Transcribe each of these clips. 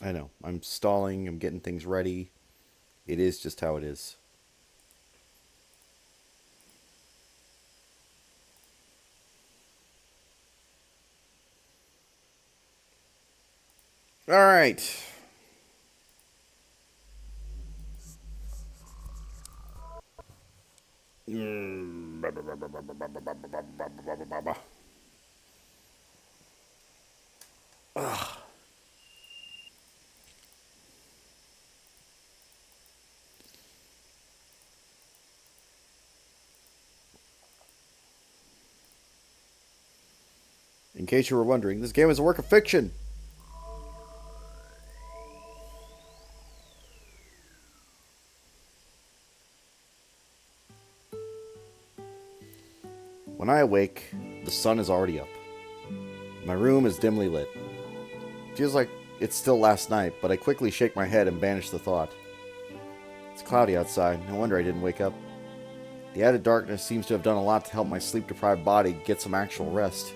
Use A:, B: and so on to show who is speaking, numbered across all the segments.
A: I know. I'm stalling. I'm getting things ready. It is just how it is. All right. In case you were wondering, this game is a work of fiction. When I awake, the sun is already up. My room is dimly lit. Feels like it's still last night, but I quickly shake my head and banish the thought. It's cloudy outside. No wonder I didn't wake up. The added darkness seems to have done a lot to help my sleep-deprived body get some actual rest.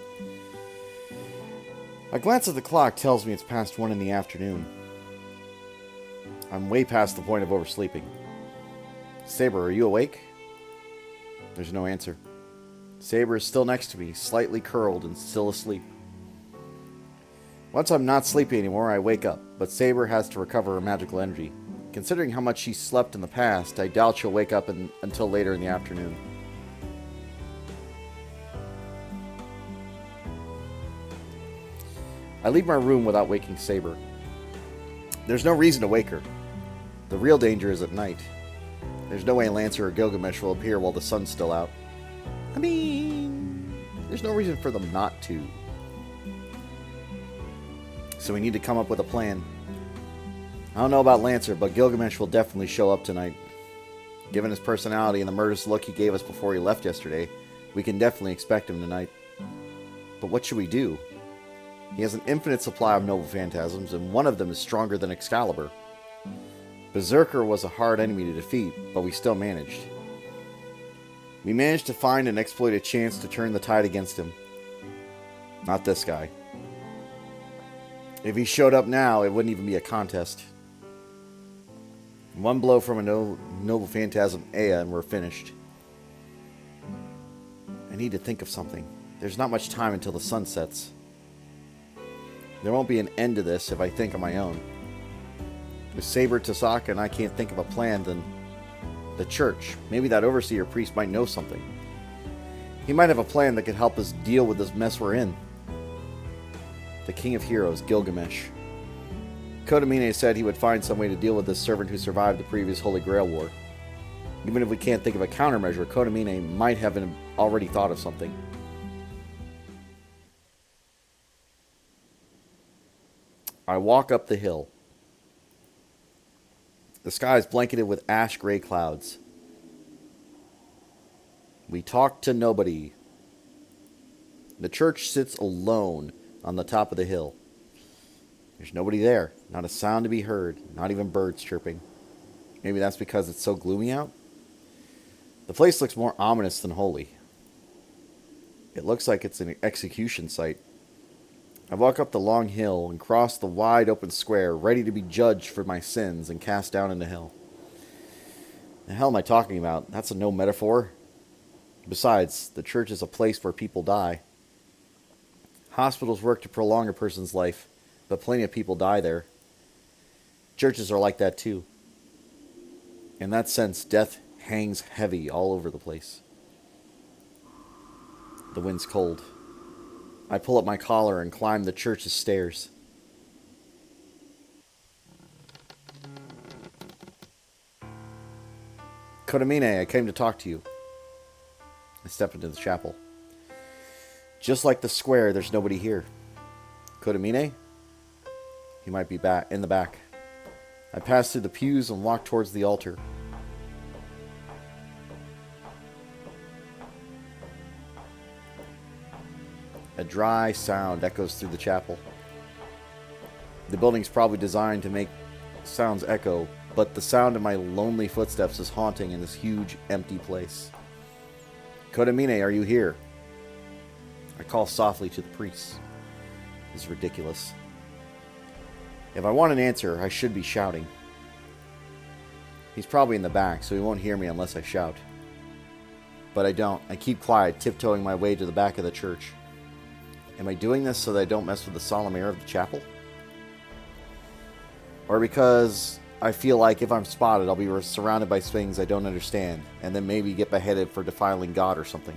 A: A glance at the clock tells me it's past 1 in the afternoon. I'm way past the point of oversleeping. Saber, are you awake? There's no answer. Saber is still next to me, slightly curled and still asleep. Once I'm not sleepy anymore, I wake up, but Saber has to recover her magical energy. Considering how much she slept in the past, I doubt she'll wake up until later in the afternoon. I leave my room without waking Saber. There's no reason to wake her. The real danger is at night. There's no way Lancer or Gilgamesh will appear while the sun's still out. I mean, there's no reason for them not to. So we need to come up with a plan. I don't know about Lancer, but Gilgamesh will definitely show up tonight. Given his personality and the murderous look he gave us before he left yesterday, we can definitely expect him tonight. But what should we do? He has an infinite supply of noble phantasms, and one of them is stronger than Excalibur. Berserker was a hard enemy to defeat, but we still managed. We managed to find and exploit a chance to turn the tide against him. Not this guy. If he showed up now, it wouldn't even be a contest. One blow from a noble phantasm Ea and we're finished. I need to think of something. There's not much time until the sun sets. There won't be an end to this if I think on my own. With Saber, Tasaka, and I can't think of a plan, then the church. Maybe that overseer priest might know something. He might have a plan that could help us deal with this mess we're in. The King of Heroes, Gilgamesh. Kodamine said he would find some way to deal with this servant who survived the previous Holy Grail War. Even if we can't think of a countermeasure, Kodamine might have already thought of something. I walk up the hill. The sky is blanketed with ash-gray clouds. We talk to nobody. The church sits alone on the top of the hill. There's nobody there. Not a sound to be heard. Not even birds chirping. Maybe that's because it's so gloomy out? The place looks more ominous than holy. It looks like it's an execution site. I walk up the long hill and cross the wide open square, ready to be judged for my sins and cast down into hell. The hell am I talking about? That's a no metaphor. Besides, the church is a place where people die. Hospitals work to prolong a person's life, but plenty of people die there. Churches are like that too. In that sense, death hangs heavy all over the place. The wind's cold. I pull up my collar and climb the church's stairs. Kodamine, I came to talk to you. I step into the chapel. Just like the square, there's nobody here. Kodamine? He might be back in the back. I pass through the pews and walk towards the altar. A dry sound echoes through the chapel. The building's probably designed to make sounds echo, but the sound of my lonely footsteps is haunting in this huge, empty place. Kodamine, are you here? I call softly to the priest. This is ridiculous. If I want an answer, I should be shouting. He's probably in the back, so he won't hear me unless I shout. But I don't. I keep quiet, tiptoeing my way to the back of the church. Am I doing this so that I don't mess with the solemn air of the chapel? Or because I feel like if I'm spotted, I'll be surrounded by things I don't understand, and then maybe get beheaded for defiling God or something.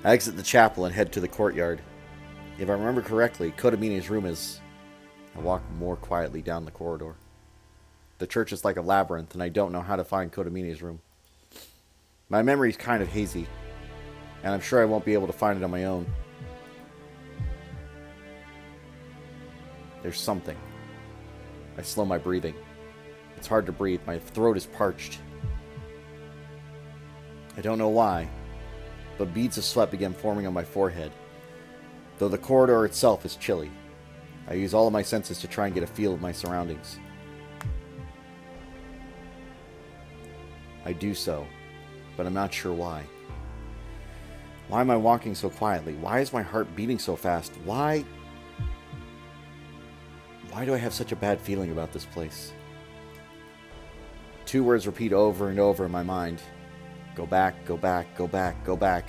A: I exit the chapel and head to the courtyard. If I remember correctly, Kodamine's room is... I walk more quietly down the corridor. The church is like a labyrinth, and I don't know how to find Kodamine's room. My memory's kind of hazy, and I'm sure I won't be able to find it on my own. There's something. I slow my breathing. It's hard to breathe. My throat is parched. I don't know why, but beads of sweat begin forming on my forehead, though the corridor itself is chilly. I use all of my senses to try and get a feel of my surroundings. I do so, but I'm not sure why. Why am I walking so quietly? Why is my heart beating so fast? Why do I have such a bad feeling about this place? Two words repeat over and over in my mind. Go back, go back, go back, go back.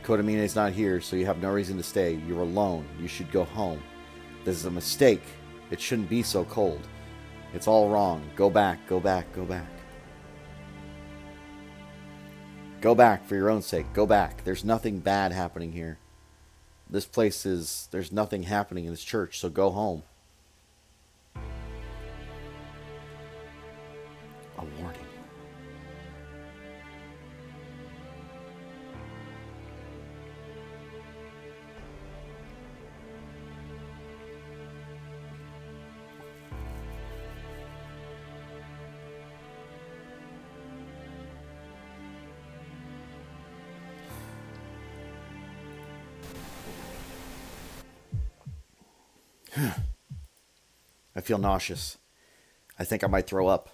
A: Kodamine's not here, so you have no reason to stay. You're alone. You should go home. This is a mistake. It shouldn't be so cold. It's all wrong. Go back, go back, go back. Go back for your own sake. Go back. There's nothing bad happening here. This place is... There's nothing happening in this church, so go home. A warning. I feel nauseous. I think I might throw up.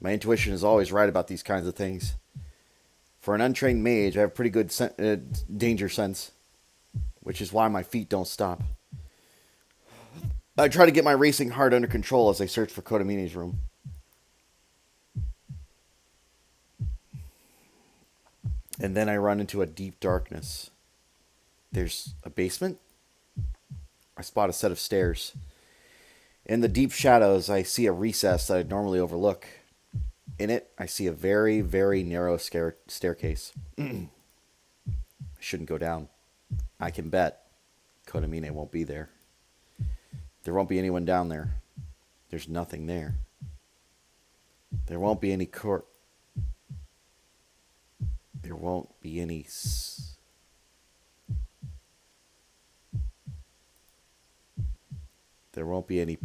A: My intuition is always right about these kinds of things. For an untrained mage, I have pretty good danger sense, which is why my feet don't stop. I try to get my racing heart under control as I search for Kodamine's room. And then I run into a deep darkness. There's a basement? I spot a set of stairs. In the deep shadows, I see a recess that I'd normally overlook. In it, I see a very, very narrow staircase. I shouldn't go down. I can bet Kodamine won't be there. There won't be anyone down there. There's nothing there. There won't be any court. There won't be any... There won't be any...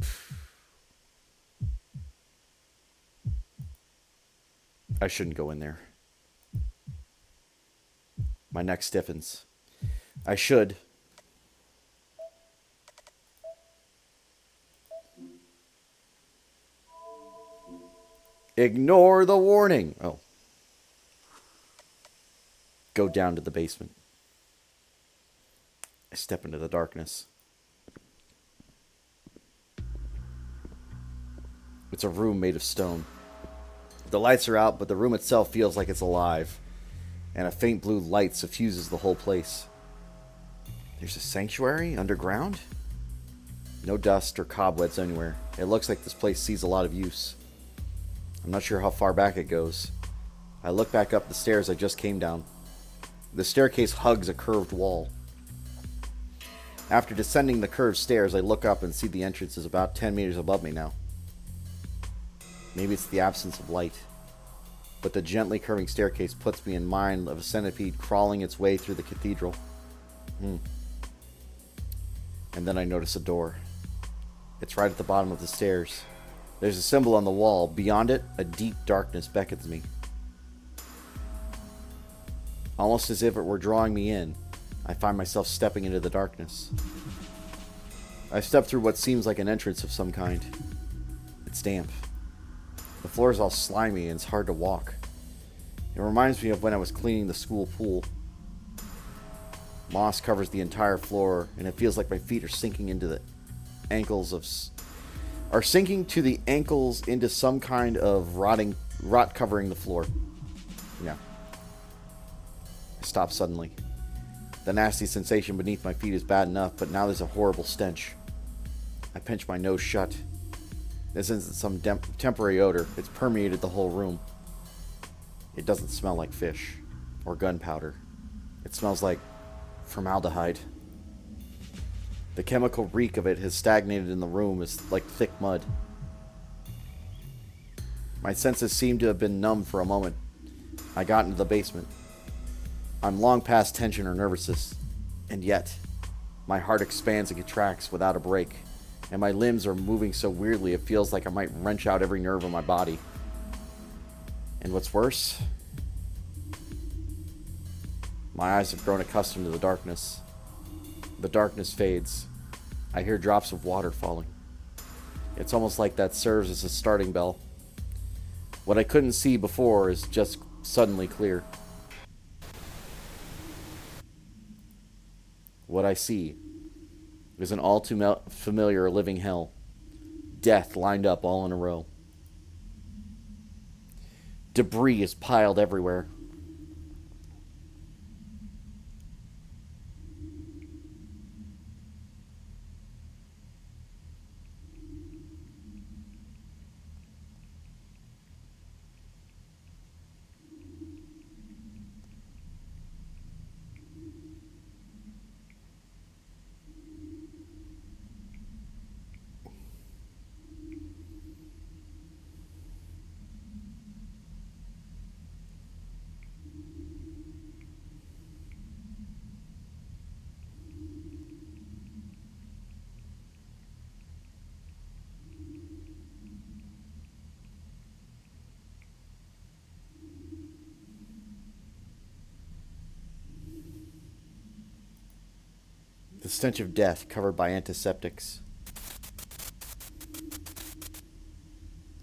A: I shouldn't go in there. My neck stiffens. I should. Ignore the warning. Oh. Go down to the basement. I step into the darkness. It's a room made of stone. The lights are out, but the room itself feels like it's alive, and a faint blue light suffuses the whole place. There's a sanctuary underground? No dust or cobwebs anywhere. It looks like this place sees a lot of use. I'm not sure how far back it goes. I look back up the stairs I just came down. The staircase hugs a curved wall. After descending the curved stairs, I look up and see the entrance is about 10 meters above me now. Maybe it's the absence of light, but the gently curving staircase puts me in mind of a centipede crawling its way through the cathedral. And then I notice a door. It's right at the bottom of the stairs. There's a symbol on the wall. Beyond it, a deep darkness beckons me. Almost as if it were drawing me in, I find myself stepping into the darkness. I step through what seems like an entrance of some kind. It's damp. The floor is all slimy and it's hard to walk. It reminds me of when I was cleaning the school pool. Moss covers the entire floor, and it feels like my feet are sinking into the ankles of... are sinking to the ankles into some kind of rot covering the floor. Yeah. I stop suddenly. The nasty sensation beneath my feet is bad enough, but now there's a horrible stench. I pinch my nose shut. This isn't some temporary odor. It's permeated the whole room. It doesn't smell like fish or gunpowder. It smells like formaldehyde. The chemical reek of it has stagnated in the room as like thick mud. My senses seem to have been numb for a moment. I got into the basement. I'm long past tension or nervousness, and yet my heart expands and contracts without a break, and my limbs are moving so weirdly it feels like I might wrench out every nerve in my body. And what's worse, my eyes have grown accustomed to the darkness. The darkness fades. I hear drops of water falling. It's almost like that serves as a starting bell. What I couldn't see before is just suddenly clear. What I see is an all too familiar living hell. Death lined up all in a row. Debris is piled everywhere. The stench of death covered by antiseptics.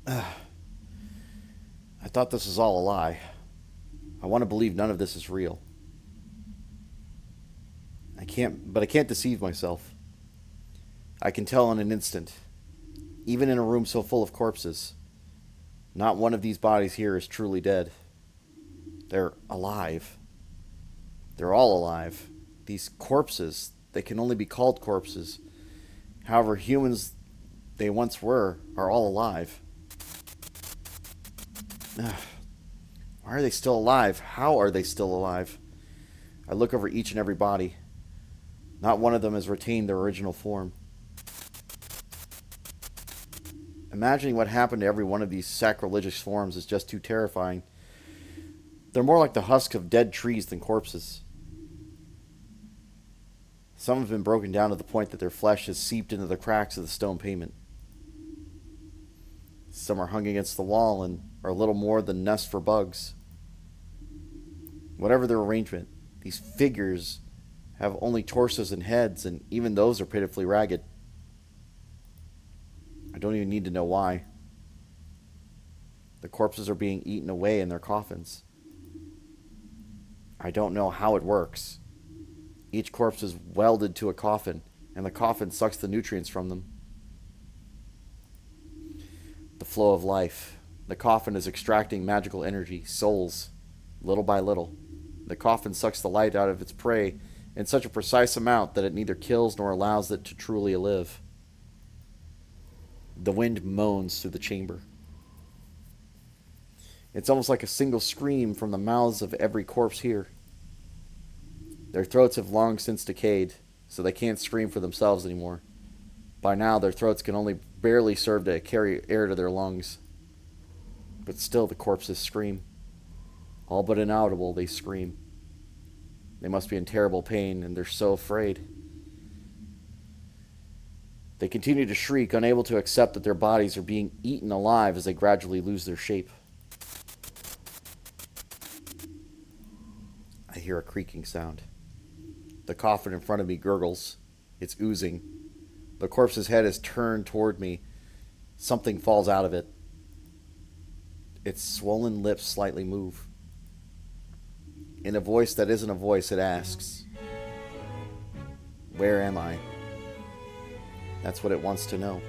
A: I thought this was all a lie. I want to believe none of this is real. I can't deceive myself. I can tell in an instant. Even in a room so full of corpses, not one of these bodies here is truly dead. They're alive. They're all alive. These corpses, they can only be called corpses. However, humans they once were are all alive. Why are they still alive? How are they still alive? I look over each and every body. Not one of them has retained their original form. Imagining what happened to every one of these sacrilegious forms is just too terrifying. They're more like the husk of dead trees than corpses. Some have been broken down to the point that their flesh has seeped into the cracks of the stone pavement. Some are hung against the wall and are little more than nests for bugs. Whatever their arrangement, these figures have only torsos and heads, and even those are pitifully ragged. I don't even need to know why. The corpses are being eaten away in their coffins. I don't know how it works. Each corpse is welded to a coffin, and the coffin sucks the nutrients from them. The flow of life. The coffin is extracting magical energy, souls, little by little. The coffin sucks the light out of its prey in such a precise amount that it neither kills nor allows it to truly live. The wind moans through the chamber. It's almost like a single scream from the mouths of every corpse here. Their throats have long since decayed, so they can't scream for themselves anymore. By now, their throats can only barely serve to carry air to their lungs. But still, the corpses scream. All but inaudible, they scream. They must be in terrible pain, and they're so afraid. They continue to shriek, unable to accept that their bodies are being eaten alive as they gradually lose their shape. I hear a creaking sound. The coffin in front of me gurgles. It's oozing. The corpse's head is turned toward me. Something falls out of it. Its swollen lips slightly move. In a voice that isn't a voice, it asks, "Where am I?" That's what it wants to know.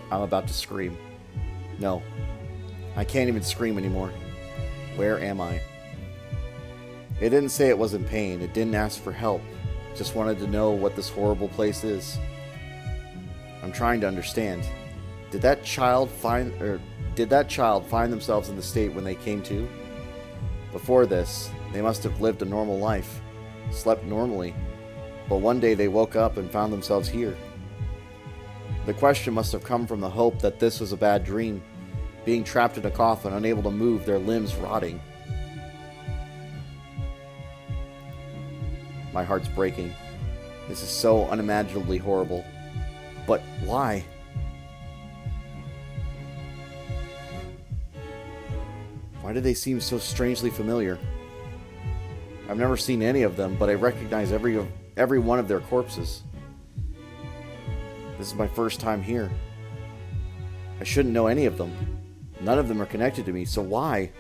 A: I'm about to scream. No, I can't even scream anymore. Where am I? It didn't say it was in pain. It didn't ask for help. It just wanted to know what this horrible place is. I'm trying to understand. Did that child find themselves in the state when they came to? Before this, they must have lived a normal life, slept normally, but one day they woke up and found themselves here. The question must have come from the hope that this was a bad dream, being trapped in a coffin, unable to move, their limbs rotting. My heart's breaking. This is so unimaginably horrible. But why? Why do they seem so strangely familiar? I've never seen any of them, but I recognize every one of their corpses. This is my first time here. I shouldn't know any of them. None of them are connected to me, so why?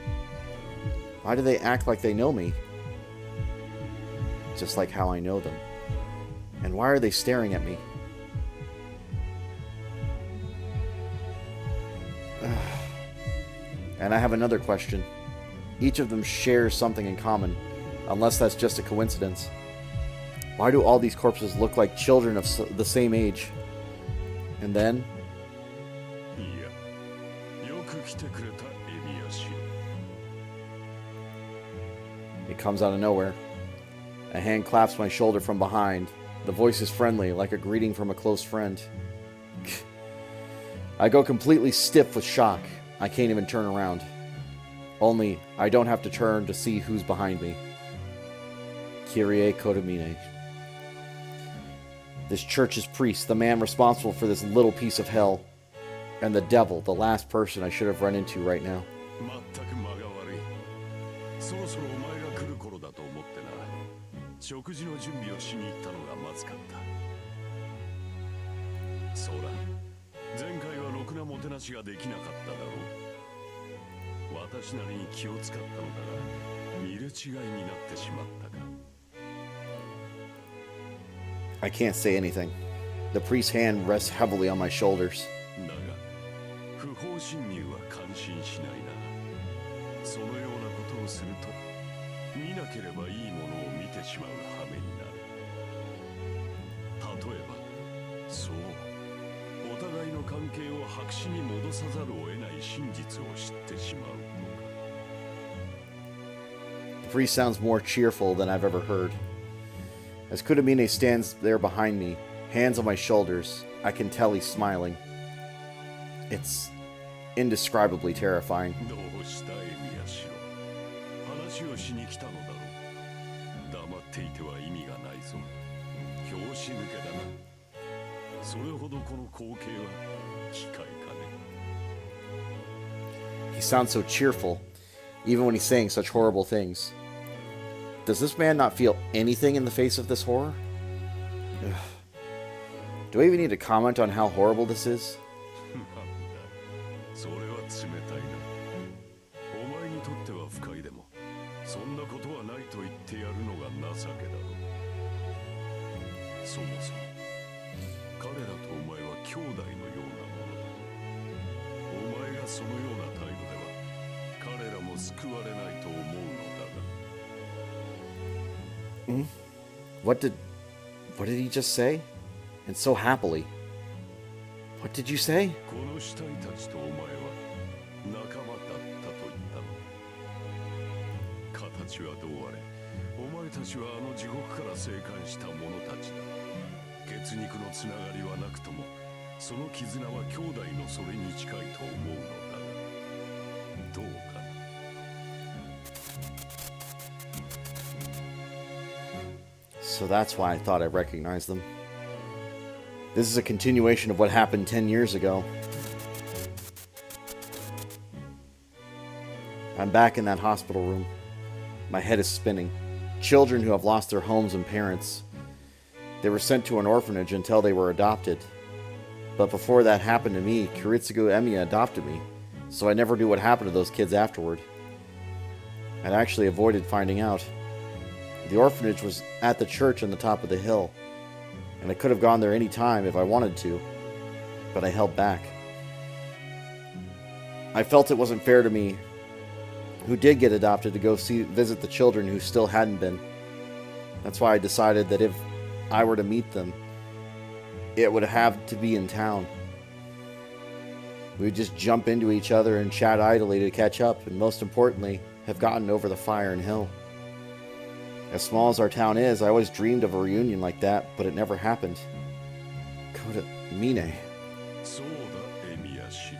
A: Why do they act like they know me? Just like how I know them. And why are they staring at me? And I have another question. Each of them shares something in common, unless that's just a coincidence. Why do all these corpses look like children of the same age? And then... it comes out of nowhere. A hand claps my shoulder from behind. The voice is friendly, like a greeting from a close friend. I go completely stiff with shock. I can't even turn around. Only, I don't have to turn to see who's behind me. Kyrie Kodamine. This church's priest, the man responsible for this little piece of hell. And the devil, the last person I should have run into right now. I can't say anything. The priest's hand rests heavily on my shoulders. The priest sounds more cheerful than I've ever heard. As Kudamine stands there behind me, hands on my shoulders, I can tell he's smiling. It's indescribably terrifying. He sounds so cheerful, even when he's saying such horrible things. Does this man not feel anything in the face of this horror? Ugh. Do I even need to comment on how horrible this is? Hmm? What did he just say? And so happily. What did you say?
B: この死体たちとお前は仲間だったと言ったの。形はどうあれ、お前たちはあの地獄から生還した者たちだ。血肉のつながりはなくとも、その絆は兄弟のそれに近いと思うのだが、どうかな。
A: So that's why I thought I recognized them. This is a continuation of what happened 10 years ago. I'm back in that hospital room. My head is spinning. Children who have lost their homes and parents. They were sent to an orphanage until they were adopted. But before that happened to me, Kiritsugu Emiya adopted me, so I never knew what happened to those kids afterward. I'd actually avoided finding out. The orphanage was at the church on the top of the hill, and I could have gone there any time if I wanted to, but I held back. I felt it wasn't fair to me, who did get adopted, to go visit the children who still hadn't been. That's why I decided that if I were to meet them, it would have to be in town. We'd just jump into each other and chat idly to catch up, and most importantly, have gotten over the fire and hill. As small as our town is, I always dreamed of a reunion like that, but it never happened. Koda Mine.
B: そうだ、エミヤシロ。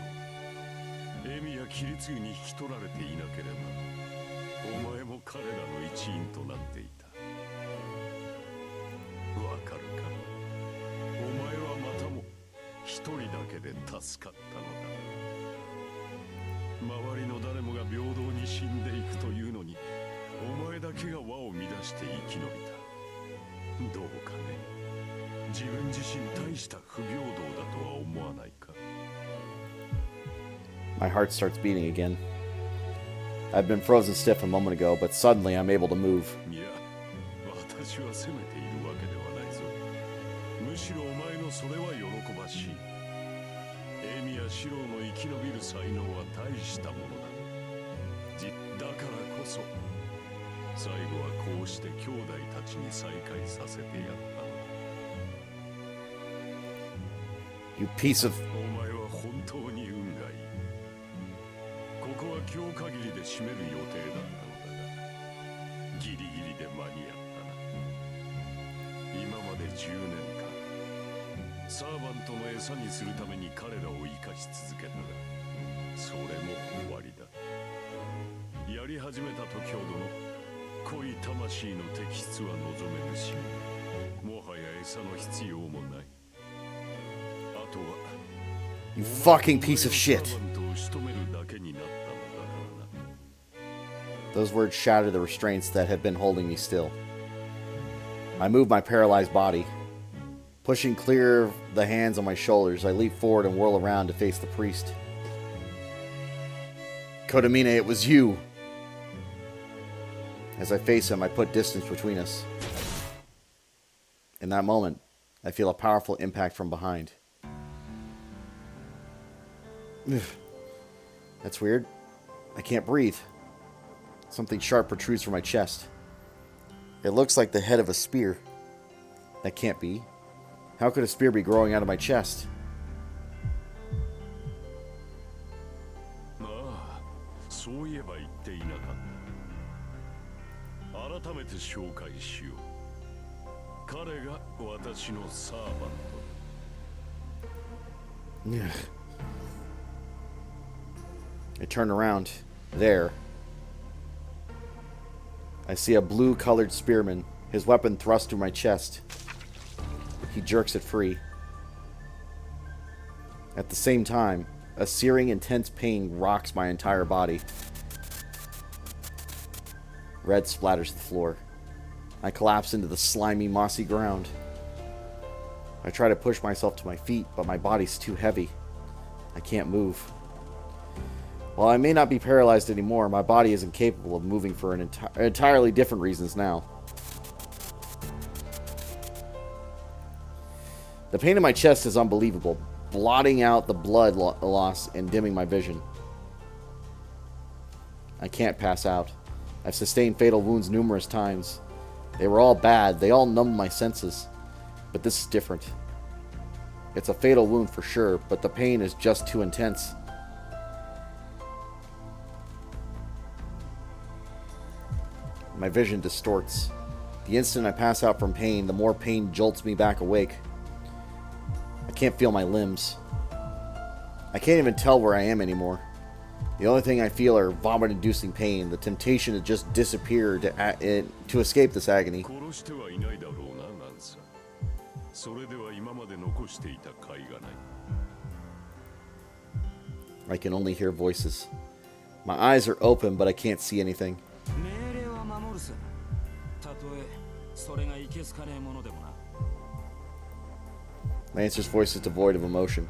B: エミヤキリツグに引き取られていなければ、お前も彼らの一員となっていた。わかるか？お前はまたも一人だけで助かったのだ。周りの誰もが平等に死んでいくというのに、お前だけが輪を乱して生き延びた。どうかね。自分自身大した不平等だとは思わないか。
A: My heart starts beating again. I've been frozen stiff a moment ago, but suddenly I'm able to move.
B: いや、私は責めているわけではないぞ。むしろお前のそれは喜ばしい。エミやシロの生き延びる才能は大したものだ。だからこそ、最後はこうして兄弟たちに再会させてやったのだ。
A: You piece of...
B: お前は本当に運がいい。ここは今日限りで閉める予定だったのだが、ギリギリで間に合ったな。今まで10年間、サーバントの餌にするために彼らを生かし続けたが、それも終わりだ。やり始めた時ほどの濃い魂の摘出は望めぬし、もはや餌の必要もない。あとは
A: You fucking piece of shit. Those words shattered the restraints that had been holding me still. I moved my paralyzed body. Pushing clear of the hands on my shoulders, I leap forward and whirl around to face the priest. Kodamine, it was you. As I face him, I put distance between us. In that moment, I feel a powerful impact from behind. That's weird. I can't breathe. Something sharp protrudes from my chest. It looks like the head of a spear. That can't be. How could a spear be growing out of my chest?
B: そういえば言っていなかった。改めて紹介しよう。彼が私のサーバントだ。
A: I turn around. There. I see a blue-colored spearman, his weapon thrust through my chest. He jerks it free. At the same time, a searing, intense pain rocks my entire body. Red splatters the floor. I collapse into the slimy, mossy ground. I try to push myself to my feet, but my body's too heavy. I can't move. While I may not be paralyzed anymore, my body isn't capable of moving for entirely different reasons now. The pain in my chest is unbelievable, blotting out the blood loss and dimming my vision. I can't pass out. I've sustained fatal wounds numerous times. They were all bad. They all numbed my senses. But this is different. It's a fatal wound for sure, but the pain is just too intense. My vision distorts. The instant I pass out from pain, the more pain jolts me back awake. I can't feel my limbs. I can't even tell where I am anymore. The only thing I feel are vomit-inducing pain, the temptation to just disappear to escape this agony. I can only hear voices. My eyes are open, but I can't see anything. Lancer's voice is devoid of emotion,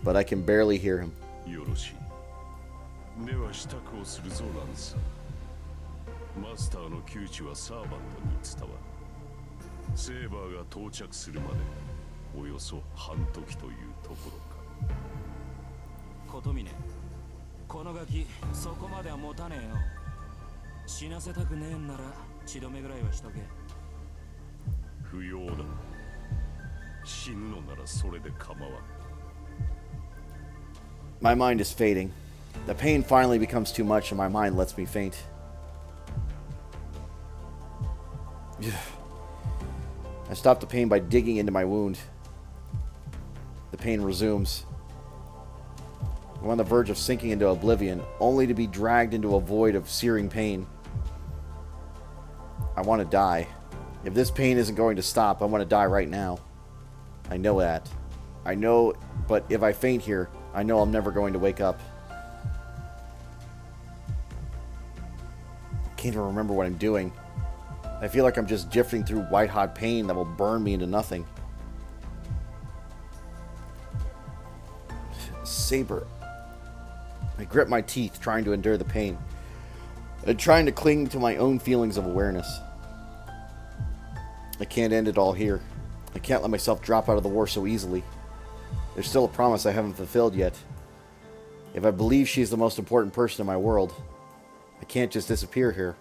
A: but I can barely hear him. My mind is fading. The pain finally becomes too much and my mind lets me faint. I stop the pain by digging into my wound. The pain resumes. I'm on the verge of sinking into oblivion, only to be dragged into a void of searing pain. I want to die. If this pain isn't going to stop, I want to die right now. I know that. I know, but if I faint here, I know I'm never going to wake up. I can't even remember what I'm doing. I feel like I'm just drifting through white-hot pain that will burn me into nothing. Saber. I grip my teeth, trying to endure the pain, and trying to cling to my own feelings of awareness. I can't end it all here. I can't let myself drop out of the war so easily. There's still a promise I haven't fulfilled yet. If I believe she's the most important person in my world, I can't just disappear here.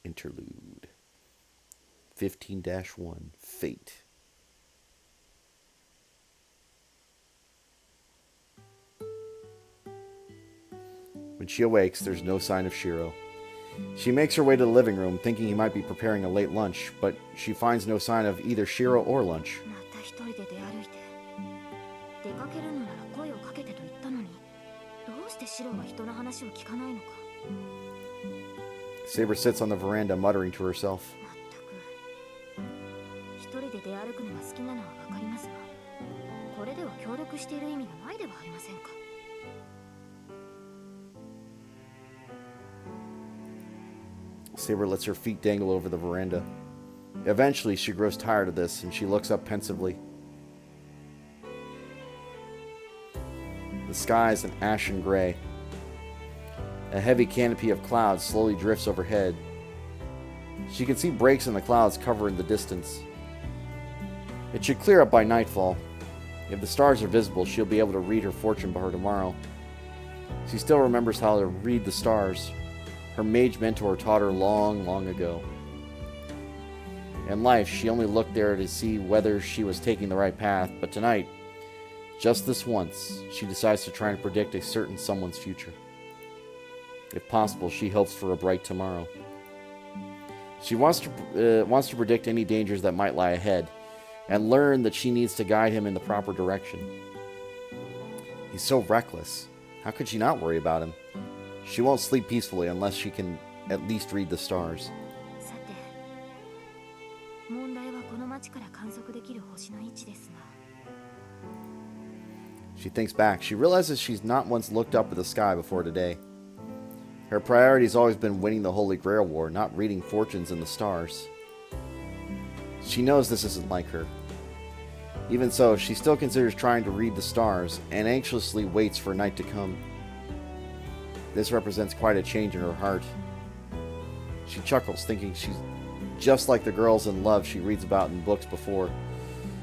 A: Interlude 15-1 Fate. When she awakes, there's no sign of Shiro. She makes her way to the living room, thinking he might be preparing a late lunch, but she finds no sign of either Shiro or lunch. Saber sits on the veranda, muttering to herself. Saber lets her feet dangle over the veranda. Eventually, she grows tired of this, and she looks up pensively. The sky is an ashen gray. A heavy canopy of clouds slowly drifts overhead. She can see breaks in the clouds covering the distance. It should clear up by nightfall. If the stars are visible, she'll be able to read her fortune by tomorrow. She still remembers how to read the stars. Her mage mentor taught her long, long ago. In life, she only looked there to see whether she was taking the right path, but tonight, just this once, she decides to try and predict a certain someone's future. If possible, she hopes for a bright tomorrow. She wants to predict any dangers that might lie ahead, and learn that she needs to guide him in the proper direction. He's so reckless. How could she not worry about him? She won't sleep peacefully unless she can at least read the stars. She thinks back. She realizes she's not once looked up at the sky before today. Her priority has always been winning the Holy Grail War, not reading fortunes in the stars. She knows this isn't like her. Even so, she still considers trying to read the stars and anxiously waits for night to come. This represents quite a change in her heart. She chuckles, thinking she's just like the girls in love she reads about in books before,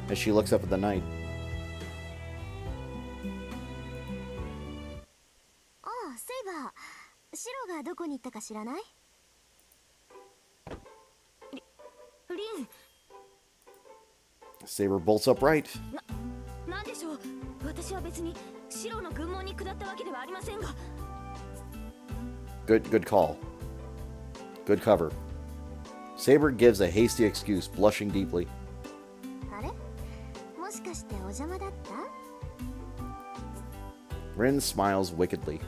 A: as she looks up at the night.
C: に行ったか知らない？リン。
A: Saber bolts upright.
C: なんでしょう。私は別に白の軍門に下ったわけではありませんが。
A: Good call. Good cover. Saber gives a hasty excuse, blushing deeply.
C: あれ、もしかしてお邪魔だった？
A: Rin smiles wickedly.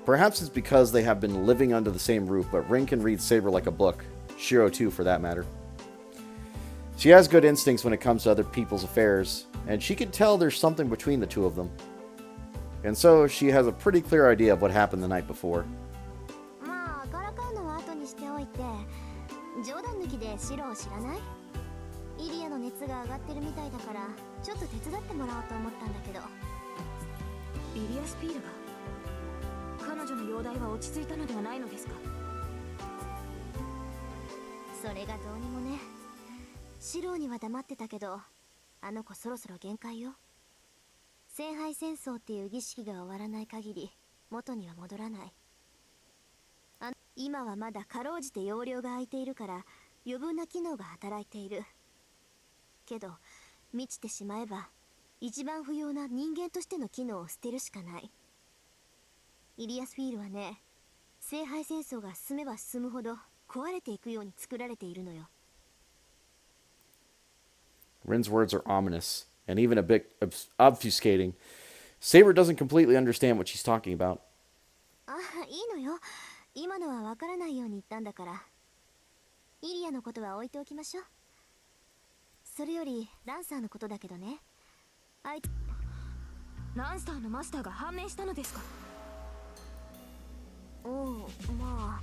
A: Perhaps it's because they have been living under the same roof, but Rin can read Saber like a book. Shiro too, for that matter. She has good instincts when it comes to other people's affairs, and she can tell there's something between the two of them. And so she has a pretty clear idea of what happened the night before.
C: まあからかうのは後にしておいて、冗談抜きで白を知らない？イリアの熱が上がってるみたいだから、ちょっと手伝ってもらおうと思ったんだけど。イリアスピールが？彼女の容体は落ち着いたのではないのですか？それがどうにもね。シローには黙ってたけど、あの子そろそろ限界よ。聖杯戦争っていう儀式が終わらない限り元には戻らない。今はまだかろうじて容量が空いているから余分な機能が働いているけど、満ちてしまえば一番不要な人間としての機能を捨てるしかない。イリアスフィールはね、聖杯戦争が進めば進むほど壊れていくように作られているのよ。
A: Rin's words are ominous, and even a bit obfuscating. Saber doesn't completely understand what she's talking about.
C: あ、いいのよ。今のはわからないように言ったんだから。イリアのことは置いておきましょう。それよりランサーのことだけどね。ランサーのマスターが判明したのですか？うん、ま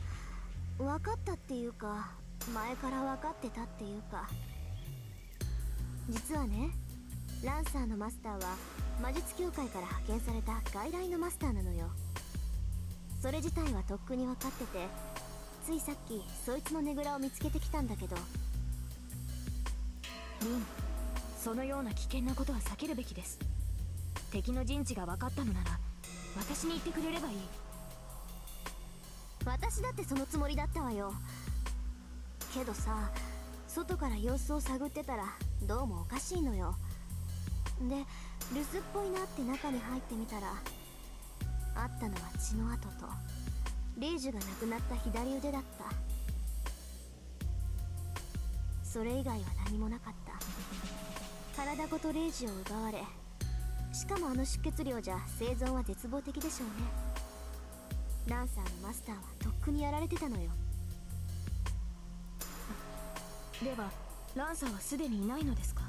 C: あ分かったっていうか、前から分かってたっていうか。実はね、ランサーのマスターは魔術協会から派遣された外来のマスターなのよ。それ自体はとっくに分かってて、ついさっきそいつのねぐらを見つけてきたんだけど。リン、そのような危険なことは避けるべきです。敵の陣地が分かったのなら私に言ってくれればいい。私だってそのつもりだったわよ。けどさ、外から様子を探ってたらどうもおかしいのよ。で、留守っぽいなって中に入ってみたら、あったのは血の跡とレイジュが亡くなった左腕だった。それ以外は何もなかった。体ごとレイジュを奪われ、しかもあの出血量じゃ生存は絶望的でしょうね。ランサーのマスターはとっくにやられてたのよ。ではランサーはすでにいないのですか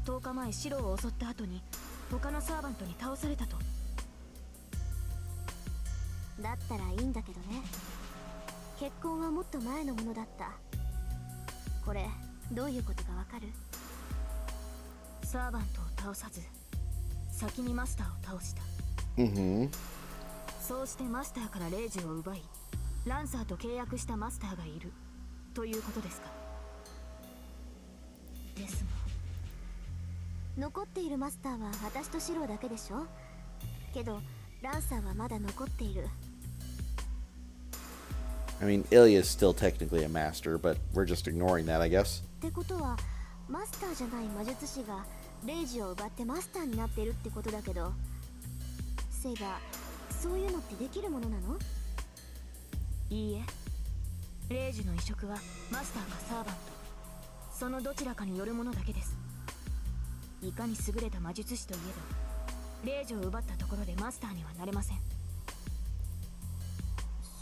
C: ？10日前シロを襲った後に他のサーバントに倒されたと。だったらいいんだけどね。結婚はもっと前のものだった。これどういうことかわかる？サーバントを倒さず先にマスターを倒した。そうしてマスターからレイジを奪い、ランサーと契約したマスターがいるということですか？ですが、残っているマスターは私とシローだけでしょ？けどランサーはまだ残っている。
A: I mean, Ilya is still technically a master, but we're just ignoring that, I guess.
C: ってことはマスターじゃない魔術師がレイジを奪ってマスターになってるってことだけど、セイバー、そういうのってできるものなの？いいえ、レイジの移植はマスターかサーバント、そのどちらかによるものだけです。いかに優れた魔術師といえど、レイジを奪ったところでマスターにはなれません。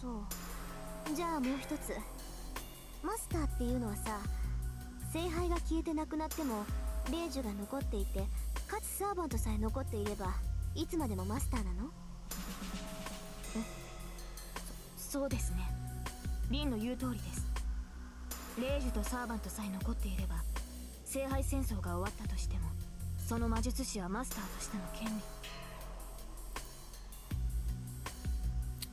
C: そう。じゃあもう一つ、マスターっていうのはさ、聖杯が消えてなくなってもレイジュが残っていて、かつサーバントさえ残っていればいつまでもマスターなの？そうですね。リンの言う通りです。レイジュとサーバントさえ残っていれば、聖杯戦争が終わったとしても、その魔術師はマスターとしての権利。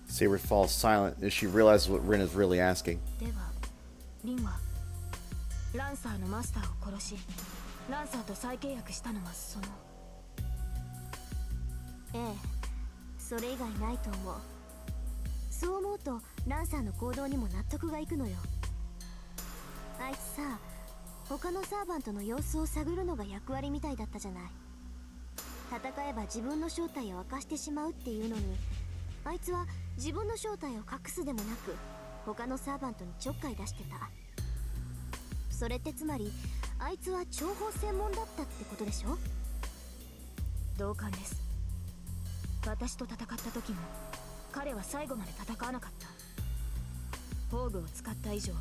A: Saber falls silent as she realizes what Rin is really asking.
C: では、リンはランサーのマスターを殺し、ランサーと再契約したのはその…ええ、それ以外ないと思う。そう思うとランさんの行動にも納得がいくのよ。あいつさ、他のサーバントの様子を探るのが役割みたいだったじゃない。戦えば自分の正体を明かしてしまうっていうのに、あいつは自分の正体を隠すでもなく他のサーバントにちょっかい出してた。それってつまりあいつは諜報専門だったってことでしょ。同感です。私と戦った時も彼は最後まで戦わなかった。宝具を使った以上、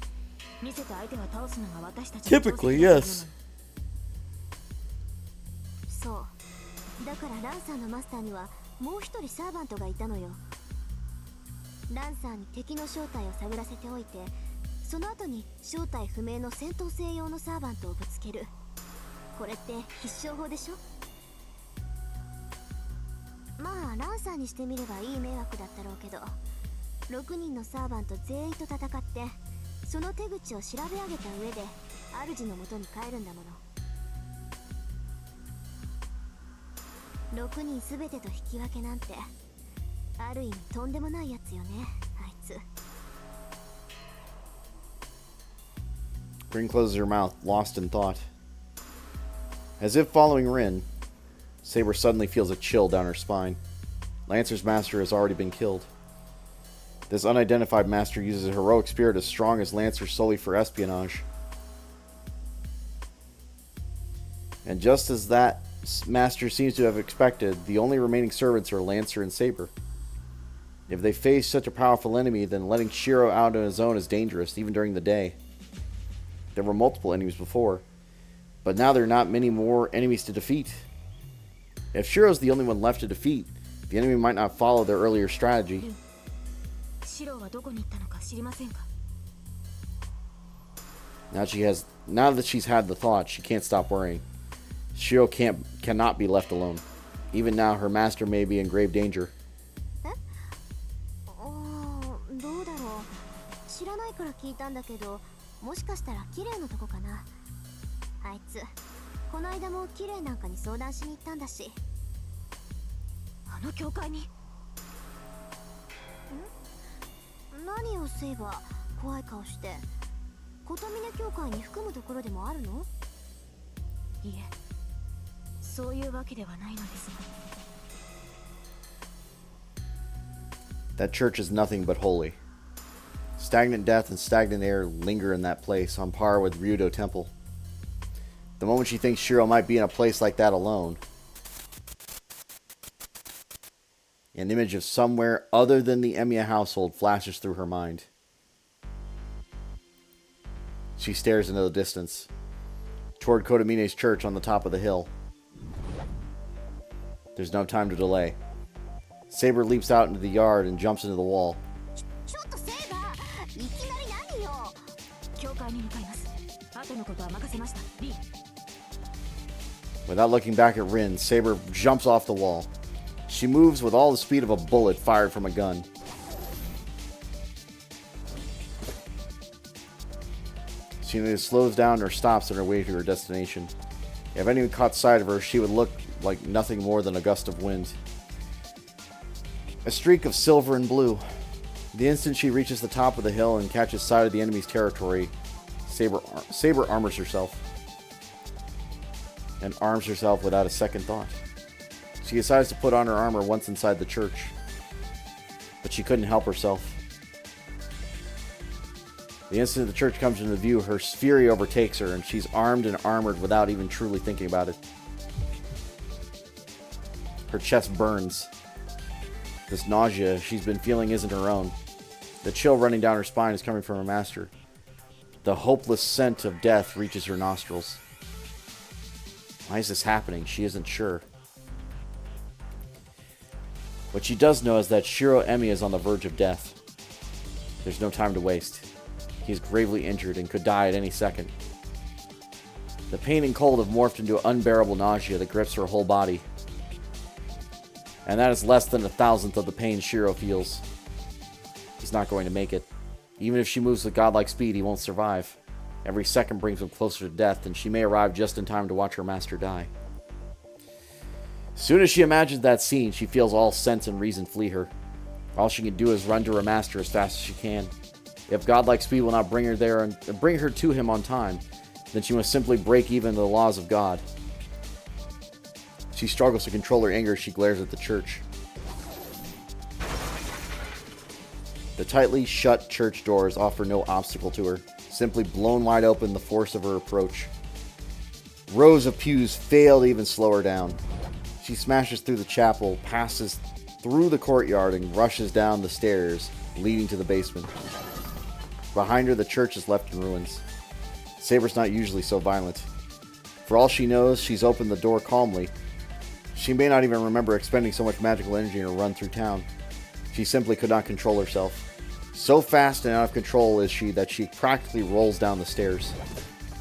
C: 見せた相手は倒すのが私たちの
A: Typically, yes.
C: そう。だからランサーのマスターにはもう一人サーバントがいたのよ。ランサーに敵の正体を探らせておいて、その後に正体不明の戦闘性用のサーバントをぶつける。これって必勝法でしょ。まあランサーにしてみればいい迷惑だったろうけど、6人のサーバント全員と戦ってその手口を調べ上げた上で主の元に帰るんだもの。6人全てと引き分けなんてある意味とんでもないやつよね、あいつ。
A: Rin closes her mouth, lost in thought. As if following Rin, Saber suddenly feels a chill down her spine. Lancer's master has already been killed. This unidentified master uses a heroic spirit as strong as Lancer solely for espionage. And just as that master seems to have expected, the only remaining servants are Lancer and Saber. If they face such a powerful enemy, then letting Shiro out on his own is dangerous, even during the day. There were multiple enemies before, but now there are not many more enemies to defeat. If Shiro's the only one left to defeat, the enemy might not follow their earlier strategy. Now that she's had the thought, she can't stop worrying. Shiro cannot be left alone. Even now, her master may be in grave danger.
C: どうだろう。知らないから聞いたんだけど、もしかしたら綺麗なとこかな。あいつこの間も綺麗なんかに相談しに行ったんだし。あの教会に？何をすれば怖い顔して。琴峰教会に含むところでもあるの？いえ、そういうわけではないのですが。
A: That church is nothing but holy. Stagnant death and stagnant air linger in that place, on par with Ryudo Temple. The moment she thinks Shiro might be in a place like that alone, an image of somewhere other than the Emiya household flashes through her mind. She stares into the distance, toward Kodamine's church on the top of the hill. There's no time to delay. Saber leaps out into the yard and jumps into the wall. Without looking back at Rin, Saber jumps off the wall. She moves with all the speed of a bullet fired from a gun. She neither slows down nor stops on her way to her destination. If anyone caught sight of her, she would look like nothing more than a gust of wind. A streak of silver and blue. The instant she reaches the top of the hill and catches sight of the enemy's territory, Saber armors herself. And arms herself without a second thought. She decides to put on her armor once inside the church. But she couldn't help herself. The instant the church comes into view, her fury overtakes her, and she's armed and armored without even truly thinking about it. Her chest burns. This nausea she's been feeling isn't her own. The chill running down her spine is coming from her master. The hopeless scent of death reaches her nostrils. Why is this happening? She isn't sure. What she does know is that Shiro Emi is on the verge of death. There's no time to waste. He is gravely injured and could die at any second. The pain and cold have morphed into unbearable nausea that grips her whole body. And that is less than 1,000th of the pain Shiro feels. He's not going to make it. Even if she moves with godlike speed, he won't survive. Every second brings him closer to death, and she may arrive just in time to watch her master die. As soon as she imagines that scene, she feels all sense and reason flee her. All she can do is run to Remaster as fast as she can. If godlike speed will not bring her there and bring her to him on time, then she must simply break even to the laws of God. She struggles to control her anger as she glares at the church. The tightly shut church doors offer no obstacle to her, simply blown wide open the force of her approach. Rows of pews fail to even slow her down. She smashes through the chapel, passes through the courtyard, and rushes down the stairs leading to the basement. Behind her, the church is left in ruins. Saber's not usually so violent. For all she knows, she's opened the door calmly. She may not even remember expending so much magical energy in her run through town. She simply could not control herself. So fast and out of control is she that she practically rolls down the stairs.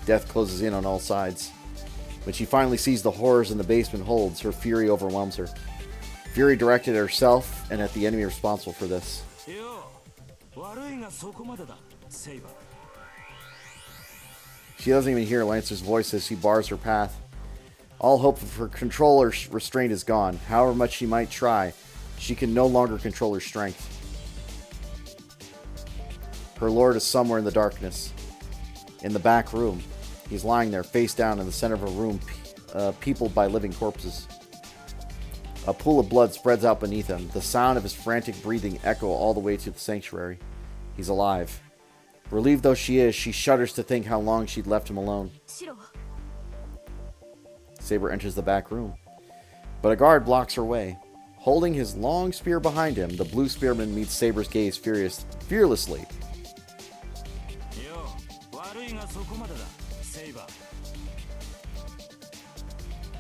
A: Death closes in on all sides. When she finally sees the horrors in the basement holds, her fury overwhelms her. Fury directed at herself and at the enemy responsible for this. She doesn't even hear Lancer's voice as he bars her path. All hope of her control or restraint is gone. However much she might try, she can no longer control her strength. Her lord is somewhere in the darkness. In the back room. He's lying there, face down in the center of a room peopled by living corpses. A pool of blood spreads out beneath him. The sound of his frantic breathing echo all the way to the sanctuary. He's alive. Relieved though she is, she shudders to think how long she'd left him alone. Saber enters the back room, but a guard blocks her way. Holding his long spear behind him, the blue spearman meets Saber's gaze fearlessly.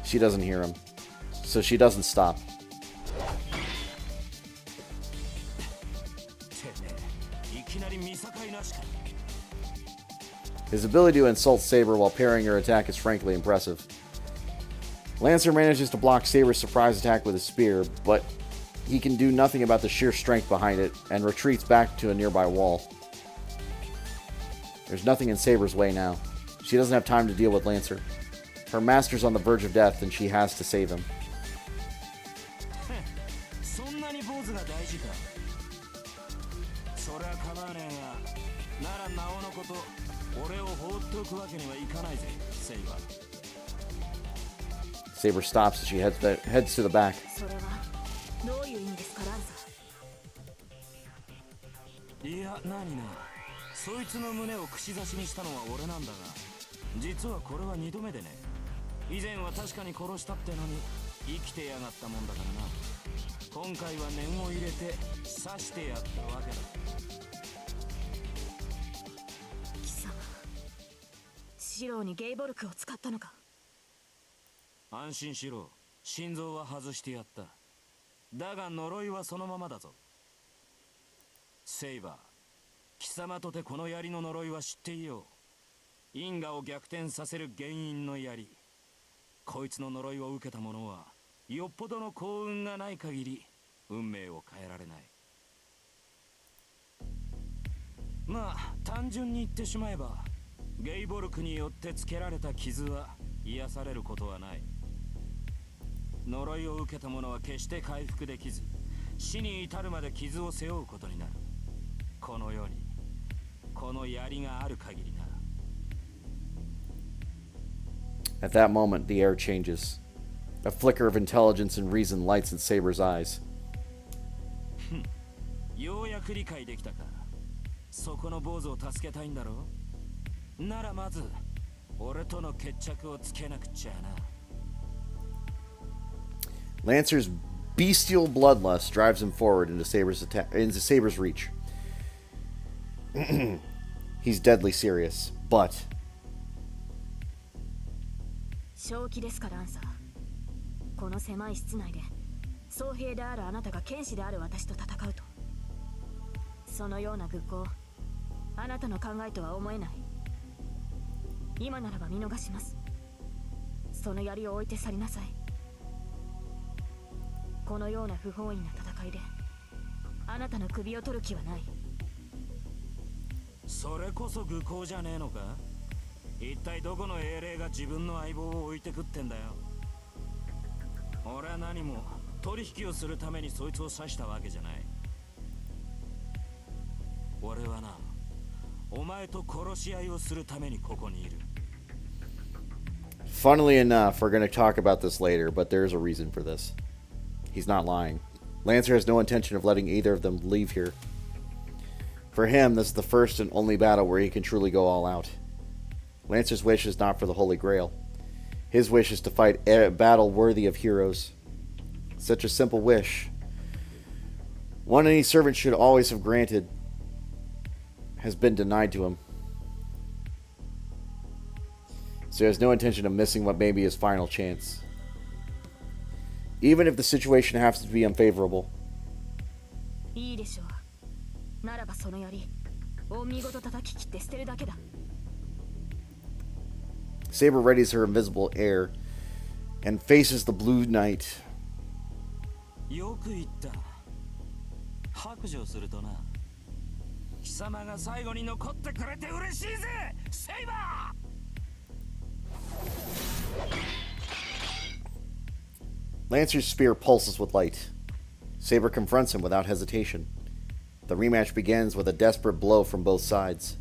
A: She doesn't hear him, so she doesn't stop. His ability to insult Saber while parrying her attack is frankly impressive. Lancer manages to block Saber's surprise attack with his spear, but he can do nothing about the sheer strength behind it and retreats back to a nearby wall. There's nothing in Saber's way now. She doesn't have time to deal with Lancer. Her master's on the verge of death and she has to save him. Saber stops as she heads to the back. At that moment, the air changes. A flicker of intelligence and reason lights in Saber's eyes. Lancer's bestial bloodlust drives him forward into Saber's reach. He's deadly serious, but...
C: 正気ですか、ランサー。この狭い室内で僧兵であるあなたが剣士である私と戦うと、そのような愚行、あなたの考えとは思えない。今ならば見逃します。その槍を置いて去りなさい。このような不本意な戦いであなたの首を取る気はない。
D: それこそ愚行じゃねえのか。一体どこの英霊が自分の相棒を置いてくってんだよ。俺は何も取引をするためにそいつを刺したわけじゃない。俺はな、お前と殺し合いをするためにここにいる。
A: Funnily enough, we're going to talk about this later, but there's a reason for this. He's not lying. Lancer has no intention of letting either of them leave here. For him, this is the first and only battle where he can truly go all out. Lancer's wish is not for the Holy Grail. His wish is to fight a battle worthy of heroes. Such a simple wish, one any servant should always have granted, has been denied to him. So he has no intention of missing what may be his final chance. Even if the situation happens to be unfavorable.
C: いいでしょう。ならばその槍、お見事叩き切って捨てるだけだ。
A: Saber readies her invisible air and faces the blue knight.
D: よく言った。白状するとな、貴様が最後に残ってくれて嬉しいぜ、セイバー。
A: Lancer's spear pulses with light. Saber confronts him without hesitation. The rematch begins with a desperate blow from both sides.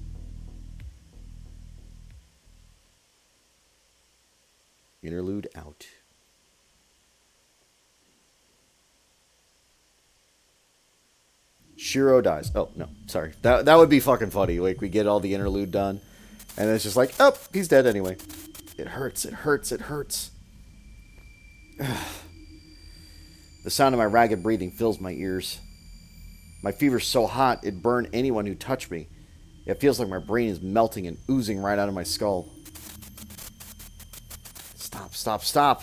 A: Interlude out. Shiro dies. Oh, no, sorry. That would be fucking funny. Like, we get all the interlude done, and it's just like, oh, he's dead anyway. It hurts, it hurts, it hurts. The sound of my ragged breathing fills my ears. My fever's so hot, it'd burn anyone who touched me. It feels like my brain is melting and oozing right out of my skull. Stop, stop, stop.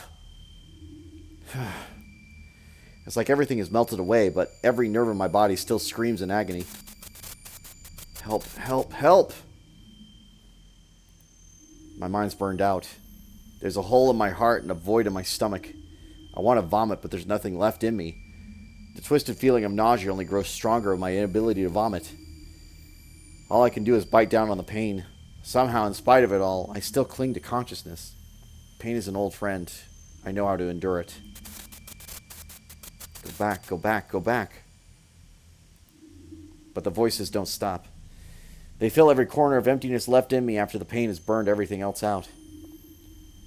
A: It's like everything is melted away, but every nerve in my body still screams in agony. Help, help, help! My mind's burned out. There's a hole in my heart and a void in my stomach. I want to vomit, but there's nothing left in me. The twisted feeling of nausea only grows stronger with my inability to vomit. All I can do is bite down on the pain. Somehow, in spite of it all, I still cling to consciousness. Pain is an old friend. I know how to endure it. Go back, go back, go back. But the voices don't stop. They fill every corner of emptiness left in me after the pain has burned everything else out.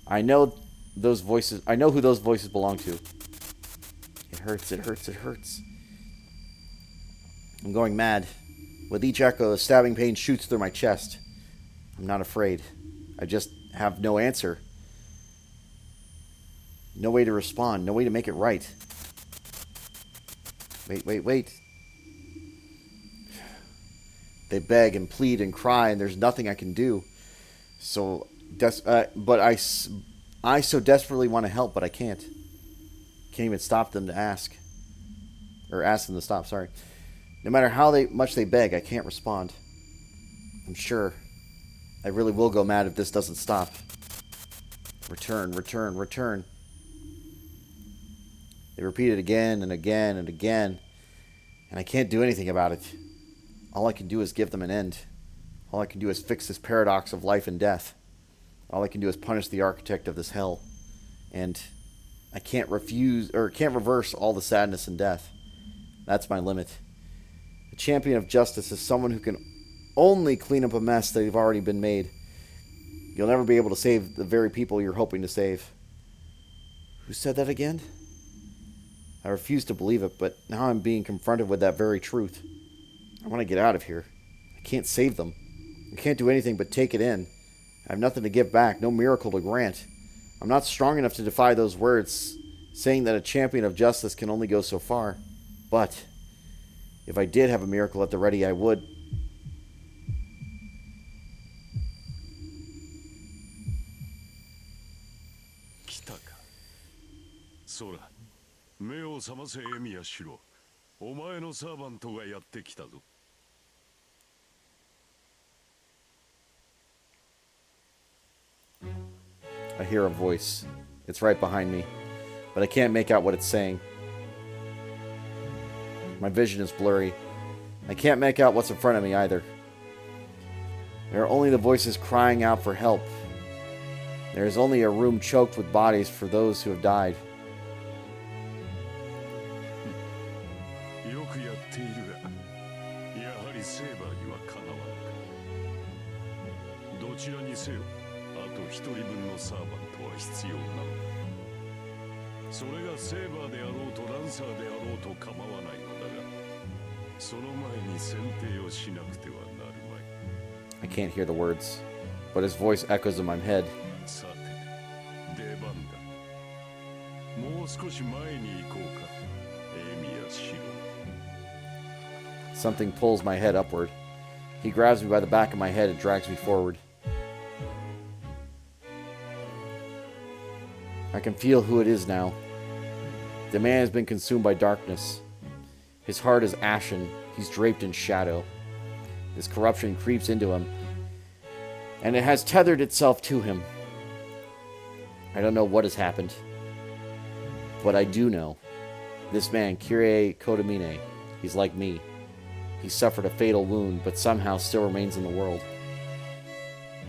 A: I know those voices. I know who those voices belong to. It hurts, it hurts, it hurts. I'm going mad. With each echo, a stabbing pain shoots through my chest. I'm not afraid. I just have no answer. No way to respond. No way to make it right. Wait, wait, wait. They beg and plead and cry, and there's nothing I can do. But I so desperately want to help, but I can't. Can't even stop them to ask. Or ask them to stop, sorry. No matter how much they beg, I can't respond. I'm sure. I really will go mad if this doesn't stop. Return, return, return. They repeat it again and again and again, and I can't do anything about it. All I can do is give them an end. All I can do is fix this paradox of life and death. All I can do is punish the architect of this hell. And I can't reverse all the sadness and death. That's my limit. A champion of justice is someone who can only clean up a mess that have already been made. You'll never be able to save the very people you're hoping to save. Who said that again? I refuse to believe it, but now I'm being confronted with that very truth. I want to get out of here. I can't save them. I can't do anything but take it in. I have nothing to give back, no miracle to grant. I'm not strong enough to defy those words, saying that a champion of justice can only go so far. But if I did have a miracle at the ready, I would.
B: 来たか。そら、目を覚ませエミヤシロ。お前のサーバントがやってきたぞ。
A: I hear a voice. It's right behind me, but I can't make out what it's saying. My vision is blurry. I can't make out what's in front of me either. There are only the voices crying out for help. There is only a room choked with bodies for those who have died.
B: よくやっているが、やはりセーバーちらにせよ、あと一人分のサーバントは必要なのだ。それがセーバーであろうとランサーであろうと構わないのだが、その前に選定をしなくてはなるまい。
A: I can't hear the words, but his voice echoes in my head.
B: さて、出番だ。もう少し前に行こうか、エミやシロ。
A: Something pulls my head upward. He grabs me by the back of my head and drags me forward. I can feel who it is now. The man has been consumed by darkness. His heart is ashen. He's draped in shadow. His corruption creeps into him, and it has tethered itself to him. I don't know what has happened, but I do know. This man, Kyrie Kodomine, he's like me. He suffered a fatal wound, but somehow still remains in the world.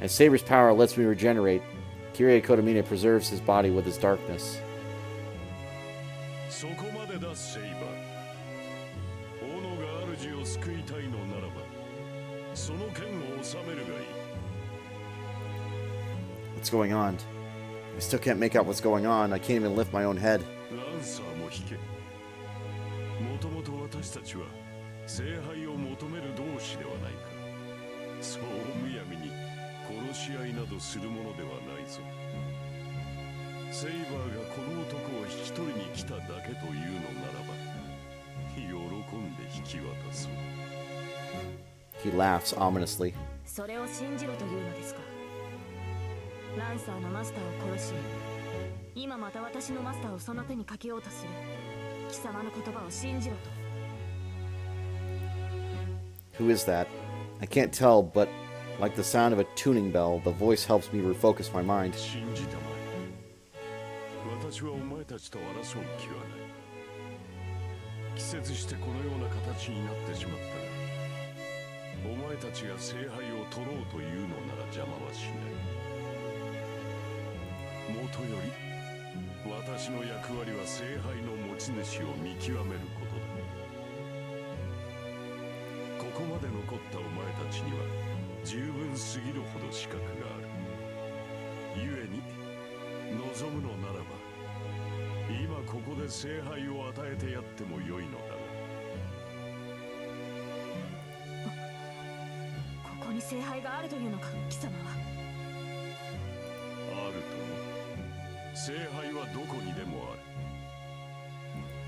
A: As Saber's power lets me regenerate, Kyrie Kodomine preserves his body with his darkness.
B: そこまでだ、セイバー。斧が主を救いたいのならば、その剣を収めるがいい。
A: What's going on? I still can't make out what's going on. I can't even lift my own head.
B: ランサーも引け。もともと私たちは聖杯を求める同士ではないか。そうむやみに殺し合いなどするものではないぞ。セイバーがこの男を引き取りに来ただけというのならば、喜んで引き渡そう。
A: He laughs ominously.
E: それを信じろというのですか。ランサーのマスターを殺し、今また私のマスターをその手にかけようとする貴様の言葉を信じろと。
A: Who is that? I can't tell, but like the sound of a tuning bell, the voice helps me refocus my mind.
B: 信じたまえ。私はお前たちと争う気はない。季節してこのような形になってしまったが、お前たちが聖杯を取ろうというのなら邪魔はしない。もとより私の役割は聖杯の持ち主を見極めることだ。ここまで残ったお前たちには十分すぎるほど資格がある。故に望むのならば、今ここで聖杯を与えてやってもよいのだが。
E: ここに聖杯があるというのか、貴様は。
B: あるとも。聖杯はどこにでもある。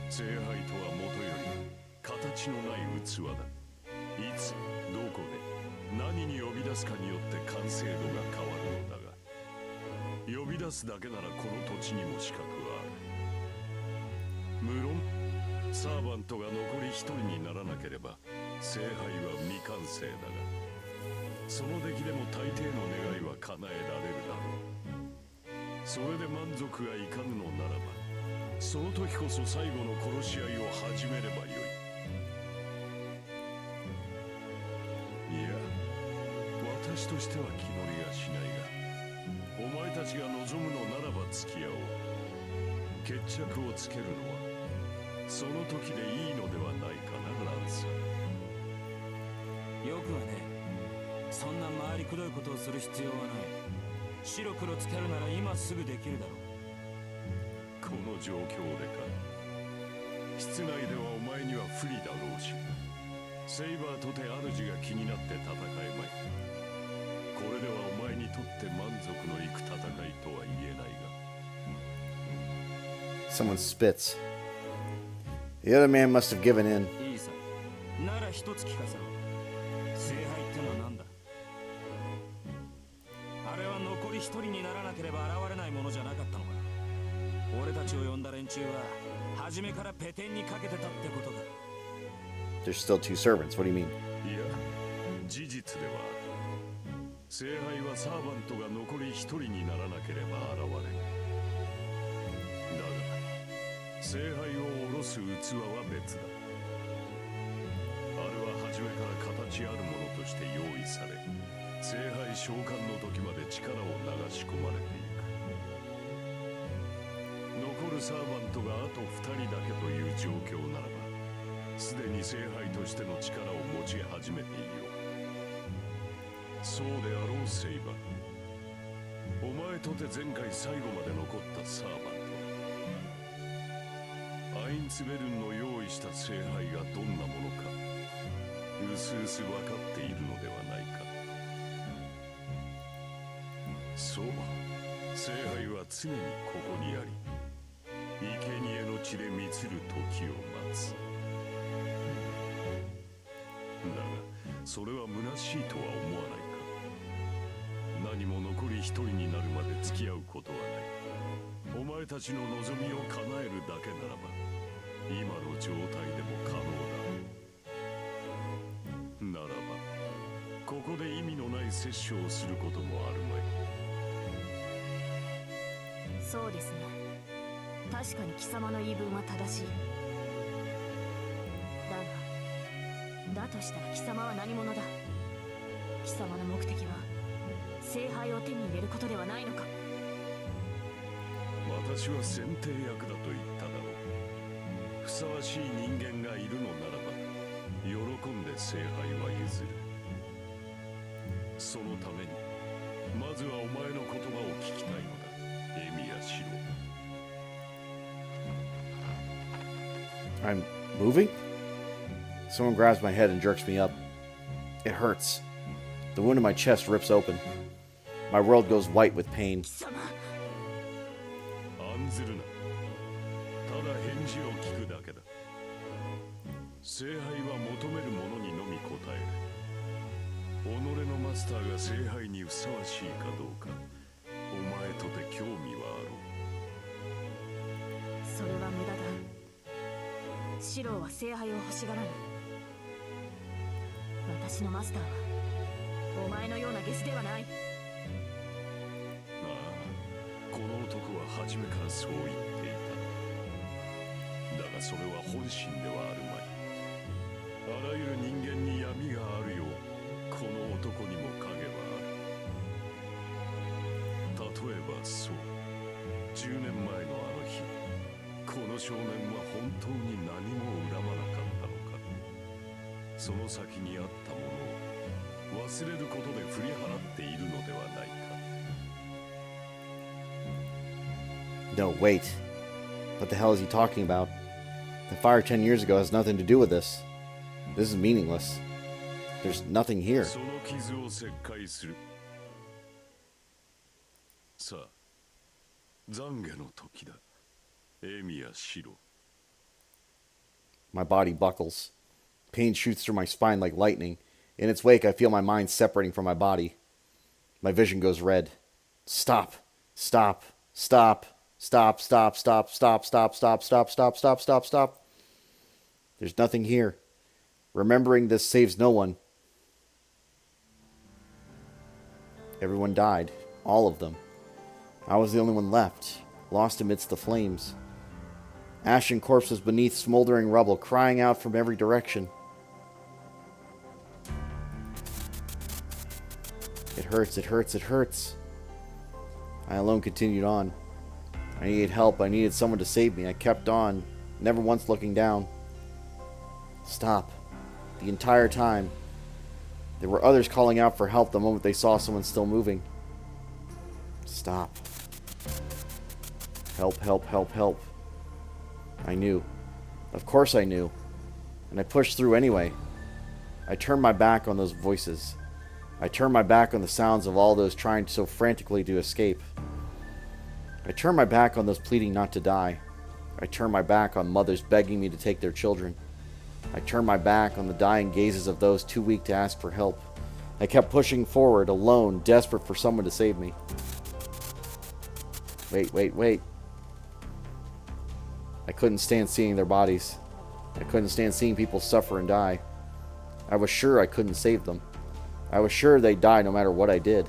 B: 聖杯とはもとより形のない器だ。いつどこで何に呼び出すかによって完成度が変わるのだが、呼び出すだけならこの土地にも資格はある。無論サーバントが残り一人にならなければ聖杯は未完成だが、その出来でも大抵の願いは叶えられるだろう。それで満足がいかぬのならば、その時こそ最後の殺し合いを始めればよい。いや、私としては気乗りはしないが、お前たちが望むのならば付き合おう。決着をつけるのはその時でいいのではないかな、ランス。
D: よくはね、そんな回りくどいことをする必要はない。白黒つけるなら今すぐできるだろう。
B: この状況でか。室内ではお前には不利だろうし、セイバーとて主が気になって戦えまい。これではお前にとって満足のいく戦いとは言えないが。
A: Someone spits. The other man must have given in.
D: いいさ、なら一つ聞かせろ。聖杯ってのは何だ。あれは残り一人にならなければ現れないものじゃなかったのか。俺たちを呼んだ連中は初めからペテンにかけてたってことか。
A: There's still two servants. What do you mean?
B: いや、事実ではある。聖杯はサーバントが残り一人にならなければ現れる。だが聖杯を下ろす器は別だ。あれは初めから形あるものとして用意され、聖杯召喚の時まで力を流し込まれていく。残るサーバントがあと2人だけという状況ならば、すでに聖杯としての力を持ち始めていよう。そうであろうセイバ。お前とて前回最後まで残ったサーバント、アインツベルンの用意した聖杯がどんなものかうすうす分かっているのではないか。そう、聖杯は常にここにあり、生贄の地で満つる時を待つ。だがそれは虚しいとは思わないか。何も残り一人になるまで付き合うことはない。お前たちの望みを叶えるだけならば今の状態でも可能だ。ならばここで意味のない摂取をすることもあるまい。
E: そうですね。確かに貴様の言い分は正しい。だとしたら貴様は何者だ。貴様の目的は聖杯を手に入れることではないのか。
B: 私は選定役だと言っただろう。ふさわしい人間がいるのならば喜んで聖杯は譲る。そのためにまずはお前の言葉を聞きたいのだ、エミヤシロ。
A: I'm moving? Someone grabs my head and jerks me up. It hurts. The wound in my chest rips open. My world goes white with pain.
E: 貴様、
B: 案ずるな。ただ返事を聞くだけだ。聖杯は求める者にのみ答える。己のマスターが聖杯にふさわしいかどうか、お前とて興味はあろう。
E: それは無駄だ。シローは聖杯を欲しがらぬ。私のマスターはお前のようなゲスではない。
B: ああ、この男は初めからそう言っていた。だがそれは本心ではあるまい。あらゆる人間に闇があるよう、この男にも影はある。例えばそう、10年前のあの日、この少年は本当に何も恨まなかったのか。その先にあったものを忘れることで振り払っているのではないか。
A: No, wait. What the hell is he talking about? The fire 10 years ago has nothing to do with this. This is meaningless. There's nothing here.
B: その傷を切開する。さあ、懺悔の時だ。エミヤシロ。
A: My body buckles. Pain shoots through my spine like lightning. In its wake, I feel my mind separating from my body. My vision goes red. Stop. Stop. Stop. Stop. Stop. Stop. Stop. Stop. Stop. Stop. Stop. Stop. Stop. Stop. There's nothing here. Remembering this saves no one. Everyone died. All of them. I was the only one left, lost amidst the flames. Ashen corpses beneath smoldering rubble, crying out from every direction. It hurts, it hurts, it hurts. I alone continued on. I needed help. I needed someone to save me. I kept on, never once looking down. Stop. The entire time. There were others calling out for help the moment they saw someone still moving. Stop. Help, help, help, help. I knew. Of course I knew. And I pushed through anyway. I turned my back on those voices. I turned my back on the sounds of all those trying so frantically to escape. I turned my back on those pleading not to die. I turned my back on mothers begging me to take their children. I turned my back on the dying gazes of those too weak to ask for help. I kept pushing forward, alone, desperate for someone to save me. Wait, wait, wait. I couldn't stand seeing their bodies. I couldn't stand seeing people suffer and die. I was sure I couldn't save them. I was sure they'd die no matter what I did.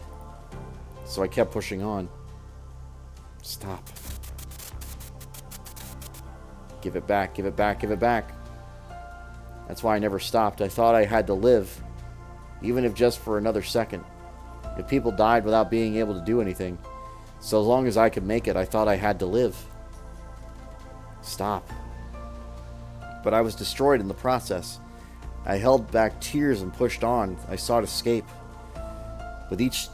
A: So I kept pushing on. Stop. Give it back, give it back, give it back. That's why I never stopped. I thought I had to live, even if just for another second. If people died without being able to do anything, so as long as I could make it, I thought I had to live. Stop. But I was destroyed in the process. I held back tears and pushed on. I sought escape. With each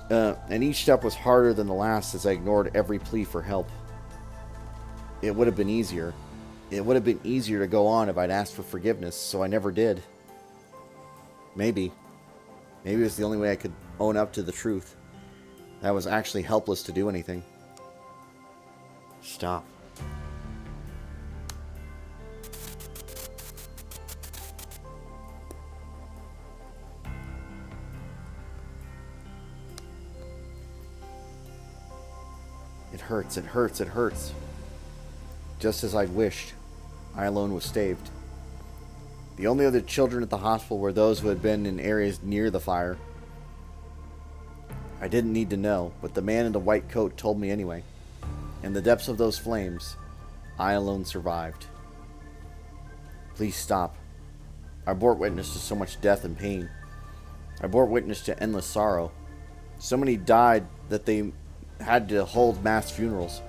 A: step was harder than the last as I ignored every plea for help. It would have been easier. It would have been easier to go on if I'd asked for forgiveness, so I never did. Maybe. Maybe it was the only way I could own up to the truth. That I was actually helpless to do anything. Stop. It hurts, it hurts, it hurts. Just as I'd wished, I alone was saved. The only other children at the hospital were those who had been in areas near the fire. I didn't need to know, but the man in the white coat told me anyway. In the depths of those flames, I alone survived. Please stop. I bore witness to so much death and pain. I bore witness to endless sorrow. So many died that they had to hold mass funerals.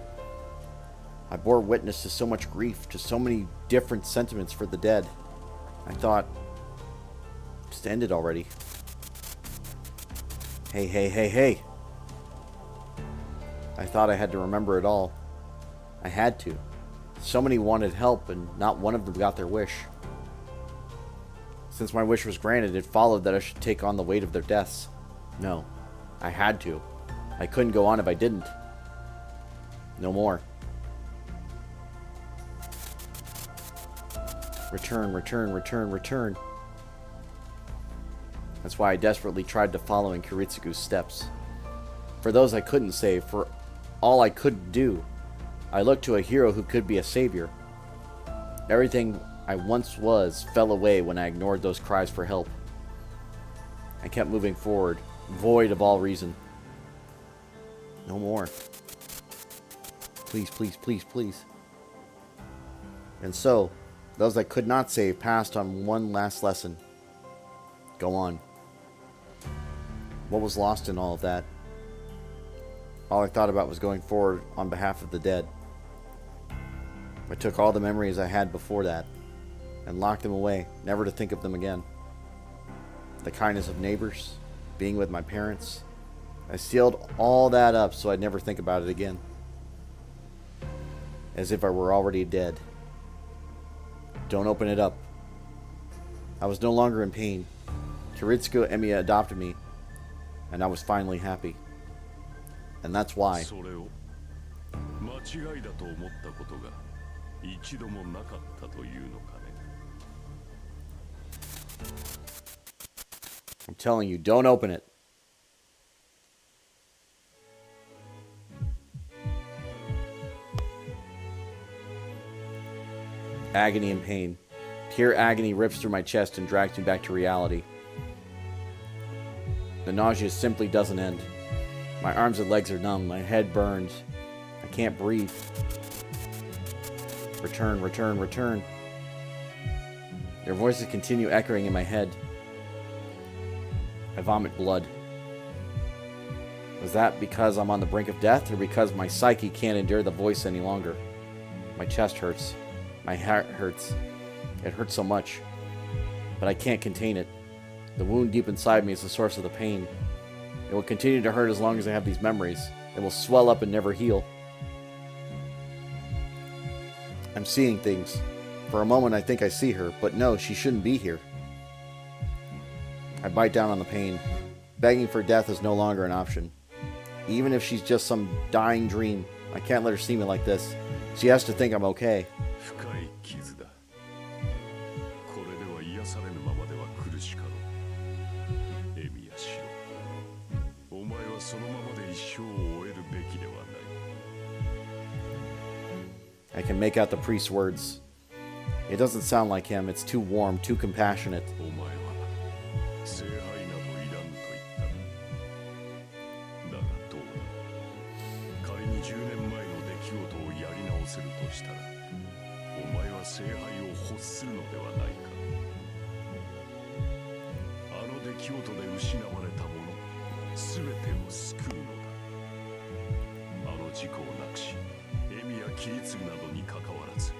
A: I bore witness to so much grief, to so many different sentiments for the dead. I thought, just end it already. Hey, hey, hey, hey. I thought I had to remember it all. I had to. So many wanted help, and not one of them got their wish. Since my wish was granted, it followed that I should take on the weight of their deaths. No, I had to. I couldn't go on if I didn't. No more. Return, return, return, return. That's why I desperately tried to follow in Kiritsugu's steps. For those I couldn't save, for all I couldn't do, I looked to a hero who could be a savior. Everything I once was fell away when I ignored those cries for help. I kept moving forward, void of all reason. No more. Please, please, please, please. And so, those I could not save passed on one last lesson. Go on. What was lost in all of that? All I thought about was going forward on behalf of the dead. I took all the memories I had before that and locked them away, never to think of them again. The kindness of neighbors, being with my parents, I sealed all that up so I'd never think about it again. As if I were already dead. Don't open it up. I was no longer in pain. Kiritsugu Emiya adopted me, and I was finally happy. And that's why.
B: それを間違いだと思ったことが一度もなかったというのかね。
A: I'm telling you, don't open it. Agony and pain. Pure agony rips through my chest and drags me back to reality. The nausea simply doesn't end. My arms and legs are numb. My head burns. I can't breathe. Return, return, return. Their voices continue echoing in my head. I vomit blood. Was that because I'm on the brink of death, or because my psyche can't endure the voice any longer? My chest hurts. My heart hurts. It hurts so much. But I can't contain it. The wound deep inside me is the source of the pain. It will continue to hurt as long as I have these memories. It will swell up and never heal. I'm seeing things. For a moment I think I see her, but no, she shouldn't be here. I bite down on the pain. Begging for death is no longer an option. Even if she's just some dying dream, I can't let her see me like this. She has to think I'm okay.
B: 深い傷だ。これでは癒されぬままでは苦しかろう。エミヤシロ。お前はそのままで一生を終えるべきではない。
A: I can make out the priest's words. It doesn't sound like him. It's too warm, too compassionate.
B: お前は聖杯などいらぬと言った。だがどうだ。仮に10年前の出来事をやり直せるとしたら、お前は聖杯を欲するのではないか。あの出来事で失われたもの、すべてを救うのだ。あの事故をなくし、エミやキリツグなどに関わらず、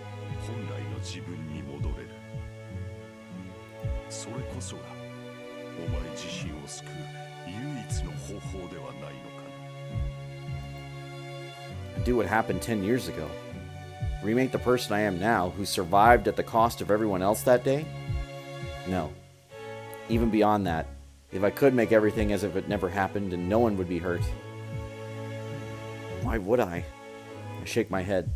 B: 本来の自分に戻れる。それこそがお前自身を救う唯一の方法ではないのかね。
A: Do what happened 10 years ago. Remake the person I am now, who survived at the cost of everyone else that day? No. Even beyond that, if I could make everything as if it never happened and no one would be hurt. Why would I? I shake my head.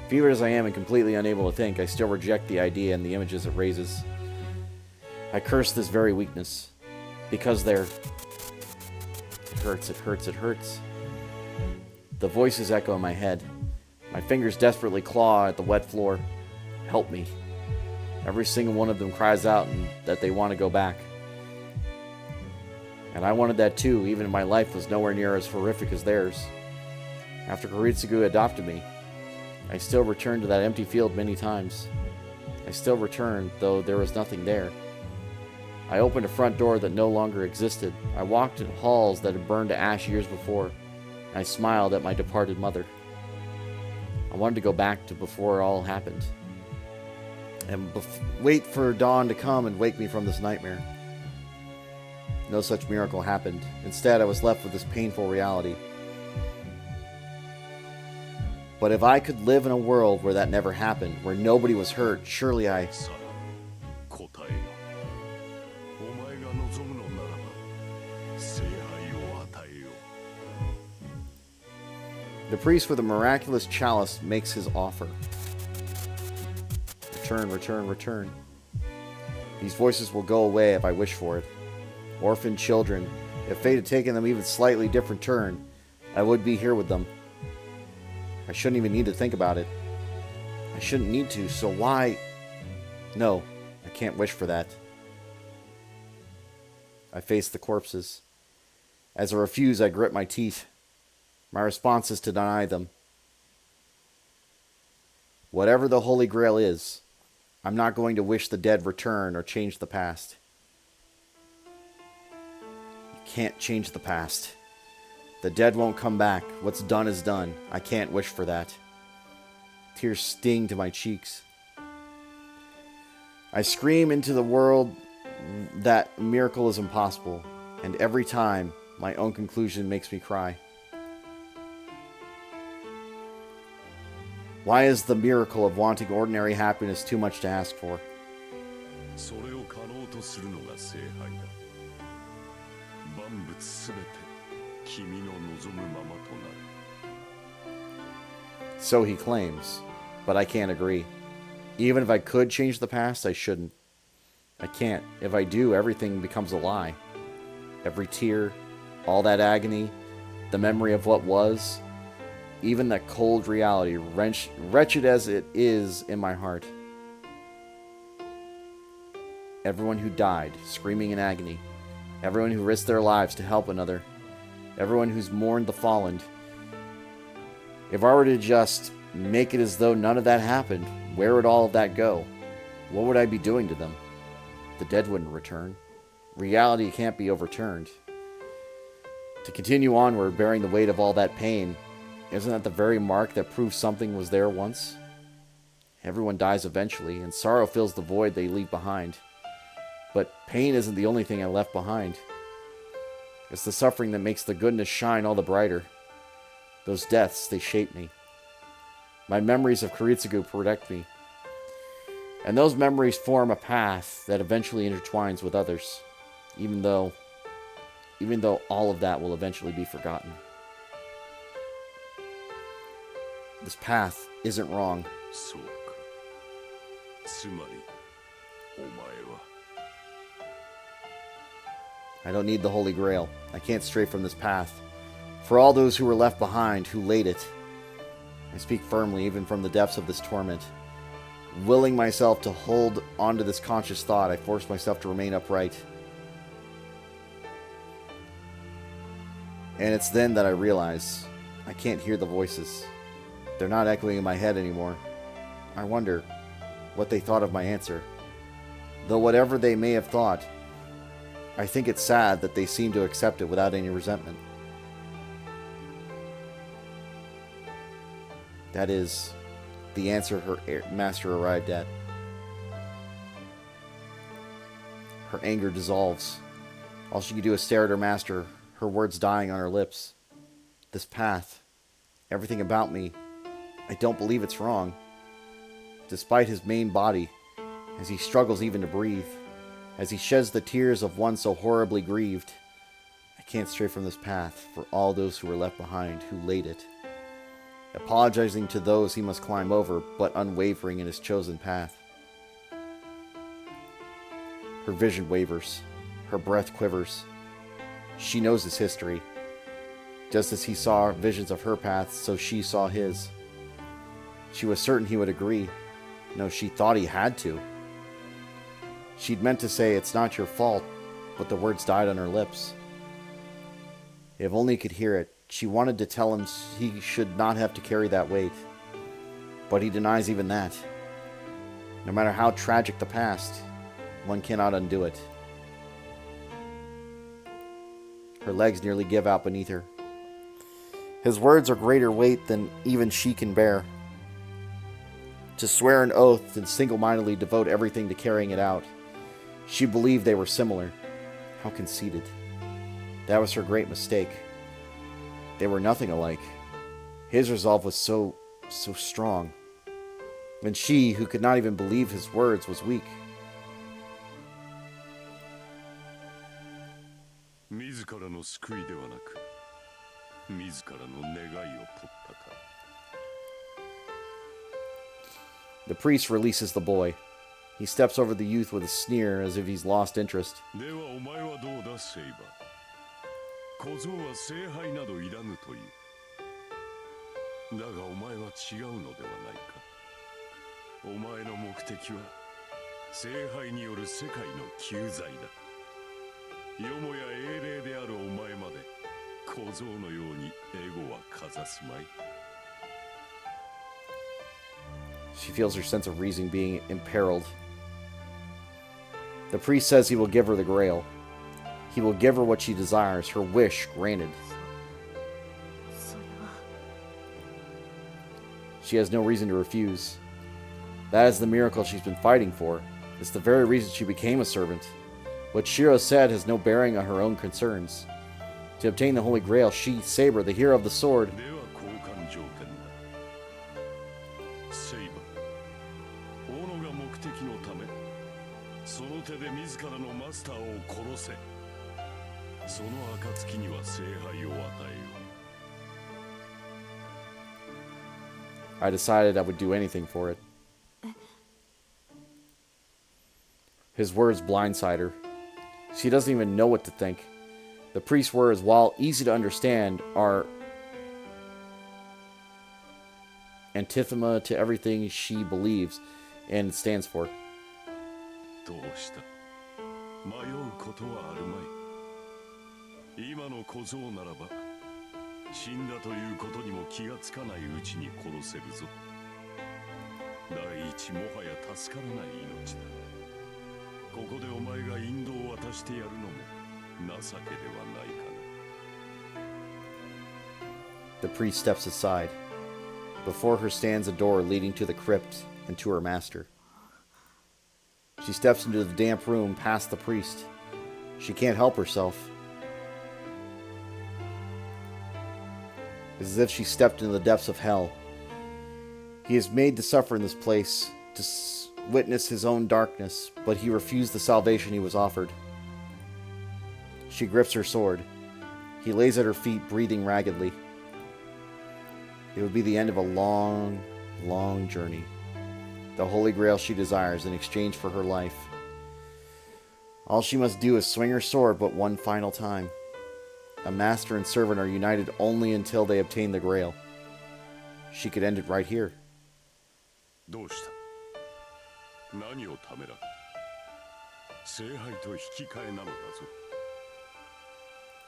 A: Fevered as I am and completely unable to think, I still reject the idea and the images it raises. I curse this very weakness. Because they're... It hurts, it hurts, it hurts. The voices echo in my head. My fingers desperately claw at the wet floor. Help me. Every single one of them cries out that they want to go back. And I wanted that too, even if my life was nowhere near as horrific as theirs. After Koritsugu adopted me, I still returned to that empty field many times. I still returned, though there was nothing there. I opened a front door that no longer existed. I walked in halls that had burned to ash years before. And I smiled at my departed mother. I wanted to go back to before it all happened. And wait for dawn to come and wake me from this nightmare. No such miracle happened. Instead, I was left with this painful reality. But if I could live in a world where that never happened, where nobody was hurt, surely I...
B: さあ、答えよ。お前が望むのならば、聖杯を与えよう。
A: The priest with a miraculous chalice makes his offer. Return, return, return. These voices will go away if I wish for it. Orphaned children, if fate had taken them even slightly different turn, I would be here with them. I shouldn't even need to think about it. I shouldn't need to, so why... No, I can't wish for that. I face the corpses. As I refuse, I grit my teeth. My response is to deny them. Whatever the Holy Grail is, I'm not going to wish the dead return or change the past. You can't change the past. The dead won't come back. What's done is done. I can't wish for that. Tears sting to my cheeks. I scream into the world that a miracle is impossible, and every time, my own conclusion makes me cry. Why is the miracle of wanting ordinary happiness too much to ask for?
B: それを可能とするのが聖杯だ。万物すべて君の望むままとなる。
A: So he claims, but I can't agree. Even if I could change the past, I shouldn't. I can't. If I do, everything becomes a lie. Every tear, all that agony, the memory of what was, even that cold reality, wretched as it is in my heart. Everyone who died, screaming in agony. Everyone who risked their lives to help another. Everyone who's mourned the fallen. If I were to just make it as though none of that happened, where would all of that go? What would I be doing to them? The dead wouldn't return. Reality can't be overturned. To continue onward, bearing the weight of all that pain, isn't that the very mark that proves something was there once? Everyone dies eventually, and sorrow fills the void they leave behind. But pain isn't the only thing I left behind. It's the suffering that makes the goodness shine all the brighter. Those deaths, they shape me. My memories of Koritsugu protect me. And those memories form a path that eventually intertwines with others, even though all of that will eventually be forgotten. This path isn't wrong.
B: そうか。つまり、お前は。
A: I don't need the Holy Grail. I can't stray from this path. For all those who were left behind, who laid it, I speak firmly even from the depths of this torment. Willing myself to hold onto this conscious thought, I force myself to remain upright. And it's then that I realize I can't hear the voices. They're not echoing in my head anymore. I wonder what they thought of my answer. Though whatever they may have thought, I think it's sad that they seem to accept it without any resentment. That is the answer her master arrived at. Her anger dissolves. All she could do is stare at her master, her words dying on her lips. This path, everything about me, I don't believe it's wrong. Despite his main body, as he struggles even to breathe, as he sheds the tears of one so horribly grieved, I can't stray from this path for all those who were left behind, who laid it. Apologizing to those he must climb over, but unwavering in his chosen path. Her vision wavers. Her breath quivers. She knows his history. Just as he saw visions of her path, so she saw his. She was certain he would agree. No, she thought he had to. She'd meant to say, "It's not your fault," but the words died on her lips. If only he could hear it, she wanted to tell him he should not have to carry that weight. But he denies even that. No matter how tragic the past, one cannot undo it. Her legs nearly give out beneath her. His words are greater weight than even she can bear. To swear an oath and single-mindedly devote everything to carrying it out. She believed they were similar. How conceited. That was her great mistake. They were nothing alike. His resolve was so strong. And she, who could not even believe his words, was weak.
B: 自らの救いではなく、自らの願いを取ったか。
A: The priest releases the boy. He steps over the youth with a sneer as if he's lost interest.
B: ではお前はどうだ、セイバー。小僧は聖杯などいらぬという。だがお前は違うのではないか。お前の目的は聖杯による世界の救済だ。よもや英霊であるお前まで小僧のようにエゴはかざすまい。
A: She feels her sense of reason being imperiled. The priest says he will give her the grail. He will give her what she desires, her wish granted.
E: それは
A: She has no reason to refuse. That is the miracle she's been fighting for. It's the very reason she became a servant. What Shiro said has no bearing on her own concerns. To obtain the Holy Grail, she, Saber, the hero of the sword,
B: では交換条件だ。セイバー、斧が目的のため、その手で自らのマスターを殺せ。その暁には聖杯を与えよう。
A: I decided I would do anything for it. His words blindside her. She doesn't even know what to think. The priest's words, while easy to understand, are anthema to everything she believes and stands for.
B: どうした？迷うことはあるまい。今の小僧ならば、死んだということにも気がつかないうちに殺せるぞ。第一、もはや助からない命だ。ここでお前が引導を渡してやるのも情けではないかな。
A: The priest steps aside. Before her stands a door leading to the crypt and to her master. She steps into the damp room past the priest. She can't help herself. It's as if she stepped into the depths of hell. He is made to suffer in this place, to witness his own darkness, but he refused the salvation he was offered. She grips her sword. He lays at her feet, breathing raggedly. It would be the end of a long, long journey. The Holy Grail she desires in exchange for her life. All she must do is swing her sword but one final time. A master and servant are united only until they obtain the Grail. She could end it right here.
B: どうした？何をためらう？聖杯と引き換えなのだぞ。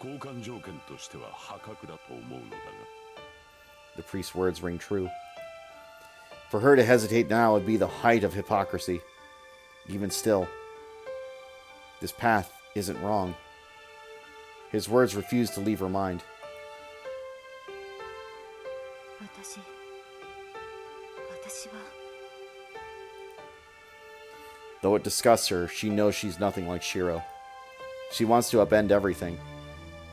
B: 交換条件としては破格だと思うのだが。
A: The priest's words ring true. For her to hesitate now would be the height of hypocrisy. Even still, this path isn't wrong. His words refuse to leave her mind.
E: 私は
A: Though it disgusts her, she knows she's nothing like Shiro. She wants to upend everything.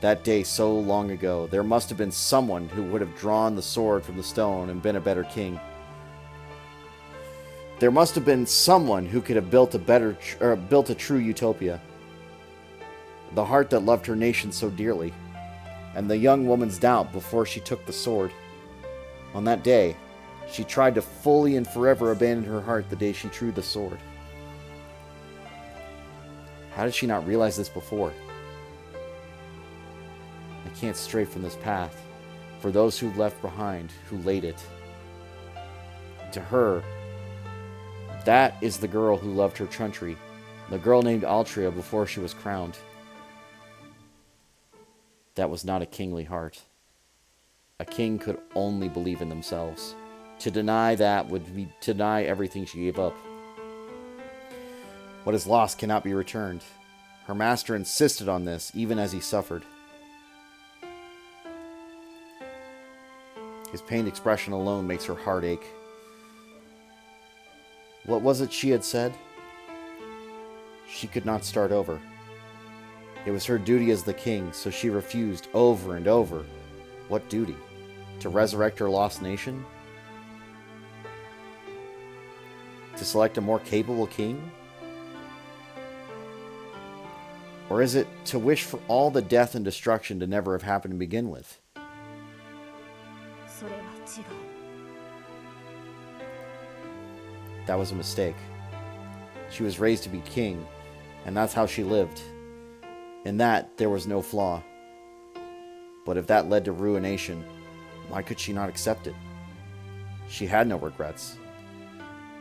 A: That day so long ago, there must have been someone who would have drawn the sword from the stone and been a better king. There must have been someone who could have built a true utopia. The heart that loved her nation so dearly, and the young woman's doubt before she took the sword. On that day, she tried to fully and forever abandon her heart the day she drew the sword. How did she not realize this before? I can't stray from this path, for those who left behind, who laid it. To her, that is the girl who loved her country, the girl named Altria before she was crowned. That was not a kingly heart. A king could only believe in themselves. To deny that would be to deny everything she gave up. What is lost cannot be returned. Her master insisted on this, even as he suffered. His pained expression alone makes her heart ache. What was it she had said? She could not start over. It was her duty as the king, so she refused over and over. What duty? To resurrect her lost nation? To select a more capable king? Or is it to wish for all the death and destruction to never have happened to begin with? That was a mistake. She was raised to be king, and that's how she lived. In that, there was no flaw. But if that led to ruination, why could she not accept it? She had no regrets.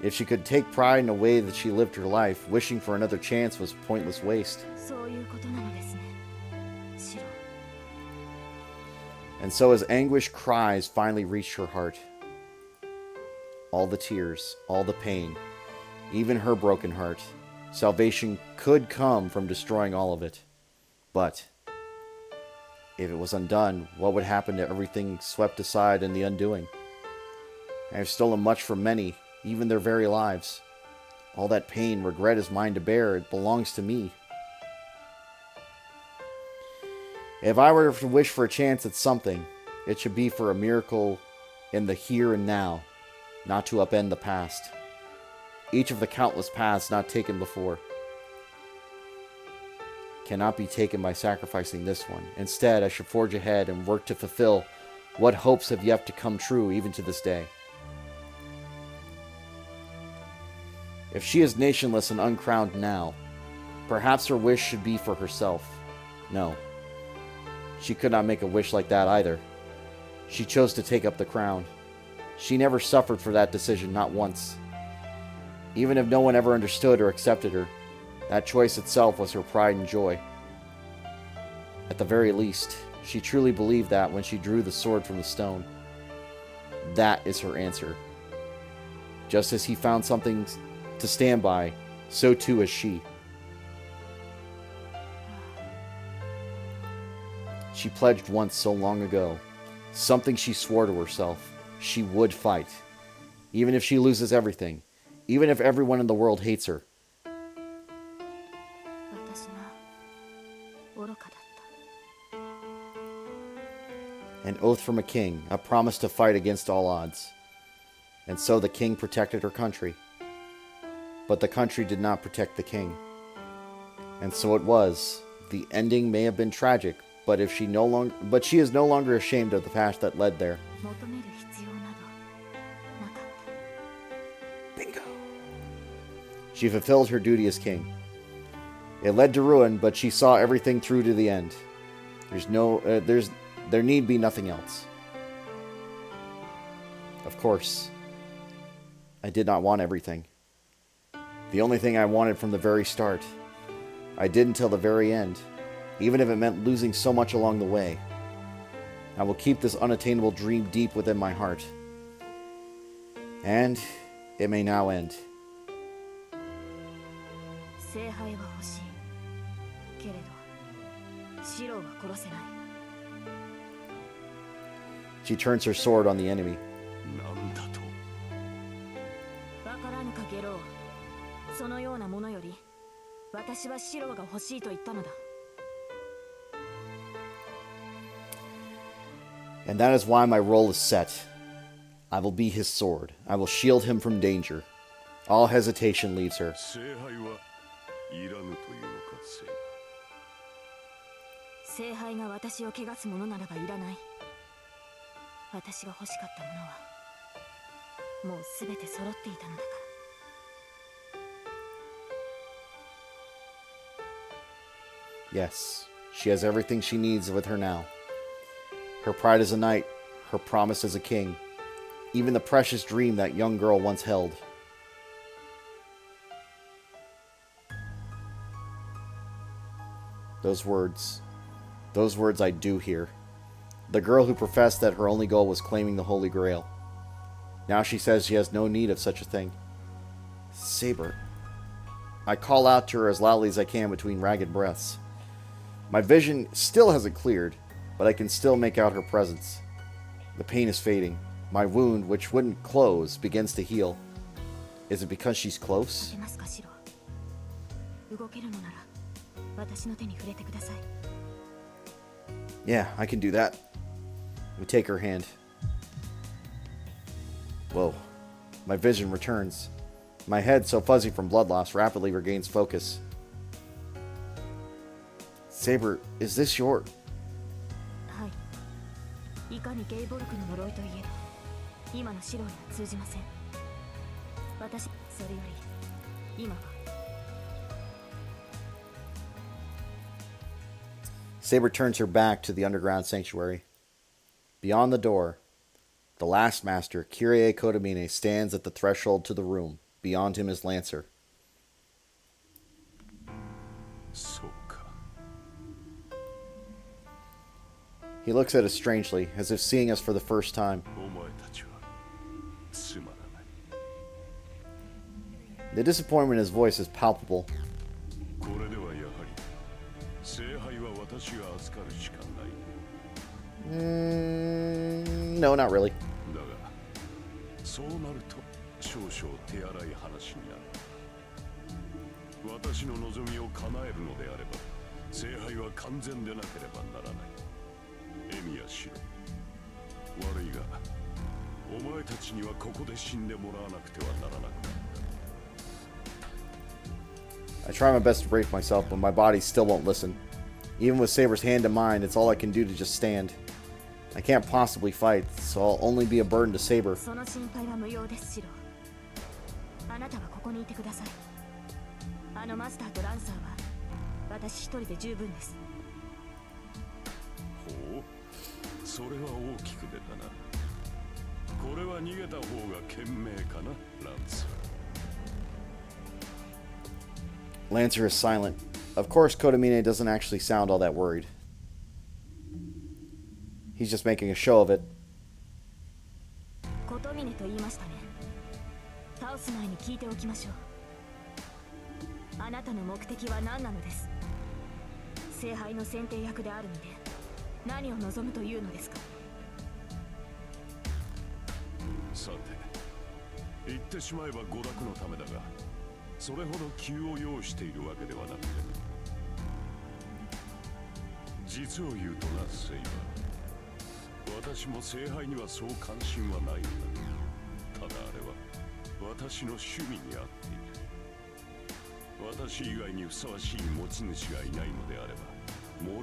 A: If she could take pride in the way that she lived her life, wishing for another chance was pointless waste. And so as anguish cries finally reached her heart, all the tears, all the pain, even her broken heart, salvation could come from destroying all of it. But if it was undone, what would happen to everything swept aside in the undoing? I have stolen much from many, even their very lives. All that pain, regret is mine to bear. It belongs to me. If I were to wish for a chance at something, it should be for a miracle in the here and now, not to upend the past. Each of the countless paths not taken before cannot be taken by sacrificing this one. Instead, I should forge ahead and work to fulfill what hopes have yet to come true even to this day. If she is nationless and uncrowned now, perhaps her wish should be for herself. No, she could not make a wish like that either. She chose to take up the crown. She never suffered for that decision, not once. Even if no one ever understood or accepted her, that choice itself was her pride and joy. At the very least, she truly believed that when she drew the sword from the stone. That is her answer. Just as he found something to stand by, so too is she. She pledged once so long ago, something she swore to herself, she would fight. Even if she loses everything, even if everyone in the world hates her. An oath from a king, a promise to fight against all odds. And so the king protected her country. But the country did not protect the king. And so it was. The ending may have been tragic, but she is no longer ashamed of the path that led there. Bingo. She fulfilled her duty as king. It led to ruin, but she saw everything through to the end. There need be nothing else. Of course, I did not want everything. The only thing I wanted from the very start, I did until the very end, even if it meant losing so much along the way. I will keep this unattainable dream deep within my heart. And it may now end. She turns her sword on the enemy. And that is why my role is set. I will be his sword. I will shield him from danger. All hesitation leaves her.
B: 聖杯はいらぬというのか聖馬。
E: 聖杯が私を汚すものならばいらない。私が欲しかったものはもうすべて揃っていたのだから。
A: Yes, she has everything she needs with her now. Her pride as a knight, her promise as a king, even the precious dream that young girl once held. Those words I do hear. The girl who professed that her only goal was claiming the Holy Grail. Now she says she has no need of such a thing. Saber. I call out to her as loudly as I can between ragged breaths. My vision still hasn't cleared, but I can still make out her presence. The pain is fading. My wound, which wouldn't close, begins to heal. Is it because she's close?
E: 出ますか、シロ。動けるのなら私の手に触れてください。
A: Yeah, I can do that. We take her hand. Whoa. My vision returns. My head, so fuzzy from blood loss, rapidly regains focus. Saber, is this your...
E: はい。いかにゲイボルクの呪いといえど、今のシロには通じません。私、それより、今は。
A: Saber turns her back to the underground sanctuary. Beyond the door, the last master, Kyrie Kotomine, stands at the threshold to the room. Beyond him is Lancer.
B: そうか。
A: He looks at us strangely, as if seeing us for the first time.
B: お前たちはつまらない。
A: The disappointment in his voice is palpable.
B: これではやはり聖杯は私が預かるしかない。
A: No, not really.
B: だがそうなると少々手荒い話になる。私の望みを叶えるのであれば聖杯は完全でなければならない。エミやシロ、悪いがお前たちにはここで死んでもらわなくてはならなくなった。
A: I try my best to brace myself, but my body still won't listen. Even with Saber's hand in mine, it's all I can do to just stand. I can't possibly fight, so I'll only be a burden to Saber.
E: その心配は無用です、シロ。あなたはここにいてください。あのマスターとランサーは私一人で十分です。
B: ほう、それは大きく出たな。これは逃げた方が賢明かな、ランス。
A: Lancer is silent. Of course, Kotomine doesn't actually sound all that worried. He's just making a show of it.
E: コトミネと言いましたね。倒す前に聞いておきましょう。あなたの目的は何なのです。聖杯の選定役である身で何を望むというのですか。
B: さて、言ってしまえば娯楽のためだが、それほど急を要しているわけではなくて、実を言うとな、セイバー、私も聖杯にはそう関心はないのだ。ただあれは私の趣味に合っている。私以外にふさわしい持ち主がいないのであれば、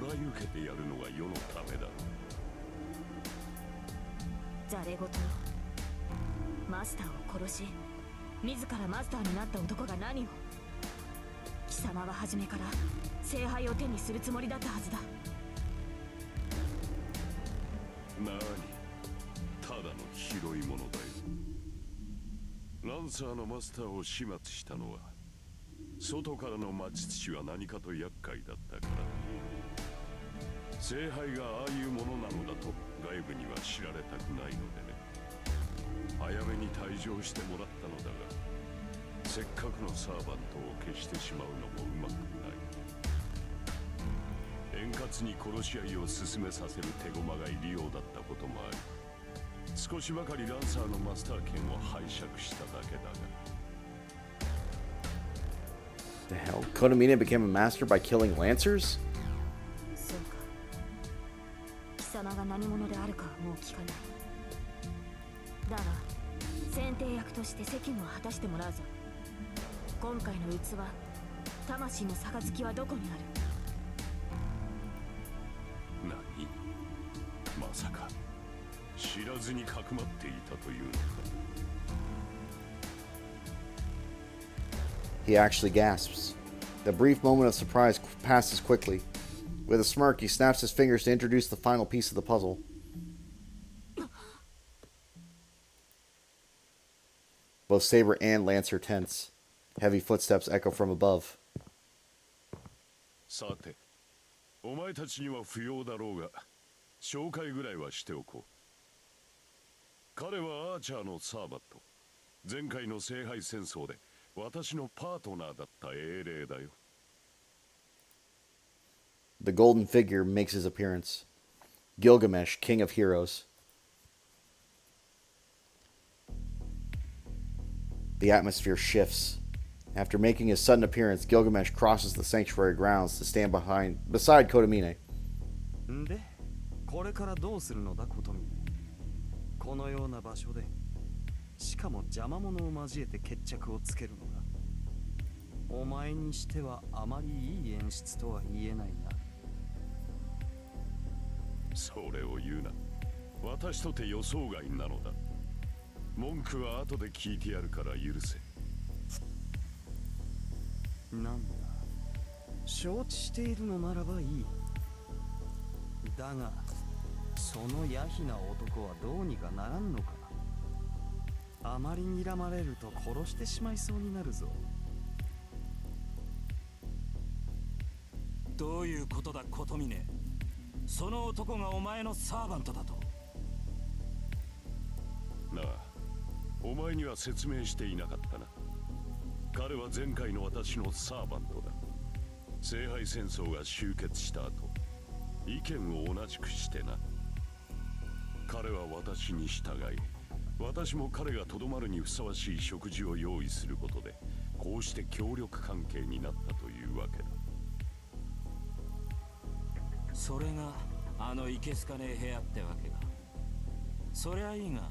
B: もらい受けてやるのが世のためだろう。
E: ざれ言。マスターを殺し、自らマスターになった男が何を。貴様は初めから聖杯を手にするつもりだったはずだ。
B: なに、ただの広いものだよ。ランサーのマスターを始末したのは、外からの魔術師は何かと厄介だったから。聖杯がああいうものなのだと外部には知られたくないのでね。早めに退場してもらったのだが、せっかくのサーバントを消してしまうのもうまくない。円滑に殺し合いを進めさせる手駒が入りようだったこともあり、少しばかりランサーのマスター権を拝借しただけだが。
A: The hell? Kotomine became a master by killing Lancers?
E: そうか。貴様様が何者であるかはもう聞かない。だが先手役として責務を果たしてもらうぞ。今回の器、魂の杯はどこにある？
B: 何？まさか知らずにかくまっていたというのか。
A: He actually gasps. The brief moment of surprise passes quickly. With a smirk, he snaps his fingers to introduce the final piece of the puzzle. Both Saber and Lance are tense. Heavy footsteps echo from above.
B: さて、お前たちには不要だろうが、紹介ぐらいはしておこう。彼はアーチャーのサーバット。前回の聖杯戦争で私のパートナーだった英霊だよ。
A: The golden figure makes his appearance. Gilgamesh, king of heroes. The atmosphere shifts. After making his sudden appearance, Gilgamesh crosses the sanctuary grounds to stand beside Kotomine.
F: んで、これからどうするのだ、ことみ。このような場所で、しかも邪魔者を交えて決着をつけるのだ。お前にしてはあまりいい演出とは言えないな。
B: それを言うな。私とて予想外なのだ。文句は後で聞いてやるから許せ。
F: なんだ、承知しているのならばいい。だが、そのヤヒな男はどうにかならんのか。あまり睨まれると殺してしまいそうになるぞ。
D: どういうことだ、ことみね。その男がお前のサーバントだと。
B: なあ、お前には説明していなかったな。彼は前回の私のサーバントだ。聖杯戦争が終結した後、意見を同じくしてな。彼は私に従い、私も彼がとどまるにふさわしい食事を用意することで、こうして協力関係になったというわけだ。
D: それがあのいけすかねえ部屋ってわけか。そりゃいいが、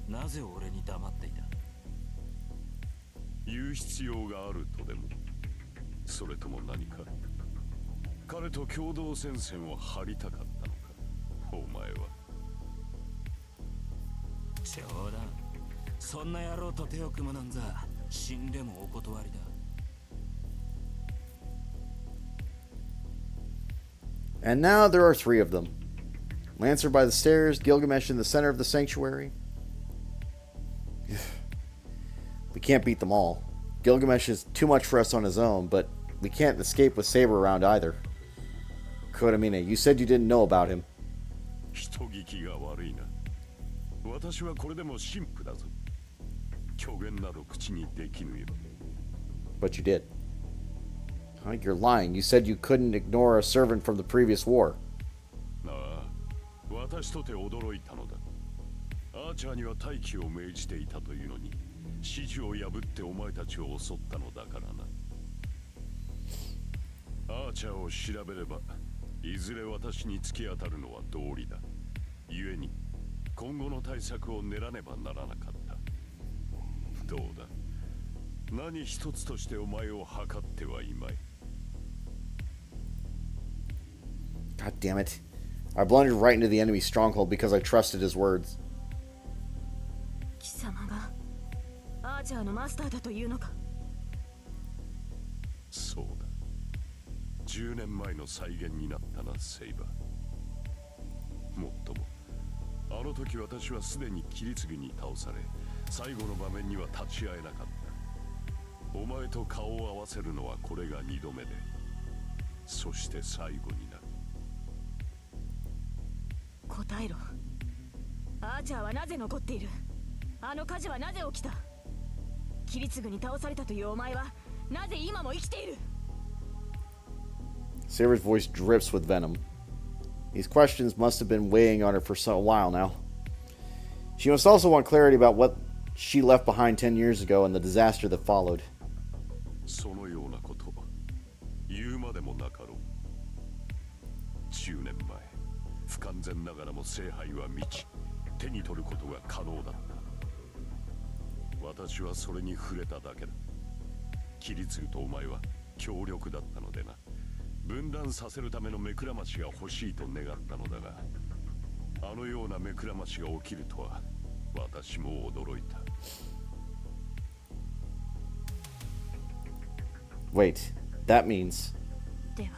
D: なぜ俺に黙っていた？
B: 言う必要があるとでも、それとも何か彼と共同戦線を張りたかったのか、お前は。
D: 冗談。そんな野郎と手を組むなんざ死んでもお断りだ。
A: And now there are three of them. Lancer by the stairs, Gilgamesh in the center of the sanctuary. We can't beat them all. Gilgamesh is too much for us on his own, but we can't escape with Saber around either. Kotomine, you said you didn't know about him.
B: 人聞きが悪いな。私はこれでも神父だぞ。虚言など口にできぬよ。
A: But you did. You're lying. You said you couldn't ignore a servant from the previous war.
B: なあ、私とて驚いたのだ。アーチャーには待機を命じていたというのに、指示を破ってお前たちを襲ったのだからな。アーチャーを調べれば、いずれ私に突き当たるのは道理だ。故に、今後の対策を練らねばならなかった。どうだ、何一つとしてお前を測ってはいまい。
A: God damn it. I blundered right into the enemy's stronghold because I trusted his words.
E: 貴様がアーチャーのマスターだというのか。
B: そうだ。10年前の再現になったな、セイバー。もっとも、あの時私はすでにキリツグに倒され、最後の場面には立ち会えなかった。お前と顔を合わせるのはこれが2度目で、そして最後になる。
E: 答えろ。アーチャーはなぜ残っている？あの火事はなぜ起きた？キリツグに倒されたというお前はなぜ今も生きている？
A: Saber's voice drips with venom. These questions must have been weighing on her for a while now. She must also want clarity about what she left behind 10 years ago and the disaster that followed.
B: そのようなこと言うまでもなかろう。10年前、不完全ながらも聖杯は満ち、手に取ることが可能だった。私はそれに触れただけだ。キリツルとお前は強力だったのでな。分断させるための目くらましが欲しいと願ったのだが、あのような目くらましが起きるとは私も驚いた。
A: Wait, that means...
E: では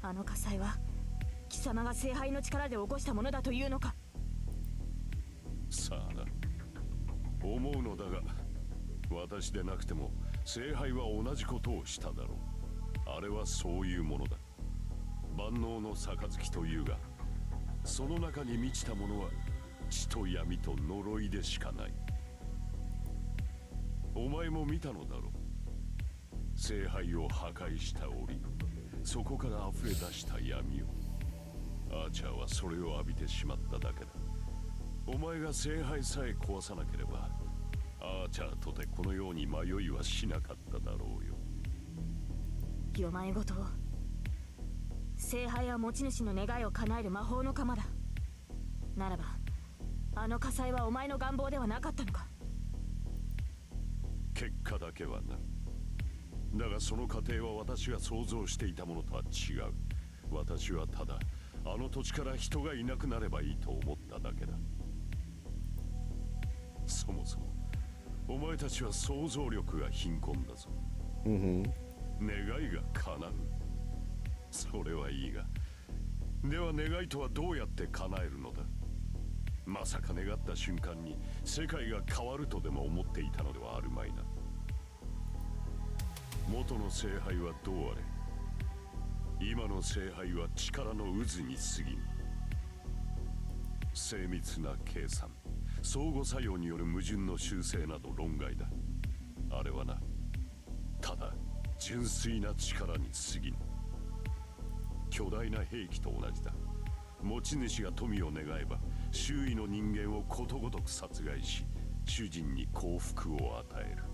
E: あの火災は貴様が聖杯の力で起こしたものだというのか。
B: さあな、思うのだが、私でなくても聖杯は同じことをしただろう。あれはそういうものだ。万能の杯というが、その中に満ちたものは血と闇と呪いでしかない。お前も見たのだろう。聖杯を破壊した折、そこから溢れ出した闇を。アーチャーはそれを浴びてしまっただけだ。お前が聖杯さえ壊さなければ、アーチャーとてこのように迷いはしなかっただろうよ。
E: よまいごとを。聖杯は持ち主の願いを叶える魔法の鎌だ。ならばあの火災はお前の願望ではなかったのか。
B: 結果だけはな。だがその過程は私が想像していたものとは違う。私はただあの土地から人がいなくなればいいと思っただけだ。そもそもお前たちは想像力が貧困だぞ。願いが叶う、それはいいが、では願いとはどうやって叶えるのだ。まさか願った瞬間に世界が変わるとでも思っていたのではあるまいな。元の聖杯はどうあれ、今の聖杯は力の渦に過ぎん。精密な計算、相互作用による矛盾の修正など論外だ。あれはな、ただ純粋な力に過ぎん。巨大な兵器と同じだ。持ち主が富を願えば周囲の人間をことごとく殺害し、主人に幸福を与える。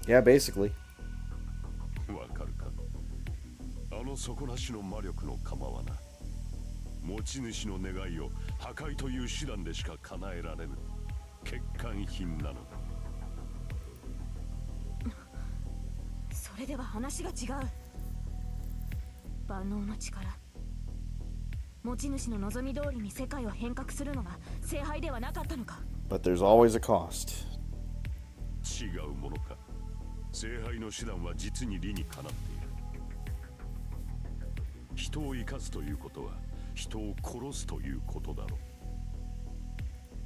A: Yeah, basically.
B: わかるか。あの底なしの魔力の鎌はな、持ち主の願いを破壊という手段でしか叶えられぬ欠陥品なのだ。
E: それでは話が違う。万能の力、持ち主の望み通りに世界を変革するのが聖杯ではなかったのか。
A: But there's always a cost.
B: 違うものか。聖杯の手段は実に理にかなっている。人を生かすということは人を殺すということだろう。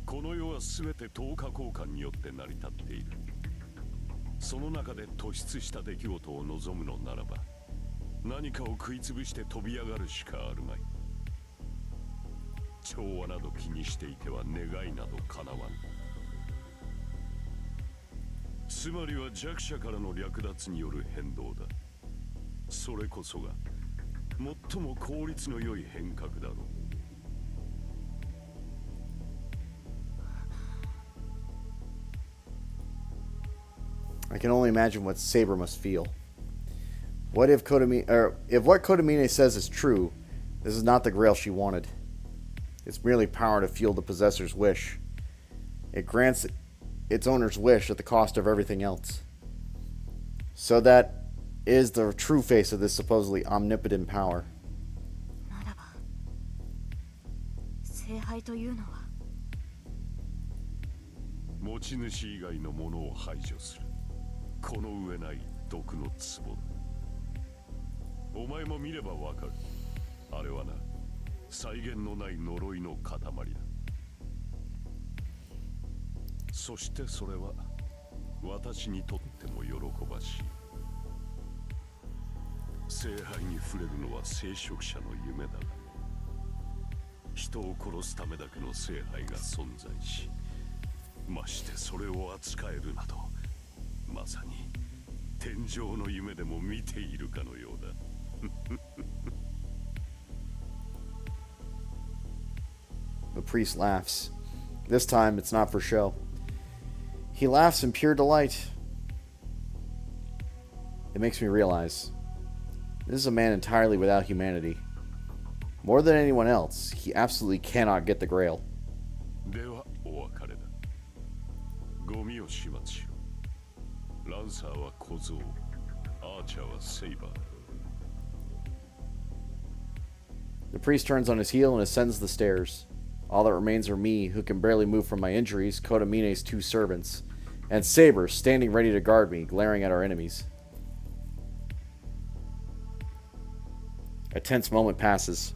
B: この世は全て等価交換によって成り立っている。その中で突出した出来事を望むのならば、何かを食いつぶして飛び上がるしかあるまい。調和など気にしていては願いなど叶わぬ。つまりは弱者からの略奪による変動だ。それこそが最も効率の良い変革だろう。
A: I can only imagine what Saber must feel. What if if what Kodamine says is true, this is not the grail she wanted. It's merely power to fuel the possessor's wish. It grants its owner's wish at the cost of everything else. So that is the true face of this supposedly omnipotent power.
E: ならば聖杯というのは、
B: 持ち主以外のものを排除する、この上ない毒の壺だ。お前も見ればわかる。あれはな、際限のない呪いの塊だ。そしてそれは私にとっても喜ばしい。聖杯に触れるのは聖職者の夢だが、人を殺すためだけの聖杯が存在し、ましてそれを扱えるなど、まさに天上の夢でも見ているかのようだ。
A: The priest laughs. This time, it's not for show. He laughs in pure delight. It makes me realize this is a man entirely without humanity. More than anyone else, he absolutely cannot get the Grail.
B: ではお別れだ。ゴミを始末しろ。ランサーは小僧、アーチャーはセイバー。
A: The priest turns on his heel and ascends the stairs. All that remains are me, who can barely move from my injuries, Kodamine's 2 servants, and Saber standing ready to guard me, glaring at our enemies. A tense moment passes.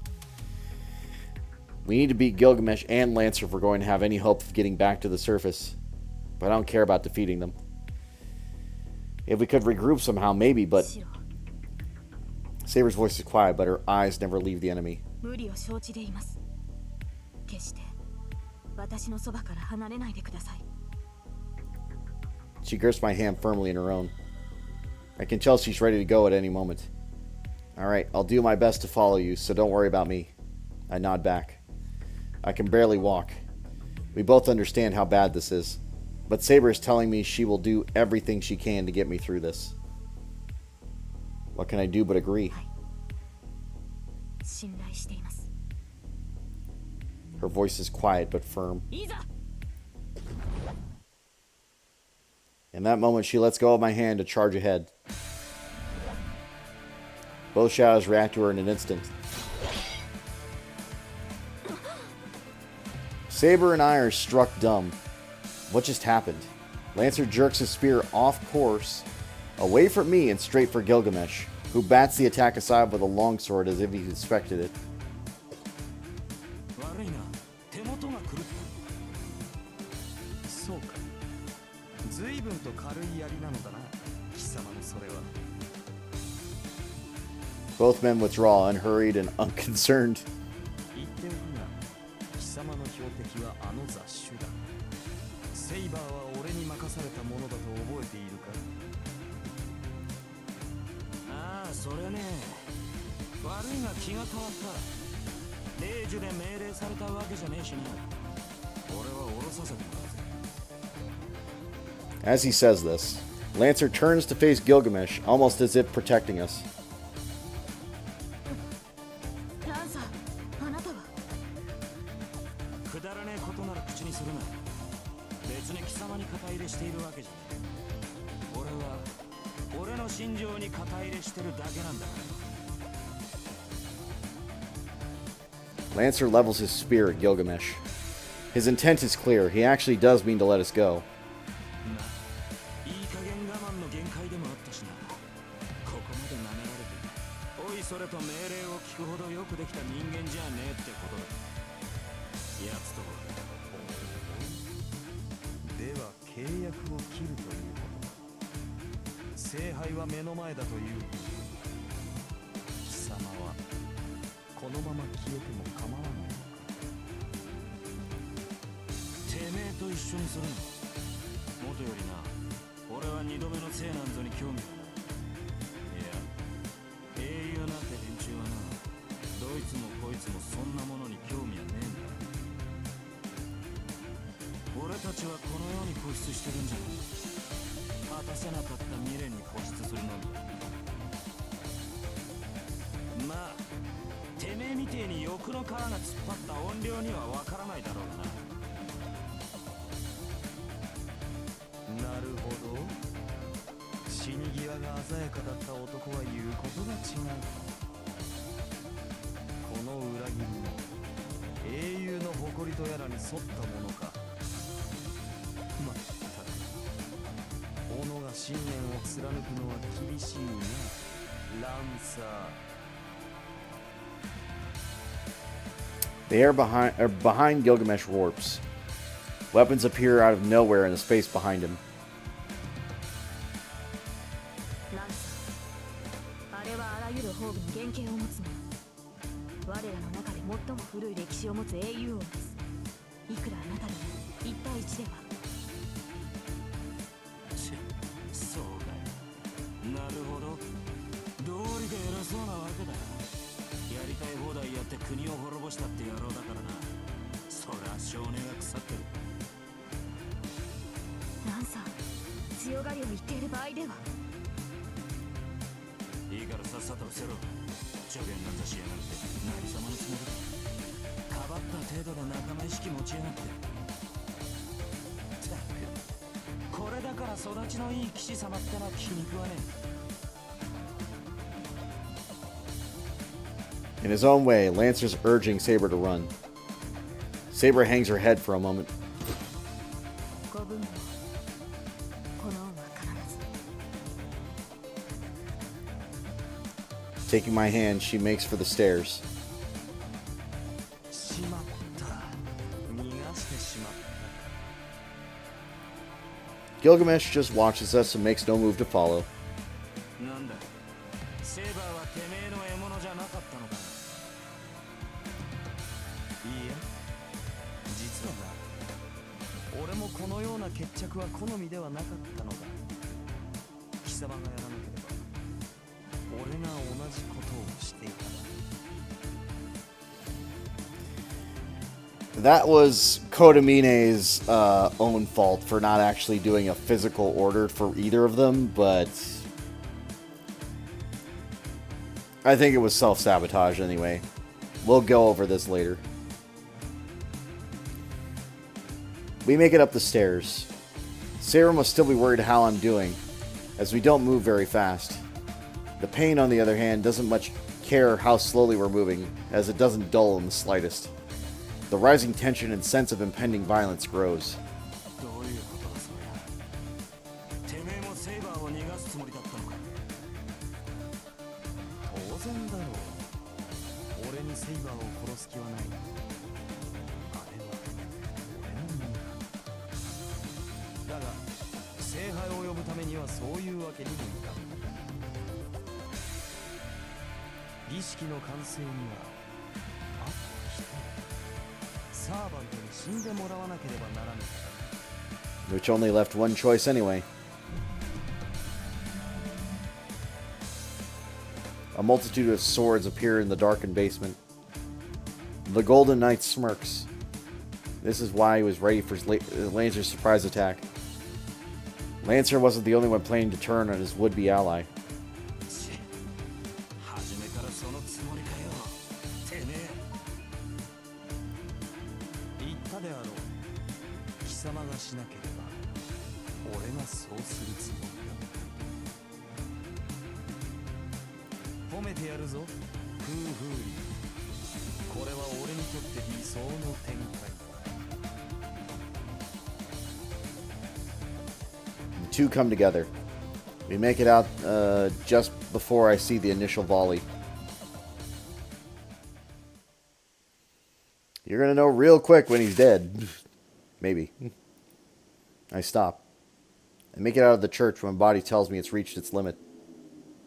A: We need to beat Gilgamesh and Lancer if we're going to have any hope of getting back to the surface. But I don't care about defeating them. If we could regroup somehow, maybe, but... Saber's voice is quiet, but her eyes never leave the enemy.
E: 無理を承知でいます。決して私のそばから離れないでください。
A: She grips my hand firmly in her own. I can tell she's ready to go at any moment. Alright, I'll do my best to follow you, so don't worry about me. I nod back. I can barely walk. We both understand how bad this is. But Saber is telling me she will do everything she can to get me through this. What can I do but agree?
E: 信頼しています。
A: Her voice is quiet but firm.
E: いざ。
A: In that moment, she lets go of my hand to charge ahead. Both shadows react to her in an instant. Saber and I are struck dumb. What just happened? Lancer jerks his spear off course, away from me and straight for Gilgamesh, who bats the attack aside with a longsword as if he expected it.
D: 悪いな、手元が狂った。
F: そうか。随分と軽い槍なのだな、貴様のそれは。
A: Both men withdraw, unhurried and unconcerned.
F: 言っておくが、貴様の標的はあの雑種だ。セイバーは俺に任されたものだと覚えているか？
D: ああ、それね。悪いが気が変わった。霊樹で命令されたわけじゃねえしな。俺は降ろさせてもらうぜ。
A: As he says this, Lancer turns to face Gilgamesh, almost as if protecting us.
E: ランサー、あなたは。
D: くだらねえことなら口にするな。別に貴様に肩入れしているわけじゃない。俺の心情に肩入れしてるだけなんだから。
A: Lancer levels his spear at Gilgamesh. His intent is clear. He actually does mean to let us go.
D: いい加減我慢の限界でもあったしな。ここまで舐められて、おいそれと命令を聞くほどよくできた人間じゃねえってことだ。奴と
F: では契約を切るということか。聖杯は目の前だという貴様はこのまま消えても構わないのか。
D: てめえと一緒にするの。元よりな、俺は二度目の聖なんぞに興味がない。いや、英雄なんて連中はな、どいつもこいつもそんなものに興味はねえんだ。俺たちはこの世に固執してるんじゃない。果たせなかった未練に固執するのだ。まあてめえみてえに欲の皮が突っ張った怨霊にはわからないだろうな。
F: なるほど。死に際が鮮やかだった男は言うことが違う。この裏切りも英雄の誇りとやらに沿ったものか。まったく己が信念を貫くのは厳しいな、ランサー。
A: The air behind Gilgamesh warps. Weapons appear out of nowhere in the space behind him.
E: ランサー、あれはあらゆる宝具の原型を持つもの。我らの中で最も古い歴史を持つ英雄王です。いくらあなたでも一対一では。
D: そうかよ。なるほど。道理で偉そうなわけだ。やりたい放題やって国を滅ぼしたって野郎だからな。そりゃ少年が腐ってる。
E: ランサー、強がりを言っている場合では。
D: いいからさっさと失せろ。ちょげんなざしやがって何様のつもりだ。かばった程度で仲間意識持ちやがって。ったくこれだから育ちのいい騎士様ってのは気に食わねえ。
A: In his own way, Lancer's urging Saber to run. Saber hangs her head for a moment.
E: ご分もこの恩は必ず。
A: Taking my hand, she makes for the stairs.
F: しまった。逃がしてしまった。
A: Gilgamesh just watches us and makes no move to follow.
D: なんだ、セーバーはてめえの獲物じゃなかったのか。
F: いいや、実はな、俺もこのような決着は好みではなかったのだ。貴様がやらなければ俺が同じことをしていた。
A: That was Kodamine's own fault for not actually doing a physical order for either of them, but I think it was self-sabotage anyway. We'll go over this later. We make it up the stairs. Sarah must still be worried how I'm doing, as we don't move very fast. The pain, on the other hand, doesn't much care how slowly we're moving, as it doesn't dull in the slightest. The rising tension and sense of impending violence grows.
D: どういうことだそりゃ。てめえもセーバーを逃がすつもりだったのか。
F: 当然だろう。俺にセイバーを殺す気はない。あれは俺のものだ。だが聖杯を呼ぶためにはそういうわけにもいかん。儀式の完成にはあと一人。サーバントに死んでもらわなければならぬ。
A: Which only left one choice anyway. A multitude of swords appear in the darkened basement. The Golden Knight smirks. This is why he was ready for Lancer's surprise attack. Lancer wasn't the only one planning to turn on his would-be ally.
D: 初めからそのつもりかよ。てめえ。
F: 言ったであろう。貴様がしなければ俺がそうするつもりだ。褒めてやるぞ、フーフーリー。これは俺にとって理想の展開だ。
A: The two come together. We make it out just before I see the initial volley. You're gonna know real quick when he's dead. Maybe. I stop. I make it out of the church when my body tells me it's reached its limit.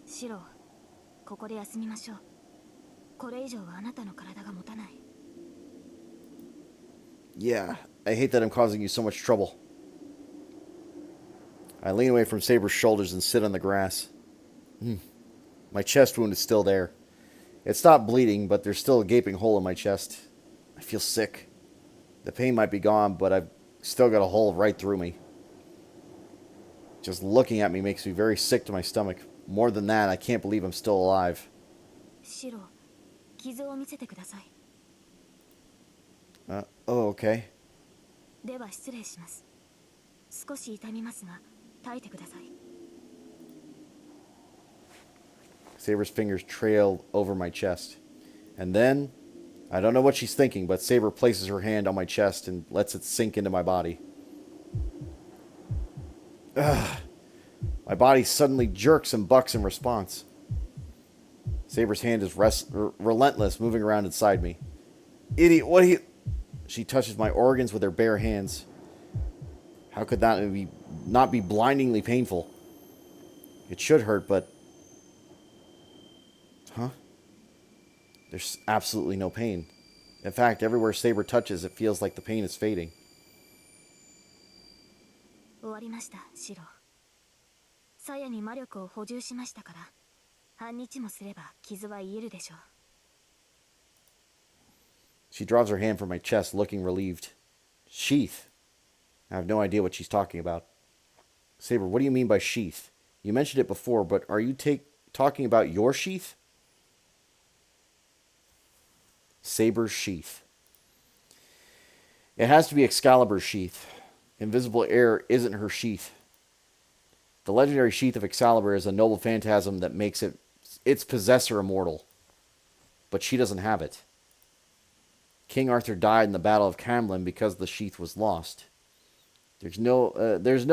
E: シロ、ここで休みましょう。これ以上はあなたの体が持たない。
A: Yeah, I hate that I'm causing you so much trouble. I lean away from Saber's shoulders and sit on the grass. My chest wound is still there. It stopped bleeding, but there's still a gaping hole in my chest. I feel sick. The pain might be gone, but I've still got a hole right through me. Just looking at me makes me very sick to my stomach. More than that, I can't believe I'm still alive.
E: シロ、傷を見せてください。
A: Oh, okay.
E: では失礼します。少し痛みますが、耐えてください。
A: Saber's fingers trail over my chest. And then, I don't know what she's thinking, but Saber places her hand on my chest and lets it sink into my body. Ugh. My body suddenly jerks and bucks in response. Saber's hand is relentless, moving around inside me. Idiot, what are you... She touches my organs with her bare hands. How could that not be blindingly painful? It should hurt, but... Huh? There's absolutely no pain. In fact, everywhere Saber touches, it feels like the pain is fading.
E: 終わりました、シロ。鞘に魔力を補充しましたから、半日もすれば傷は癒えるでしょう。
A: She draws her hand from my chest, looking relieved. Sheath? I have no idea what she's talking about. Saber, what do you mean by sheath? You mentioned it before, but are you talking about your sheath? Saber's sheath. It has to be Excalibur's sheath. Invisible air isn't her sheath. The legendary sheath of Excalibur is a noble phantasm that makes its possessor immortal. But she doesn't have it. King Arthur died in the Battle of Camlin because the sheath was lost. There's no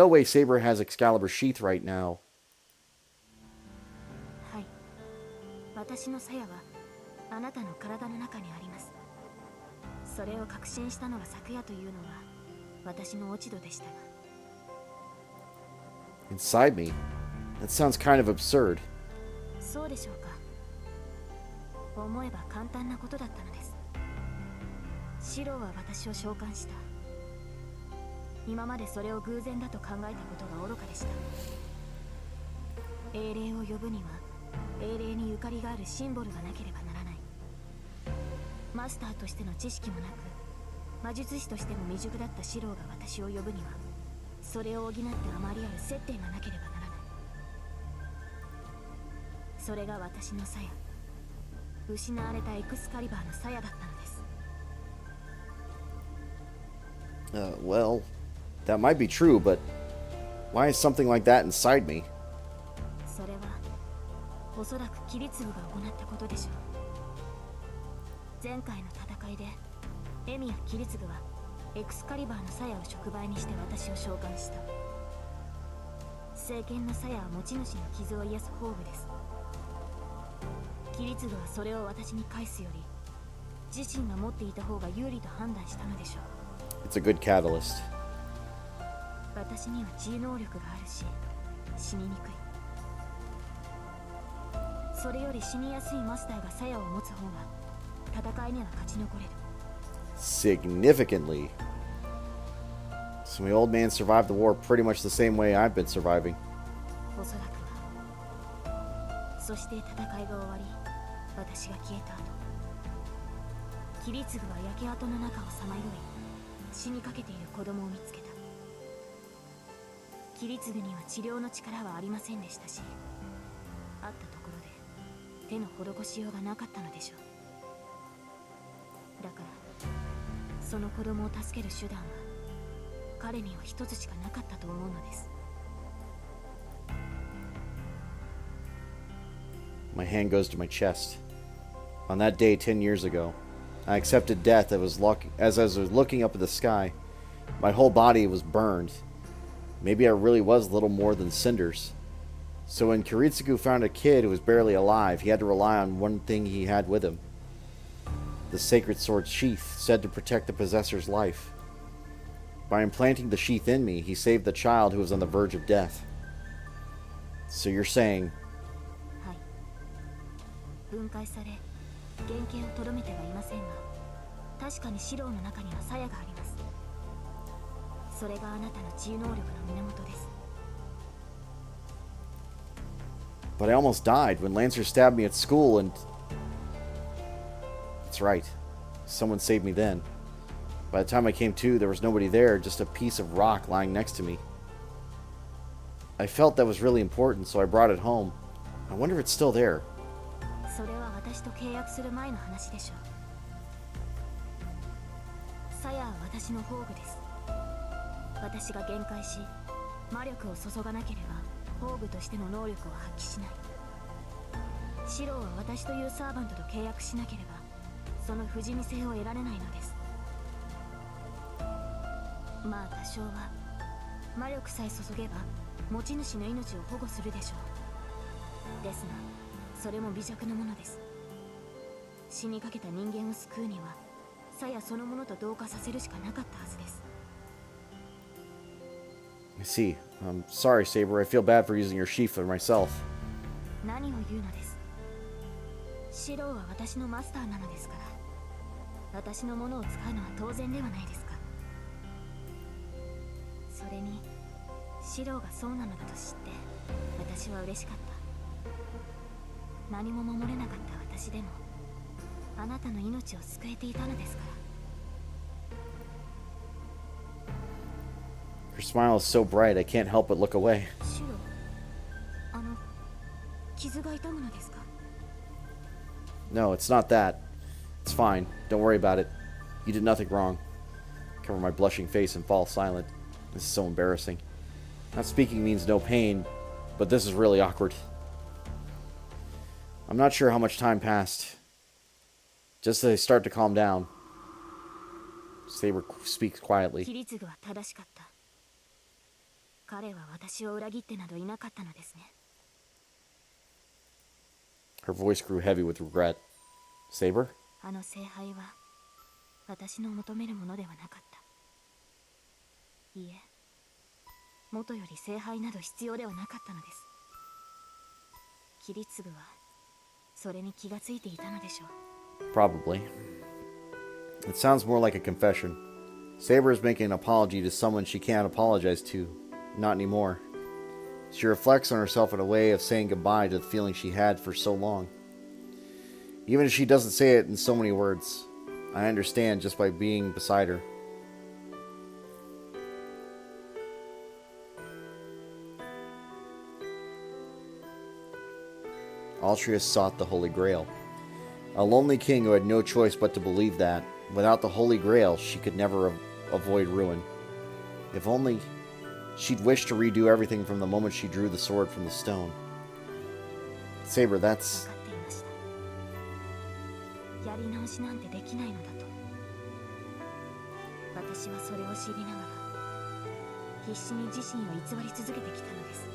A: way Saber has Excalibur's sheath right now.
E: はい。私の鞘はあなたの体の中にあります。それを確信したのが昨夜というのは私の落ち度でしたが。
A: Inside me? That sounds kind of absurd.
E: そうでしょうか。思えば簡単なことだったのです。シロは私を召喚した。今までそれを偶然だと考えたことが愚かでした。英霊を呼ぶには英霊にゆかりがあるシンボルがなければならない。マスターとしての知識もなく魔術師としても未熟だったシロが私を呼ぶにはそれを補ってあまりある接点がなければならない。それが私の鞘、失われたエクスカリバーの鞘だったのです。
A: Well, that might be true, but why is something like that inside me?
E: それはおそらくキリツグが行ったことでしょう。前回の戦いでエミやキリツグはエクスカリバーの鞘を触媒にして私を召喚した。聖剣の鞘は持ち主の傷を癒す宝具です。キリツグはそれを私に返すより自身が持っていた方が有利と判断したのでしょう。
A: It's a good catalyst.
E: 私には治癒能力があるし死ににくい。それより死にやすいマスターが鞘を持つ方が戦いには勝ち残れる。
A: Significantly. So my old man survived the war pretty much the same way I've been surviving.
E: おそらくは。そして戦いが終わり私が消えた後キリツグは焼け跡の中をさまよい死にかけている子供を見つけた。キリツグには治療の力はありませんでしたしあったところで手の施しようがなかったのでしょう。だからその子供を助ける手段は彼には一つしかなかったと思うのです。
A: My hand goes to my chest. On that day 10 years ago, I accepted death as I was looking up at the sky. My whole body was burned. Maybe I really was little more than cinders. So when Kiritsugu found a kid who was barely alive, he had to rely on one thing he had with him. The sacred sword sheath, said to protect the possessor's life. By implanting the sheath in me, he saved the child who was on the verge of death. So you're saying...
E: はい。分解され原型をとどめてはいませんが確かにシローの中には鞘があります。それがあなたの治癒能力の源です。
A: But I almost died when Lancer stabbed me at school and... That's right. Someone saved me then. By the time I came to, there was nobody there, just a piece of rock lying next to me. I felt that was really important, so I brought it home. I wonder if it's still there.
E: それは私と契約する前の話でしょう。鞘は私の宝具です。私が限界し魔力を注がなければ宝具としての能力を発揮しない。シローは私というサーバントと契約しなければその不死身性を得られないのです。まあ多少は魔力さえ注げば持ち主の命を保護するでしょう。ですがそれも微弱なものです。死にかけた人間を救うには鞘そのものと同化させるしかなかったはずです。
A: I see. I'm sorry, Saber. I feel bad for using your sheath for myself.
E: 何を言うのです。シローは私のマスターなのですから私のものを使うのは当然ではないですか。それにシローがそうなのだと知って私は嬉しかった。何も守れなかった私でもあなたの命を救えていたのですから。
A: Her smile is so bright, I can't help but look away.
E: シロー、傷が痛むのですか。
A: No, it's not that. It's fine. Don't worry about it. You did nothing wrong. Cover my blushing face and fall silent. This is so embarrassing. Not speaking means no pain, but this is really awkward. I'm not sure how much time passed. Just as I start to calm down, Saber speaks
E: キ
A: quietly.
E: リツグは正しかった。彼は私を裏切ってなどいなかったのですね。
A: Her voice grew heavy with regret. Saber?
E: あの聖杯は私の求めるものではなかった。いいえ、元より聖杯など必要ではなかったのです。キリツグはそれに気がついていたのでしょう。
A: Probably. It sounds more like a confession. Saber is making an apology to someone she can't apologize to. Not anymore. She reflects on herself in a way of saying goodbye to the feeling she had for so long. Even if she doesn't say it in so many words, I understand just by being beside her. Altria sought the Holy Grail. A lonely king who had no choice but to believe that, without the Holy Grail, she could never avoid ruin. If only she'd wished to redo everything from the moment she drew the sword from the stone. Saber,
E: 分
A: that's...
E: かっていました。やり直しなんてできないのだと。私はそれを知りながら必死に自身を偽り続けてきたのです。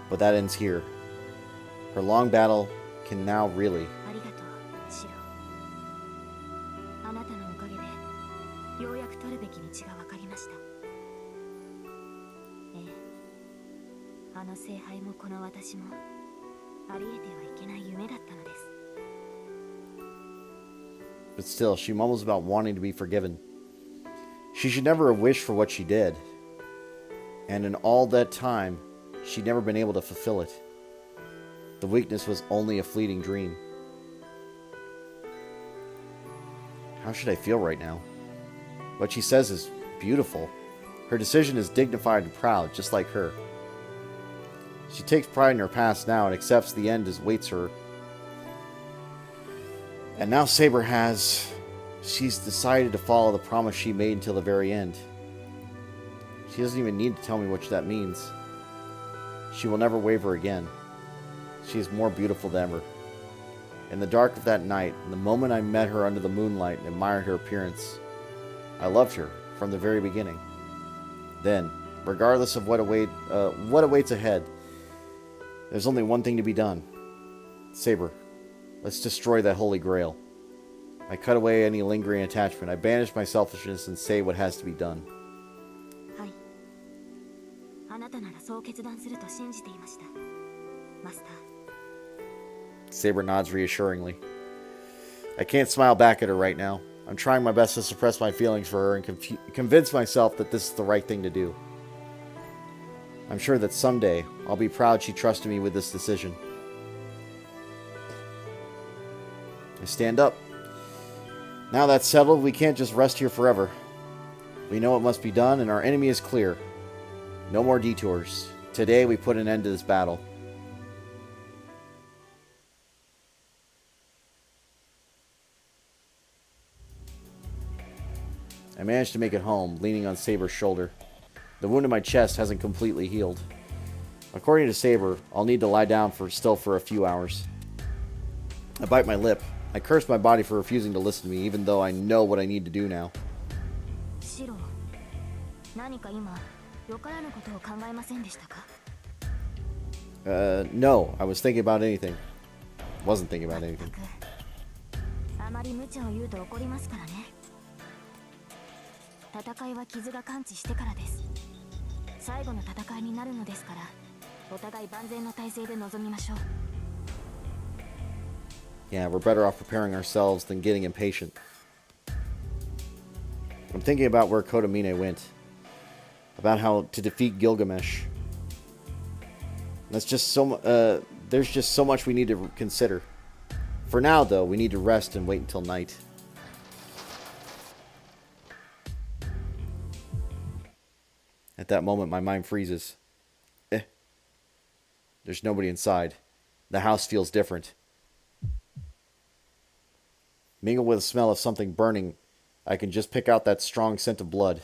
A: But that ends here. Her long battle can now really...
E: ありがとう、シロ。あなたのおかげでようやく取るべき道が分かりました。ええ、あの聖杯もこの私もありえてはいけない夢だったのです。
A: But still, she mumbles about wanting to be forgiven. She should never have wished for what she did. And in all that time, she'd never been able to fulfill it. The weakness was only a fleeting dream. How should I feel right now? What she says is beautiful. Her decision is dignified and proud, just like her. She takes pride in her past now and accepts the end as waits her. And now Saber has... She's decided to follow the promise she made until the very end. She doesn't even need to tell me what that means. She will never waver again. She is more beautiful than ever. In the dark of that night, the moment I met her under the moonlight and admired her appearance, I loved her from the very beginning. Then, regardless of what awaits ahead, there's only one thing to be done. Saber, let's destroy that Holy Grail. I cut away any lingering attachment. I banish my selfishness and say what has to be done.
E: はい。あなたならそう決断すると信じていました。マスター。
A: Saber nods reassuringly. I can't smile back at her right now. I'm trying my best to suppress my feelings for her and convince myself that this is the right thing to do. I'm sure that someday I'll be proud she trusted me with this decision. I stand up. Now that's settled, we can't just rest here forever. We know what must be done, and our enemy is clear. No more detours. Today we put an end to this battle. I managed to make it home, leaning on Saber's shoulder. The wound in my chest hasn't completely healed. According to Saber, I'll need to lie down still for a few hours. I bite my lip. I curse my body for refusing to listen to me, even though I know what I need to do now.
E: シロ、何か今よからぬことを考えませんでしたか?
A: No, I was thinking about anything. Wasn't thinking about anything.
E: あまり無茶を言うと怒りますからね。戦いは傷が完治してからです。最後の戦いになるのですから、お互い万全の体制で臨みましょう。
A: Yeah, we're better off preparing ourselves than getting impatient. I'm thinking about where Kotomine went. About how to defeat Gilgamesh. There's just so much we need to consider. For now, though, we need to rest and wait until night. At that moment, my mind freezes. There's nobody inside. The house feels different. Mingled with the smell of something burning, I can just pick out that strong scent of blood.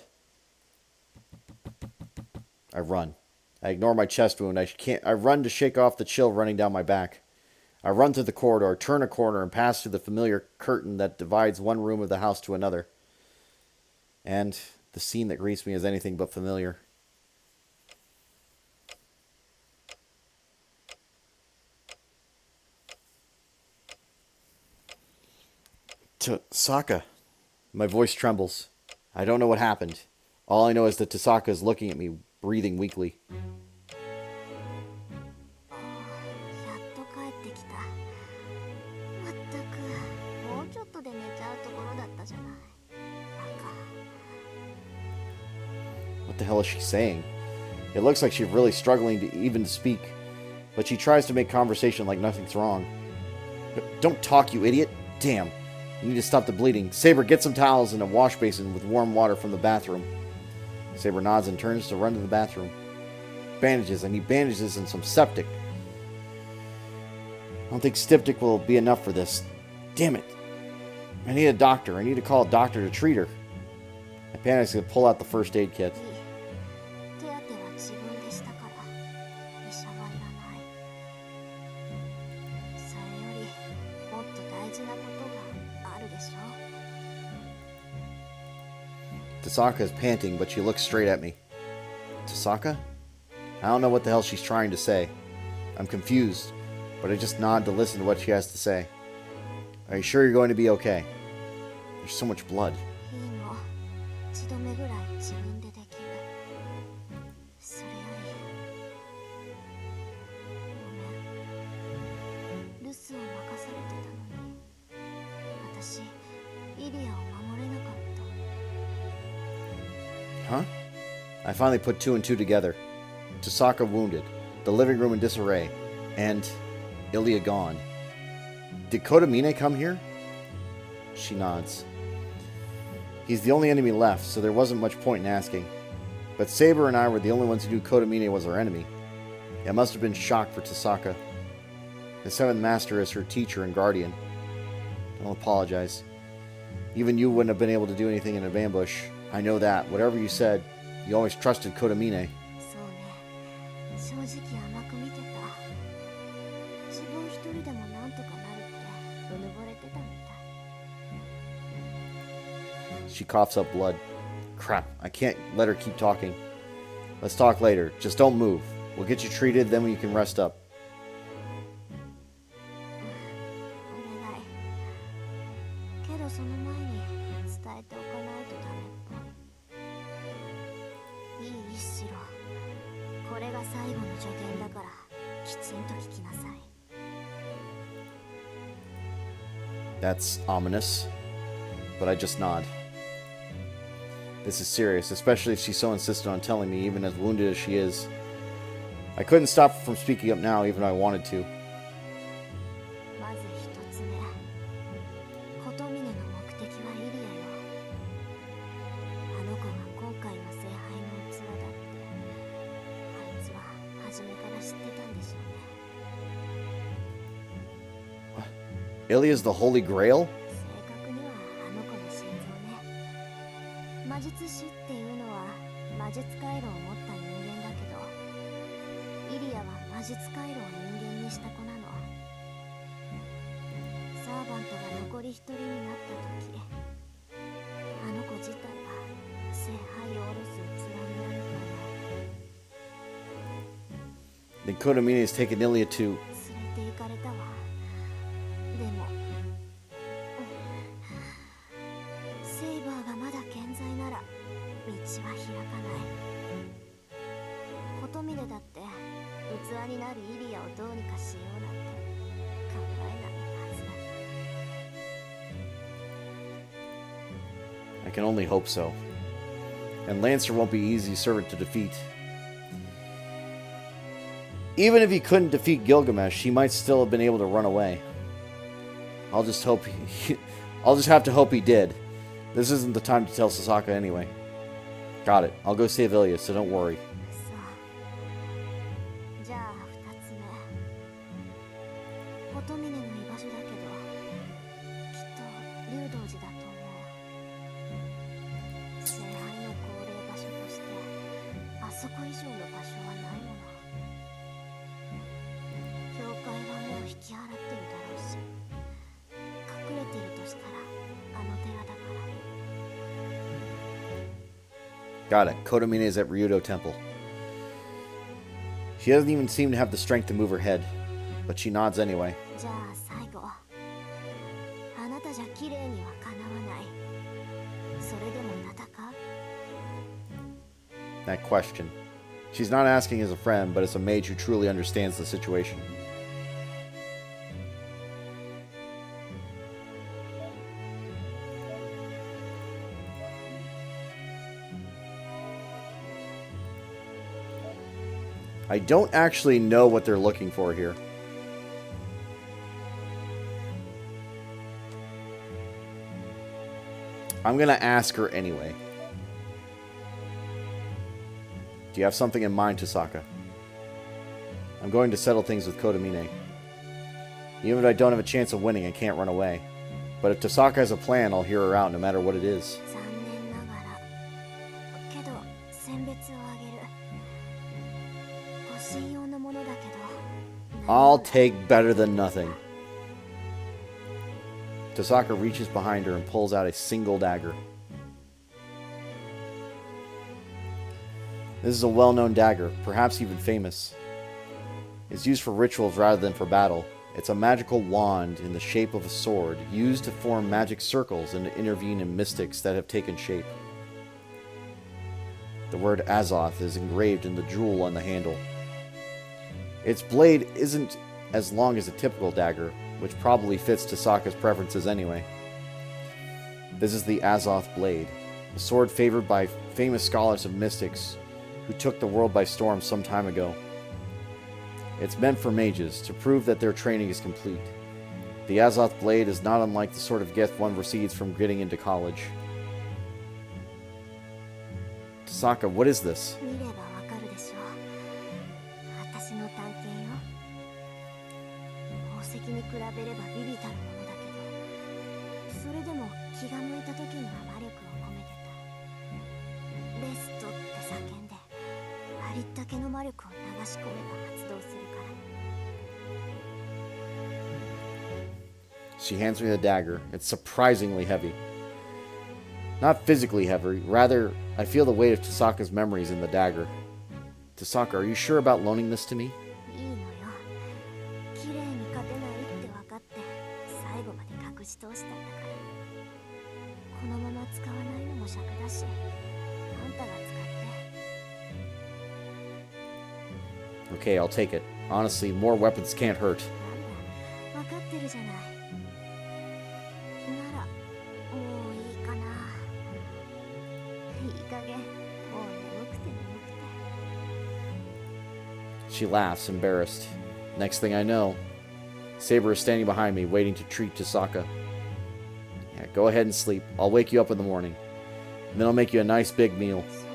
A: I run. I ignore my chest wound. I run to shake off the chill running down my back. I run through the corridor, turn a corner, and pass through the familiar curtain that divides one room of the house to another. And the scene that greets me is anything but familiar. Tasaka. My voice trembles. I don't know what happened. All I know is that Tasaka is looking at me, breathing weakly.
C: やっと帰ってきた。まったくもうちょっとで寝ちゃうところだったじゃない。バカ。
A: What the hell is she saying? It looks like she's really struggling to speak, but she tries to make conversation like nothing's wrong. Don't talk, you idiot! Damn. You need to stop the bleeding. Saber, get some towels and a wash basin with warm water from the bathroom. Saber nods and turns to run to the bathroom. Bandages. I need bandages and some septic. I don't think styptic will be enough for this. Damn it. I need a doctor. I need to call a doctor to treat her. I panic to pull out the first aid kit.
C: 手当ては自分でしたから医者はいらない。それよりもっと大事なことがあるでしょ。
A: Tasaka is panting, but she looks straight at me. Tasaka? I don't know what the hell she's trying to say. I'm confused, but I just nod to listen to what she has to say. Are you sure you're going to be okay? There's so much blood.
C: いいの。一度目ぐらい自分でできる。それよりごめん。留守を任されてたのに私イリアを守れなかった。
A: Huh? I finally put two and two together. Tasaka wounded, the living room in disarray, and Ilya gone. Did Kotomine come here? She nods. He's the only enemy left, so there wasn't much point in asking. But Saber and I were the only ones who knew Kotomine was our enemy. It must have been shock for Tasaka. The Seventh Master is her teacher and guardian. Don't apologize. Even you wouldn't have been able to do anything in an ambush. I know that. Whatever you said, you always trusted Kotomine.
C: そうね。正直甘く見てた。自分一人でもなんとかなるってうぬぼれてたみたい。
A: She coughs up blood. Crap, I can't let her keep talking. Let's talk later. Just don't move. We'll get you treated, then you can rest up.
C: お願い。けどその前に伝えておかないとダメっぽい。いい一郎。これが最後の助言だからきちんと聞きなさい。
A: That's ominous. But I just nod. This is serious, especially if she's so insistent on telling me, even as wounded as she is. I couldn't stop her from speaking up now, even if I wanted to.
C: まず一つ目。琴峰の目的はイリアよ。あの子が今回の聖杯の器だって、あいつは初めから知ってたんでしょうね。
A: Ilya's the Holy Grail?
C: 正確にはあの子の心臓ね。魔術師っていうのは魔術回路を持った人間だけど、イリアは魔術回路を人間にした子なの。サーバントが残り一人になった時、あの子自体が聖杯を下ろす器になるかも。
A: Then Kotomine has taken Ilya to...
C: 連れて行かれたわ。でも、セイバーがまだ健在なら道は開かない。琴峰だって器になるイリアをどうにかしようなんて考えないはずだ。
A: I can only hope so. And Lancer won't be easy servant to defeat. Even if he couldn't defeat Gilgamesh, he might still have been able to run away. I'll just have to hope he did. This isn't the time to tell Sasaka anyway. Got it. I'll go save Ilya, so don't worry.
C: そう。じゃあ二つ目。琴峰の居場所だけど、きっとリ上の場所はないもの。教会はもう引き払ってるだろうし、隠れてるとしたらあの寺だから。
A: Got it. Kodomine is at Ryudo Temple. She doesn't even seem to have the strength to move her head, but she nods anyway.
C: じゃあ最後、あなたじゃ綺麗にはかなわない。それでも戦う？
A: That question. She's not asking as a friend, but as a mage who truly understands the situation. I don't actually know what they're looking for here. I'm going to ask her anyway. Do you have something in mind, Tasaka? I'm going to settle things with Kodomine. Even if I don't have a chance of winning, I can't run away. But if Tasaka has a plan, I'll hear her out no matter what it is.
C: 残念ながら。けど選別をあげる。護身用のものだけど。
A: I'll take better than nothing. Tasaka reaches behind her and pulls out a single dagger. This is a well-known dagger, perhaps even famous. It's used for rituals rather than for battle. It's a magical wand in the shape of a sword, used to form magic circles and to intervene in mystics that have taken shape. The word Azoth is engraved in the jewel on the handle. Its blade isn't as long as a typical dagger, which probably fits Tasaka's preferences anyway. This is the Azoth blade, a sword favored by famous scholars of mystics who took the world by storm some time ago. It's meant for mages, to prove that their training is complete. The Azoth blade is not unlike the sort of gift one receives from getting into college. Tasaka, what is this?
C: 見ればわかるでしょう。私の探検よ。宝石に比べればビビたるものだけど、それでも気が向いた時には魔力を込めてた。レストって叫んで、ありったけの魔力を流し込めば発動するから。
A: She hands me the dagger. It's surprisingly heavy. Not physically heavy, rather, I feel the weight of Tasaka's memories in the dagger. Tasaka, are you sure about loaning this to me?
C: いいのよ。綺麗に勝てないって分かって最後まで隠し通したんだから。このまま使わないのも尺だし、あんたが使って。
A: Okay, I'll take it. Honestly, more weapons can't hurt.
C: なんだ、分かってるじゃない。ならもういいかな。いい加減もう眠くて眠くて。
A: She laughs, embarrassed. Next thing I know, Saber is standing behind me, waiting to treat Tasaka. Yeah, go ahead and sleep. I'll wake you up in the morning. And then I'll make you a nice big meal.
C: そうする。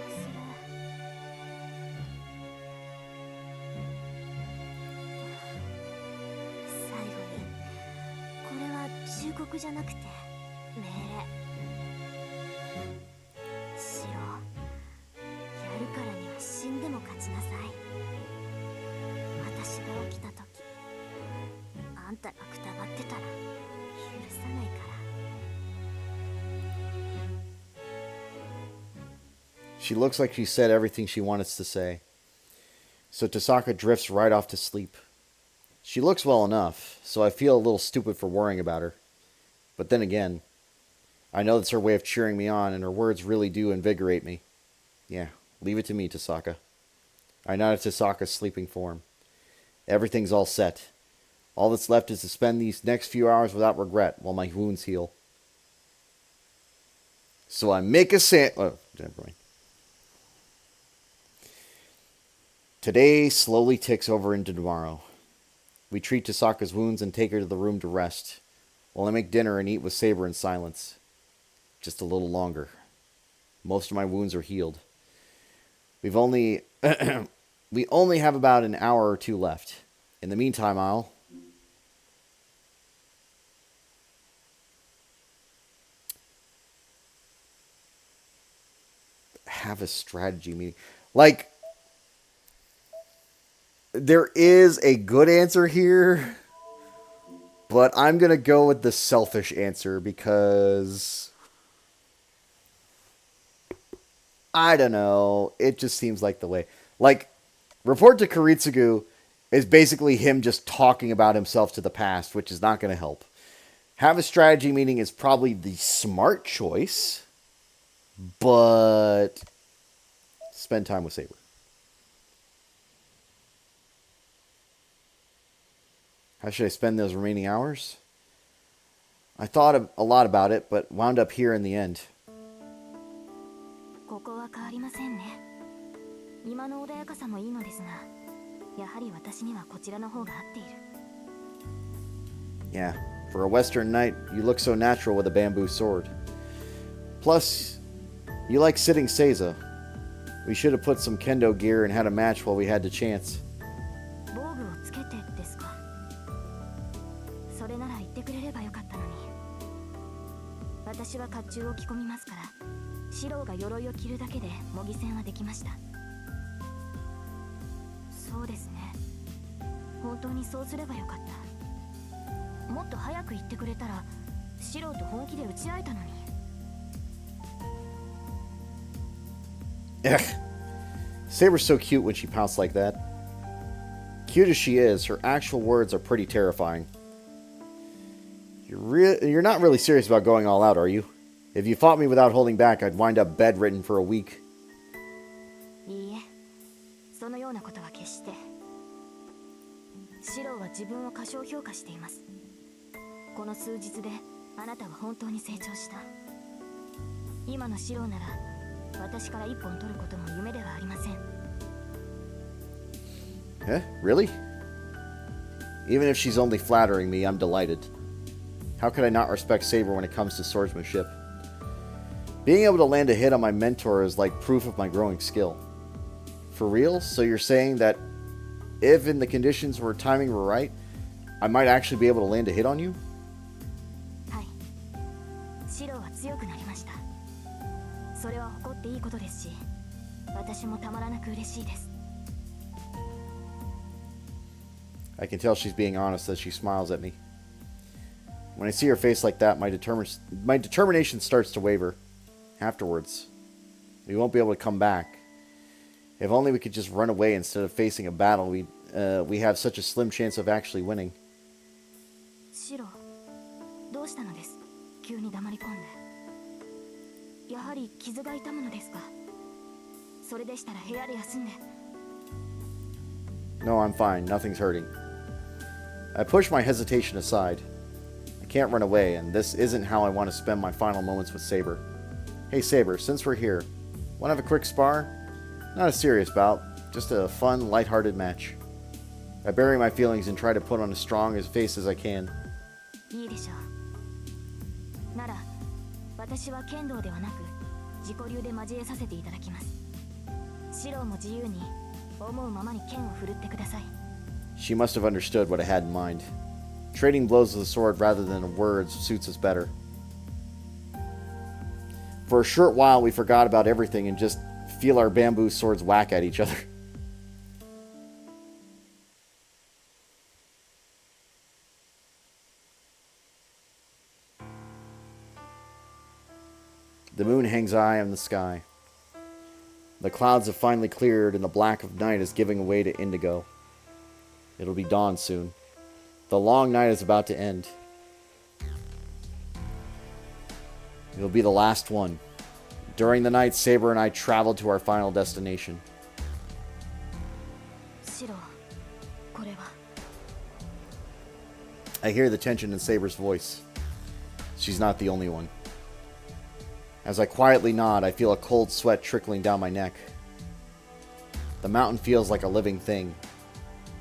C: 最後に、これは忠告じゃなくて命令。シロ、やるからには死んでも勝ちなさい。私が起きた時、あんたがくたばってたら許さないから。
A: She looks like she said everything she wanted to say. So Tasaka drifts right off to sleep. She looks well enough, so I feel a little stupid for worrying about her. But then again, I know that's her way of cheering me on, and her words really do invigorate me. Yeah, leave it to me, Tasaka. I nod at Tasaka's sleeping form. Everything's all set. All that's left is to spend these next few hours without regret while my wounds heal. So I make a oh, never mind. Today slowly ticks over into tomorrow. We treat Tasaka's wounds and take her to the room to rest, while I make dinner and eat with Saber in silence. Just a little longer. Most of my wounds are healed. We only have about an hour or two left. In the meantime, I'll have a strategy meeting. Like, There is a good answer here, but I'm going to go with the selfish answer because I don't know. It just seems like the way. Like, Report to Karitsugu is basically him just talking about himself to the past, which is not going to help. Have a strategy meeting is probably the smart choice, but spend time with Saber. How should I spend those remaining hours? I thought a lot about it, but wound up here in the end.
E: ここは変わりませんね。今の穏やかさもいいのですが、やはり私にはこちらの方が合っている。
A: Yeah, for a Western knight, you look so natural with a bamboo sword. Plus, you like sitting Seiza. We should have put some kendo gear and had a match while we had the chance.
E: 防具をつけてですか。それなら言ってくれればよかったのに。私は甲冑を着込みますから、四郎が鎧を着るだけで模擬戦はできました。そうですね。本当にそうすればよかった。もっと早く言ってくれたら、四郎と本気で打ち合えたのに。
A: Ugh. Saber's so cute when she pouts like that. Cute as she is, her actual words are pretty terrifying. You're not really serious about going all out, are you? If you fought me without holding back, I'd wind up bedridden for a week.
E: いいえ、そのようなことは決して。四郎は自分を過小評価しています。この数日であなたは本当に成長した。今の四郎なら私から一本取ることも夢ではありません。
A: Eh? Really? Even if she's only flattering me, I'm delighted. How could I not respect Saber when it comes to swordsmanship? Being able to land a hit on my mentor is like proof of my growing skill. For real? So you're saying that if in the conditions where timing were right, I might actually be able to land a hit on you?
E: はい。四郎は強くなりました。それは誇っていいことですし、私もたまらなく嬉しいです。
A: I can tell she's being honest as she smiles at me. When I see her face like that, my determination starts to waver. Afterwards, we won't be able to come back. If only we could just run away instead of facing a battle, we have such a slim chance of actually winning.
E: シロ、どうしたのです？急に黙り込んで。やはり傷が痛むのですか？それでしたら部屋で休んで。
A: No, I'm fine. Nothing's hurting. I push my hesitation aside. I can't run away, and this isn't how I want to spend my final moments with Saber. Hey Saber, since we're here, want to have a quick spar? Not a serious bout, just a fun, lighthearted match. I bury my feelings and try to put on as strong a face as I can.
E: いいでしょう。なら、私は剣道ではなく、自己流で交えさせていただきます。シロも自由に思うままに剣を振るってください。
A: She must have understood what I had in mind. Trading blows with the sword rather than words suits us better. For a short while, we forgot about everything and just feel our bamboo swords whack at each other. The moon hangs high in the sky. The clouds have finally cleared and the black of night is giving way to indigo. It'll be dawn soon. The long night is about to end. It'll be the last one. During the night, Saber and I traveled to our final destination.
E: シロ、これは。
A: I hear the tension in Saber's voice. She's not the only one. As I quietly nod, I feel a cold sweat trickling down my neck. The mountain feels like a living thing.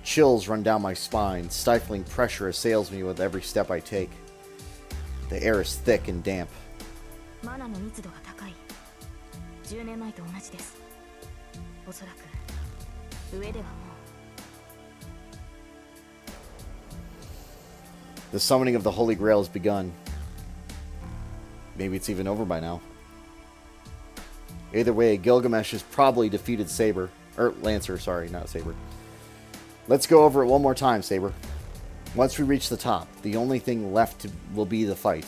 A: Chills run down my spine, stifling pressure assails me with every step I take. The air is thick and damp.
E: マナの密度が高い。10年前と同じです。おそらく上ではもう。
A: The summoning of the Holy Grail has begun. Maybe it's even over by now. Either way, Gilgamesh has probably defeated Saber. Lancer, sorry, not Saber. Let's go over it one more time, Saber. Once we reach the top, the only thing left will be the fight.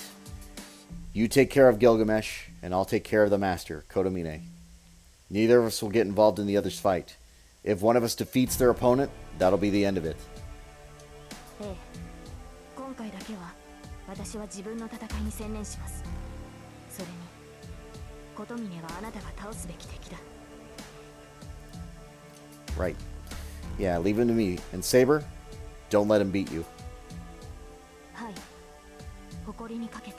A: You take care of Gilgamesh, and I'll take care of the Master, Kotomine. Neither of us will get involved in the other's fight. If one of us defeats their opponent, that'll be the end of it.
E: ええ、今回だけは私は自分の戦いに専念します。それに琴峰はあなたが倒すべき敵だ。
A: Right. Yeah, leave him to me. And Saber, don't let him beat you.
E: はい。誇りにかけて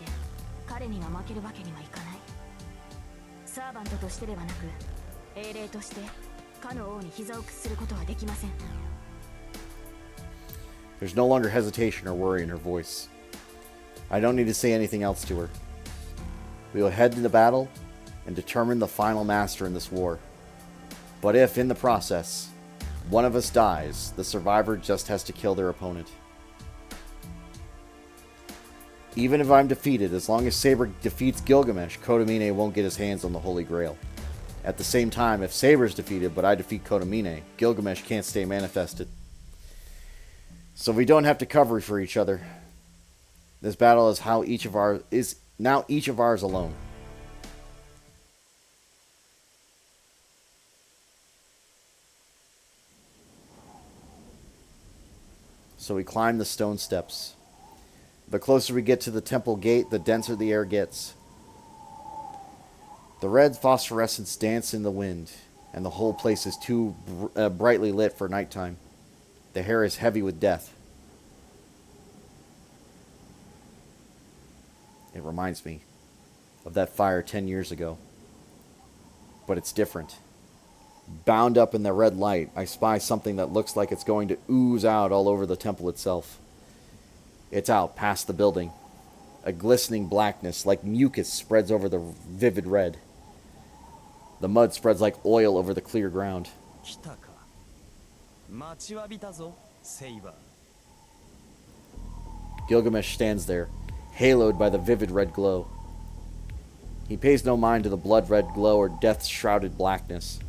E: 彼には負けるわけにはいかない。サーバントとしてではなく、英霊としてかの王に膝を屈することはできません。
A: There's no longer hesitation or worry in her voice. I don't need to say anything else to her. We will head into battle and determine the final master in this war. But if, in the process, one of us dies, the survivor just has to kill their opponent. Even if I'm defeated, as long as Saber defeats Gilgamesh, Kotomine won't get his hands on the Holy Grail. At the same time, if Saber's defeated but I defeat Kotomine, Gilgamesh can't stay manifested. So we don't have to cover for each other. This battle is now each of ours alone. So we climb the stone steps. The closer we get to the temple gate, the denser the air gets. The red phosphorescence dance in the wind, and the whole place is too brightly lit for nighttime. The hair is heavy with death. It reminds me of that fire 10 years ago. But it's different. Bound up in the red light, I spy something that looks like it's going to ooze out all over the temple itself. It's out past the building. A glistening blackness like mucus spreads over the vivid red. The mud spreads like oil over the clear ground.
F: 来たか。待ちわびたぞ、セイバー。
A: Gilgamesh stands there, haloed by the vivid red glow. He pays no mind to the blood-red glow or death-shrouded blackness.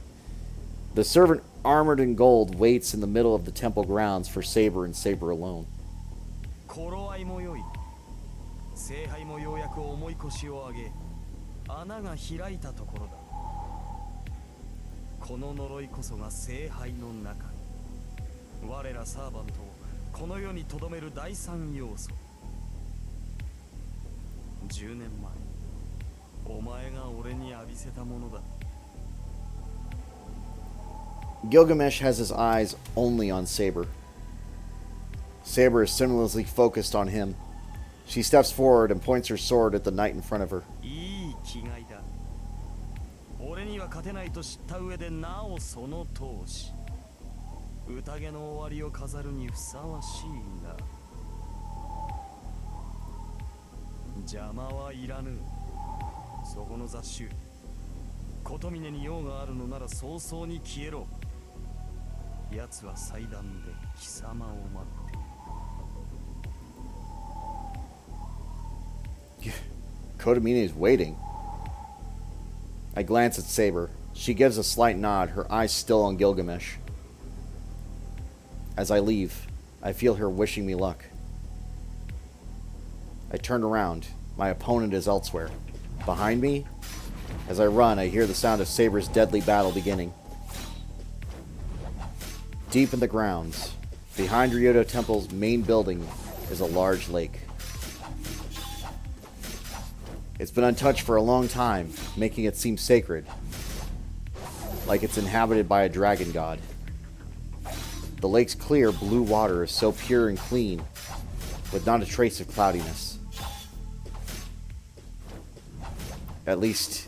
A: The servant armored in gold waits in the middle of the temple grounds for Saber and Saber alone.
F: 頃合いも良い。聖杯もようやく重い腰を上げ、穴が開いたところだ。この呪いこそが聖杯の中に。我らサーバントをこの世に留める第三要素。10年前、お前が俺に浴びせたものだ。
A: Gilgamesh has his eyes only on Saber. Saber is similarly focused on him. She steps forward and points her sword at the knight in front of her.
F: いい気概だ。俺には勝てないと知った上でなおその闘志。宴の終わりを飾るにふさわしいんだ。邪魔はいらぬ。そこの雑種。琴峰に用があるのなら早々に消えろ。奴は祭壇で貴様を待っている。
A: Kotomine is waiting. I glance at Saber. She gives a slight nod, her eyes still on Gilgamesh. As I leave, I feel her wishing me luck. I turn around. My opponent is elsewhere. Behind me, as I run, I hear the sound of Saber's deadly battle beginning. Deep in the grounds, behind Ryoto Temple's main building, is a large lake. It's been untouched for a long time, making it seem sacred, like it's inhabited by a dragon god. The lake's clear blue water is so pure and clean, with not a trace of cloudiness. At least,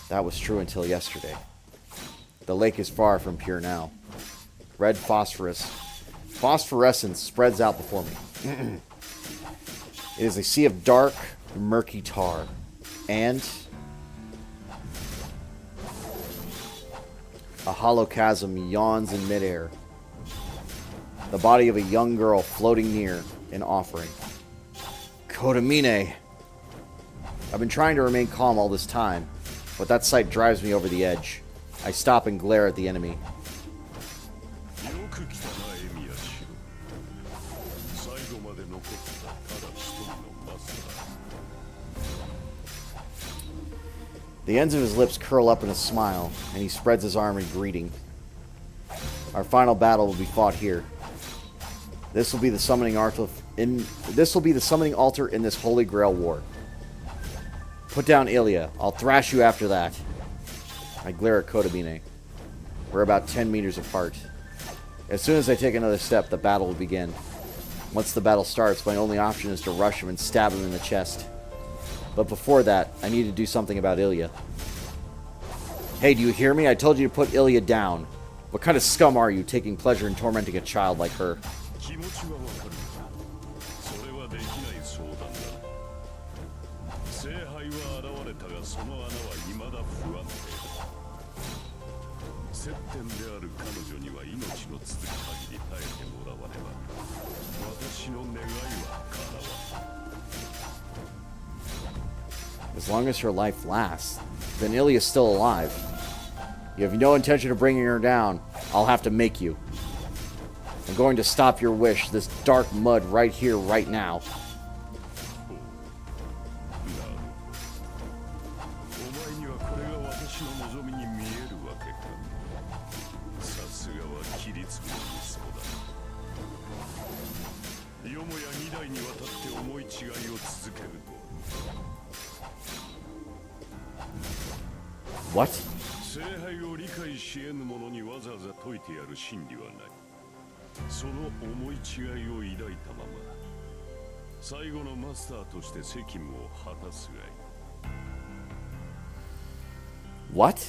A: that was true until yesterday. The lake is far from pure now. Red phosphorescence spreads out before me. It is a sea of dark, murky tar, and a hollow chasm yawns in midair. The body of a young girl floating near, an offering. Kotomine! I've been trying to remain calm all this time, but that sight drives me over the edge. I stop and glare at the enemy.
B: よく来た。
A: The ends of his lips curl up in a smile, and he spreads his arm in greeting. Our final battle will be fought here. This will be the summoning altar in this Holy Grail war. Put down Ilya. I'll thrash you after that. I glare at Kotomine. We're about 10 meters apart. As soon as I take another step, the battle will begin. Once the battle starts, my only option is to rush him and stab him in the chest. But before that, I need to do something about Ilya. Hey, do you hear me? I told you to put Ilya down. What kind of scum are you, taking pleasure in tormenting a child like her?
B: 気持ちはわかる。それはできない相談だ。聖杯は現れたが、その穴は未だ不安定だ。接点である彼女には命の続く限り耐えてもらわねば、私の願いは叶わない。
A: As long as her life lasts, then Ilya's still alive. You have no intention of bringing her down. I'll have to make you. I'm going to stop your wish, this dark mud right here, right now.
B: お前にはこれが私の望みに見えるわけか。さすがは規律の息子だ。よもや2代にわたって思い違いを続けると。
A: What?
B: 聖杯を理解し得ぬ者にわざわざ説いてやる真理はない。その思い違いを抱いたまま最後のマスターとして責務を果たすがいい。
A: What?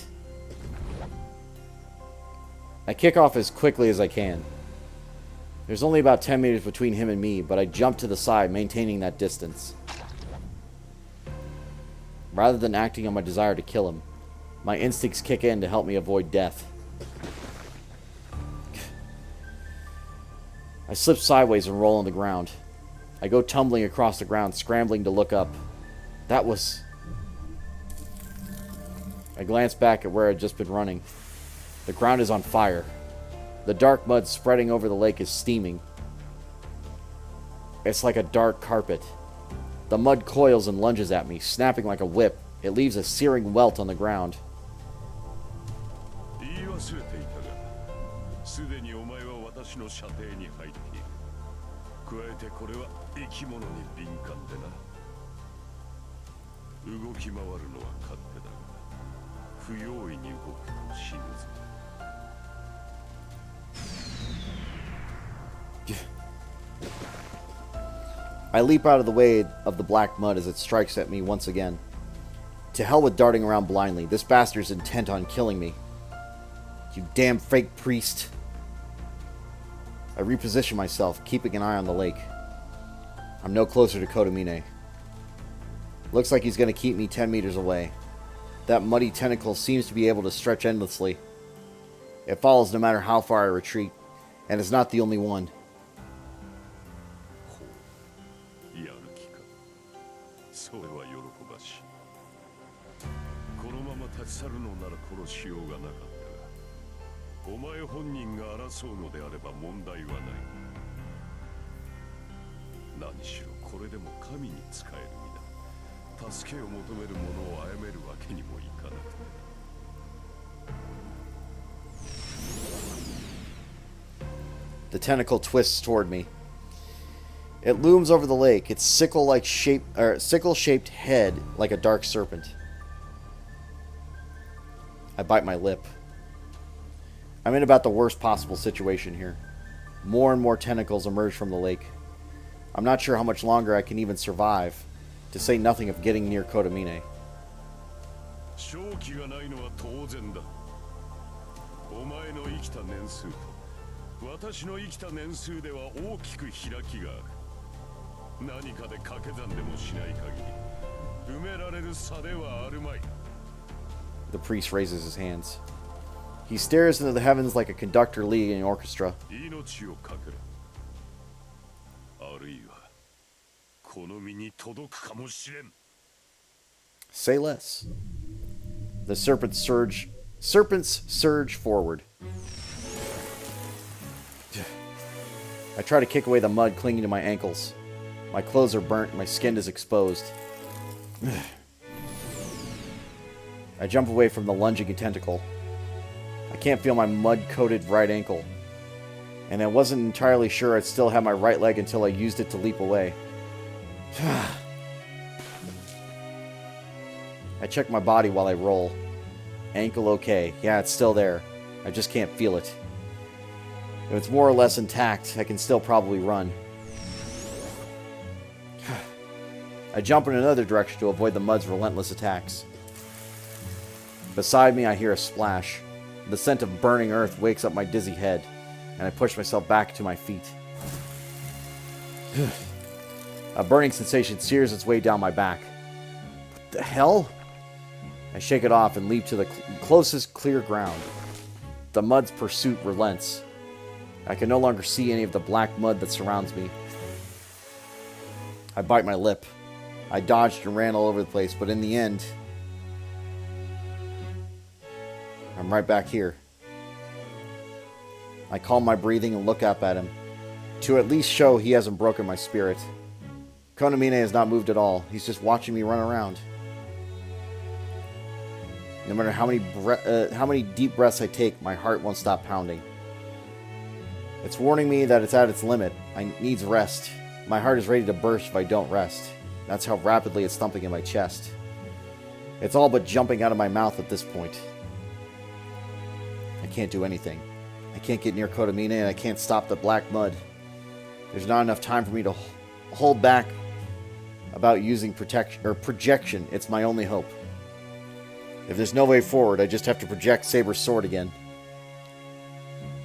A: I kick off as quickly as I can. There's only about 10 meters between him and me, but I jump to the side, maintaining that distance. Rather than acting on my desire to kill him, my instincts kick in to help me avoid death. I slip sideways and roll on the ground. I go tumbling across the ground, scrambling to look up. That was... I glance back at where I'd just been running. The ground is on fire. The dark mud spreading over the lake is steaming. It's like a dark carpet. The mud coils and lunges at me, snapping like a whip. It leaves a searing welt on the ground.
B: 言い忘れていたが、すでにお前は私の射程に入っている。加えてこれは生き物に敏感でな。動き回るのは勝手だが、不用意に動くと死ぬぞ。
A: I leap out of the way of the black mud as it strikes at me once again. To hell with darting around blindly. This bastard's intent on killing me. You damn fake priest. I reposition myself, keeping an eye on the lake. I'm no closer to Kotomine. Looks like he's going to keep me 10 meters away. That muddy tentacle seems to be able to stretch endlessly. It follows no matter how far I retreat, and it's not the only one.
B: やる気か。それは喜ばしい。このまま立ち去るのなら殺しようがなかったが、お前本人が争うのであれば問題はない。何しろこれでも神に仕える身だ。助けを求める者を殺めるわけにもいかなくて。
A: The tentacle twists toward me. It looms over the lake, its sickle-shaped head like a dark serpent. I bite my lip. I'm in about the worst possible situation here. More and more tentacles emerge from the lake. I'm not sure how much longer I can even survive, to say nothing of getting near Kotomine.
B: 勝機がないのは当然だ。お前の生きた年数と私の生きた年数では大きく開きがある。何かで掛け算でもしない限り埋められる差ではあるまい。
A: The priest raises his hands. He stares into the heavens like a conductor leading an orchestra.
B: 命をかけろ。あるいはこの身に届くかもしれん。
A: Say less. The serpents surge forward. I try to kick away the mud clinging to my ankles. My clothes are burnt, my skin is exposed. I jump away from the lunging tentacle. I can't feel my mud-coated right ankle, and I wasn't entirely sure I'd still have my right leg until I used it to leap away. I check my body while I roll. Ankle okay. Yeah, it's still there. I just can't feel it. If it's more or less intact, I can still probably run. I jump in another direction to avoid the mud's relentless attacks. Beside me, I hear a splash. The scent of burning earth wakes up my dizzy head, and I push myself back to my feet. A burning sensation sears its way down my back. What the hell? I shake it off and leap to the closest clear ground. The mud's pursuit relents. I can no longer see any of the black mud that surrounds me. I bite my lip. I dodged and ran all over the place, but in the end, I'm right back here. I calm my breathing and look up at him, to at least show he hasn't broken my spirit. Konamine has not moved at all. He's just watching me run around. No matter how many deep breaths I take, my heart won't stop pounding. It's warning me that it's at its limit. I needs rest. My heart is ready to burst if I don't rest. That's how rapidly it's thumping in my chest. It's all but jumping out of my mouth at this point. I can't do anything. I can't get near Konamine, and I can't stop the black mud. There's not enough time for me to hold back about using projection. It's my only hope. If there's no way forward, I just have to project Saber's sword again.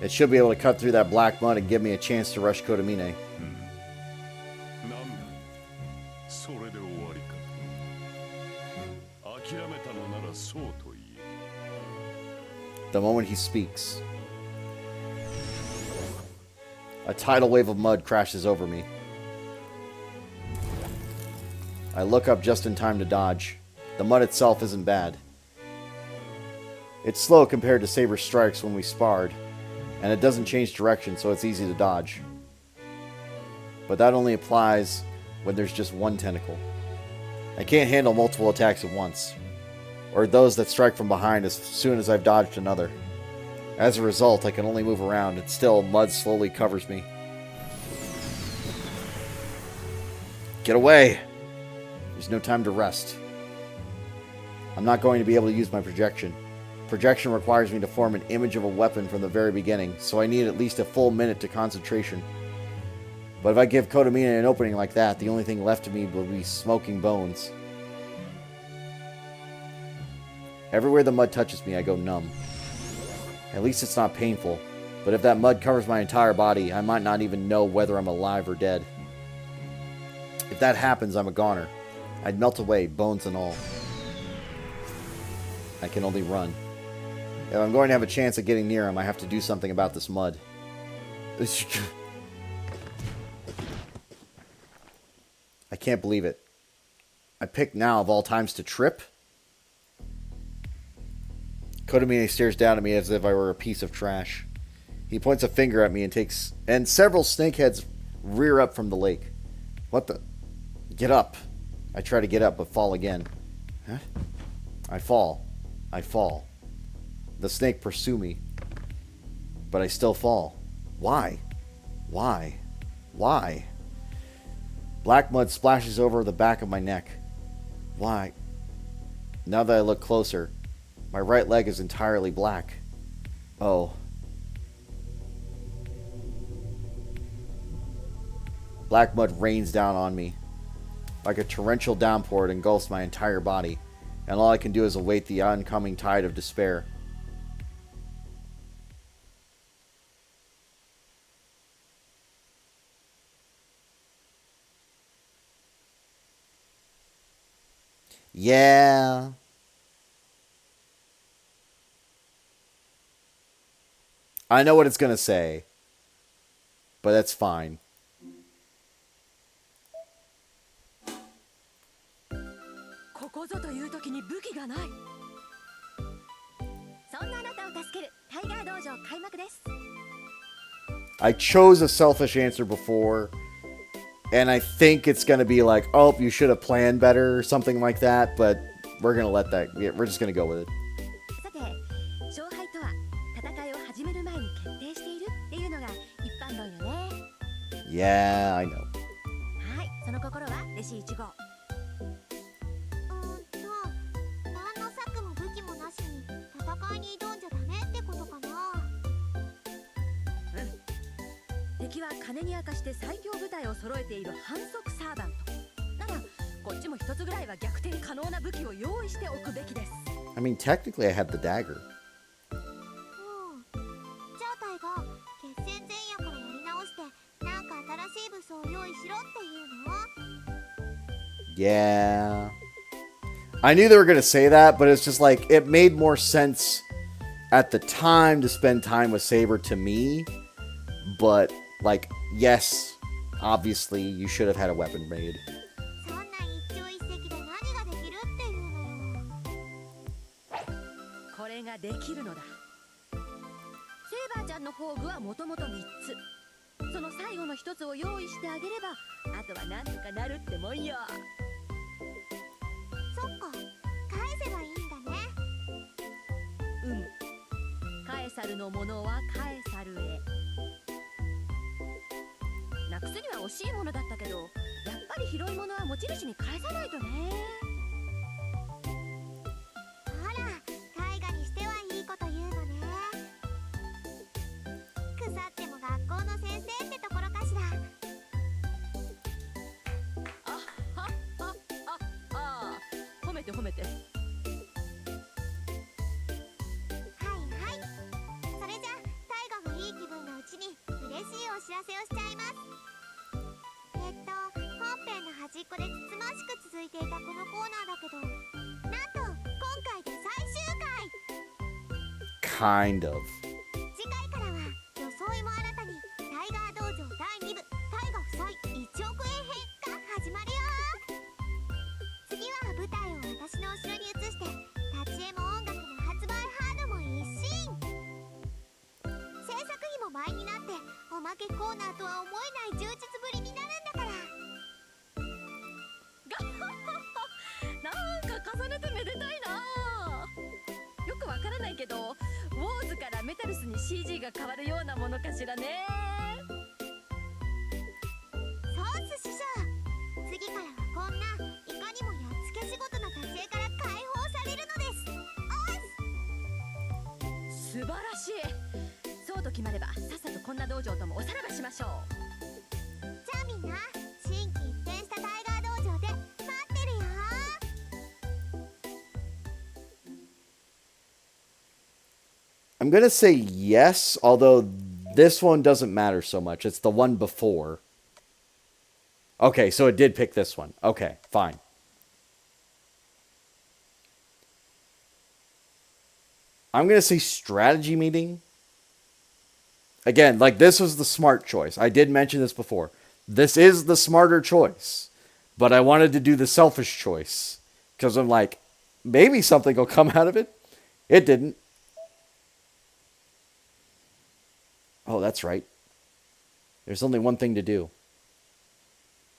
A: It should be able to cut through that black mud and give me a chance to rush Konamine.
B: なんだそれで終わりか諦めたのならそうと言え
A: The moment he speaks, a tidal wave of mud crashes over me. I look up just in time to dodge. The mud itself isn't bad. It's slow compared to Saber's strikes when we sparred, and it doesn't change direction, so it's easy to dodge. But that only applies when there's just one tentacle. I can't handle multiple attacks at once, or those that strike from behind as soon as I've dodged another. As a result, I can only move around, and still mud slowly covers me. Get away! There's no time to rest. I'm not going to be able to use my projection. Projection requires me to form an image of a weapon from the very beginning, so I need at least a full minute to concentration. But if I give Konamine an opening like that, the only thing left to me will be smoking bones. Everywhere the mud touches me, I go numb. At least it's not painful, but if that mud covers my entire body, I might not even know whether I'm alive or dead. If that happens, I'm a goner. I'd melt away, bones and all. I can only run. If I'm going to have a chance at getting near him, I have to do something about this mud. I can't believe it. I picked now of all times to trip? Konamine stares down at me as if I were a piece of trash. He points a finger at me and several snakeheads rear up from the lake. What the? Get up. I try to get up, but fall again. Huh? I fall. I fall. The snake pursue me. But I still fall. Why? Why? Why? Black mud splashes over the back of my neck. Why? Now that I look closer, my right leg is entirely black. Oh. Black mud rains down on me. Like a torrential downpour, it engulfs my entire body, and all I can do is await the oncoming tide of despair. Yeah. I know what it's going to say, but that's fine.
E: ここぞという時に武器がない。
C: そんなあなたを助けるタイガー道場開幕です。
A: I chose a selfish answer before, and I think it's going to be like, oh, you should have planned better or something like that, but we're gonna let that. Yeah, we're just gonna go with it.
G: さて、勝敗とは戦いを始める前に決定しているっていうのが一般論よね。
A: Yeah, I know.
G: はい、その心は弟子1号。
C: 何の策も武器もなしに戦いに挑んじゃダメってことかな。
G: 敵は金に明かして最強部隊を揃えている反則サーバントなら、こっちも一つぐらいは逆転可能な武器を用意しておくべきです。
A: I mean, technically, I had the dagger.
C: じゃあタイが決戦前夜からやり直してなんか新しい武装を用意しろっていうの？
A: Yeah. I knew they were gonna say that, but it's just like it made more sense at the time to spend time with Saber to me. But like, yes, obviously you should have had a weapon made.
C: そんな一朝一夕で何ができるっていうのよ。
G: これができるのだ。セーバーちゃんの宝具はもともと3つ。その最後の1つを用意してあげれば、あとはなんとかなるってもんよ。
C: そっか、返せばいいんだね。
G: カエサルのものはカエサルへ。なくすには惜しいものだったけど、やっぱり拾い物は持ち主に返さないとね。
C: ほら、タイガにしてはいいこと言うのね。腐っても学校の先生ってところかしら。
G: 褒めて褒めて。
C: はいはい。それじゃタイガがいい気分のうちに嬉しいお知らせをしちゃいます。本編の端っこでつつましく続いていたこのコーナーだけど、なんと今回で最終回。
A: Kind of.
C: 次回からは装いも新たにタイガー道場第2部タイガ夫妻1億円編が始まるよ。次は舞台を私の後ろに移して立ち絵も音楽も発売ハードも一新。制作費も倍になっておまけコーナーとは思えない充実ぶりになるんだから。
G: なんか重ねてめでたいな。よくわからないけど、ウォーズからメタルスに CG が変わるようなものかしらね。
C: そうっす師匠。次からはこんないかにもやっつけ仕事な立ち絵から解放されるのです。
G: 素晴らしい。そうと決まればさっさとこんな道場ともおさらばしましょう。
C: じゃあみんな心機一転したタイガー道場で待ってるよ。
A: I'm gonna say yes, although this one doesn't matter so much. It's the one before. Okay, so it did pick this one. Okay, fine. I'm gonna say strategy meeting. Again, like this was the smart choice. I did mention this before. This is the smarter choice. But I wanted to do the selfish choice. Because I'm like, maybe something will come out of it. It didn't. Oh, that's right. There's only one thing to do.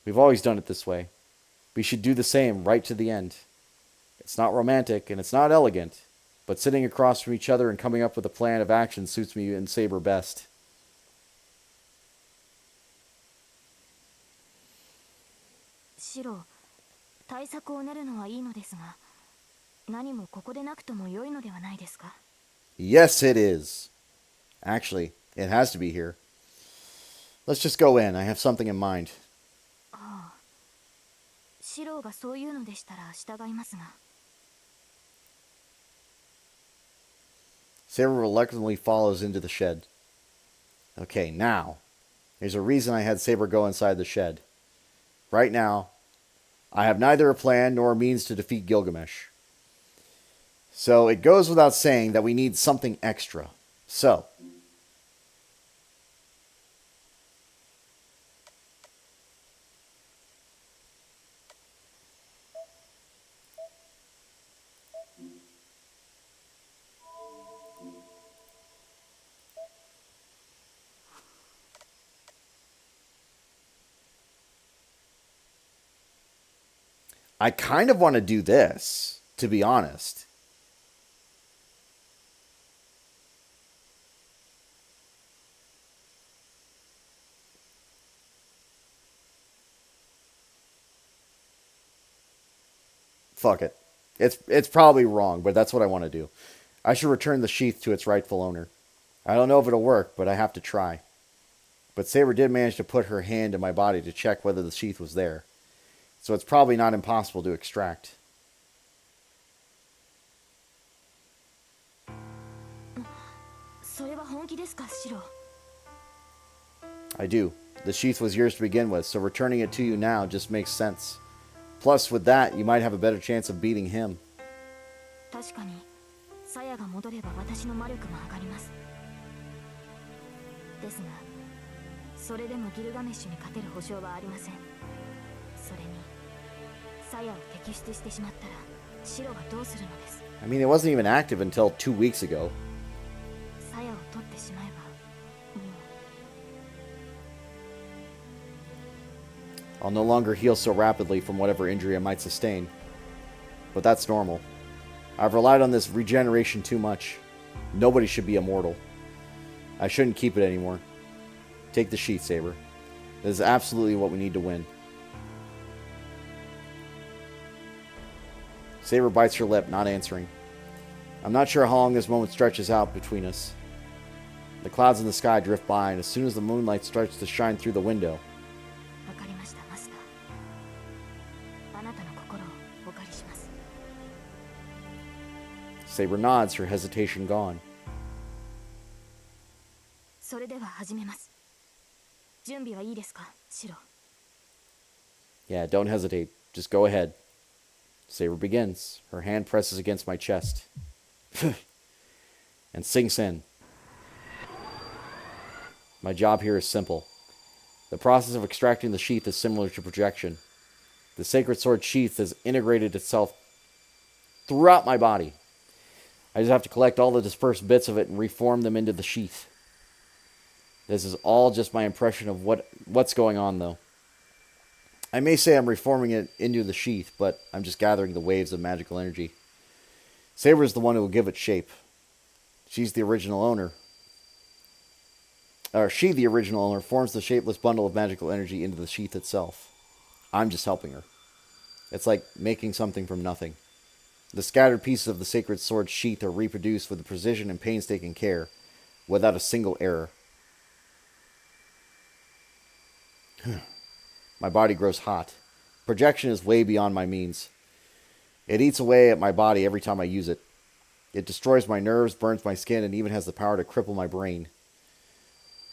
A: We've always done it this way. We should do the same right to the end. It's not romantic and it's not elegant, but sitting across from each other and coming up with a plan of action suits me and Saber best.
E: シロ、対策を練るのはいいのですが、何もここでなくとも良いのではないですか?
A: Yes, it is. Actually, it has to be here. Let's just go in. I have something in mind.
E: ああ、シロがそういうのでしたら従いますが。
A: Saber reluctantly follows into the shed. Okay, now, there's a reason I had Saber go inside the shed. Right now, I have neither a plan nor a means to defeat Gilgamesh. So it goes without saying that we need something extra. So, I kind of want to do this to be honest. Fuck it. It's probably wrong, but that's what I want to do. I should return the sheath to its rightful owner. I don't know if it'll work, but I have to try. But Saber did manage to put her hand in my body to check whether the sheath was there. So it's probably not impossible to extract. I do. The sheath was yours to begin with, so returning it to you now just makes sense. Plus, with that, you might have a better chance of beating him.
E: 確かにサヤが戻れば私の魔力も上がります。ですがそれでもギルガメッシュに勝てる保証はありません。それにサヤを摘出してしまったらシロはどうするのです。
A: I mean, it wasn't even active until 2 weeks ago.
E: サヤを取ってしまえばもう
A: I'll no longer heal so rapidly from whatever injury I might sustain. But that's normal. I've relied on this regeneration too much. Nobody should be immortal. I shouldn't keep it anymore. Take the sheath, Saber. This is absolutely what we need to win. Saber bites her lip, not answering. I'm not sure how long this moment stretches out between us. The clouds in the sky drift by, and as soon as the moonlight starts to shine through the window,
E: わかりましたマスター。あなたの心をお借りします。
A: Saber nods, her hesitation gone.
E: それでは始めます。準備はいいですか、シロ。
A: Yeah, don't hesitate. Just go ahead. Saber begins. Her hand presses against my chest. And sinks in. My job here is simple. The process of extracting the sheath is similar to projection. The sacred sword sheath has integrated itself throughout my body. I just have to collect all the dispersed bits of it and reform them into the sheath. This is all just my impression of what's going on, though. I may say I'm reforming it into the sheath, but I'm just gathering the waves of magical energy. Saber is the one who will give it shape. She's the original owner. Or she, the original owner, forms the shapeless bundle of magical energy into the sheath itself. I'm just helping her. It's like making something from nothing. The scattered pieces of the sacred sword sheath are reproduced with precision and painstaking care, without a single error. My body grows hot. Projection is way beyond my means. It eats away at my body every time I use it. It destroys my nerves, burns my skin, and even has the power to cripple my brain.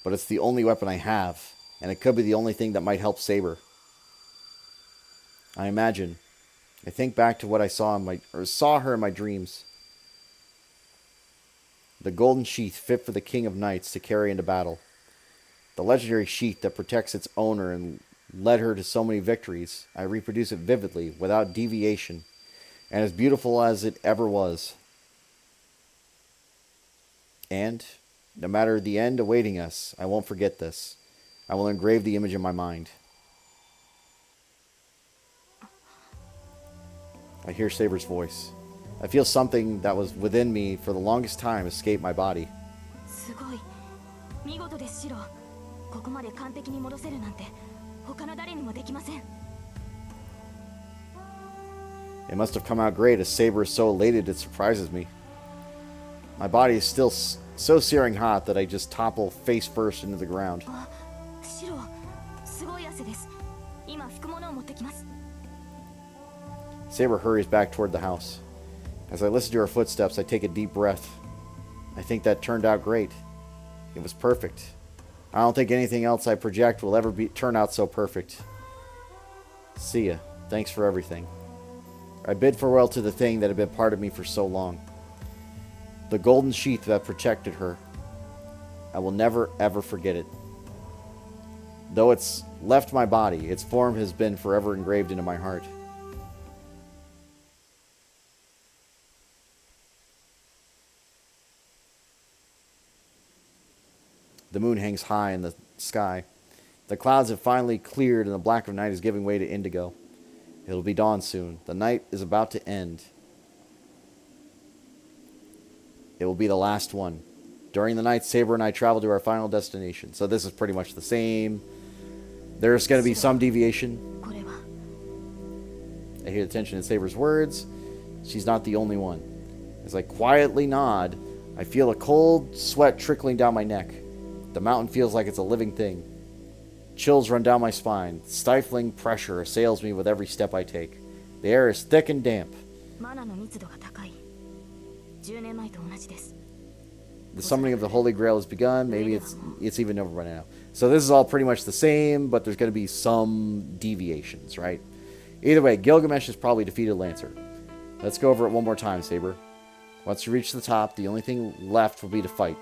A: But it's the only weapon I have, and it could be the only thing that might help Saber. I think back to what I saw her in my dreams. The golden sheath fit for the king of knights to carry into battle. The legendary sheath that protects its owner and led her to so many victories. I reproduce it vividly, without deviation, and as beautiful as it ever was. And, no matter the end awaiting us, I won't forget this. I will engrave the image in my mind. I hear Saber's voice. I feel something that was within me for the longest time escape my body.
E: すごい。見事ですシロ。ここまで完璧に戻せるなんて他の誰にもできません。
A: It must have come out great, as Saber is so elated it surprises me. My body is still so searing hot that I just topple face first into the ground.
E: あ、シロ、すごい汗です。今拭くものを持ってきます。
A: Saber hurries back toward the house. As I listen to her footsteps, I take a deep breath. I think that turned out great. It was perfect. I don't think anything else I project will ever turn out so perfect. See ya. Thanks for everything. I bid farewell to the thing that had been part of me for so long. The golden sheath that protected her. I will never, ever forget it. Though it's left my body, its form has been forever engraved into my heart. The moon hangs high in the sky. The clouds have finally cleared and the black of night is giving way to indigo. It'll be dawn soon. The night is about to end. It will be the last one. During the night, Saber and I travel to our final destination. So this is pretty much the same. There's going to be some deviation.
E: これは
A: I hear the tension in Saber's words. She's not the only one. As I quietly nod, I feel a cold sweat trickling down my neck. The mountain feels like it's a living thing. Chills run down my spine. Stifling pressure assails me with every step I take. The air is thick and damp.
E: マナの密度が高い。10年前と同じです。
A: The summoning of the Holy Grail has begun. Maybe it's even over by now. So this is all pretty much the same, but there's going to be some deviations, right? Either way, Gilgamesh has probably defeated Lancer. Let's go over it one more time, Saber. Once you reach the top, the only thing left will be to fight.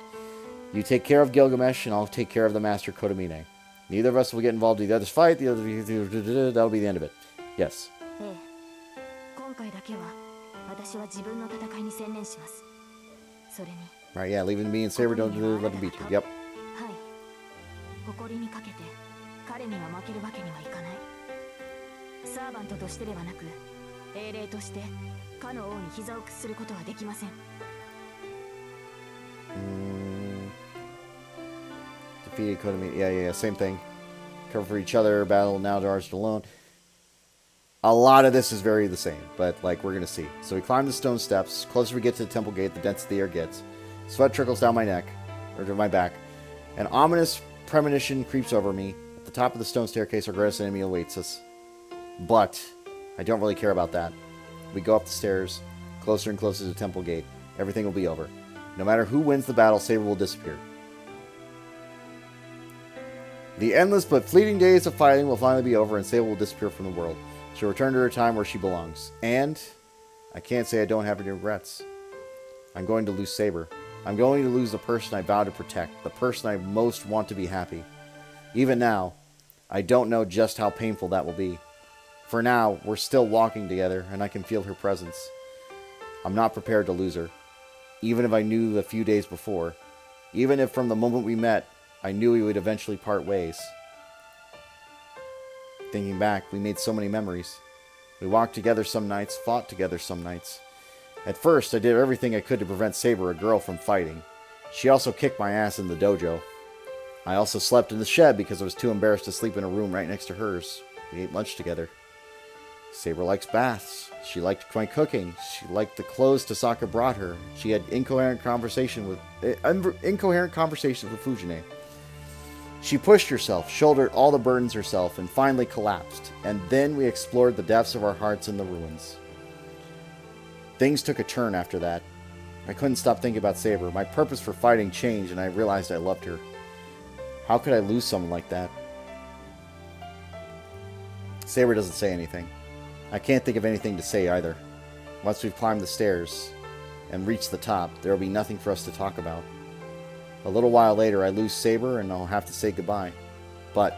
A: You take care of Gilgamesh, and I'll take care of the Master Kodomine. Neither of us will get involved in the other's fight. That'll be the end of it. Yes.
E: ええ。今回だけは私は自分の戦いに専念します。それに。
A: Right, yeah, leaving me and Saber, don't let them beat you. Yep.
E: はい。誇りにかけて彼には負けるわけにはいかない。サーバントとしてではなく、英霊としてかの王に膝を屈することはできません。
A: Defeated Kodomine. Yeah, same thing. Cover for each other, battle now to ours alone. A lot of this is very the same, but like we're gonna see. So we climb the stone steps. Closer we get to the temple gate, the denser the air gets. Sweat trickles down my neck, or to my back. An ominous premonition creeps over me. At the top of the stone staircase, our greatest enemy awaits us. But I don't really care about that. We go up the stairs, closer and closer to the temple gate. Everything will be over. No matter who wins the battle, Saber will disappear. The endless but fleeting days of fighting will finally be over, and Saber will disappear from the world. She'll return to her time where she belongs. And I can't say I don't have any regrets. I'm going to lose Saber. I'm going to lose the person I vow to protect, the person I most want to be happy. Even now, I don't know just how painful that will be. For now, we're still walking together, and I can feel her presence. I'm not prepared to lose her, even if I knew a few days before. Even if from the moment we met, I knew we would eventually part ways. Thinking back, we made so many memories. We walked together some nights, fought together some nights. At first, I did everything I could to prevent Saber, a girl, from fighting. She also kicked my ass in the dojo. I also slept in the shed because I was too embarrassed to sleep in a room right next to hers. We ate lunch together. Saber likes baths. She liked my cooking. She liked the clothes Tasaka brought her. She had incoherent conversations with Fujine. She pushed herself, shouldered all the burdens herself, and finally collapsed. And then we explored the depths of our hearts in the ruins. Things took a turn after that. I couldn't stop thinking about Saber. My purpose for fighting changed, and I realized I loved her. How could I lose someone like that? Saber doesn't say anything. I can't think of anything to say either. Once we've climbed the stairs and reached the top, there will be nothing for us to talk about. A little while later, I lose Saber, and I'll have to say goodbye. But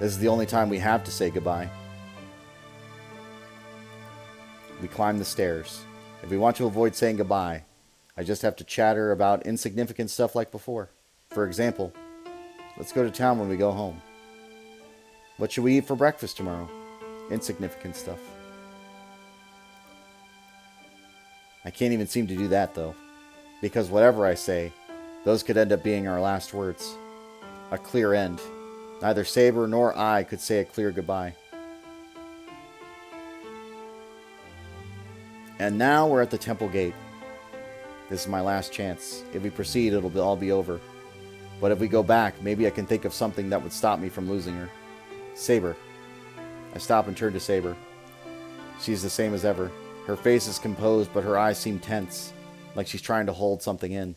A: this is the only time we have to say goodbye. We climb the stairs. If we want to avoid saying goodbye, I just have to chatter about insignificant stuff like before. For example, let's go to town when we go home. What should we eat for breakfast tomorrow? Insignificant stuff. I can't even seem to do that, though. Because whatever I say, those could end up being our last words. A clear end. Neither Saber nor I could say a clear goodbye. And now we're at the temple gate. This is my last chance. If we proceed, it'll all be over. But if we go back, maybe I can think of something that would stop me from losing her. Saber. I stop and turn to Saber. She's the same as ever. Her face is composed, but her eyes seem tense, like she's trying to hold something in.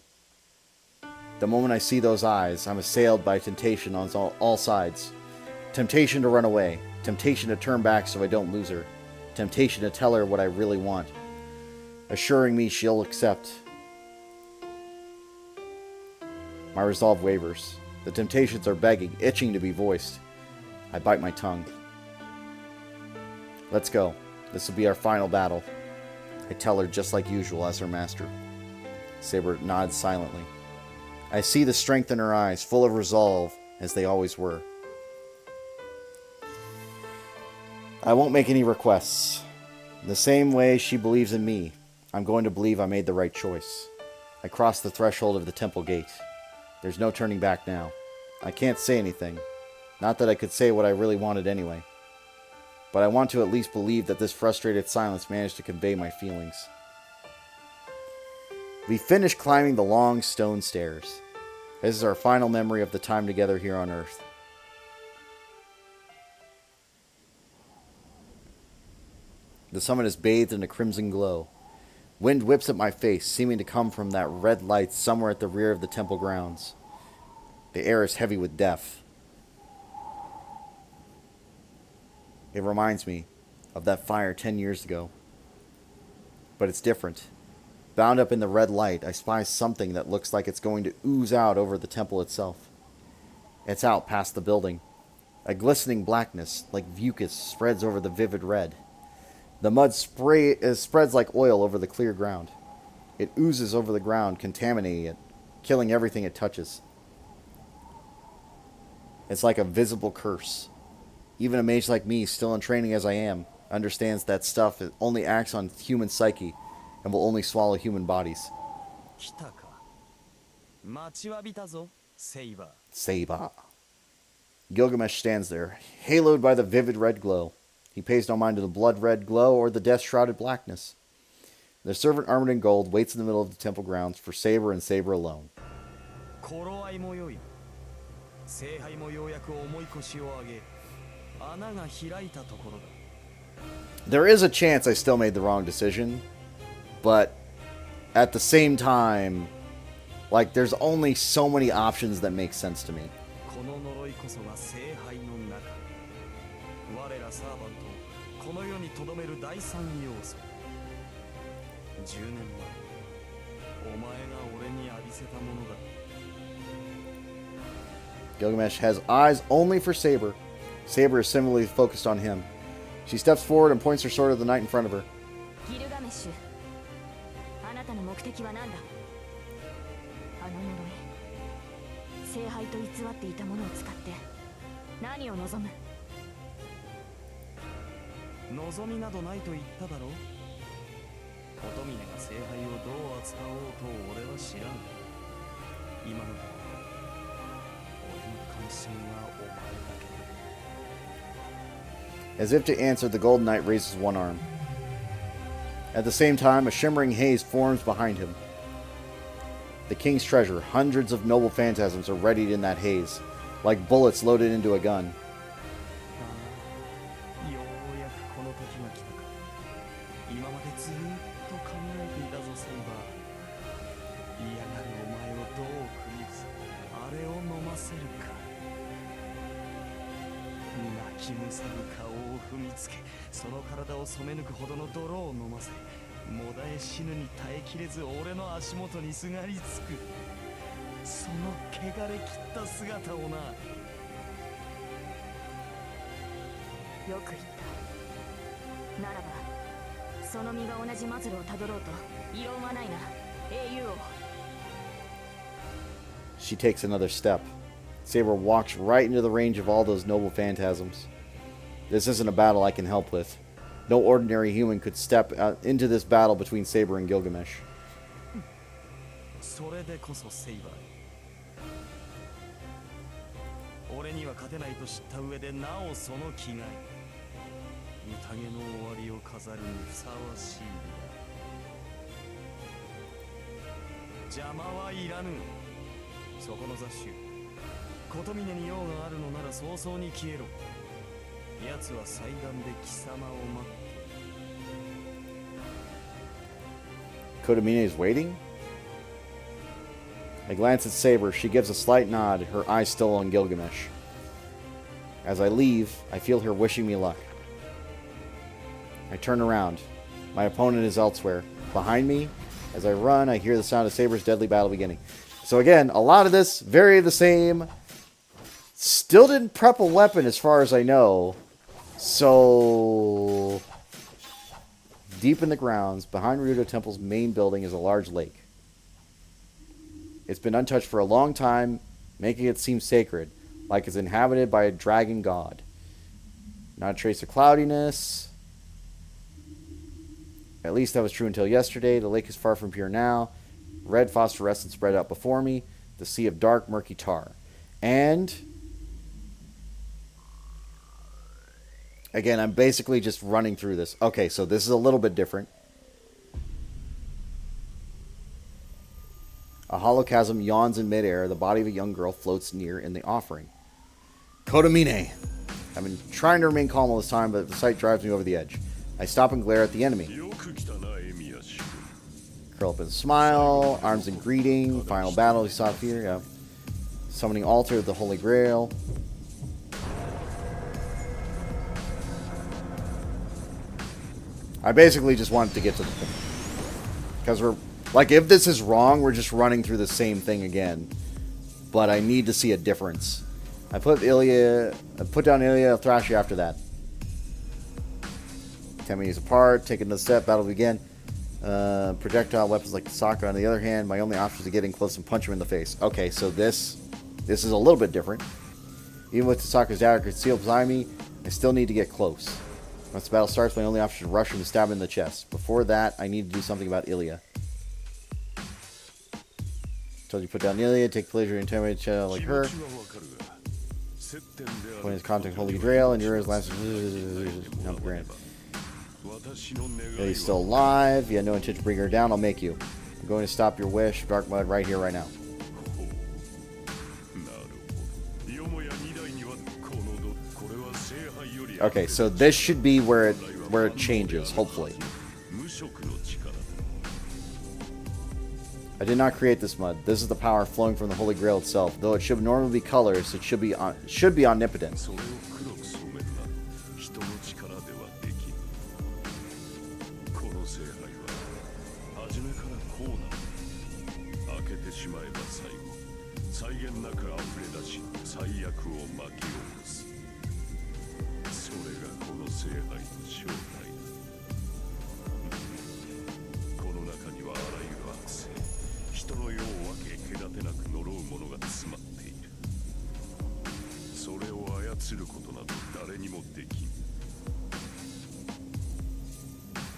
A: The moment I see those eyes, I'm assailed by temptation on all sides. Temptation to run away. Temptation to turn back so I don't lose her. Temptation to tell her what I really want. Assuring me she'll accept. My resolve wavers. The temptations are begging, itching to be voiced. I bite my tongue. Let's go. This will be our final battle. I tell her just like usual as her master. Saber nods silently. I see the strength in her eyes, full of resolve, as they always were. I won't make any requests. In the same way she believes in me, I'm going to believe I made the right choice. I cross the threshold of the temple gate. There's no turning back now. I can't say anything. Not that I could say what I really wanted anyway. But I want to at least believe that this frustrated silence managed to convey my feelings. We finished climbing the long stone stairs. This is our final memory of the time together here on Earth. The summit is bathed in a crimson glow. Wind whips at my face, seeming to come from that red light somewhere at the rear of the temple grounds. The air is heavy with death. It reminds me of that fire 10 years ago. But it's different. Bound up in the red light, I spy something that looks like it's going to ooze out over the temple itself. It's out past the building. A glistening blackness, like mucus, spreads over the vivid red. The mud spreads like oil over the clear ground. It oozes over the ground, contaminating it, killing everything it touches. It's like a visible curse. Even a mage like me, still in training as I am, understands that stuff only acts on human psyche and will only swallow human bodies.
F: 来たか。待ちわびたぞ、セイバー。
A: Saber. Gilgamesh stands there, haloed by the vivid red glow. He pays no mind to the blood-red glow or the death-shrouded blackness. The servant armored in gold waits in the middle of the temple grounds for Saber and Saber alone.
F: 頃合いもよい。聖杯もようやく重い腰を上げ、穴が開いたところだ。
A: There is a chance I still made the wrong decision, but at the same time, like, there's only so many options that make sense to me.
F: この呪いこそが聖杯の中。我らサーバントをこの世に留める第三要素。10年前、お前が俺に浴びせたものだ。
A: Gilgamesh has eyes only for Saber. Saber is similarly focused on him. She steps forward and points her sword at the knight in front of her.
E: ギルガメッシュ、あなたの目的は何だ？あの呪い、聖杯と偽っていたものを使って何を望む？
F: 望みなどないと言っただろう。乙女が聖杯をどう扱おうと俺は知らん。今のところ俺の関心はお前だけだ。
A: As if to answer, the Golden Knight raises one arm. At the same time, a shimmering haze forms behind him. The king's treasure, hundreds of noble phantasms are readied in that haze, like bullets loaded into a gun.
F: ようやくこの時が来たか。今までずーっと考えていたぞ、セイバー。嫌がるお前をどう振り伏せ、あれを飲ませるか。泣きむさる顔を踏みつけ、その体を染め抜くほどの泥を飲ませ、もだえ死ぬに耐えきれず俺の足元にすがりつく。その汚れ切った姿をな。
E: よく言った。ならばその身が同じ末路をたどろうと異論はないな、英雄王。
A: She takes another step. Saber walks right into the range of all those noble phantasms. This isn't a battle I can help with. No ordinary human could step into this battle between Saber and Gilgamesh.
F: それでこそセイバー。俺には勝てないと知った上でなおその気概。宴の終わりを飾るにふさわしい。邪魔はいらぬ。そこの雑種。琴峰に用があるのなら早々に消えろ。奴は祭壇で貴様を待っている。
A: Kotomine is waiting? I glance at Saber. She gives a slight nod, her eyes still on Gilgamesh. As I leave, I feel her wishing me luck. I turn around. My opponent is elsewhere. Behind me, as I run, I hear the sound of Saber's deadly battle beginning. So again, a lot of this, very the same. Still didn't prep a weapon as far as I know. So, deep in the grounds, behind Ryudo Temple's main building is a large lake. It's been untouched for a long time, making it seem sacred, like it's inhabited by a dragon god. Not a trace of cloudiness. At least that was true until yesterday. The lake is far from pure now. red phosphorescence spread out before me, the sea of dark, murky tar. And again, I'm basically just running through this. Okay, so this is a little bit different. A hollow chasm yawns in midair. The body of a young girl floats near in the offering. Kodomine. I've been trying to remain calm all this time, but the sight drives me over the edge. I stop and glare at the enemy. Curl up and smile. Arms in greeting. Final battle. You saw fear. Yeah. Summoning altar of the Holy Grail. I basically just wanted to get to the point. Because we're... Like, if this is wrong, we're just running through the same thing again. But I need to see a difference. I put down Ilya, I'll thrash you after that. 10 minutes apart, take another step, battle begin. Projectile weapons like the Sokka. On the other hand, my only option is to get in close and punch him in the face. Okay, so this is a little bit different. Even with the Sokka's dagger concealed behind me, I still need to get close. Once the battle starts, my only option is to rush him and stab him in the chest. Before that, I need to do something about Ilya. Told you put down Ilya, take pleasure in intimidate like her. Point his contact Holy Grail, and yours last. Not grand. Ilya's still alive. You had no intention to bring her down. I'll make you. I'm going to stop your wish, Dark Mud, right here, right now. Okay, so this should be where it changes, hopefully. I did not create this mud. This is the power flowing from the Holy Grail itself. Though it should normally be colorless, it should be omnipotent.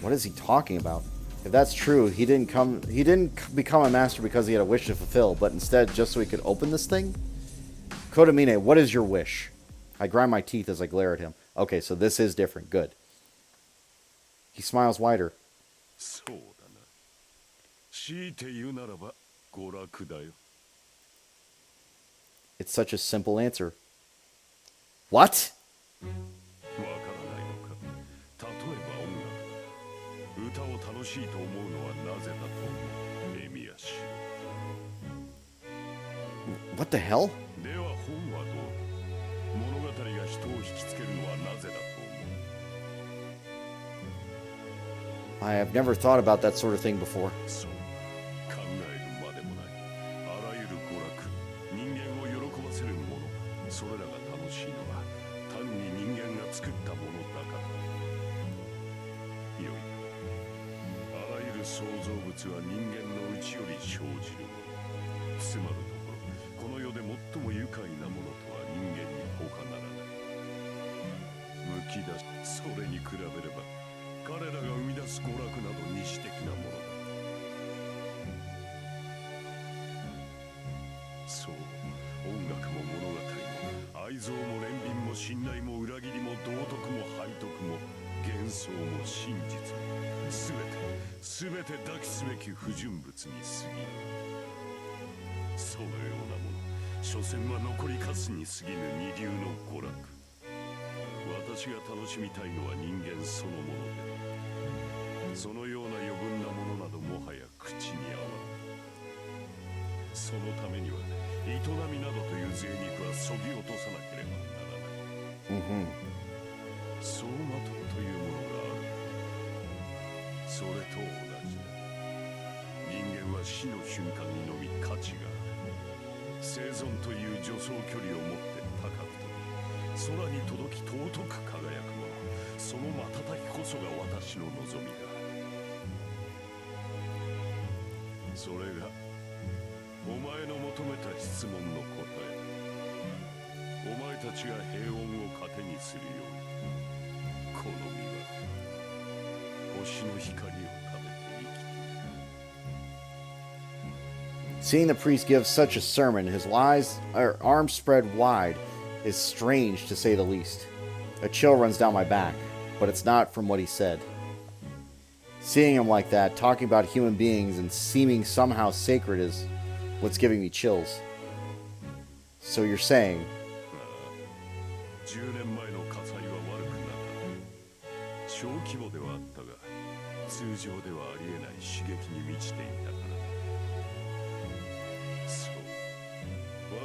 A: What is he talking about? If that's true, he didn't become a master because he had a wish to fulfill, but instead just so he could open this thing? Kodomine, what is your wish? I grind my teeth as I glare at him. Okay, so this is different. Good. He smiles wider. It's such a simple answer. What? What the hell? I have never thought about that sort of thing before. Seeing the priest give such a sermon, his arms spread wide, is strange to say the least. A chill runs down my back, but it's not from what he said. Seeing him like that, talking about human beings and seeming somehow sacred is what's giving me chills. So you're saying...
B: 10年前の火災は悪くなかった。小規模ではあったが、通常ではありえない刺激に満ちていたからだ。そう、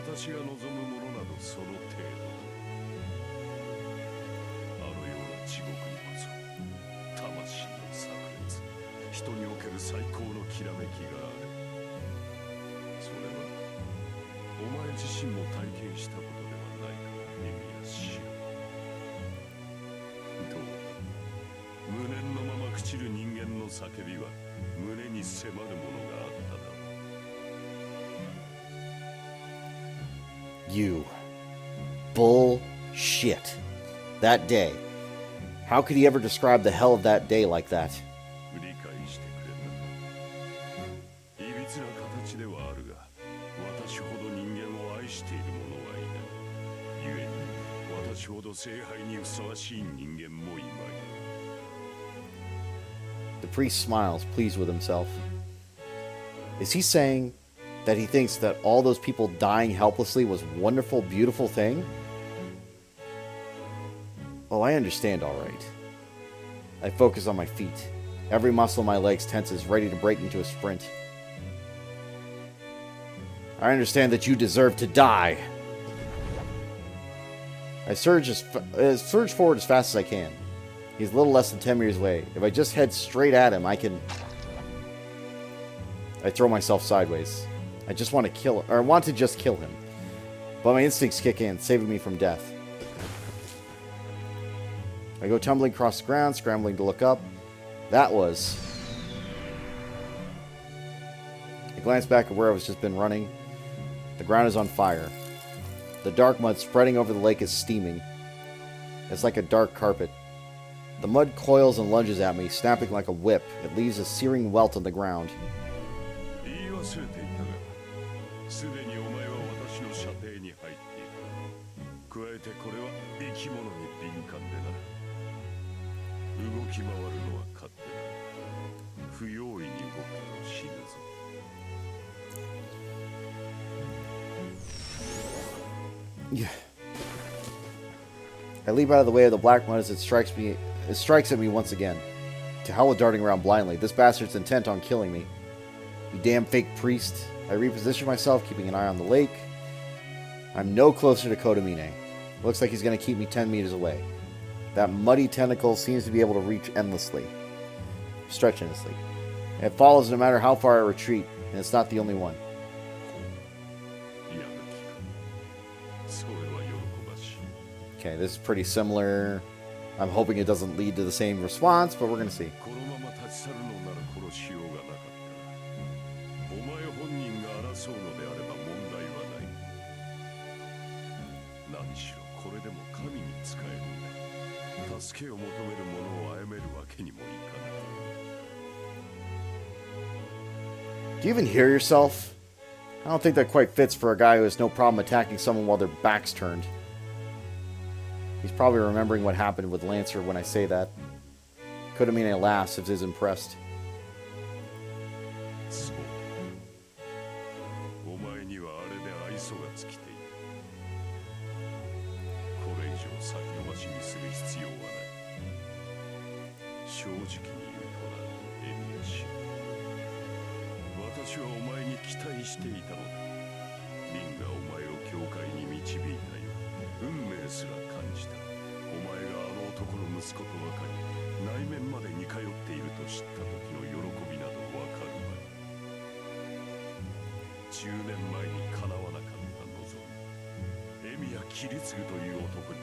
B: 私が望むものなどその程度だ。あのような地獄にこそ、魂の炸裂、人における最高のきらめきがある。それは、お前自身も体験したことではないか、エミヤシア。どうだ、無念のまま朽ちる人間の叫びは胸に迫るものがあっただろう。
A: You. Bullshit. That day. How could he ever describe the hell of that day like that?
B: 理解してくれた。いびつな形ではあるが、私ほど人間を愛している者はいない。故に、私ほど聖杯にふさわしい人間もいまい。
A: The priest smiles, pleased with himself. Is he saying that he thinks that all those people dying helplessly was a wonderful, beautiful thing? Oh, I understand all right. I focus on my feet. Every muscle in my legs tenses, ready to break into a sprint. I understand that you deserve to die. I surge forward as fast as I can. He's a little less than 10 meters away. If I just head straight at him, I can... I throw myself sideways. I just want to kill him, or I want to just kill him. But my instincts kick in, saving me from death. I go tumbling across the ground, scrambling to look up. That was... I glance back at where I was just been running. The ground is on fire. The dark mud spreading over the lake is steaming. It's like a dark carpet. The mud coils and lunges at me, snapping like a whip. It leaves a searing welt on the ground.
B: 言い忘れていたが、すでにお前は私の射程に入っている。加えてこれは生き物に敏感でな。動き回るのは勝手だ。不用意に動くと死ぬぞ。
A: Yeah. I leap out of the way of the black mud as it strikes at me once again. To hell with darting around blindly. This bastard's intent on killing me. You damn fake priest. I reposition myself, keeping an eye on the lake. I'm no closer to Kodamine. Looks like he's going to keep me 10 meters away. That muddy tentacle seems to be able to reach endlessly. Stretch endlessly. It follows no matter how far I retreat, and it's not the only one. Okay, this is pretty similar. I'm hoping it doesn't lead to the same response, but we're going to see.
B: このまま立ち去るのなら殺しようがなかった。お前本人が争うのであれば問題はない。何しろこれでも神に仕えるんだ。助けを求める者を殺めるわけにもいかない。
A: Do you even hear yourself? I don't think that quite fits for a guy who has no problem attacking someone while their back's turned. He's probably remembering what happened with Lancer when I say that. Could have mean a laughs if he's impressed.
B: そう。お前にはあれで愛想が尽きている。これ以上先延ばしにする必要はない。正直に言うとな、エミヤ氏。私はお前に期待していたのだ。リンがお前を教会に導いたよ。運命すら感じた。お前があの男の息子と分かり、内面まで似通っていると知った時の喜びなど分かるまい。10年前に叶わなかった望み、エミヤキリツグという男に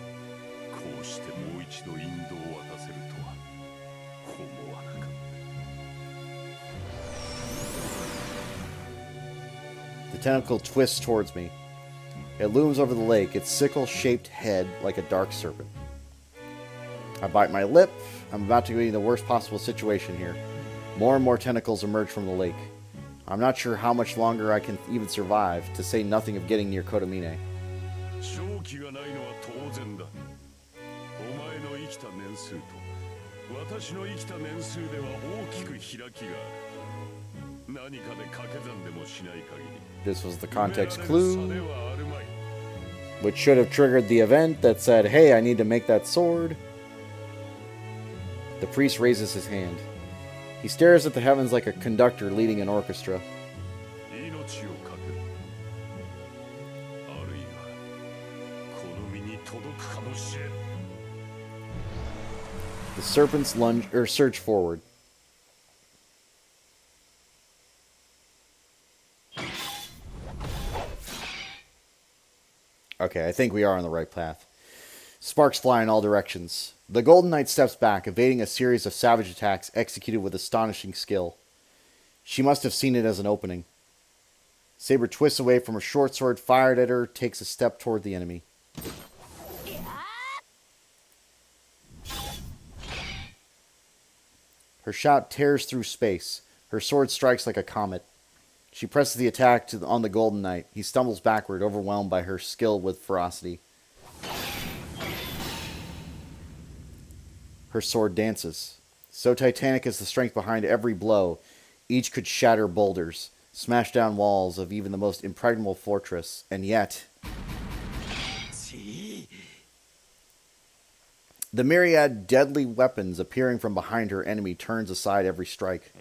B: こうしてもう一度引導を渡せるとは思わなかった。
A: The tentacle twists towards me. It looms over the lake, its sickle-shaped head like a dark serpent. I bite my lip. I'm about to be in the worst possible situation here. More and more tentacles emerge from the lake. I'm not sure how much longer I can even survive, to say nothing of getting near Kotomine.
B: 勝機がないのは当然だ。お前の生きた年数と私の生きた年数では大きく開きがある。何かで掛け算でもしない限り。
A: This was the context clue, which should have triggered the event that said, hey, I need to make that sword. The priest raises his hand. He stares at the heavens like a conductor leading an orchestra.
B: 命をかける。あるいはこの身に届くかもしれん。
A: The serpents lunge or surge forward. Okay, I think we are on the right path. Sparks fly in all directions. The Golden Knight steps back, evading a series of savage attacks executed with astonishing skill. She must have seen it as an opening. Saber twists away from her short sword, fired at her, takes a step toward the enemy. Her shout tears through space. Her sword strikes like a comet. She presses the attack on the Golden Knight. He stumbles backward, overwhelmed by her skill with ferocity. Her sword dances. So titanic is the strength behind every blow, each could shatter boulders, smash down walls of even the most impregnable fortress, and yet... The myriad deadly weapons appearing from behind her enemy turns aside every strike.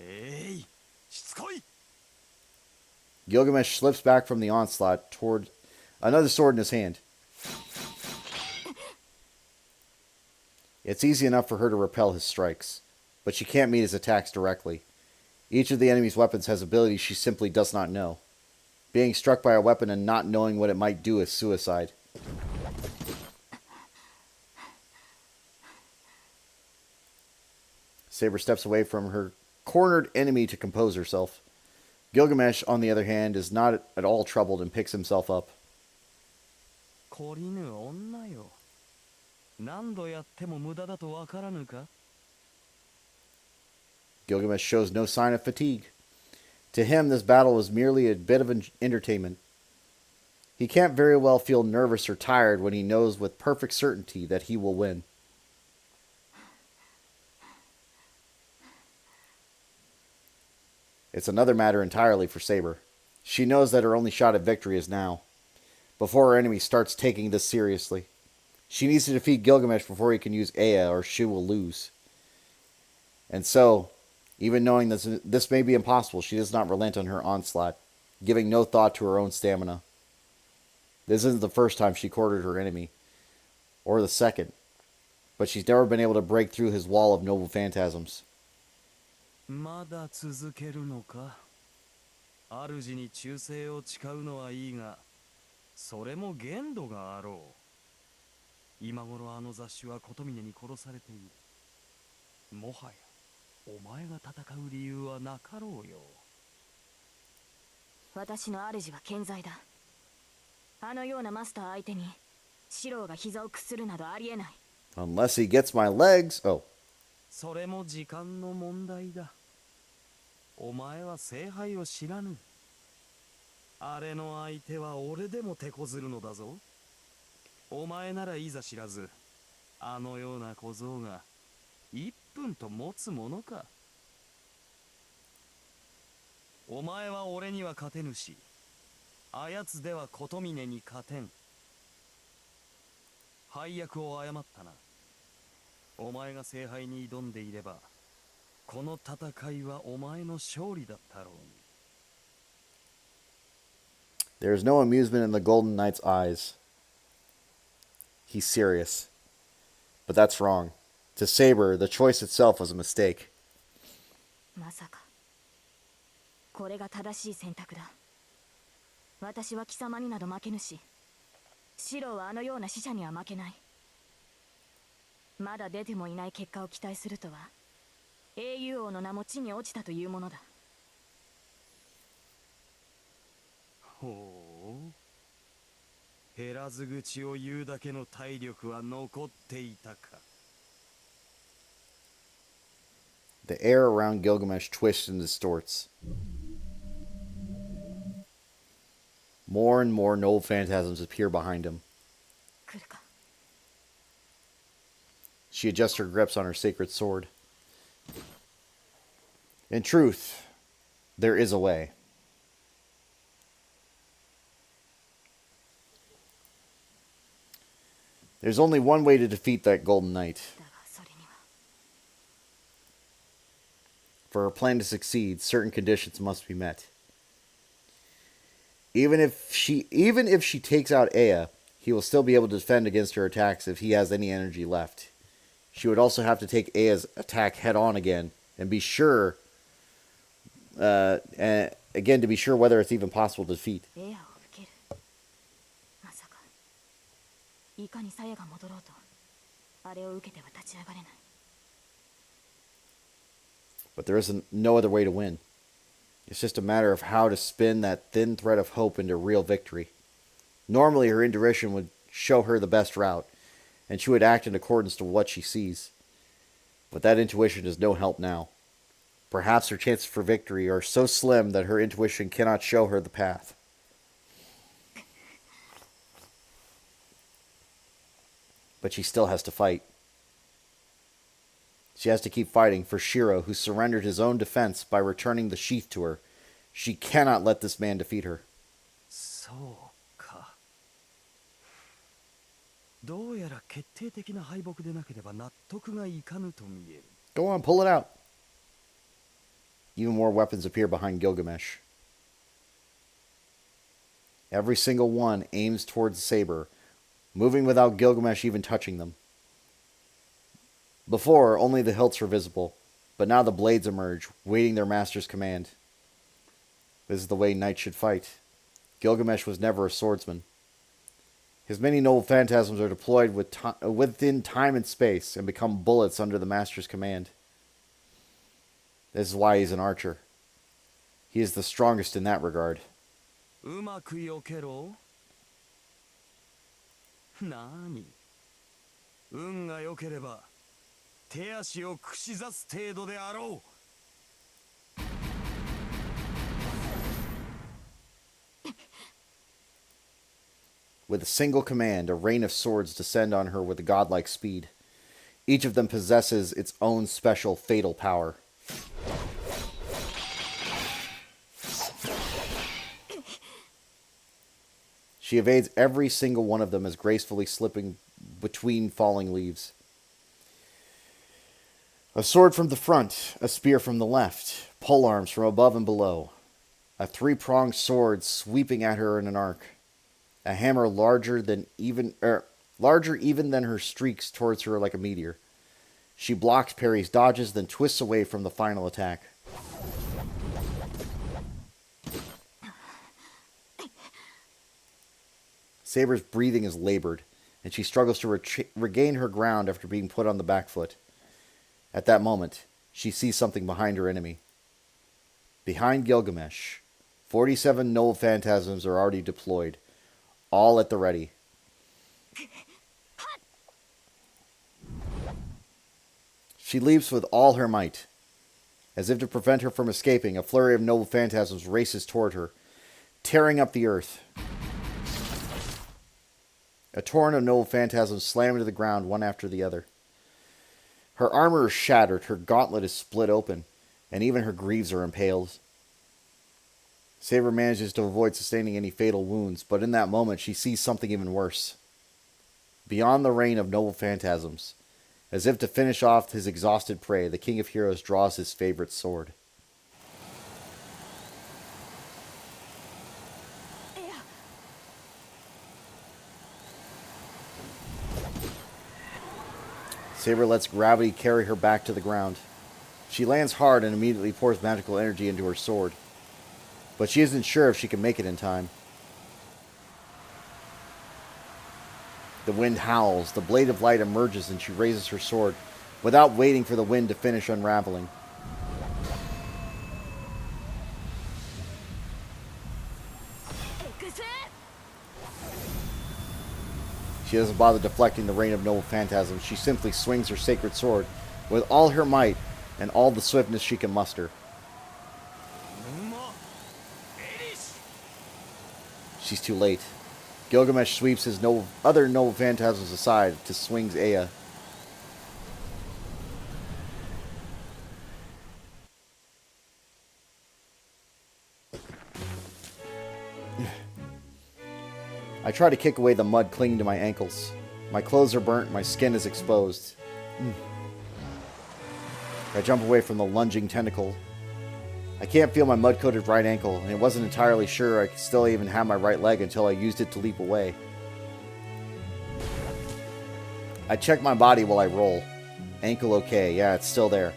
A: Gilgamesh slips back from the onslaught toward another sword in his hand. It's easy enough for her to repel his strikes, but she can't meet his attacks directly. Each of the enemy's weapons has abilities she simply does not know. Being struck by a weapon and not knowing what it might do is suicide. Saber steps away from her cornered enemy to compose herself. Gilgamesh, on the other hand, is not at all troubled and picks himself up. Gilgamesh shows no sign of fatigue. To him, this battle is merely a bit of entertainment. He can't very well feel nervous or tired when he knows with perfect certainty that he will win. It's another matter entirely for Saber. She knows that her only shot at victory is now, before her enemy starts taking this seriously. She needs to defeat Gilgamesh before he can use Ea, or she will lose. And so, even knowing this may be impossible, she does not relent on her onslaught, giving no thought to her own stamina. This isn't the first time she cornered her enemy, or the second, but she's never been able to break through his wall of noble phantasms.
F: まだ続けるのか。主に忠誠を誓うのはいいが、それも限度があろう。今頃あの雑種は琴峰に殺されている。もはやお前が戦う理由はなかろうよ。
E: 私の主は健在だ。あのようなマスター相手に四郎が膝を屈するなどありえない。
A: Unless he gets my legs. Oh.
F: それも時間の問題だ。お前は聖杯を知らぬ。あれの相手は俺でも手こずるのだぞ。お前ならいざ知らず、あのような小僧が1分と持つものか。お前は俺には勝てぬし、あやつでは琴峰に勝てん。配役を誤ったな。お前が聖杯に挑んでいれば、この戦いはお前の勝利だったろうに。
A: There is no amusement in the Golden Knight's eyes. He's serious. But that's wrong. To Saber, the choice itself was a mistake.
E: まさかこれが正しい選択だ。私は貴様になど負けぬし、四郎はあのような死者には負けない。まだ出てもいない結果を期待するとは、英雄王の名も地に落ちたというものだ。
F: ほう、減らず口を言うだけの体力は残っていたか。
A: The air around Gilgamesh twists and distorts. More and more noble phantasms appear behind him.
E: 来るか。
A: She adjusts her grips on her sacred sword. In truth, there is a way. There's only one way to defeat that Golden Knight.
E: だがそれには
A: For her plan to succeed, certain conditions must be met. Even if she takes out Aya, he will still be able to defend against her attacks if he has any energy left. She would also have to take Aya's attack head on again and be sure, again to be sure whether it's even possible to defeat.
E: エアを受ける。まさかいかにサヤが戻ろうとあれを受けては立ち上がれない。
A: But there isn't no other way to win. It's just a matter of how to spin that thin thread of hope into real victory. Normally, her intuition would show her the best route, and she would act in accordance to what she sees. But that intuition is no help now. Perhaps her chances for victory are so slim that her intuition cannot show her the path. But she still has to fight. She has to keep fighting for Shiro, who surrendered his own defense by returning the sheath to her. She cannot let this man defeat her.
F: そうか。どうやら決定的な敗北でなければ納得がいかぬと見える。
A: Go on, pull it out. Even more weapons appear behind Gilgamesh. Every single one aims towards the saber, moving without Gilgamesh even touching them. Before, only the hilts were visible, but now the blades emerge, waiting their master's command. This is the way knights should fight. Gilgamesh was never a swordsman. His many noble phantasms are deployed within time and space and become bullets under the master's command. This is why he's an archer. He is the strongest in that regard.
F: うまく避けろ。なに。運が良ければ手足を串刺す程度であろう。
A: With a single command, a rain of swords descend on her with a godlike speed. Each of them possesses its own special fatal power. She evades every single one of them as gracefully slipping between falling leaves. A sword from the front, a spear from the left, polearms from above and below. A three-pronged sword sweeping at her in an arc. A hammer larger even than her streaks towards her like a meteor. She blocks, parries, dodges, then twists away from the final attack. Saber's breathing is labored, and she struggles to regain her ground after being put on the back foot. At that moment, she sees something behind her enemy. Behind Gilgamesh, 47 noble phantasms are already deployed, all at the ready. She leaps with all her might. As if to prevent her from escaping, a flurry of noble phantasms races toward her, tearing up the earth. A torrent of noble phantasms slam into the ground one after the other. Her armor is shattered, her gauntlet is split open, and even her greaves are impaled. Saber manages to avoid sustaining any fatal wounds, but in that moment she sees something even worse. Beyond the rain of noble phantasms, as if to finish off his exhausted prey, the King of Heroes draws his favorite sword. Saber lets gravity carry her back to the ground. She lands hard and immediately pours magical energy into her sword. But she isn't sure if she can make it in time. The wind howls, the blade of light emerges, and she raises her sword without waiting for the wind to finish unraveling. She doesn't bother deflecting the rain of noble phantasms. She simply swings her sacred sword with all her might and all the swiftness she can muster. She's too late. Gilgamesh sweeps his other noble phantasms aside to swings Aya. I try to kick away the mud clinging to my ankles. My clothes are burnt, my skin is exposed. I jump away from the lunging tentacle. I can't feel my mud-coated right ankle, and I wasn't entirely sure I could still even have my right leg until I used it to leap away. I check my body while I roll. Ankle okay, yeah, it's still there.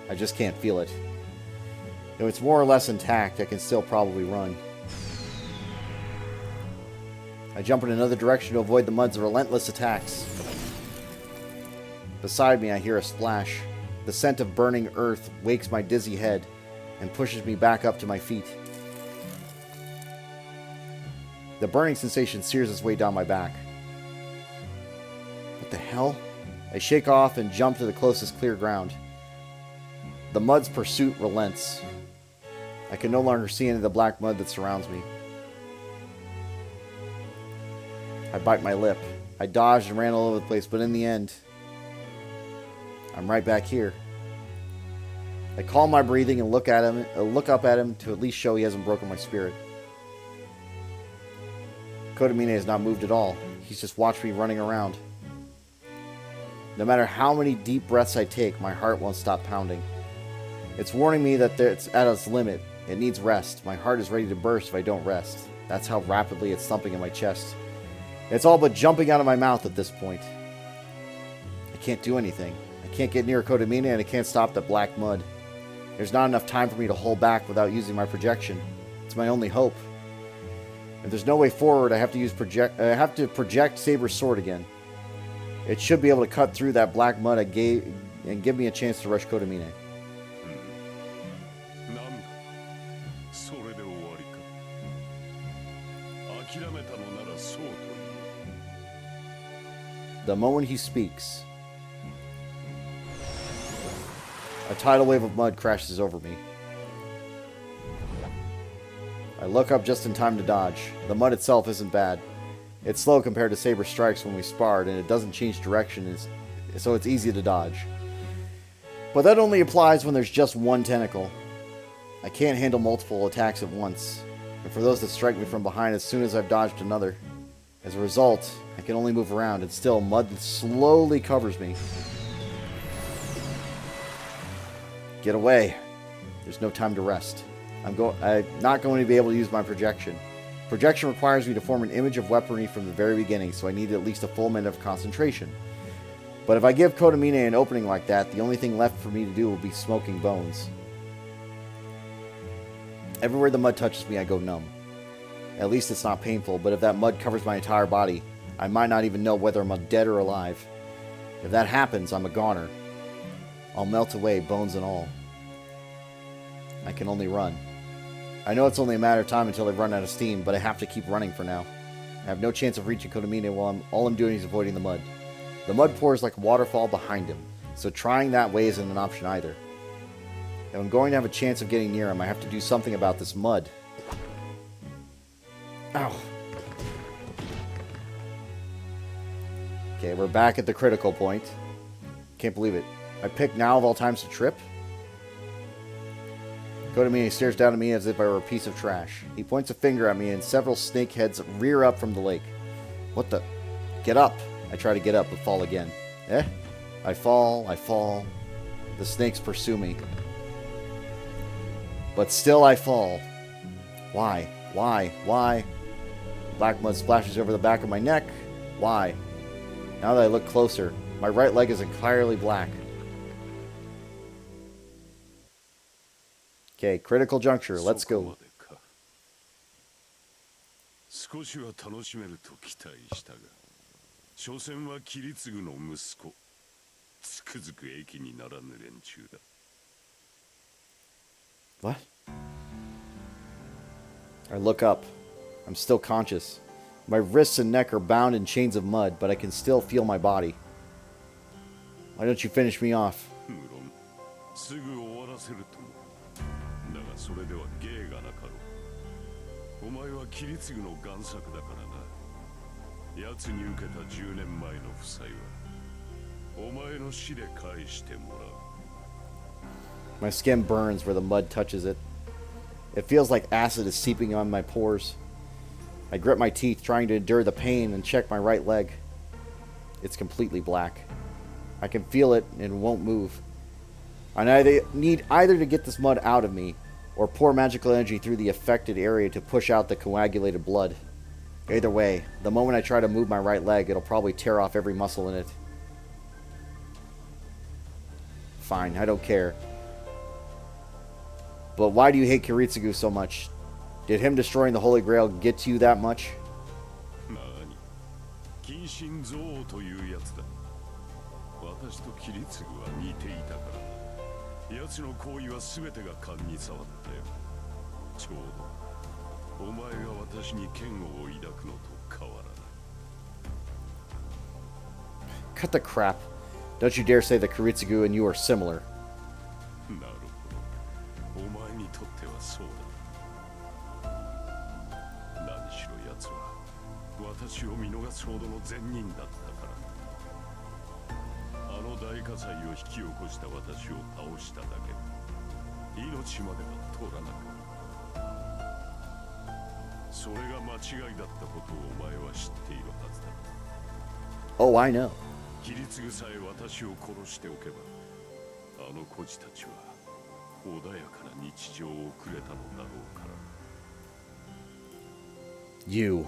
A: I just can't feel it. If it's more or less intact, I can still probably run. I jump in another direction to avoid the mud's relentless attacks. Beside me, I hear a splash. The scent of burning earth wakes my dizzy head and pushes me back up to my feet. The burning sensation sears its way down my back. What the hell? I shake off and jump to the closest clear ground. The mud's pursuit relents. I can no longer see any of the black mud that surrounds me. I bite my lip. I dodged and ran all over the place, but in the end, I'm right back here. I calm my breathing and look up at him to at least show he hasn't broken my spirit. Kotomine has not moved at all. He's just watched me running around. No matter how many deep breaths I take, my heart won't stop pounding. It's warning me that it's at its limit. It needs rest. My heart is ready to burst if I don't rest. That's how rapidly it's thumping in my chest. It's all but jumping out of my mouth at this point. I can't do anything. I can't get near Kotomine, and I can't stop the black mud. There's not enough time for me to hold back without using my projection. It's my only hope. If there's no way forward, I have to project Saber's sword again. It should be able to cut through that black mud and give me a chance to rush Kotomine.
B: なんだそれで終わりか諦めたのならそうと言え
A: The moment he speaks, a tidal wave of mud crashes over me. I look up just in time to dodge. The mud itself isn't bad. It's slow compared to Saber's strikes when we sparred, and it doesn't change direction, so it's easy to dodge. But that only applies when there's just one tentacle. I can't handle multiple attacks at once, and for those that strike me from behind as soon as I've dodged another. As a result, I can only move around, and still, mud slowly covers me. Get away. There's no time to rest. I'm not going to be able to use my projection. Projection requires me to form an image of weaponry from the very beginning, so I need at least a full minute of concentration. But if I give Kotomine an opening like that, the only thing left for me to do will be smoking bones. Everywhere the mud touches me, I go numb. At least it's not painful, but if that mud covers my entire body, I might not even know whether I'm dead or alive. If that happens, I'm a goner. I'll melt away, bones and all. I can only run. I know it's only a matter of time until I run out of steam, but I have to keep running for now. I have no chance of reaching Kotomine while all I'm doing is avoiding the mud. The mud pours like a waterfall behind him, so trying that way isn't an option either. If I'm going to have a chance of getting near him, I have to do something about this mud. Ow. Okay, we're back at the critical point. Can't believe it. I picked now of all times to trip? Kotomine stares down at me as if I were a piece of trash. He points a finger at me and several snake heads rear up from the lake. What the? Get up! I try to get up but fall again. I fall. The snakes pursue me. But still I fall. Why? Black mud splashes over the back of my neck. Why? Now that I look closer, my right leg is entirely black. Okay, critical juncture. Let's go.
B: 少しは楽しめると期待したが、所詮は切り継ぐの息子。つくづく益にならぬ連中だ。
A: What? I look up. I'm still conscious. My wrists and neck are bound in chains of mud, but I can still feel my body. Why don't you finish me off?
B: 無論、すぐ終わらせるとも。だがそれでは芸がなかろう。お前は切り継ぐの贋作だからな。奴に受けた10年前の負債はお前の死で返してもらう。
A: My skin burns where the mud touches it. It feels like acid is seeping on my pores. I grit my teeth, trying to endure the pain, and check my right leg. It's completely black. I can feel it and it won't move. I need either to get this mud out of me, or pour magical energy through the affected area to push out the coagulated blood. Either way, the moment I try to move my right leg, it'll probably tear off every muscle in it. Fine, I don't care. But why do you hate Kiritsugu so much? Did him destroying the Holy Grail get to you that much?
B: 何、近親憎悪というやつだ。私と切り継ぐは似ていたからな。奴の行為は全てが勘に触ったよ。ちょうどお前が私に嫌悪を抱くのと変わらない。
A: Cut the crap. Don't you dare say that Kiritsugu and you are similar.
B: なるほど。お前にとってはそうだ。何しろ奴は私を見逃すほどの善人だったからな。あの大火災を引き起こした私を倒しただけで命までは取らなかった。それが間違いだったことをお前は知っているはずだ。
A: Oh, I know.
B: 切り継ぐさえ私を殺しておけば、あの孤児たちは穏やかな日常を送れたのだろうから。
A: You.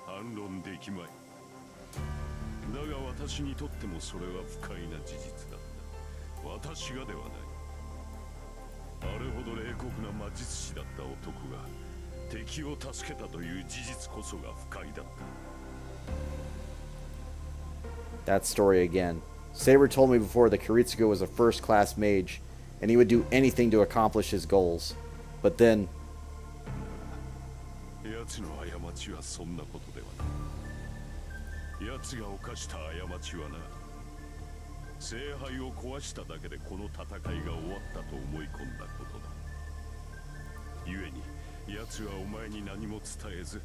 B: 反論できまい。だが私にとってもそれは不快な事実だった。私がではない。あれほど冷酷な魔術師だった男が敵を助けたという事実こそが不快だった。
A: That story again. Saber told me before that Kiritsugu was a first-class mage, and he would do anything to accomplish his goals. But then...
B: 奴の過ちはそんなことではない。奴が犯した過ちはな、聖杯を壊しただけでこの戦いが終わったと思い込んだことだ。故に奴はお前に何も伝えず、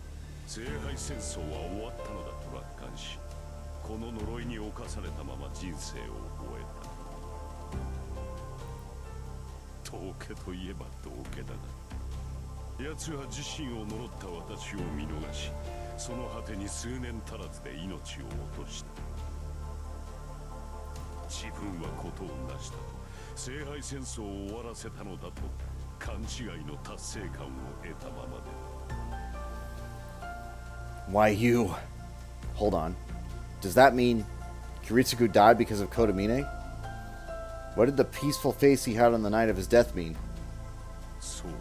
B: 聖杯戦争は終わったのだと楽観し、この呪いに侵されたまま人生を終えた。道家といえば道家だな。奴は自身を呪った私を見逃し、その果てに数年足らずで命を落とした。自分はことを成したと、聖杯戦争を終わらせたのだと勘違いの達成感を得たままで。
A: Why you? Hold on. Does that mean Kiritsugu died because of Kodamine? What did the peaceful face he had on the night of his death mean?
B: そうだ。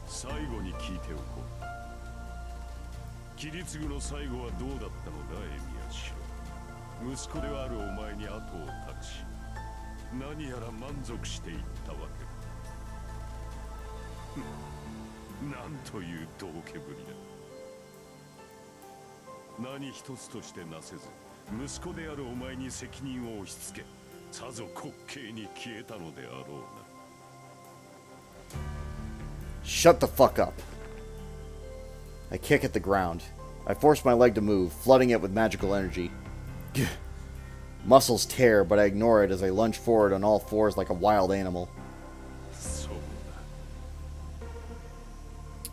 B: 最後に聞いておこう。切り継ぐの最後はどうだったのだ、エミヤシロ。息子であるお前に後を託し、何やら満足していったわけだ。なんという道家ぶりだ。何一つとしてなせず、息子であるお前に責任を押し付け、さぞ滑稽に消えたのであろうな。
A: Shut the fuck up. I kick at the ground. I force my leg to move, flooding it with magical energy. Muscles tear, but I ignore it as I lunge forward on all fours like a wild animal.
B: そう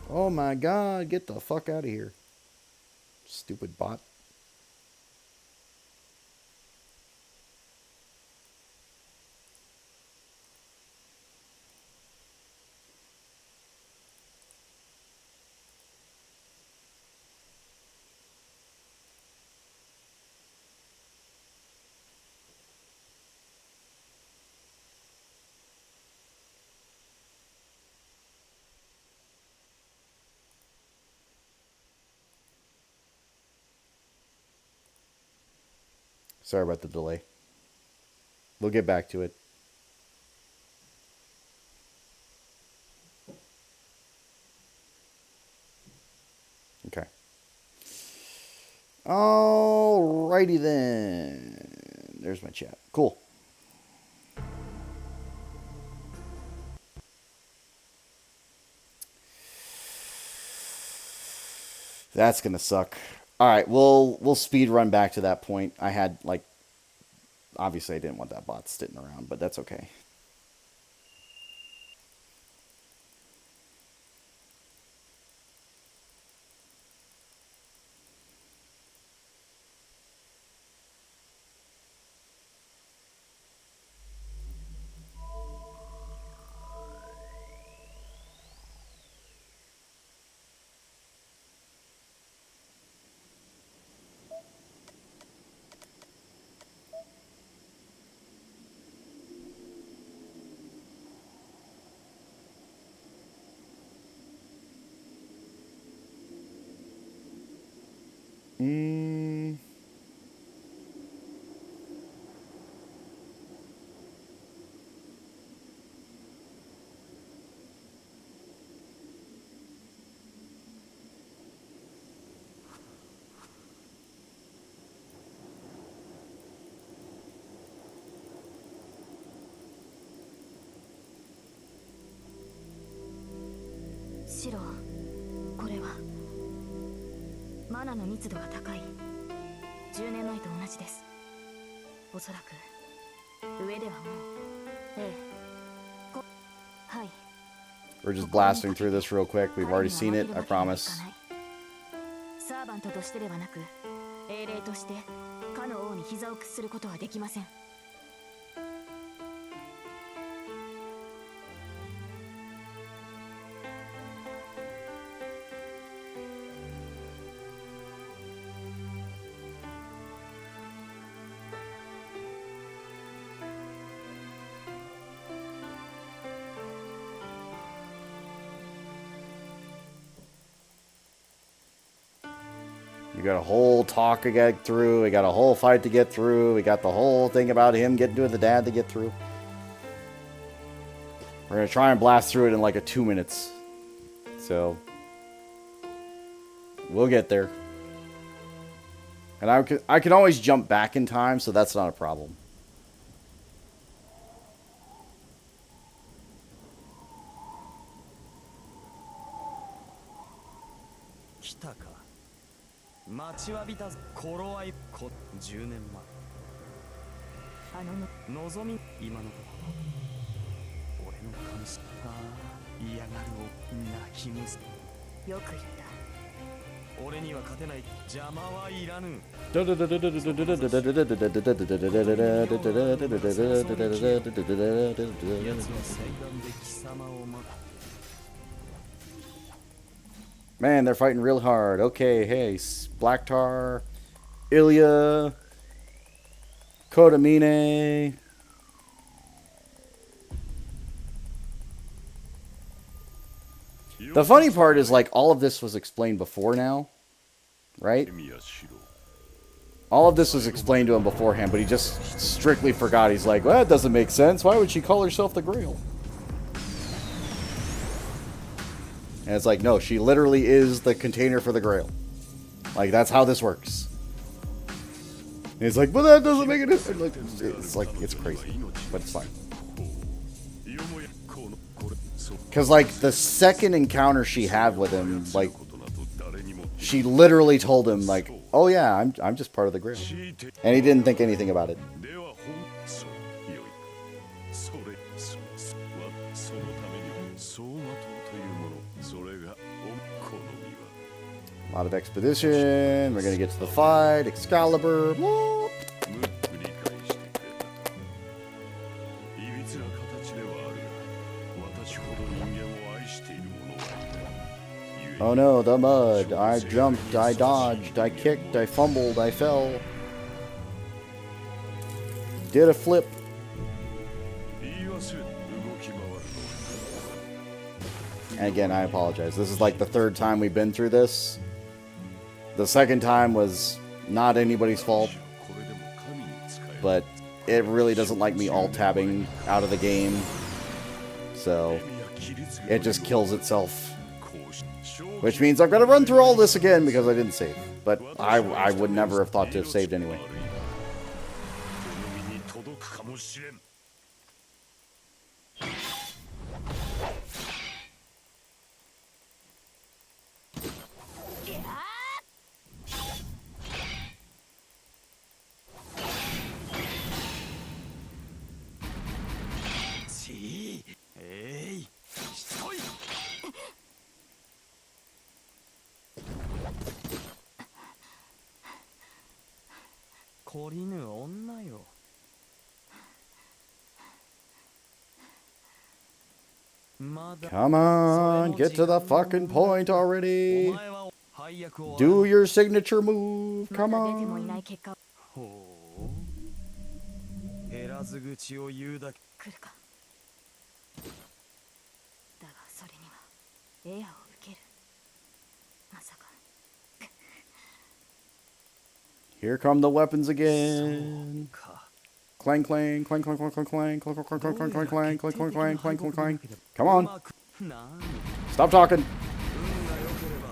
B: だ。
A: Oh my god, get the fuck out of here. Stupid bot. Sorry about the delay. We'll get back to it. Okay. Alrighty then. There's my chat. Cool. That's gonna suck. All right, we'll speed run back to that point. I had like, obviously I didn't want that bot sitting around, but that's okay. Mm.
E: シロ、これはマナの密度が高い。10年前と同じです。おそらく上ではもう、ええ、はい。
A: We're just blasting through this real quick. We've already seen it, I promise.
E: サーバントとしてではなく、英霊としてかの王に膝を屈することはできません。
A: We got a whole talk to get through. We got a whole fight to get through. We got the whole thing about him getting to the dad to get through. We're going to try and blast through it in like a 2 minutes. So, we'll get there. And I can always jump back in time, so that's not a problem.
F: Kitaka. 待ちわびた頃合いこ10年前望み今のところ俺の監視が嫌がるを泣きむす
E: よく言った。
F: 俺には勝てない邪魔はいらぬ
A: Man, they're fighting real hard. Okay, hey, Black Tar, Ilya, Kodamine. The funny part is, like, all of this was explained before now, right? All of this was explained to him beforehand, but he just strictly forgot. He's like, well, that doesn't make sense. Why would she call herself the Grail? And it's like, no, she literally is the container for the Grail. Like, that's how this works. And it's like, but that doesn't make it. It's crazy, but it's fine. Because, like, the second encounter she had with him, like, she literally told him, like, oh yeah, I'm just part of the Grail. And he didn't think anything about it. A lot of expedition. We're gonna get to the fight. Excalibur. Whoop. Oh no, the mud. I jumped, I dodged, I kicked, I fumbled, I fell. Did a flip. And again, I apologize. This is like the third time we've been through this. The second time was not anybody's fault. But it really doesn't like me alt-tabbing out of the game. So, it just kills itself. Which means I've got to run through all this again because I didn't save. But I would never have thought to have saved anyway.
F: 懲りぬ女よ。まだ
A: Come on, get to the fucking point
F: お
A: already.
F: 前は配役を
A: Do your signature move.
E: ま
A: Come
E: だ出てもいな
A: on.
E: い結果
F: ほう減らず口を言うだけ。
E: 来るか。だがそれにはエアを受ける。まさか
A: Here come the weapons
F: そう
A: again.
F: か。
A: Clang, clang, clang, clang, clang, clang, clang, clang, clang, clang, clang, clang, clang, clang, clang, clang, clang, clang, clang. Come on,
F: な
A: stop talking.
F: 運が良ければ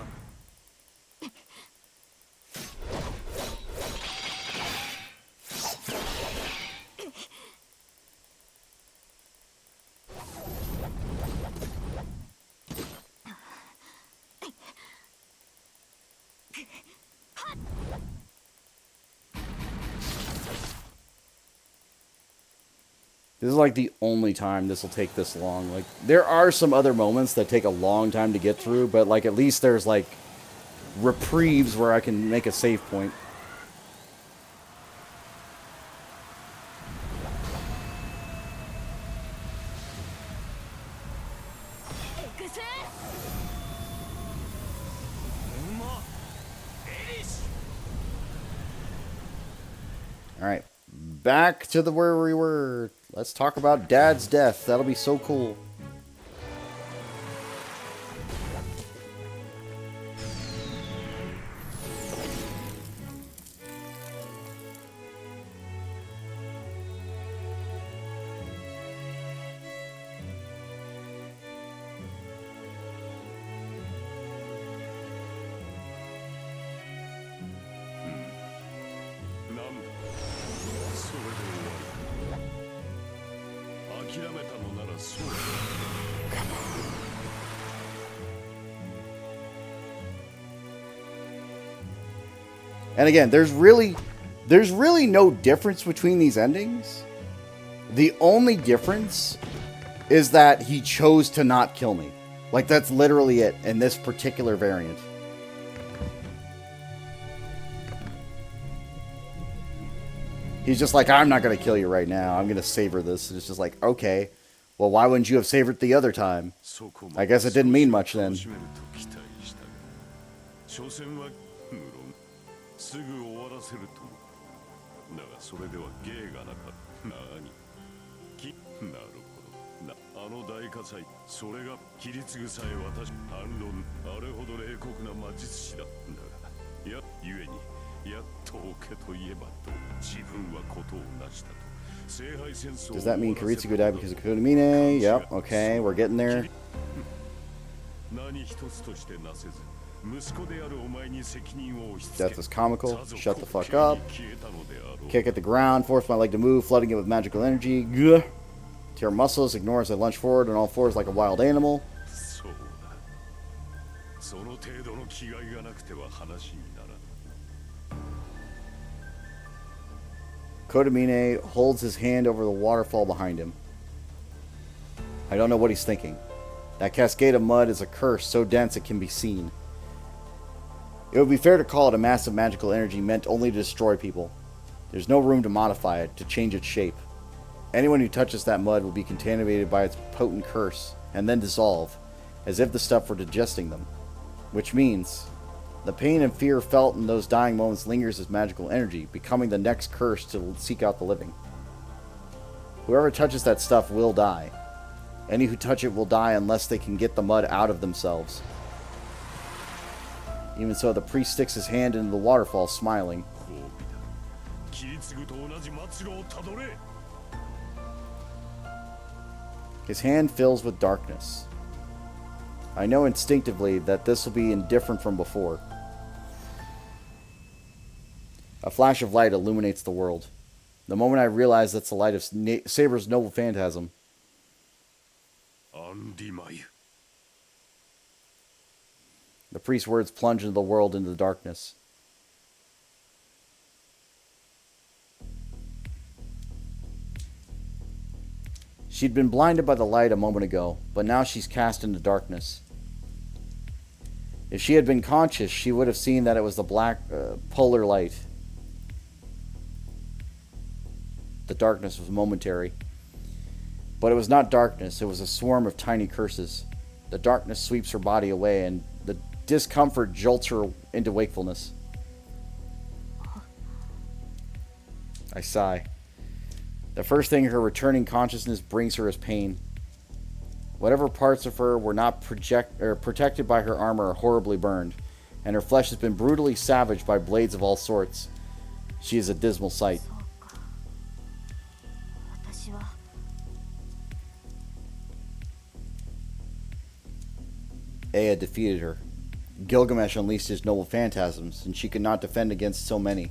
A: This is like the only time this will take this long. Like, there are some other moments that take a long time to get through, but like at least there's like reprieves where I can make a save point. All right, back to the where we were. Let's talk about Dad's death. That'll be so cool. And again, there's really no difference between these endings. The only difference is that he chose to not kill me. Like, that's literally it in this particular variant. He's just like, I'm not going to kill you right now. I'm going to savor this. And it's just like, okay. Well, why wouldn't you have savored the other time? I guess it didn't mean much then.
B: すぐ終わらせるとだがそれでは芸がなかったなになるほどなあの大火災それが切り継ぐさえ私反論あれほど冷酷な魔術師だだがゆえにやっとオケといえばと自分はことを成したと聖杯戦争
A: Does that mean Karitsugu died because of Kodamine? Yep, okay, we're getting there.
B: 何一つとしてなせず
A: Death is comical. Shut the fuck up. Kick at the ground. Force my leg to move, flooding it with magical energy. Gah. Tear muscles. Ignore as I lunge forward on all fours like a wild animal. Kodamine holds his hand over the waterfall behind him. I don't know what he's thinking. That cascade of mud is a curse so dense it can be seen. It would be fair to call it a massive magical energy meant only to destroy people. There's no room to modify it, to change its shape. Anyone who touches that mud will be contaminated by its potent curse, and then dissolve, as if the stuff were digesting them. Which means, the pain and fear felt in those dying moments lingers as magical energy, becoming the next curse to seek out the living. Whoever touches that stuff will die. Any who touch it will die unless they can get the mud out of themselves. Even so, the priest sticks his hand into the waterfall, smiling. His hand fills with darkness. I know instinctively that this will be indifferent from before. A flash of light illuminates the world. The moment I realize that's the light of Saber's noble phantasm. The priest's words plunge into the world into the darkness. She'd been blinded by the light a moment ago, but now she's cast into darkness. If she had been conscious, she would have seen that it was the black polar light. the darkness was momentary. But it was not darkness, it was a swarm of tiny curses. The darkness sweeps her body away, and the discomfort jolts her into wakefulness. I sigh. The first thing her returning consciousness brings her is pain. Whatever parts of her were not protected by her armor are horribly burned, and her flesh has been brutally savaged by blades of all sorts. She is a dismal sight.
C: 私は
A: Ea defeated her. Gilgamesh unleashed his noble phantasms, and she could not defend against so many.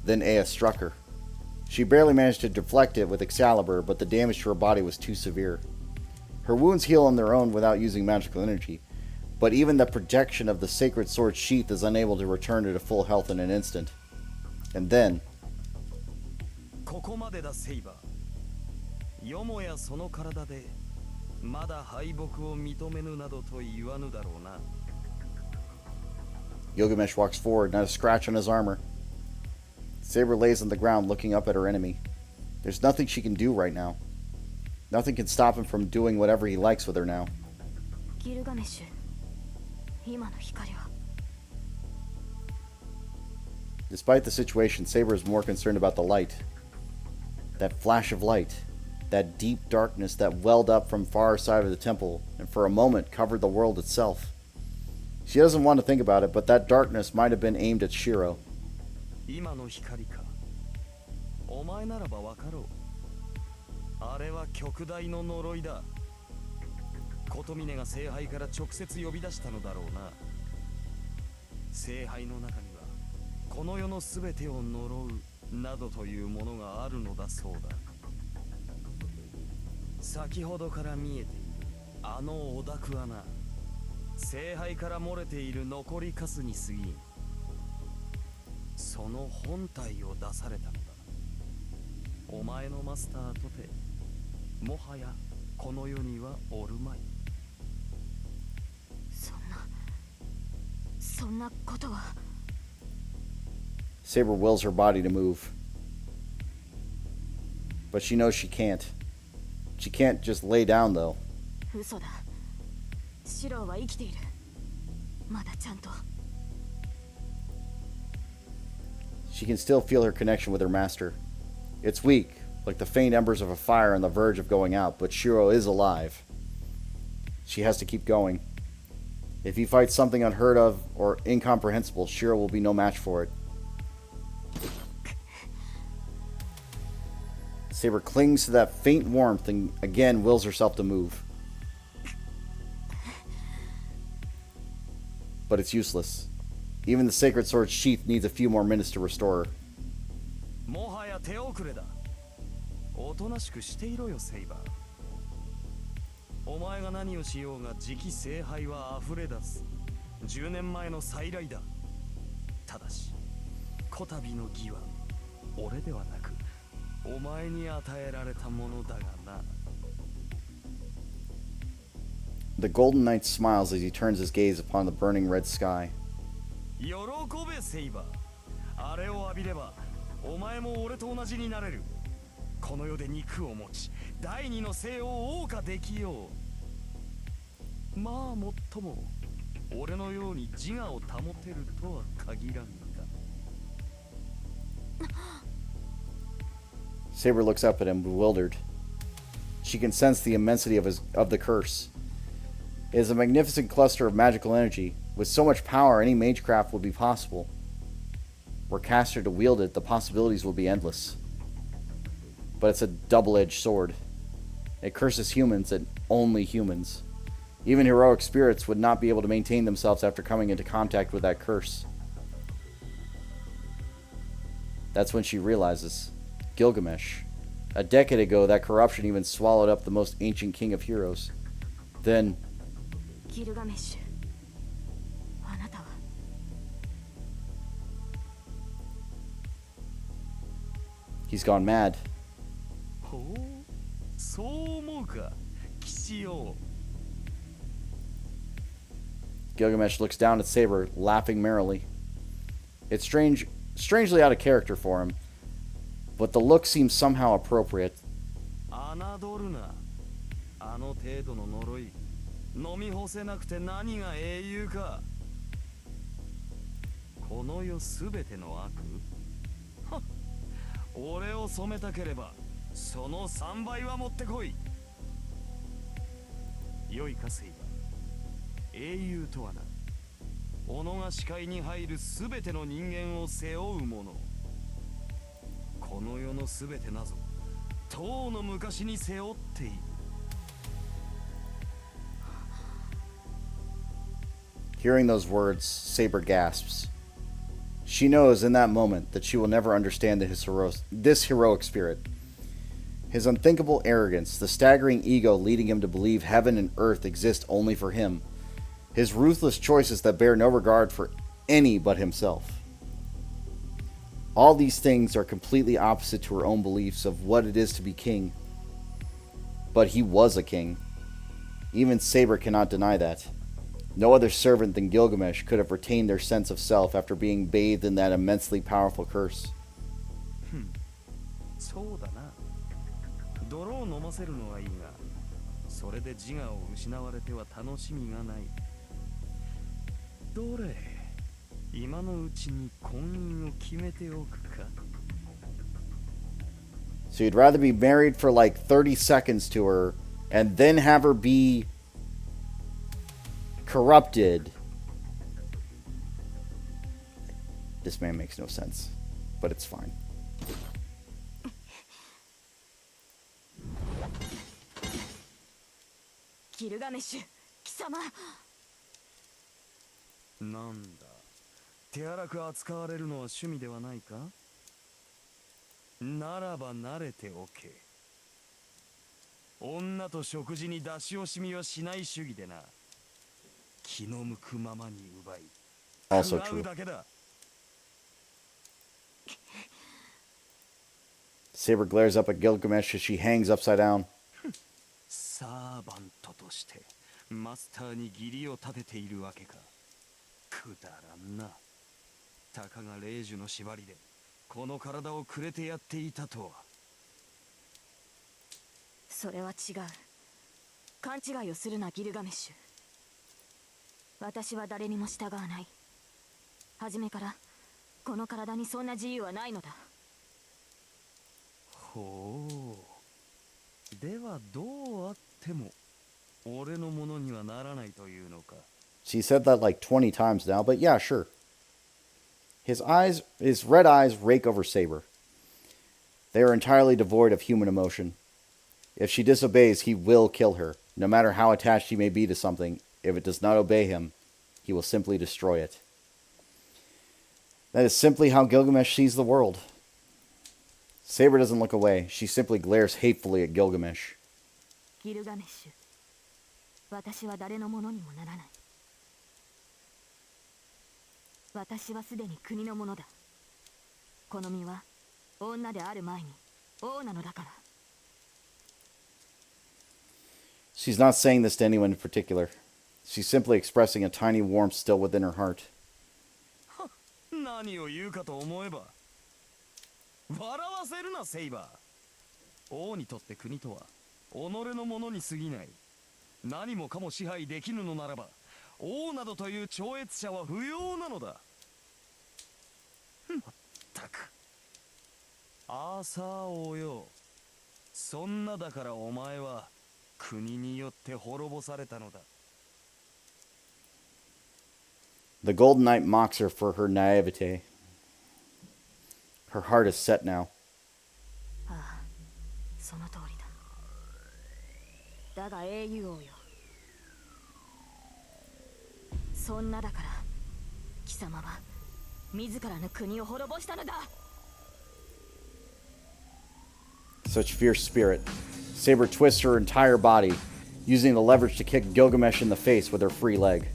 A: Then Ea struck her. She barely managed to deflect it with Excalibur, but the damage to her body was too severe. Her wounds heal on their own without using magical energy, but even the protection of the sacred sword sheath is unable to return her to full health in an instant. And then...
F: ここまでだセイバー。よもやその体でまだ敗北を認めぬなどと言わぬだろうな。
A: Gilgamesh walks forward, not a scratch on his armor. Saber lays on the ground looking up at her enemy. There's nothing she can do right now. Nothing can stop him from doing whatever he likes with her now.
E: ギルガメッシュ、今の光は。
A: Despite the situation, Saber is more concerned about the light. That flash of light. That deep darkness that welled up from far side of the temple and for a moment covered the world itself. She doesn't want to think about it, but that darkness might have been aimed at Shiro.
F: 今の光か。お前ならばわかろう。あれは極大の呪いだ。琴峰が聖杯から直接呼び出したのだろうな。聖杯の中にはこの世のすべてを呪うなどというものがあるのだそうだ。先ほどから見えているあのお濁はな、聖杯から漏れている残りカスに過ぎ、その本体を出されたのだ。お前のマスターとてもはやこの世にはおるまい。
E: そんなことは。
A: Saber wills her body to move. But she knows she can't. She can't just lay down, though.
E: 嘘だ。シローは生きている。まだちゃんと。
A: She can still feel her connection with her master. It's weak, like the faint embers of a fire on the verge of going out, but Shiro is alive. She has to keep going. If he fights something unheard of or incomprehensible, Shiro will be no match for it. Saber clings to that faint warmth and again wills herself to move. But it's useless. Even the sacred sword's sheath needs a few more minutes to restore her.
F: もはや手遅れだ。おとなしくしていろよ、セイバー。お前が何をしようが次期聖杯は溢れ出す。10年前の再来だ。ただし、こたびの義は俺ではなくお前に与えられたものだがな。
A: The Golden Knight smiles as he turns his gaze upon the burning red sky.
F: 喜べ、セイバー。あれを浴びればお前も俺と同じになれる。この世で肉を持ち第二の生を謳歌できよう。まあもっとも俺のように自我を保てるとは限らんが。
A: Saber looks up at him, bewildered. She can sense the immensity of the curse. It is a magnificent cluster of magical energy. With so much power, any magecraft would be possible. Were caster to wield it, the possibilities will be endless. But it's a double-edged sword. It curses humans and only humans. Even heroic spirits would not be able to maintain themselves after coming into contact with that curse. That's when she realizes. Gilgamesh. A decade ago, that corruption even swallowed up the most ancient king of heroes. Then...
E: ギルガメッシュ、あなたは。
A: he's gone mad.
F: ほう、そう思うか、騎士よ。
A: Gilgamesh looks down at Saber, laughing merrily. It's strangely out of character for him. but the look seems somehow appropriate.
F: 侮るな。あの程度の呪い、飲み干せなくて何が英雄か。この世すべての悪？はっ、俺を染めたければその3倍は持ってこい。良いかセイバー、英雄とはな、己が視界に入るすべての人間を背負うもの。この世のすべてなぞとうの昔に背負っている。
A: Hearing those words, Saber gasps. She knows in that moment that she will never understand this heroic spirit. His unthinkable arrogance, the staggering ego leading him to believe heaven and earth exist only for him. His ruthless choices that bear no regard for any but himself. All these things are completely opposite to her own beliefs of what it is to be king. But he was a king. Even Saber cannot deny that. No other servant than Gilgamesh could have retained their sense of self after being bathed in that immensely powerful curse.
F: そうだな。泥を飲ませるのはいいが、それで自我を失われては楽しみがない。どれ、今のうちに婚姻を決めておくか。
A: So you'd rather be married for like 30 seconds to her and then have her be corrupted. This man makes no sense, but it's fine.
E: ギルガメシュ、貴様。
F: なんだ、手荒く扱われるのは趣味ではないか。ならば慣れておけ。女と食事に出し惜しみはしない主義でな。気の向くままに奪い、
A: Also
F: 食らう
A: true.
F: だけだ。
A: Saber glares up at Gilgamesh as she hangs upside down.
F: サーバントとしてマスターに義理を立てているわけか。くだらんな。たかが霊樹の縛りでこの体をくれてやっていたとは。
E: それは違う。勘違いをするな、ギルガメッシュ。私は誰にも従わない。初めからこの体にそんな自由はないのだ。
F: ほう。ではどうあっても俺のものにはならないというのか。
A: She said that like 20 times now, but yeah, sure. His red eyes rake over Saber. They are entirely devoid of human emotion. If she disobeys, he will kill her, no matter how attached he may be to something. If it does not obey him, he will simply destroy it. That is simply how Gilgamesh sees the world. Saber doesn't look away. She simply glares hatefully at Gilgamesh.
E: ギルガメッシュ、私は誰のものにもならない。私はすでに国のものだ。この身は女である前に王なのだから。
A: She's not saying this to anyone in particular. She's simply expressing a tiny warmth still within her heart.
F: 何を言うかと思えば、笑わせるなセイバー。王にとって国とは己のものに過ぎない。何もかも支配できぬのならば王などという超越者は不要なのだ。まったく。アーサー王よ、そんなだからお前は国によって滅ぼされたのだ。
A: The Golden Knight mocks her for her naivete. Her heart is set now.
E: ああ、その通りだ。だが英雄王よ、そんなだから貴様は自らの国を滅ぼしたのだ。
A: Such fierce spirit. Saber twists her entire body, using the leverage to kick Gilgamesh in the face with her free leg.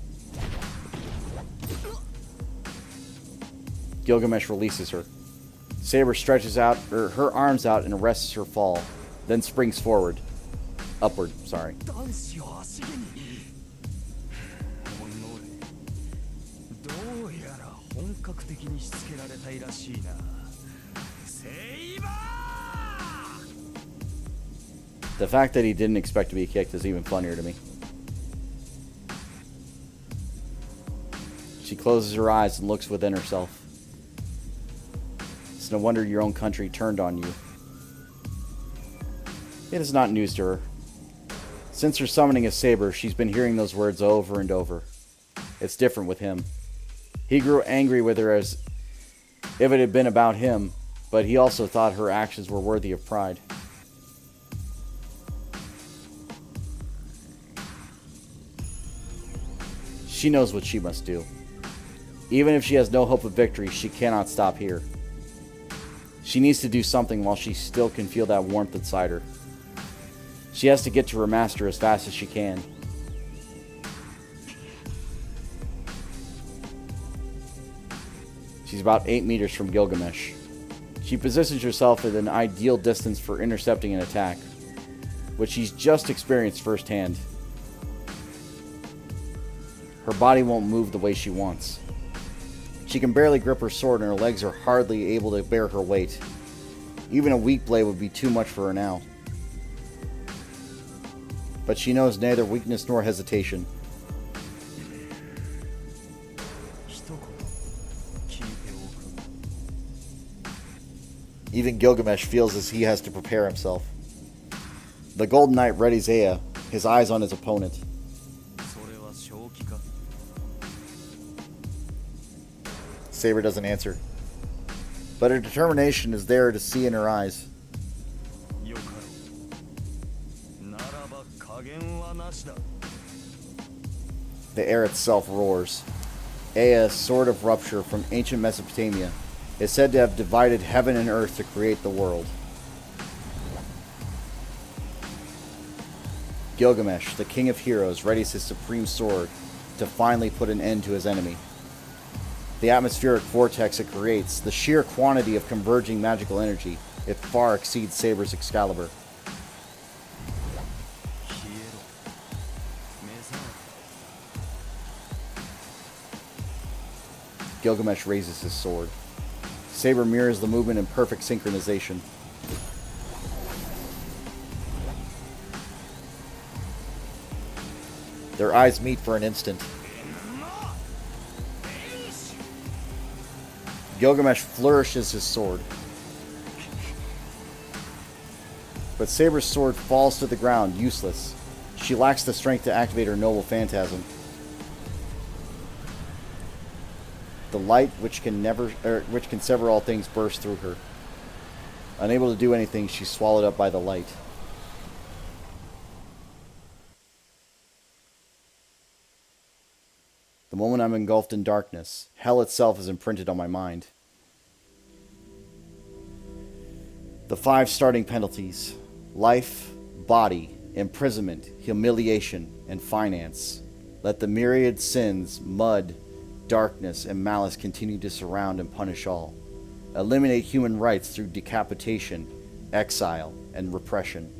A: Gilgamesh releases her. Saber stretches out her arms out and arrests her fall, then springs forward. Upward, sorry.
F: 男子を足毛に。どうやら本格的にしつけられたいらしいな。セイバー
A: The fact that he didn't expect to be kicked is even funnier to me. She closes her eyes and looks within herself. It's no wonder your own country turned on you. It is not news to her. Since her summoning of Saber, she's been hearing those words over and over. It's different with him. He grew angry with her as if it had been about him, but he also thought her actions were worthy of pride. She knows what she must do. Even if she has no hope of victory, she cannot stop here. She needs to do something while she still can feel that warmth inside her. She has to get to Remastered as fast as she can. She's about 8 meters from Gilgamesh. She positions herself at an ideal distance for intercepting an attack, which she's just experienced firsthand. Her body won't move the way she wants. She can barely grip her sword and her legs are hardly able to bear her weight. Even a weak blade would be too much for her now. But she knows neither weakness nor hesitation. Even Gilgamesh feels as he has to prepare himself. The Golden Knight readies Ea, his eyes on his opponent. Saber doesn't answer, but her determination is there to see in her eyes. The air itself roars. Ea's sword of rupture from ancient Mesopotamia is said to have divided heaven and earth to create the world. Gilgamesh, the king of heroes, readies his supreme sword to finally put an end to his enemy. The atmospheric vortex it creates, the sheer quantity of converging magical energy, it far exceeds Saber's Excalibur. Gilgamesh raises his sword. Saber mirrors the movement in perfect synchronization. Their eyes meet for an instant. Gilgamesh flourishes his sword. But Saber's sword falls to the ground, useless. She lacks the strength to activate her noble phantasm. The light which can sever all things bursts through her. Unable to do anything, she's swallowed up by the light. The moment I'm engulfed in darkness, hell itself is imprinted on my mind. The 5 starting penalties: life, body, imprisonment, humiliation, and finance. Let the myriad sins, mud, darkness, and malice continue to surround and punish all. Eliminate human rights through decapitation, exile, and repression.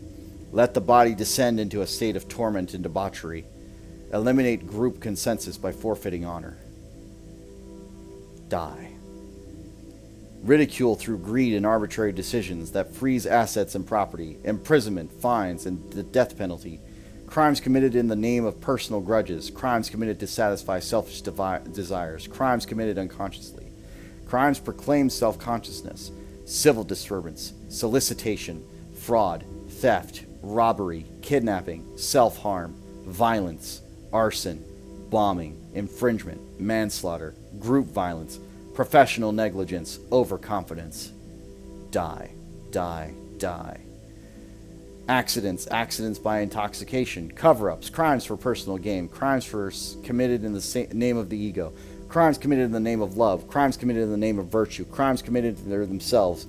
A: Let the body descend into a state of torment and debauchery. Eliminate group consensus by forfeiting honor. Die. Ridicule through greed and arbitrary decisions that freeze assets and property, imprisonment, fines, and the death penalty. Crimes committed in the name of personal grudges, crimes committed to satisfy selfish desires, crimes committed unconsciously, crimes proclaimed self-consciousness, civil disturbance, solicitation, fraud, theft, robbery, kidnapping, self-harm, violence, arson, bombing, infringement, manslaughter, group violence, professional negligence, overconfidence. Die, die, die. Accidents by intoxication, cover-ups, crimes for personal gain, crimes committed in the name of the ego, crimes committed in the name of love, crimes committed in the name of virtue, crimes committed for themselves,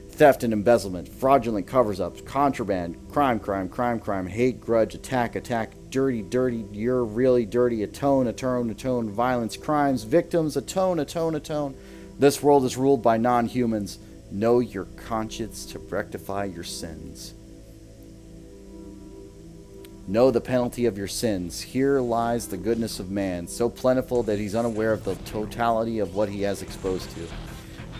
A: theft and embezzlement, fraudulent covers-ups, contraband, crime, hate, grudge, attack, dirty, you're really dirty, atone, violence, crimes, victims, atone. This world is ruled by non-humans. Know your conscience to rectify your sins. Know the penalty of your sins. Here lies the goodness of man, so plentiful that he's unaware of the totality of what he has exposed to.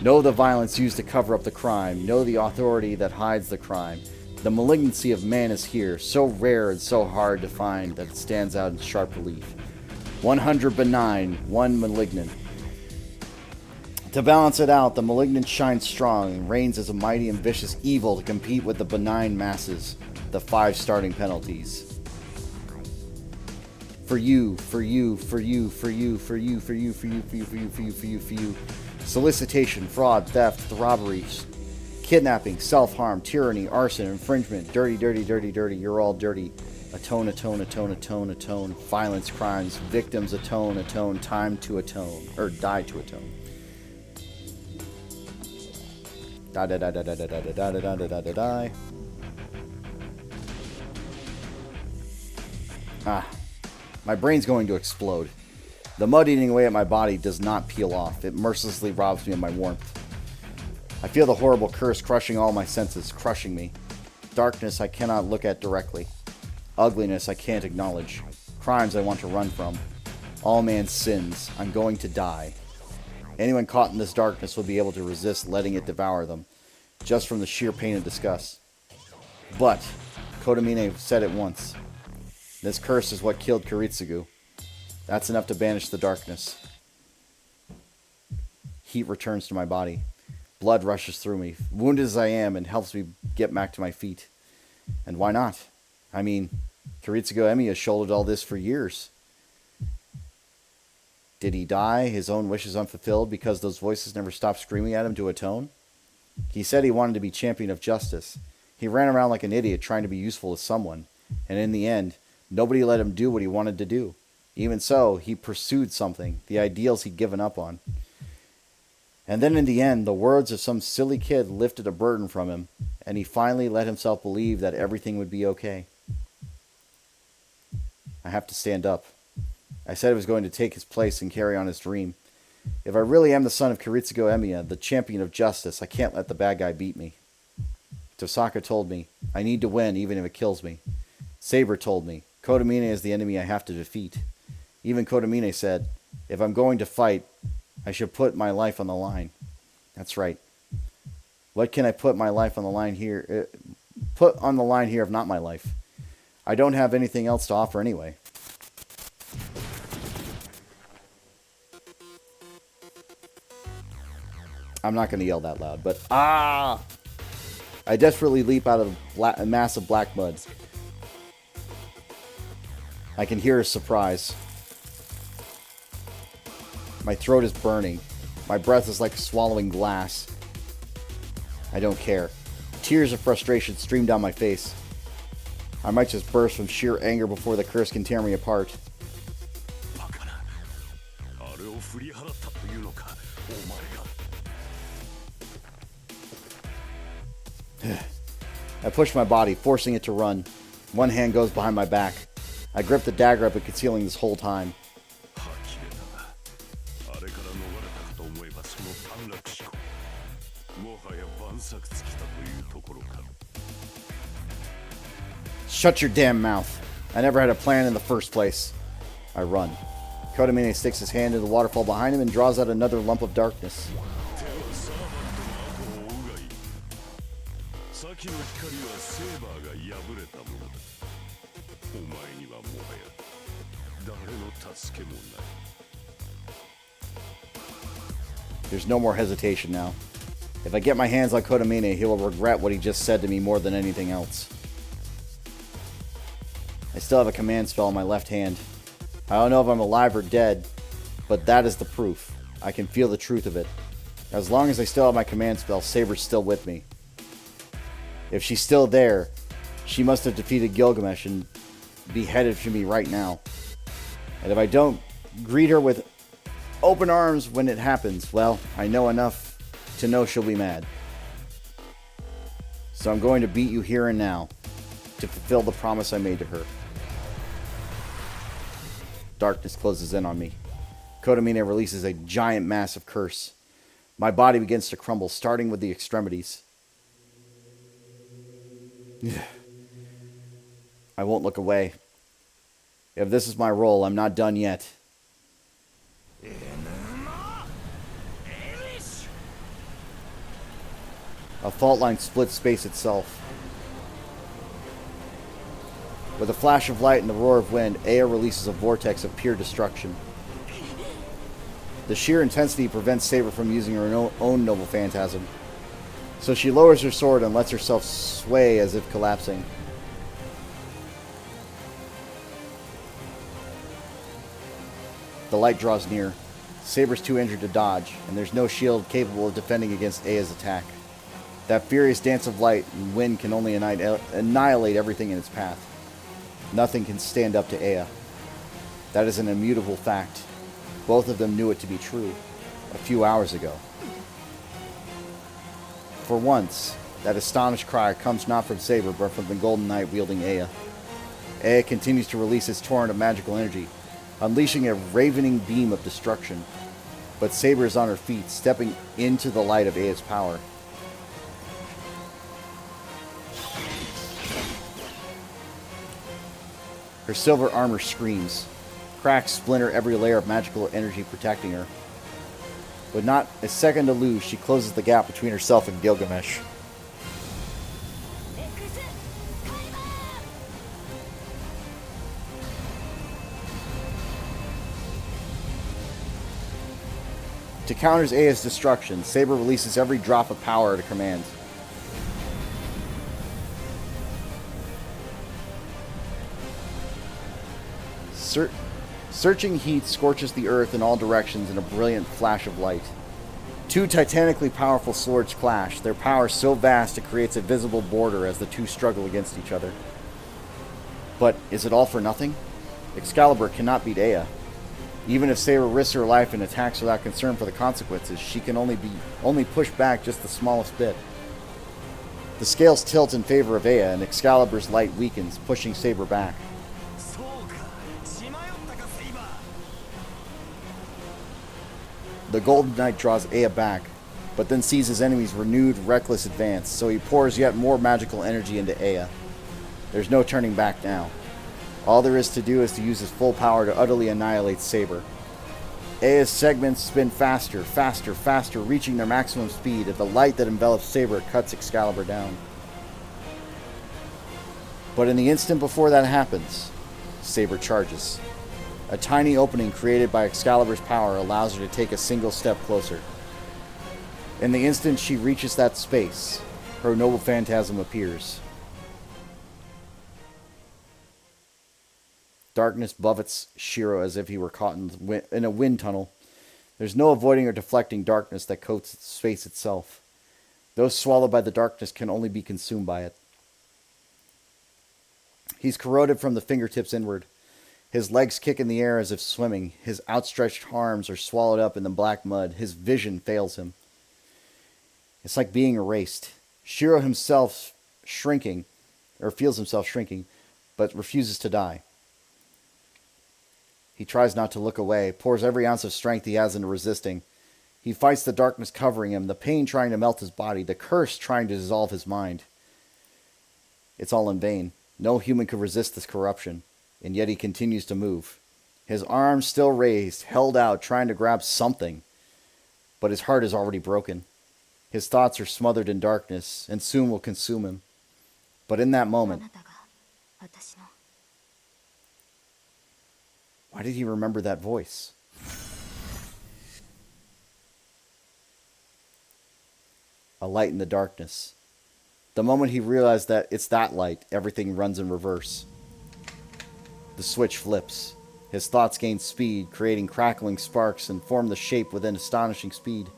A: Know the violence used to cover up the crime. Know the authority that hides the crime. The malignancy of man is here, so rare and so hard to find that it stands out in sharp relief. 100 benign, 1 malignant. To balance it out, the malignant shines strong and reigns as a mighty and vicious evil to compete with the benign masses, the 5 starting penalties. For you, for you, for you, for you, for you, for you, for you, for you, for you, for you, for you, for you. Solicitation, fraud, theft, robbery, kidnapping, self-harm, tyranny, arson, infringement, dirty, dirty, dirty, dirty, you're all dirty. Atone, atone, atone, atone, atone. Violence, crimes, victims, atone, atone, time to atone, or die to atone. Die, die, die, die, die, die, die, die, die, die, die, die, die. Ah, my brain's going to explode. The mud eating away at my body does not peel off. It mercilessly robs me of my warmth. I feel the horrible curse crushing all my senses, crushing me. Darkness I cannot look at directly. Ugliness I can't acknowledge. Crimes I want to run from. All man's sins. I'm going to die. Anyone caught in this darkness will be able to resist letting it devour them, just from the sheer pain and disgust. But, Kotomine said it once. This curse is what killed Kiritsugu. That's enough to banish the darkness. Heat returns to my body. Blood rushes through me, wounded as I am, and helps me get back to my feet. And why not? I mean, Kiritsugu Emiya shouldered all this for years. Did he die, his own wishes unfulfilled, because those voices never stopped screaming at him to atone? He said he wanted to be champion of justice. He ran around like an idiot trying to be useful to someone, and in the end, nobody let him do what he wanted to do. Even so, he pursued something, the ideals he'd given up on. And then in the end, the words of some silly kid lifted a burden from him, and he finally let himself believe that everything would be okay. I have to stand up. I said I was going to take his place and carry on his dream. If I really am the son of Kiritsugu Emiya, the champion of justice, I can't let the bad guy beat me. Tosaka told me, I need to win even if it kills me. Saber told me, Kotomine is the enemy I have to defeat. Even Kotomine said, if I'm going to fight, I should put my life on the line. That's right. What can I put my life on the line here? Put on the line here if not my life? I don't have anything else to offer anyway. I'm not going to yell that loud, but ah! I desperately leap out of a mass of black mud. I can hear his surprise. My throat is burning. My breath is like swallowing glass. I don't care. Tears of frustration stream down my face. I might just burst from sheer anger before the curse can tear me apart. I push my body, forcing it to run. One hand goes behind my back. I grip the dagger I've been concealing this whole time. Shut your damn mouth. I never had a plan in the first place. I run. Kotomine sticks his hand in the waterfall behind him and draws out another lump of darkness. There's no more hesitation now. If I get my hands on Kotomine, he will regret what he just said to me more than anything else. I still have a command spell in my left hand. I don't know if I'm alive or dead, but that is the proof. I can feel the truth of it. As long as I still have my command spell, Saber's still with me. If she's still there, she must have defeated Gilgamesh and be headed for me right now. And if I don't greet her with open arms when it happens, well, I know enough to know she'll be mad. So I'm going to beat you here and now to fulfill the promise I made to her. Darkness closes in on me. Kotomine releases a giant massive curse. My body begins to crumble, starting with the extremities. I won't look away. If this is my role, I'm not done yet. A fault line splits space itself. With a flash of light and the roar of wind, Aya releases a vortex of pure destruction. The sheer intensity prevents Saber from using her own noble phantasm, so she lowers her sword and lets herself sway as if collapsing. The light draws near. Saber's too injured to dodge, and there's no shield capable of defending against Aya's attack. That furious dance of light and wind can only annihilate everything in its path. Nothing can stand up to Aya. That is an immutable fact. Both of them knew it to be true a few hours ago. For once, that astonished cry comes not from Saber, but from the Golden Knight wielding Aya. Aya continues to release his torrent of magical energy, unleashing a ravening beam of destruction. But Saber is on her feet, stepping into the light of Aya's power. Her silver armor screams. Cracks splinter every layer of magical energy protecting her. With not a second to lose, she closes the gap between herself and Gilgamesh. To counter Aya's destruction, Saber releases every drop of power at her command. Searching heat scorches the earth in all directions in a brilliant flash of light. Two titanically powerful swords clash, their power so vast it creates a visible border as the two struggle against each other. But is it all for nothing? Excalibur cannot beat Aya. Even if Saber risks her life and attacks without concern for the consequences, she can only push back just the smallest bit. The scales tilt in favor of Aya, and Excalibur's light weakens, pushing Saber back. The Golden Knight draws Aya back, but then sees his enemy's renewed, reckless advance, so he pours yet more magical energy into Aya. There's no turning back now. All there is to do is to use his full power to utterly annihilate Saber. Aya's segments spin faster, faster, faster, reaching their maximum speed as the light that envelops Saber cuts Excalibur down. But in the instant before that happens, Saber charges. A tiny opening created by Excalibur's power allows her to take a single step closer. In the instant she reaches that space, her noble phantasm appears. Darkness buffets Shiro as if he were caught in a wind tunnel. There's no avoiding or deflecting darkness that coats space itself. Those swallowed by the darkness can only be consumed by it. He's corroded from the fingertips inward. His legs kick in the air as if swimming. His outstretched arms are swallowed up in the black mud. His vision fails him. It's like being erased. Shiro himself shrinking, or feels himself shrinking, but refuses to die. He tries not to look away, pours every ounce of strength he has into resisting. He fights the darkness covering him, the pain trying to melt his body, the curse trying to dissolve his mind. It's all in vain. No human could resist this corruption. And yet he continues to move. His arms still raised, held out, trying to grab something. But his heart is already broken. His thoughts are smothered in darkness, and soon will consume him. But in that moment, why did he remember that voice? A light in the darkness. The moment he realized that it's that light, everything runs in reverse. The switch flips. His thoughts gain speed, creating crackling sparks and form the shape with an astonishing speed.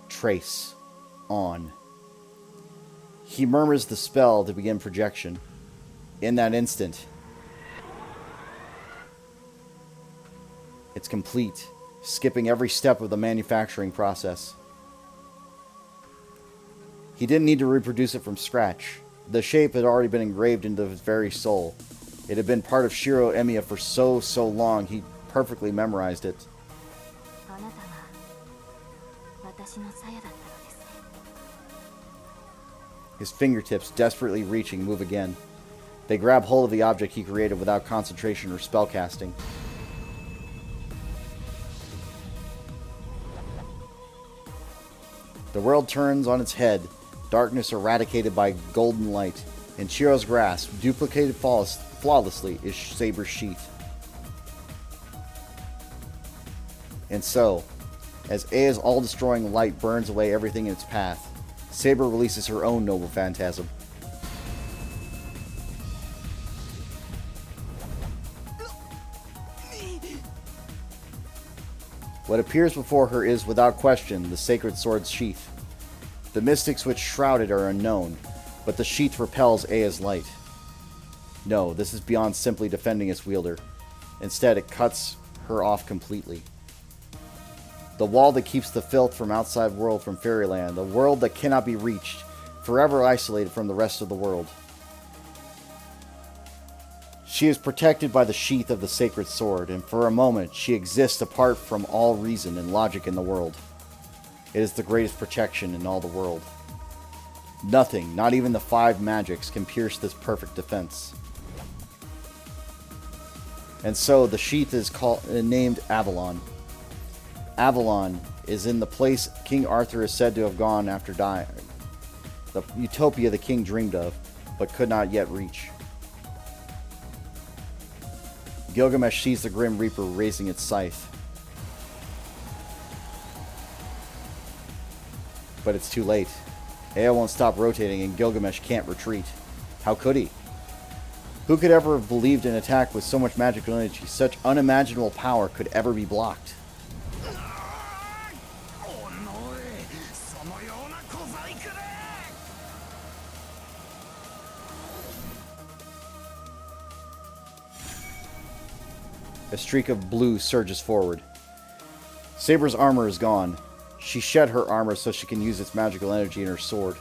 A: Trace. On. He murmurs the spell to begin projection. In that instant, it's complete, skipping every step of the manufacturing process. He didn't need to reproduce it from scratch. The shape had already been engraved into his very soul. It had been part of Shiro Emiya for so long, he perfectly memorized it. His fingertips, desperately reaching, move again. They grab hold of the object he created without concentration or spellcasting. The world turns on its head, darkness eradicated by golden light. In Shiro's grasp, duplicated flawlessly is Saber's sheath. And so, as Aya's all-destroying light burns away everything in its path, Saber releases her own noble phantasm. What appears before her is, without question, the sacred sword's sheath. The mystics which shroud it are unknown, but the sheath repels Aya's light. No, this is beyond simply defending its wielder. Instead, it cuts her off completely. The wall that keeps the filth from outside world from fairyland, a world that cannot be reached, forever isolated from the rest of the world. She is protected by the sheath of the sacred sword, and for a moment she exists apart from all reason and logic in the world. It is the greatest protection in all the world. Nothing, not even the 5 magics, can pierce this perfect defense. And so the sheath is named Avalon. Avalon is in the place King Arthur is said to have gone after dying. The utopia the king dreamed of, but could not yet reach. Gilgamesh sees the Grim Reaper raising its scythe. But it's too late. Ea won't stop rotating and Gilgamesh can't retreat. How could he? Who could ever have believed an attack with so much magical energy, such unimaginable power, could ever be blocked? A streak of blue surges forward. Saber's armor is gone. She shed her armor so she can use its magical energy in her sword.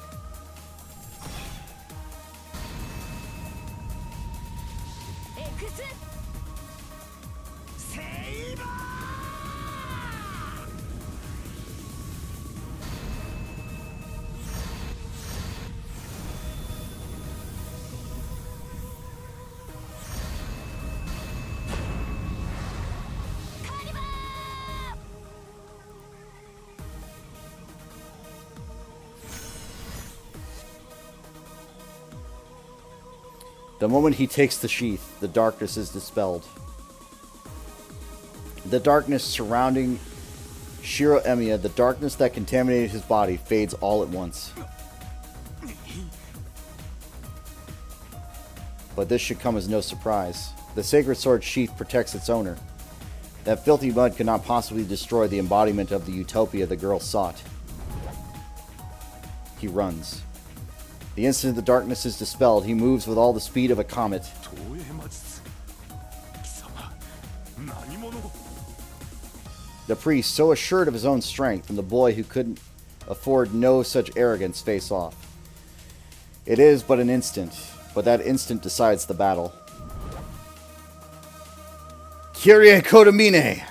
A: The moment he takes the sheath, the darkness is dispelled. The darkness surrounding Shiro Emiya, the darkness that contaminated his body, fades all at once. But this should come as no surprise. The sacred sword sheath protects its owner. That filthy mud could not possibly destroy the embodiment of the utopia the girl sought. He runs. The instant the darkness is dispelled, he moves with all the speed of a comet. The priest, so assured of his own strength, and the boy who couldn't afford no such arrogance, face off. It is but an instant, but that instant decides the battle. Kyrie Kodamine!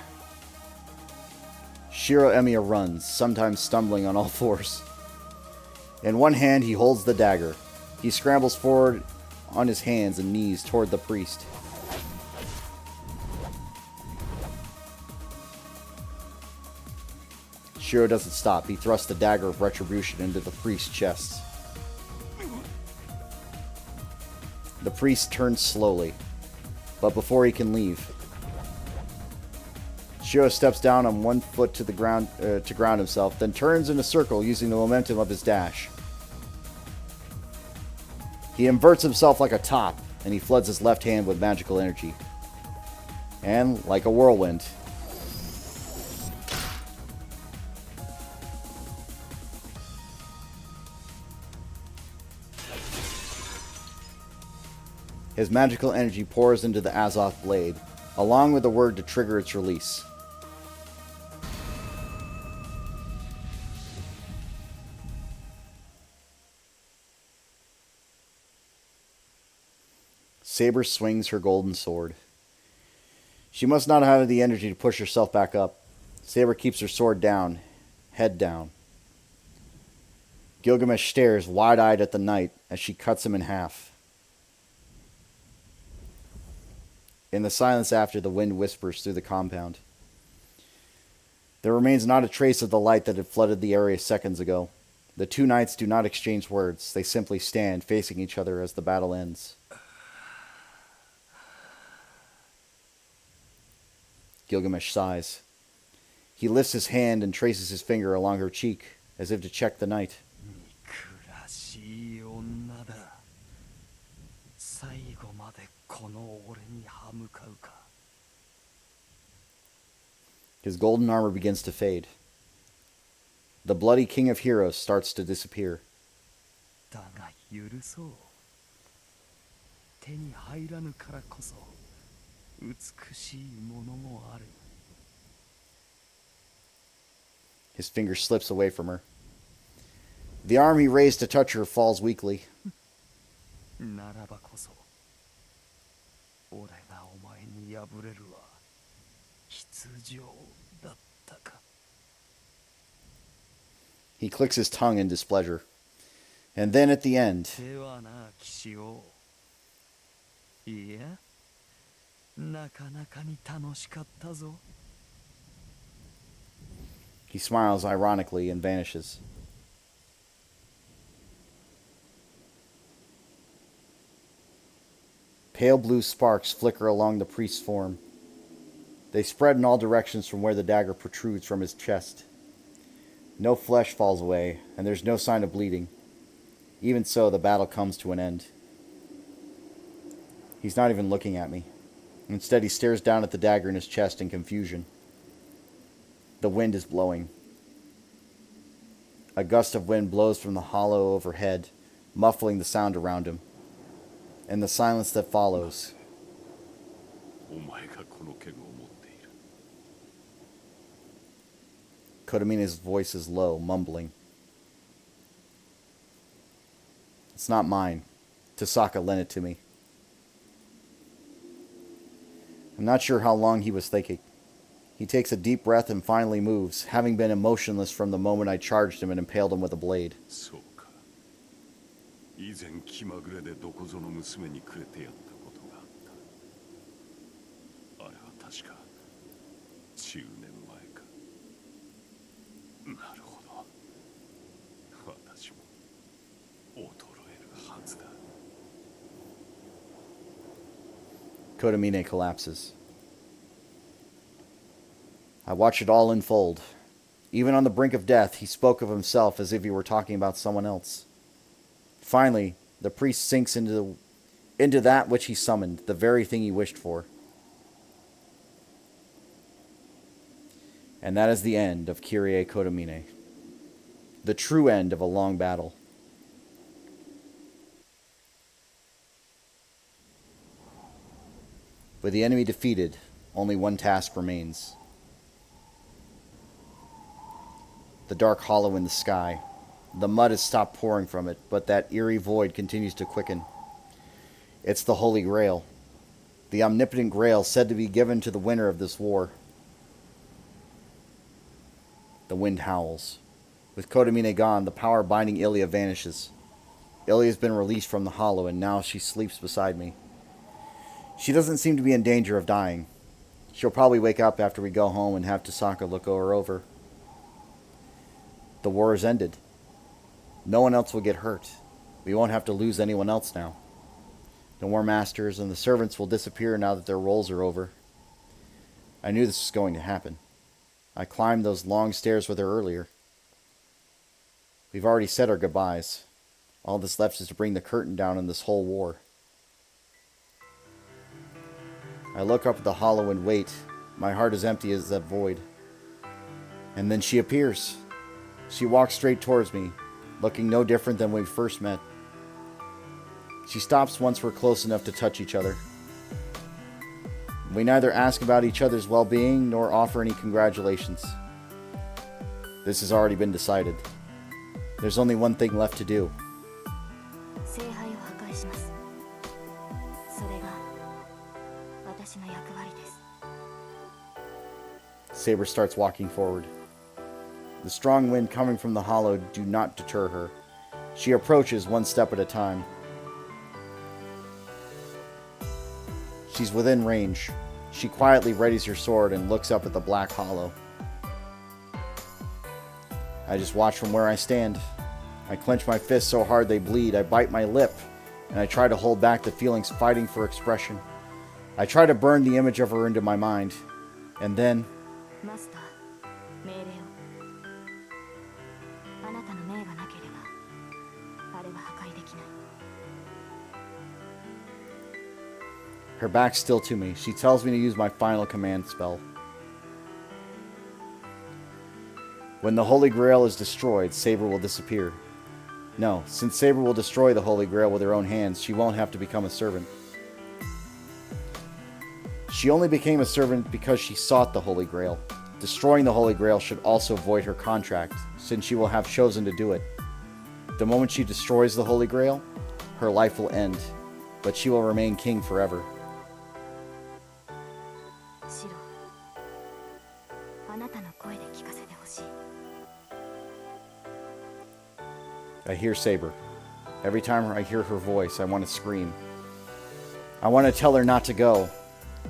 A: Shiro Emiya runs, sometimes stumbling on all fours. In one hand, he holds the dagger. He scrambles forward on his hands and knees toward the priest. Shiro doesn't stop. He thrusts the dagger of retribution into the priest's chest. The priest turns slowly, but before he can leave, Shiro steps down on one foot to the ground to ground himself, then turns in a circle using the momentum of his dash. He inverts himself like a top, and he floods his left hand with magical energy. And, like a whirlwind, his magical energy pours into the Azoth blade, along with the word to trigger its release. Saber swings her golden sword. She must not have the energy to push herself back up. Saber keeps her sword down, head down. Gilgamesh stares wide-eyed at the knight as she cuts him in half. In the silence after, the wind whispers through the compound. There remains not a trace of the light that had flooded the area seconds ago. The two knights do not exchange words. They simply stand, facing each other as the battle ends. Gilgamesh sighs. He lifts his hand and traces his finger along her cheek, as if to check the night.
F: 憎らしい女だ。最後までこの俺に歯向かうか。
A: His golden armor begins to fade. The bloody king of heroes starts to disappear.
F: だが許そう。手に入らぬからこそ美しいものもある。
A: His finger slips away from her. The arm he raised to touch her falls weakly.
F: ならばこそ俺がお前に敗れるは必要だったか。
A: He clicks his tongue in displeasure. And then at the end,
F: ではな、騎士王。いや、なかなかに楽しかったぞ。
A: he smiles ironically and vanishes. Pale blue sparks flicker along the priest's form. They spread in all directions from where the dagger protrudes from his chest. No flesh falls away, and there's no sign of bleeding. Even so, the battle comes to an end. He's not even looking at me. Instead, he stares down at the dagger in his chest in confusion. The wind is blowing. A gust of wind blows from the hollow overhead, muffling the sound around him. In the silence that follows,
B: お前がこの剣を持っている。
A: Kodamina's voice is low, mumbling. It's not mine. Tasaka lent it to me. I'm not sure how long he was thinking. He takes a deep breath and finally moves, having been emotionless from the moment I charged him and impaled him with a blade.
B: そうか。以前気まぐれでどこぞの娘にくれてやったことがあった。あれは確か10年前か。なるほど。私も衰えるはずだ。
A: Kodamine collapses. I watch it all unfold. Even on the brink of death, he spoke of himself as if he were talking about someone else. Finally, the priest sinks into that which he summoned, the very thing he wished for. And that is the end of Kyrie Kodamine. The true end of a long battle. With the enemy defeated, only one task remains. The dark hollow in the sky. The mud has stopped pouring from it, but that eerie void continues to quicken. It's the Holy Grail. The omnipotent Grail said to be given to the winner of this war. The wind howls. With Kodamine gone, the power binding Ilya vanishes. Ilya has been released from the hollow, and now she sleeps beside me. She doesn't seem to be in danger of dying. She'll probably wake up after we go home and have Tasaka look her over. The war is ended. No one else will get hurt. We won't have to lose anyone else now. No more masters, and the servants will disappear now that their roles are over. I knew this was going to happen. I climbed those long stairs with her earlier. We've already said our goodbyes. All that's left is to bring the curtain down on this whole war. I look up at the hollow and wait. My heart is empty as that void. And then she appears. She walks straight towards me, looking no different than when we first met. She stops once we're close enough to touch each other. We neither ask about each other's well-being nor offer any congratulations. This has already been decided. There's only one thing left to do.
C: 聖杯を破壊します。それが私の役割です。
A: Saber starts walking forward. The strong wind coming from the hollow do not deter her. She approaches one step at a time. She's within range. She quietly readies her sword and looks up at the black hollow. I just watch from where I stand. I clench my fists so hard they bleed. I bite my lip, and I try to hold back the feelings fighting for expression. I try to burn the image of her into my mind. And then,
E: マスター、命令を。あなたの命がなければあれは破壊できない。
A: her back still to me, she tells me to use my final command spell. When the Holy Grail is destroyed, Saber will disappear. No, since Saber will destroy the Holy Grail with her own hands, she won't have to become a servant. She only became a servant because she sought the Holy Grail. Destroying the Holy Grail should also void her contract, since she will have chosen to do it. The moment she destroys the Holy Grail, her life will end, but she will remain king forever.
E: シロ、あなたの声で聞かせてほしい。
A: I hear Saber. Every time I hear her voice, I want to scream. I want to tell her not to go.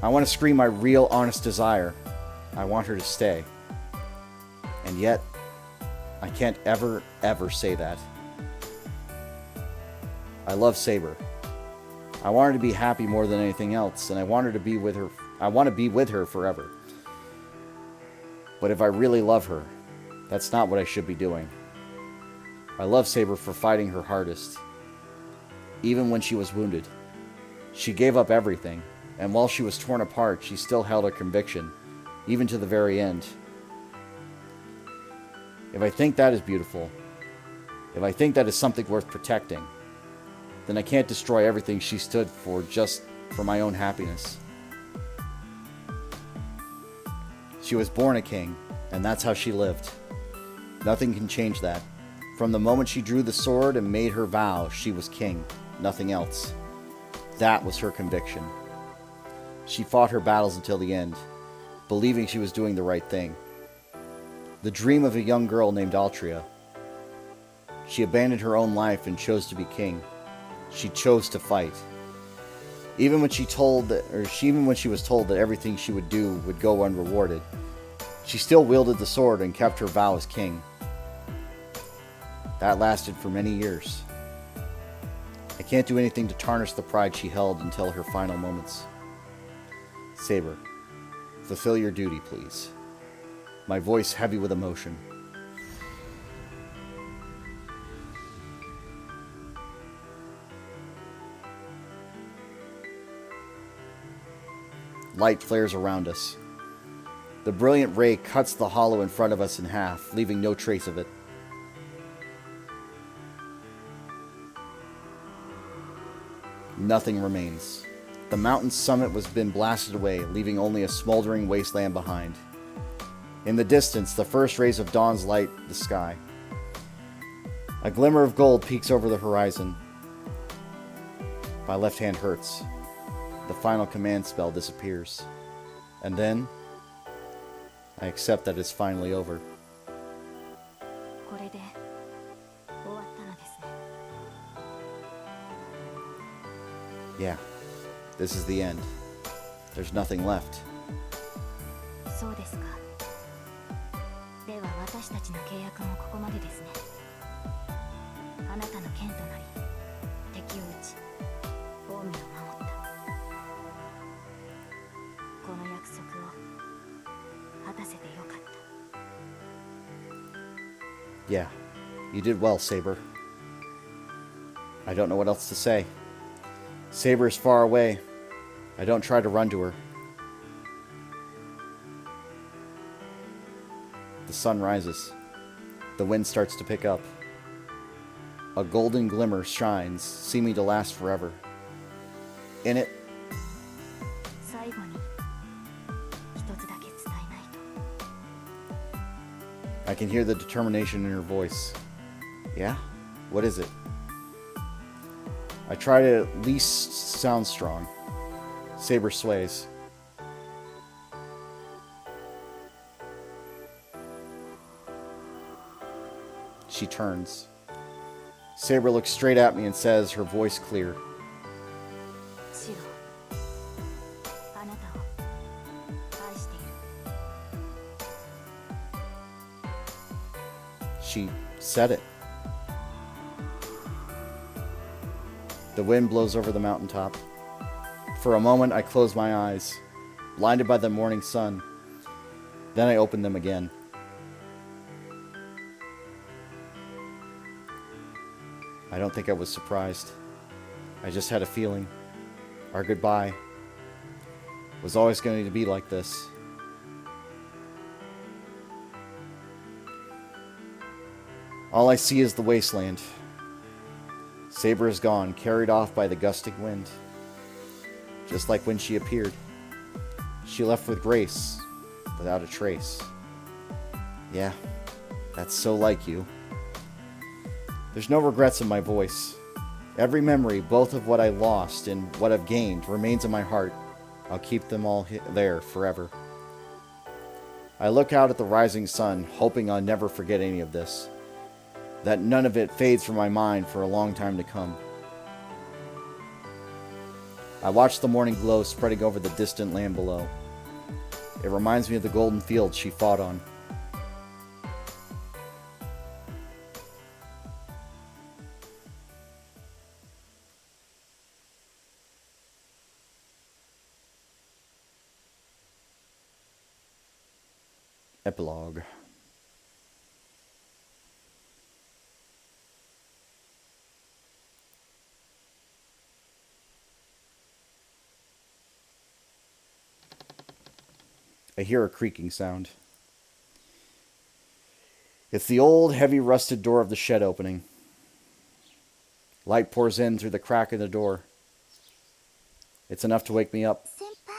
A: I want to scream my real, honest desire. I want her to stay. And yet, I can't ever say that. I love Saber. I want her to be happy more than anything else, and I want her to be with her. I want to be with her forever. But if I really love her, that's not what I should be doing. I love Saber for fighting her hardest. Even when she was wounded. She gave up everything, and while she was torn apart, she still held her conviction, even to the very end. If I think that is beautiful, if I think that is something worth protecting, then I can't destroy everything she stood for just for my own happiness. She was born a king, and that's how she lived. Nothing can change that. From the moment she drew the sword and made her vow, she was king, nothing else. That was her conviction. She fought her battles until the end, believing she was doing the right thing. The dream of a young girl named Altria. She abandoned her own life and chose to be king. She chose to fight. Even when she was told that everything she would do would go unrewarded, she still wielded the sword and kept her vow as king. That lasted for many years. I can't do anything to tarnish the pride she held until her final moments. Saber, fulfill your duty, please. My voice heavy with emotion. Light flares around us. The brilliant ray cuts the hollow in front of us in half, leaving no trace of it. Nothing remains. The mountain's summit has been blasted away, leaving only a smoldering wasteland behind. In the distance, the first rays of dawn's light the sky. A glimmer of gold peeks over the horizon. My left hand hurts. The final command spell disappears. And then, I accept that it's finally over.
E: これで終わったのですね。
A: Yeah, this is the end. There's nothing left.
E: そうですか。では私たちの契約もここまでですね。あなたの剣となり、敵を撃ち、王女を守った。この約束を果たせてよかった。
A: Yeah, you did well, Saber. I don't know what else to say. Saber is far away. I don't try to run to her. The sun rises. The wind starts to pick up. A golden glimmer shines, seeming to last forever. In it,
E: 最後に一つだけ伝えないと。
A: I can hear the determination in her voice. Yeah? What is it? I try to at least sound strong. Saber sways. She turns. Saber looks straight at me and says, her voice clear,
E: シロ、あなたを愛している。
A: She said it. The wind blows over the mountaintop. For a moment, I close my eyes, blinded by the morning sun. Then I opened them again. I don't think I was surprised. I just had a feeling. Our goodbye was always going to be like this. All I see is the wasteland. Saber is gone, carried off by the gusting wind. Just like when she appeared. She left with grace, without a trace. Yeah, that's so like you. There's no regrets in my voice. Every memory, both of what I lost and what I've gained, remains in my heart. I'll keep them all there forever. I look out at the rising sun, hoping I'll never forget any of this. That none of it fades from my mind for a long time to come. I watch the morning glow spreading over the distant land below. It reminds me of the golden fields she fought on. Epilogue. I hear a creaking sound. It's the old, heavy, rusted door of the shed opening. Light pours in through the crack in the door. It's enough to wake me up.
C: 先輩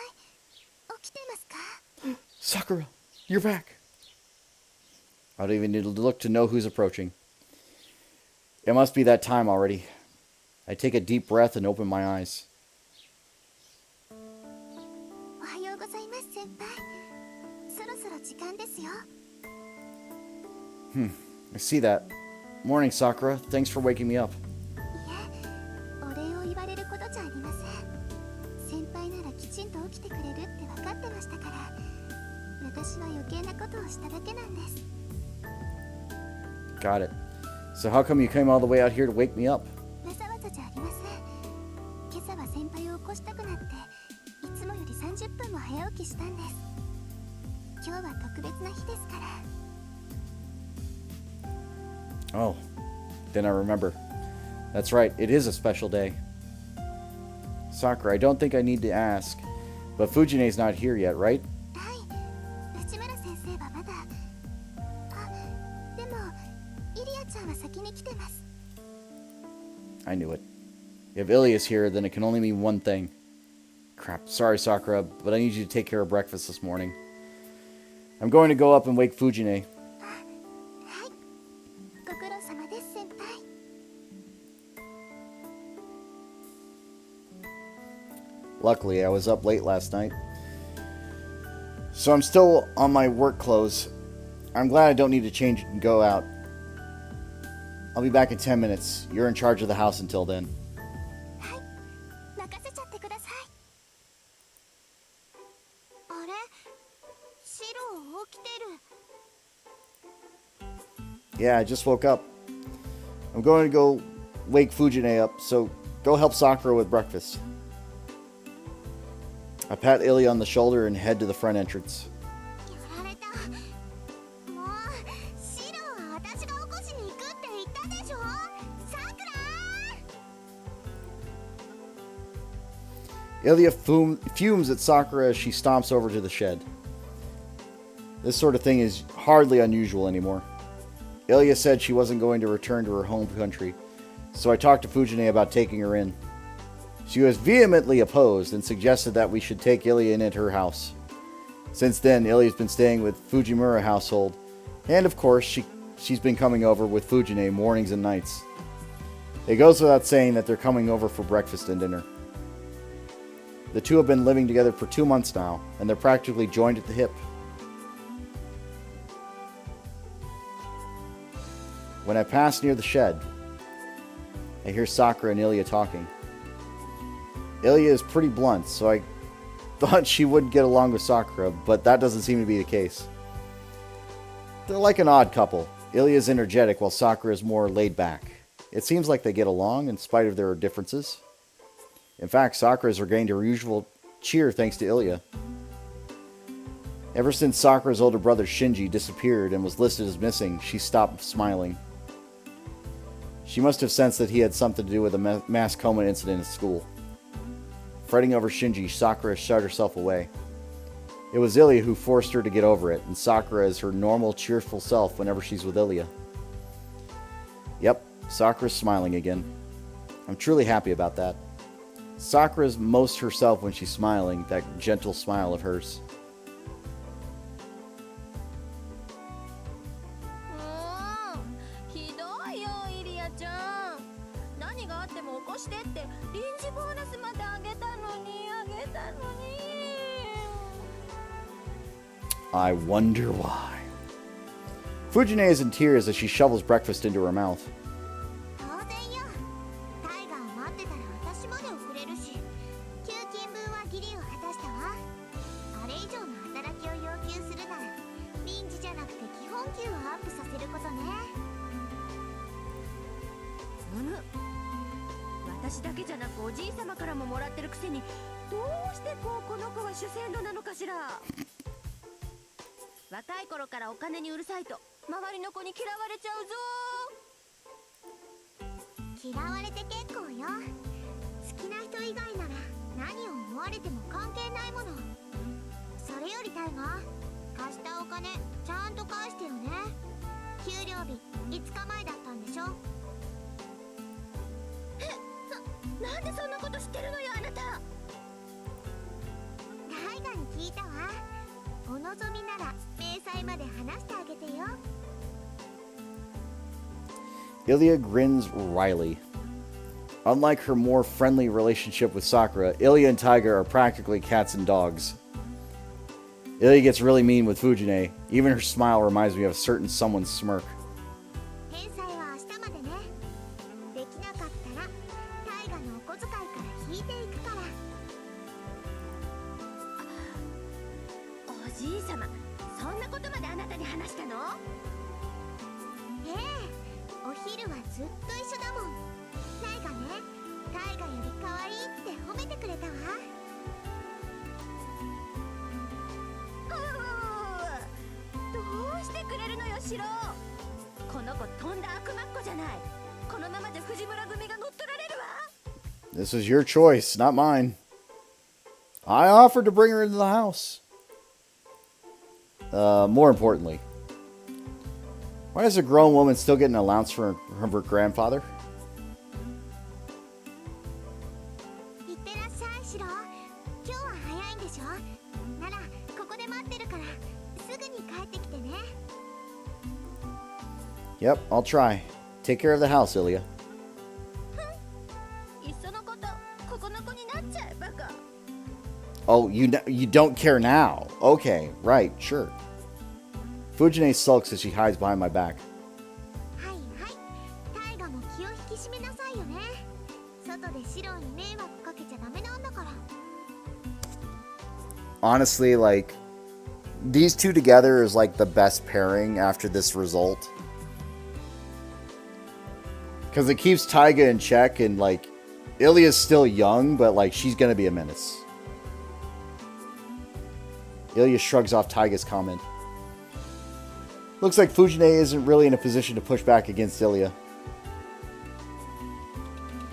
C: 起きてますか？
A: Sakura, you're back. I don't even need to look to know who's approaching. It must be that time already. I take a deep breath and open my eyes.
C: おはようございます先輩。そろそろ時間ですよ。
A: I see that. Morning, Sakura. Thanks for waking me up.
C: いえ、お礼を言われることじゃありません。先輩ならきちんと起きてくれるって分かってましたから、私は余計なことをしただけなんです。
A: Got it. So how come you came all the way out here to wake me up?
C: わざわざじゃありません。今朝は先輩を起こしたくなって、いつもより30分も早起きしたんです。今日は特別な日ですから。
A: Oh, then I remember. That's right, it is a special day. Sakura, I don't think I need to ask, but Fujine's not here yet, right?
C: はい、内村先生はまだ。あ、でも、イリアちゃんは先に来てます。
A: I knew it. If Ilya's here, then it can only mean one thing. Crap, sorry Sakura, but I need you to take care of breakfast this morning. I'm going to go up and wake Fujine.
C: はい、ご苦労様です先輩。
A: Luckily, I was up late last night. So I'm still on my work clothes. I'm glad I don't need to change and go out. I'll be back in 10 minutes. You're in charge of the house until then.
C: はい、任せちゃってください。あれ、シロ起きてる。
A: Yeah, I just woke up. I'm going to go wake Fujine up, so go help Sakura with breakfast. I pat Ilya on the shoulder and head to the front entrance.
C: やられた。もう、シロは私が起こしに行くって言ったでしょ。さくら。
A: Ilya fumes at Sakura as she stomps over to the shed. This sort of thing is hardly unusual anymore. Ilya said she wasn't going to return to her home country, so I talked to Fujine about taking her in. She was vehemently opposed and suggested that we should take Ilya in at her house. Since then, Ilya's been staying with Fujimura household, and of course, she's been coming over with Fujine mornings and nights. It goes without saying that they're coming over for breakfast and dinner. The two have been living together for 2 months now, and they're practically joined at the hip. When I pass near the shed, I hear Sakura and Ilya talking. Ilya is pretty blunt, so I thought she wouldn't get along with Sakura, but that doesn't seem to be the case. They're like an odd couple. Ilya is energetic while Sakura is more laid back. It seems like they get along in spite of their differences. In fact, Sakura has regained her usual cheer thanks to Ilya. Ever since Sakura's older brother Shinji disappeared and was listed as missing, she stopped smiling. She must have sensed that he had something to do with the mass coma incident at school. Fretting over Shinji, Sakura shut herself away. It was Ilya who forced her to get over it, and Sakura is her normal, cheerful self whenever she's with Ilya. Yep, Sakura's smiling again. I'm truly happy about that. Sakura's most herself when she's smiling, that gentle smile of hers.
G: ひどいよイリアちゃん。何があっても起こしてって臨時ボーナスまであげたのに。
A: I wonder why. Fujine is in tears as she shovels breakfast into her mouth.
C: 当然よ。タイガーを待ってたら私まで遅れるし、給金分は義理を果たしたわ。あれ以上の働きを要求するなら、臨時じゃなくて基本給をアップさせることね。
G: 私だけじゃなくおじい様からももらってるくせに、どうしてこの子は主戦度なのかしら。若い頃からお金にうるさいと周りの子に嫌われちゃうぞ。
C: 嫌われて結構よ。好きな人以外なら何を思われても関係ないもの。それよりタイガー、貸したお金ちゃんと返してよね。給料日5日前だったんでしょ。
G: なんでそんなこと知ってるのよあなた。
C: タイガに聞いたわ。お望みなら明細まで話してあげてよ。
A: Ilya grins wryly. Unlike her more friendly relationship with Sakura, Ilya and Tiger are practically cats and dogs. Ilya gets really mean with Fujine. Even her smile reminds me of a certain someone's smirk.
C: 返済は明日までね。できなかったらタイガのお小遣いから引いていくから。
G: おじい様、そんなことまであなたに話したの？
C: ええ、お昼はずっと一緒だもん。タイガね、タイガより可愛いって褒めてくれたわ。
G: どうしてくれるのよシロ。この子とんだ悪魔っ子じゃない。このままじゃ藤村組が乗っ取られるわ。
A: This is your choice, not mine. I offered to bring her into the house. More importantly, why does a grown woman still get an allowance from her grandfather?
C: いってらっしゃいシロ。今日は早いんでしょ。ならここで待ってるからすぐに帰ってきてね。
A: Yep, I'll try. Take care of the house, Ilya.
G: いっそのことここの子になっちゃえバカ。
A: Oh, you don't care now. Okay, right, sure. Fujine sulks as she hides behind my back.
C: はいはい。タイガも気を引き締めなさいよね。外でシロに迷惑かけちゃダメなんだから。
A: Honestly, like, these two together is like the best pairing after this result. Because it keeps Taiga in check, and like, Ilya's still young, but like, she's gonna be a menace. Ilya shrugs off Taiga's comment. Looks like Fujine isn't really in a position to push back against Ilya.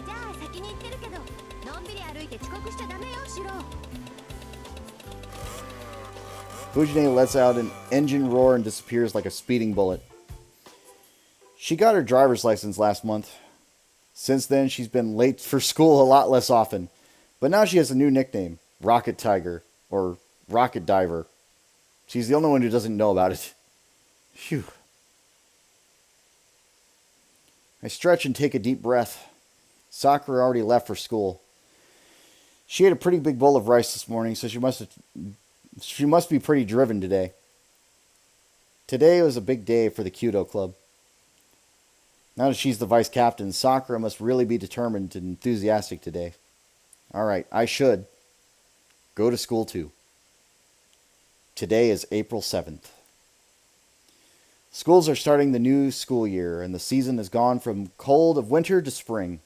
G: じゃあ先に行ってるけど、のんびり歩いて遅刻しちゃダメよシロ。
A: Fujine lets out an engine roar and disappears like a speeding bullet. She got her driver's license last month. Since then, she's been late for school a lot less often. But now she has a new nickname, Rocket Tiger, or Rocket Diver. She's the only one who doesn't know about it. Phew. I stretch and take a deep breath. Sakura already left for school. She ate a pretty big bowl of rice this morning, so she must be pretty driven today. Today was a big day for the Kyudo Club. Now that she's the vice captain, Sakura must really be determined and enthusiastic today. Alright, I should go to school too. Today is April 7th. Schools are starting the new school year, and the season has gone from cold of winter to spring.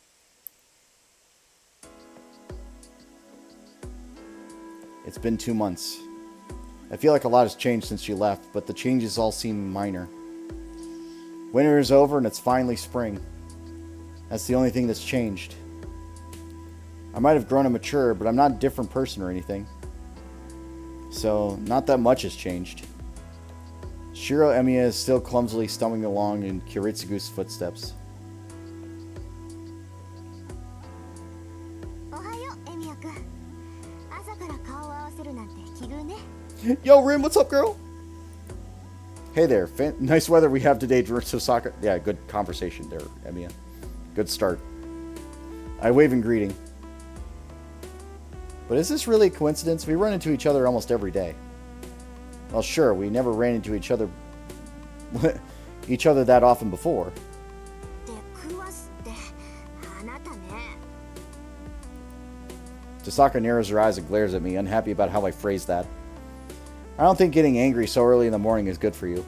A: It's been 2 months. I feel like a lot has changed since you left, but the changes all seem minor. Winter is over and it's finally spring. That's the only thing that's changed. I might have grown and matured, but I'm not a different person or anything. So, not that much has changed. Shiro Emiya is still clumsily stumbling along in Kiritsugu's footsteps.
C: おはよう、エミヤくん。朝から顔を合わせるなんて奇遇ね。
A: Yo, Rin, what's up, girl? Hey there. Nice weather we have today, Tosaka. Yeah, good conversation there, Emiya. Good start. I wave in greeting. But is this really a coincidence? We run into each other almost every day. Well, sure, we never ran into each other that often before.
C: 出くわすってあなたね。
A: Tosaka narrows her eyes and glares at me, unhappy about how I phrased that. I don't think getting angry so early in the morning is good for you.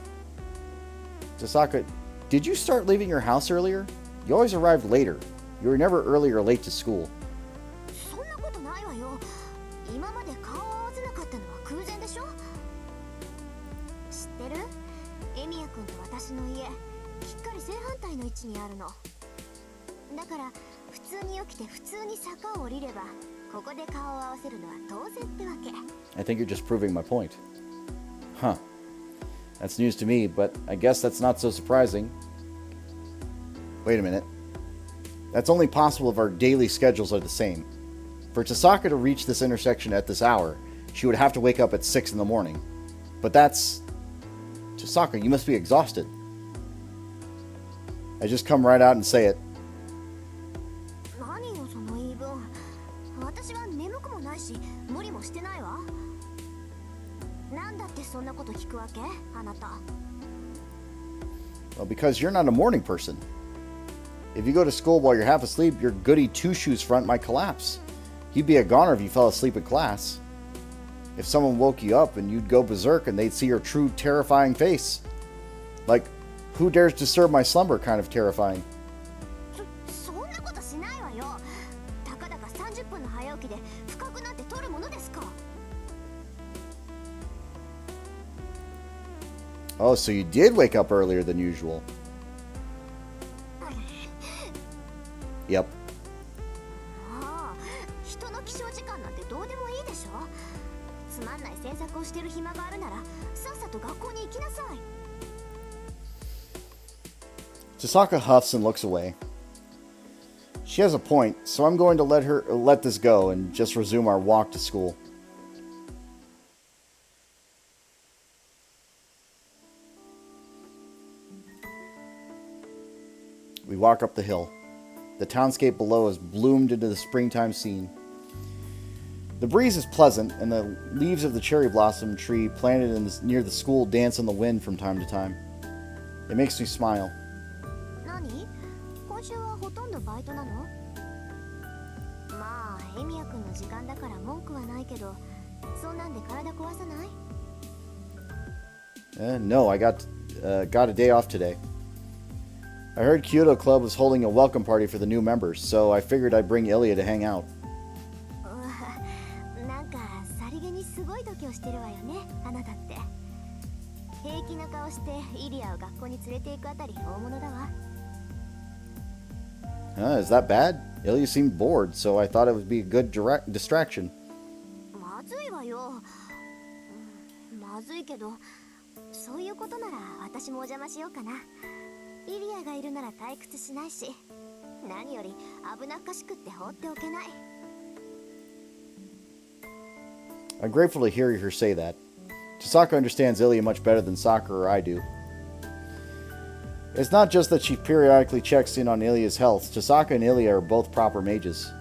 A: Tosaka, did you start leaving your house earlier? You always arrived later. You were never early or late to school.
C: そんなことないわよ。今まで顔を合わせなかったのは偶然でしょ。知ってる？エミヤくんと私の家、きっかり正反対の位置にあるの。だから普通に起きて普通に坂を降りれば、ここで顔を合わせるのは当然ってわけ。
A: I think you're just proving my point. Huh. That's news to me, but I guess that's not so surprising. Wait a minute. That's only possible if our daily schedules are the same. For Tosaka to reach this intersection at this hour, she would have to wake up at 6 in the morning. But that's... Tosaka, you must be exhausted. I just come right out and say it.
C: 何よその言い分。私は眠くもないし、無理もしてないわ。なんだってそんなこと聞くわけ？あなた。
A: Well, because you're not a morning person. If you go to school while you're half asleep, your goody two-shoes front might collapse. You'd be a goner if you fell asleep in class. If someone woke you up and you'd go berserk and they'd see your true terrifying face. Like, who dares disturb my slumber kind of terrifying.
C: そんなことしないわよ。たかだか30分の早起きで深くなんて取るものですか。
A: Oh, so you did wake up earlier than usual. Yep.
C: ああ、人の起床時間なんてどうでもいいでしょ。つまんない詮索をしてる暇があるなら、さっさと学校に行きなさい。
A: Tosaka huffs and looks away. She has a point, so I'm going to let this go and just resume our walk to school. We walk up the hill. The townscape below has bloomed into the springtime scene. The breeze is pleasant, and the leaves of the cherry blossom tree planted near the school dance in the wind from time to time. It makes me smile.
C: 何？今週はほとんどバイトなの？まあ、エミヤくんの時間だから文句はないけど、そんなんで体壊さない？
A: No, I got a day off today. I heard Kyoto Club was holding a welcome party for the new members, so I figured I'd bring Ilya to hang out.
C: なんかさりげにすごい度胸してるわよね、あなたって。平気な顔してイリアを学校に連れて行くあたり大物だわ。
A: Is that bad? Ilya seemed bored, so I thought it would be a good distraction.
C: まずいわよ。まずいけど、そういうことなら私もお邪魔しようかな。イリアがいるなら退屈しないし、何より危なっかしくって放っておけない。
A: I'm grateful to hear her say that. Tosaka understands Ilya much better than Sakura or I do. It's not just that she periodically checks in on Ilya's health. Tosaka and Ilya are both proper mages.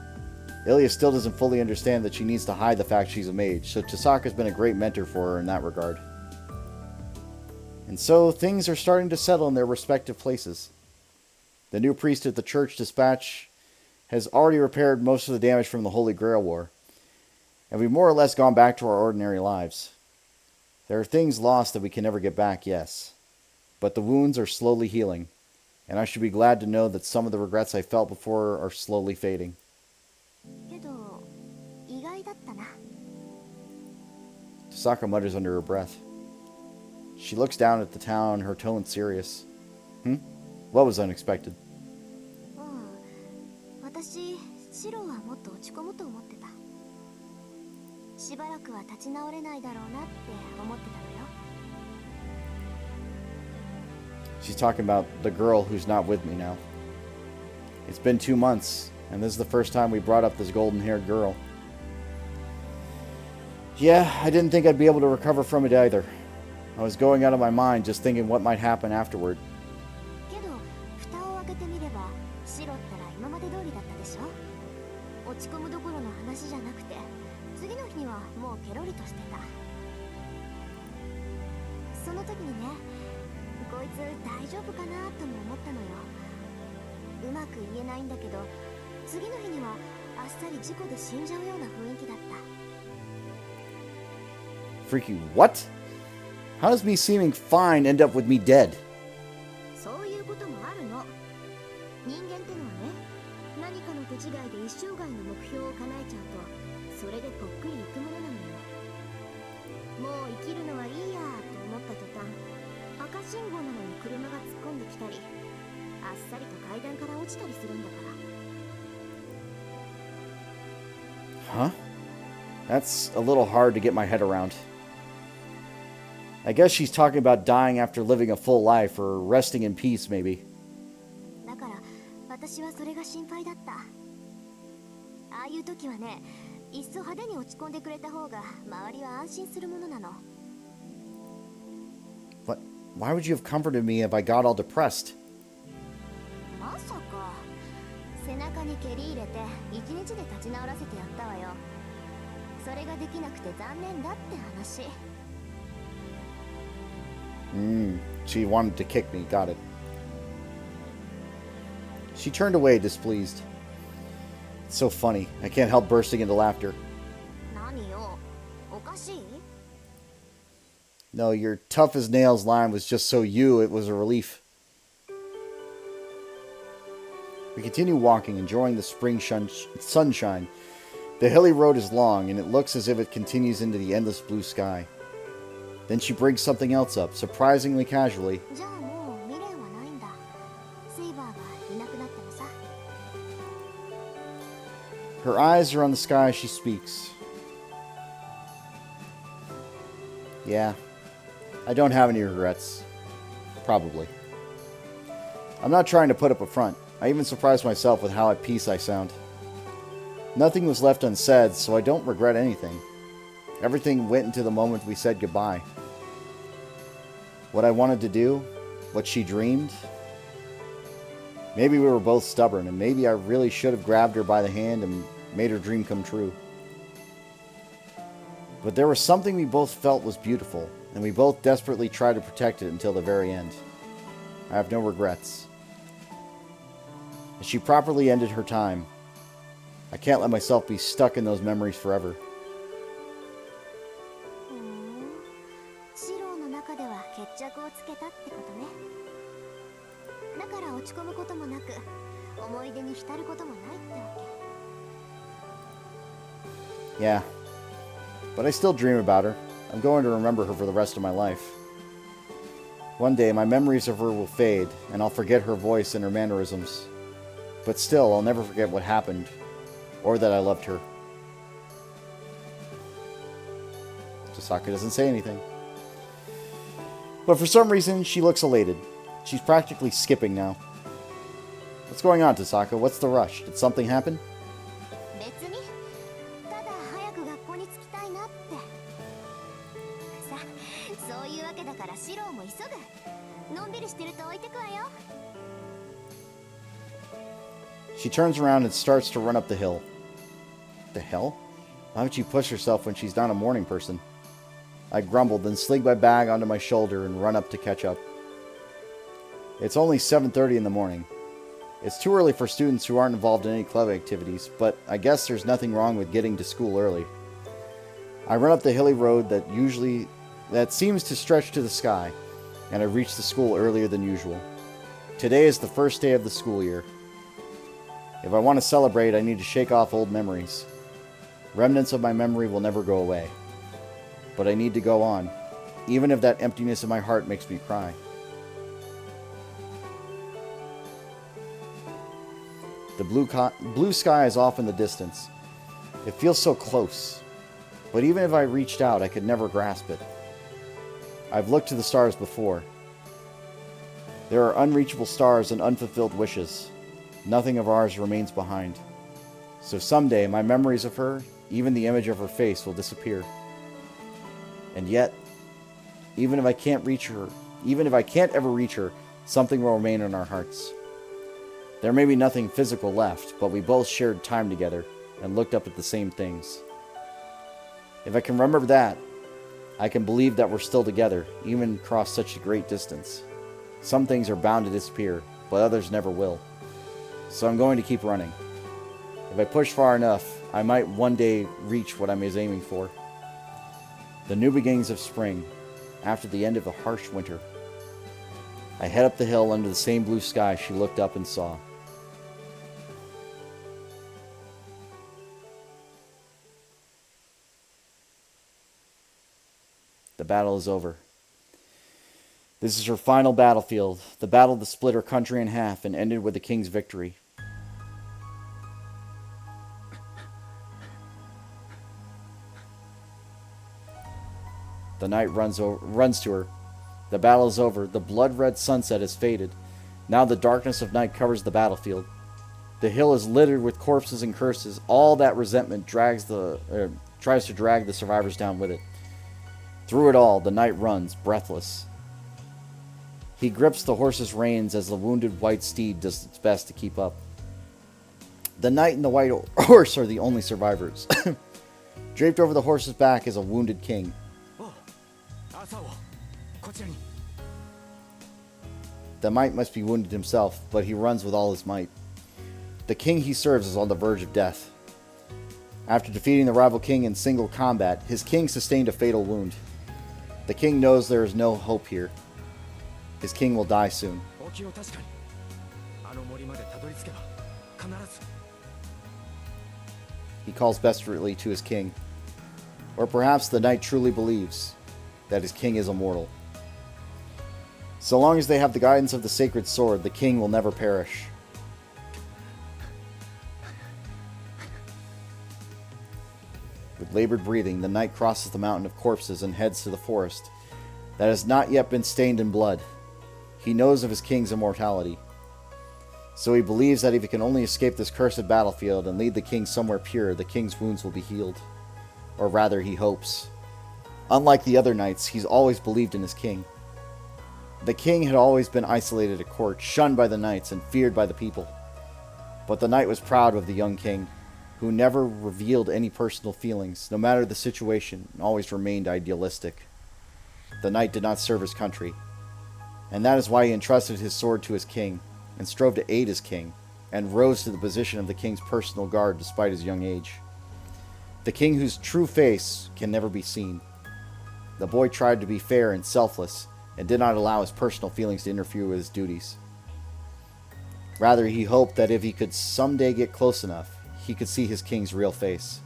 A: Ilya still doesn't fully understand that she needs to hide the fact she's a mage, so Tosaka's been a great mentor for her in that regard. And so things are starting to settle in their respective places. The new priest at the church dispatch has already repaired most of the damage from the Holy Grail War, and we've more or less gone back to our ordinary lives. There are things lost that we can never get back, yes, but the wounds are slowly healing, and I should be glad to know that some of the regrets I felt before are slowly fading.
C: けど、意外だったな。
A: Tasaka mutters under her breath. She looks down at the town, her tone serious. What was unexpected?
C: 私シロはもっと落ち込むと思ってた。しばらくは立ち直れないだろうなって思ってたのよ。
A: She's talking about the girl who's not with me now. It's been 2 months, and this is the first time we brought up this golden-haired girl. Yeah, I didn't think I'd be able to recover from it either. I was going out of my mind just thinking what might happen afterward.
C: けど蓋を開けてみればシロったら今まで通りだったでしょ。落ち込むどころの話じゃなくて次の日にはもうケロリとしてた。その時にね、こいつ大丈夫かなとも思ったのよ。うまく言えないんだけど次の日にはあっさり事故で死んじゃうような雰囲気だった。
A: Freaky what? How does me seeming fine end up with me dead?
C: そういうこともあるの。人間ってのはね、何かの手違いで一生涯の目標を叶えちゃうとそれでぽっくりいくものなのよ。もう生きるのはいいやと思った途端、赤信号なのに車が突っ込んできたり、あっさりと階段から落ちたりするんだから。
A: Huh? That's a little hard to get my head around. I guess she's talking about dying after living a full life, or resting in peace, maybe.
C: だから私はそれが心配だった。ああいう時はね、いっそ派手に落ち込んでくれた方が周りは安心するものなの。
A: But why would you have comforted me if I got all depressed?
C: まさか背中に蹴り入れて一日で立ち直らせてやったわよ。それができなくて残念だって話。
A: She wanted to kick me, got it. She turned away, displeased. It's so funny. I can't help bursting into laughter.
C: 何よ、おかしい？
A: No, your tough as nails line was just so you, it was a relief. We continue walking, enjoying the spring sunshine. The hilly road is long, and it looks as if it continues into the endless blue sky. Then she brings something else up, surprisingly casually.
C: じゃあもう未練はないんだ。セイバーがいなくなってもさ。
A: Her eyes are on the sky as she speaks. Yeah, I don't have any regrets. Probably. I'm not trying to put up a front. I even surprised myself with how at peace I sound. Nothing was left unsaid, so I don't regret anything. Everything went into the moment we said goodbye. What I wanted to do, what she dreamed. Maybe we were both stubborn, and maybe I really should have grabbed her by the hand and made her dream come true. But there was something we both felt was beautiful, and we both desperately tried to protect it until the very end. I have no regrets. She properly ended her time. I can't let myself be stuck in those memories forever.
C: シロの中では決着をつけたってことね。だから落ち込むこともなく、思い出に浸ることもないってわけ。
A: Yeah. But I still dream about her. I'm going to remember her for the rest of my life. One day, my memories of her will fade, and I'll forget her voice and her mannerisms. But still, I'll never forget what happened, or that I loved her. Tasaka doesn't say anything. But for some reason, she looks elated. She's practically skipping now. What's going on, Tasaka? What's the rush? Did something happen?
C: 別に、ただ早く学校に着きたいなって。さ、そういうわけだからシロも急ぐ。のんびりしてると置いてくわよ。
A: She turns around and starts to run up the hill. The hell? Why would she push herself when she's not a morning person? I grumbled, then sling my bag onto my shoulder and run up to catch up. It's only 7:30 in the morning. It's too early for students who aren't involved in any club activities, but I guess there's nothing wrong with getting to school early. I run up the hilly road that seems to stretch to the sky, and I reach the school earlier than usual. Today is the first day of the school year. If I want to celebrate, I need to shake off old memories. Remnants of my memory will never go away. but I need to go on, even if that emptiness in my heart makes me cry. The blue sky is off in the distance. It feels so close, but even if I reached out, I could never grasp it. I've looked to the stars before. There are unreachable stars and unfulfilled wishes. Nothing of ours remains behind. So someday, my memories of her, even the image of her face, will disappear. And yet, even if I can't ever reach her, something will remain in our hearts. There may be nothing physical left, but we both shared time together and looked up at the same things. If I can remember that, I can believe that we're still together, even across such a great distance. Some things are bound to disappear, but others never will. So I'm going to keep running. If I push far enough, I might one day reach what I'm aiming for. The new beginnings of spring, after the end of a harsh winter. I head up the hill under the same blue sky she looked up and saw. The battle is over. This is her final battlefield, the battle that split her country in half and ended with the king's victory. The knight runs to her. The battle is over. The blood-red sunset has faded. Now the darkness of night covers the battlefield. The hill is littered with corpses and curses. All that resentment tries to drag the survivors down with it. Through it all, the knight runs, breathless. He grips the horse's reins as the wounded white steed does its best to keep up. The knight and the white horse are the only survivors. Draped over the horse's back is a wounded king. The knight must be wounded himself, but he runs with all his might. The king he serves is on the verge of death. After defeating the rival king in single combat, his king sustained a fatal wound. The king knows there is no hope here. His king will die soon. He calls desperately to his king. Or perhaps the knight truly believes that his king is immortal. So long as they have the guidance of the sacred sword, the king will never perish. With labored breathing, the knight crosses the mountain of corpses and heads to the forest that has not yet been stained in blood. He knows of his king's immortality. So he believes that if he can only escape this cursed battlefield and lead the king somewhere pure, the king's wounds will be healed. Or rather, he hopes. Unlike the other knights, he's always believed in his king. The king had always been isolated at court, shunned by the knights and feared by the people. But the knight was proud of the young king, who never revealed any personal feelings, no matter the situation, and always remained idealistic. The knight did not serve his country, and that is why he entrusted his sword to his king, and strove to aid his king, and rose to the position of the king's personal guard despite his young age. The king whose true face can never be seen. The boy tried to be fair and selfless, and did not allow his personal feelings to interfere with his duties. Rather, he hoped that if he could someday get close enough, he could see his king's real face.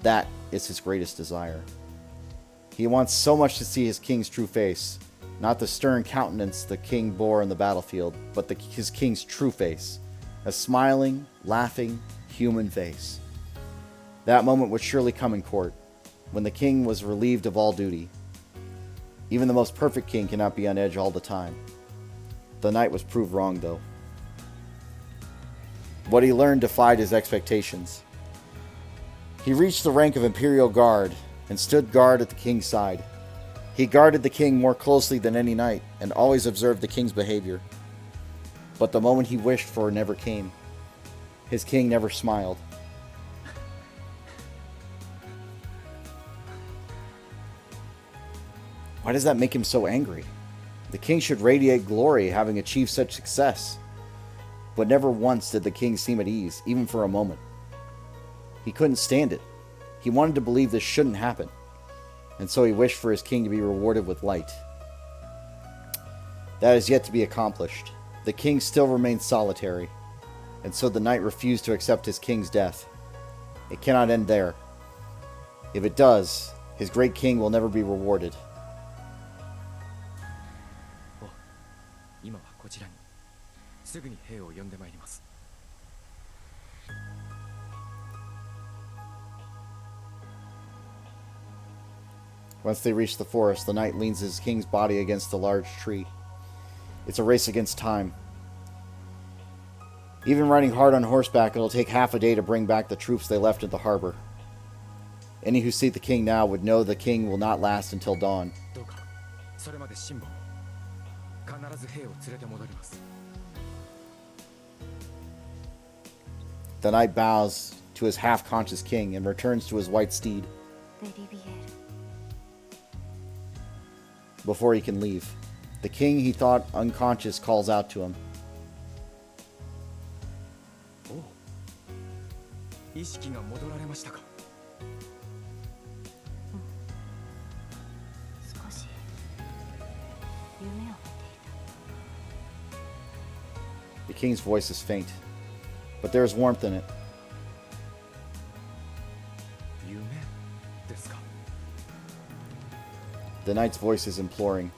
A: That is his greatest desire. He wants so much to see his king's true face, not the stern countenance the king bore on the battlefield, but his king's true face, a smiling, laughing, human face. That moment would surely come in court, when the king was relieved of all duty. Even the most perfect king cannot be on edge all the time. The knight was proved wrong, though. What he learned defied his expectations. He reached the rank of Imperial Guard and stood guard at the king's side. He guarded the king more closely than any knight and always observed the king's behavior. But the moment he wished for never came. His king never smiled. Why does that make him so angry? The king should radiate glory having achieved such success. But never once did the king seem at ease, even for a moment. He couldn't stand it. He wanted to believe this shouldn't happen. And so he wished for his king to be rewarded with light. That is yet to be accomplished. The king still remains solitary. And so the knight refused to accept his king's death. It cannot end there. If it does, His great king will never be rewarded.
H: お、今はこちらに。すぐに兵を呼んでまいります。
A: Once they reach the forest, the knight leans his king's body against a large tree. It's a race against time. Even riding hard on horseback, it'll take half a day to bring back the troops they left at the harbor. Any who see the king now would know the king will not last until dawn.
H: どうか、それまで辛抱。必ず兵を連れて戻ります。
A: The knight bows to his half-conscious king and returns to his white steed.
C: ベリビエール。
A: Before he can leave, the king he thought unconscious calls out to him.
H: おう、意識が戻られましたか。
C: 少し夢を見ていた。
A: The king's voice is faint, but there is warmth in it.
H: 夢ですか。
A: The knight's voice is imploring.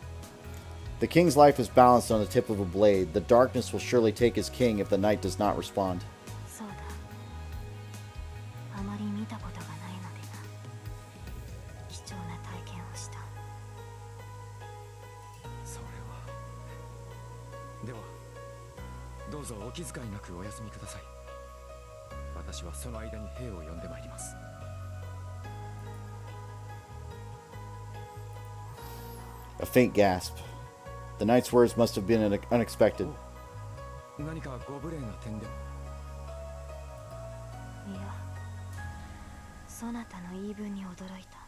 A: The king's life is balanced on the tip of a blade. The darkness will surely take his king if the knight does not respond.
C: そうだ。あまり見たことがないのでな。貴重な体験をした。
H: それは。では、どうぞお気遣いなくお休みください。私はその間に兵を呼んでまいります。
A: A faint gasp. The knight's words must have been unexpected.
H: 何かご無礼な点でも。
C: いや、そなたの言い分に驚いた。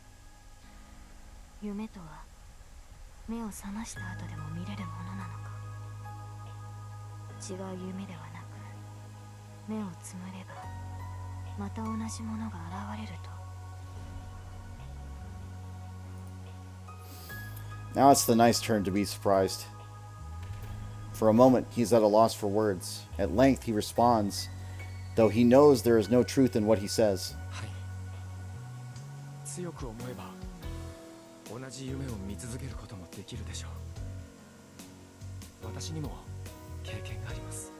C: 夢とは目を覚ました後でも見れるものなのか。違う夢ではなく、目をつむればまた同じものが現れると。
A: Now it's the knight's turn to be surprised. For a moment, he's at a loss for words. At length, he responds, though he knows there is no truth in what he says.
H: はい。強く思えば、同じ夢を見続けることもできるでしょう。私にも経験があります。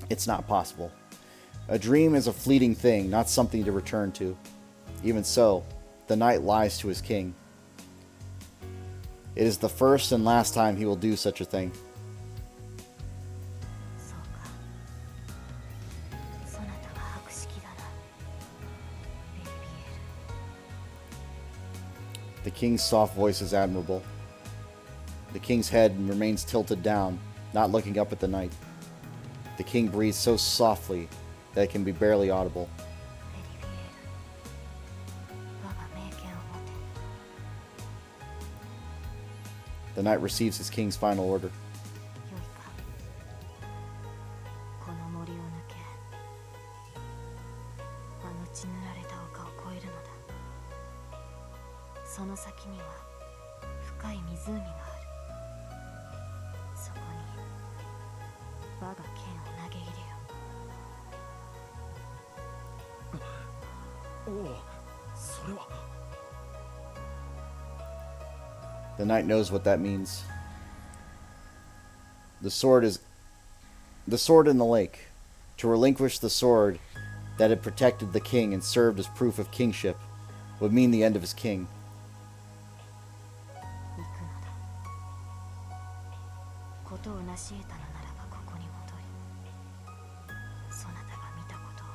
A: It's not possible. A dream is a fleeting thing, not something to return to. Even so, the knight lies to his king. It is the first and last time he will do such a thing.
C: そうか。そなたは博識だな。ベリビエール。
A: The king's soft voice is admirable. The king's head remains tilted down, not looking up at the knight. The king breathes so softly that it can be barely audible.
C: ベリビエール。我が名犬を持て。
A: The knight receives his king's final order.
C: よいか。この森を抜け、あの血塗られた丘を越えるのだ。その先には深い湖がある。そこに我が剣を投げ入れよ。
H: おお、それは。
A: The knight knows what that means. The sword in the lake. To relinquish the sword that had protected the king and served as proof of kingship would mean the end of his king.
C: 行くのだ。ことを成し得たのならばここに戻り、そなたが見たことを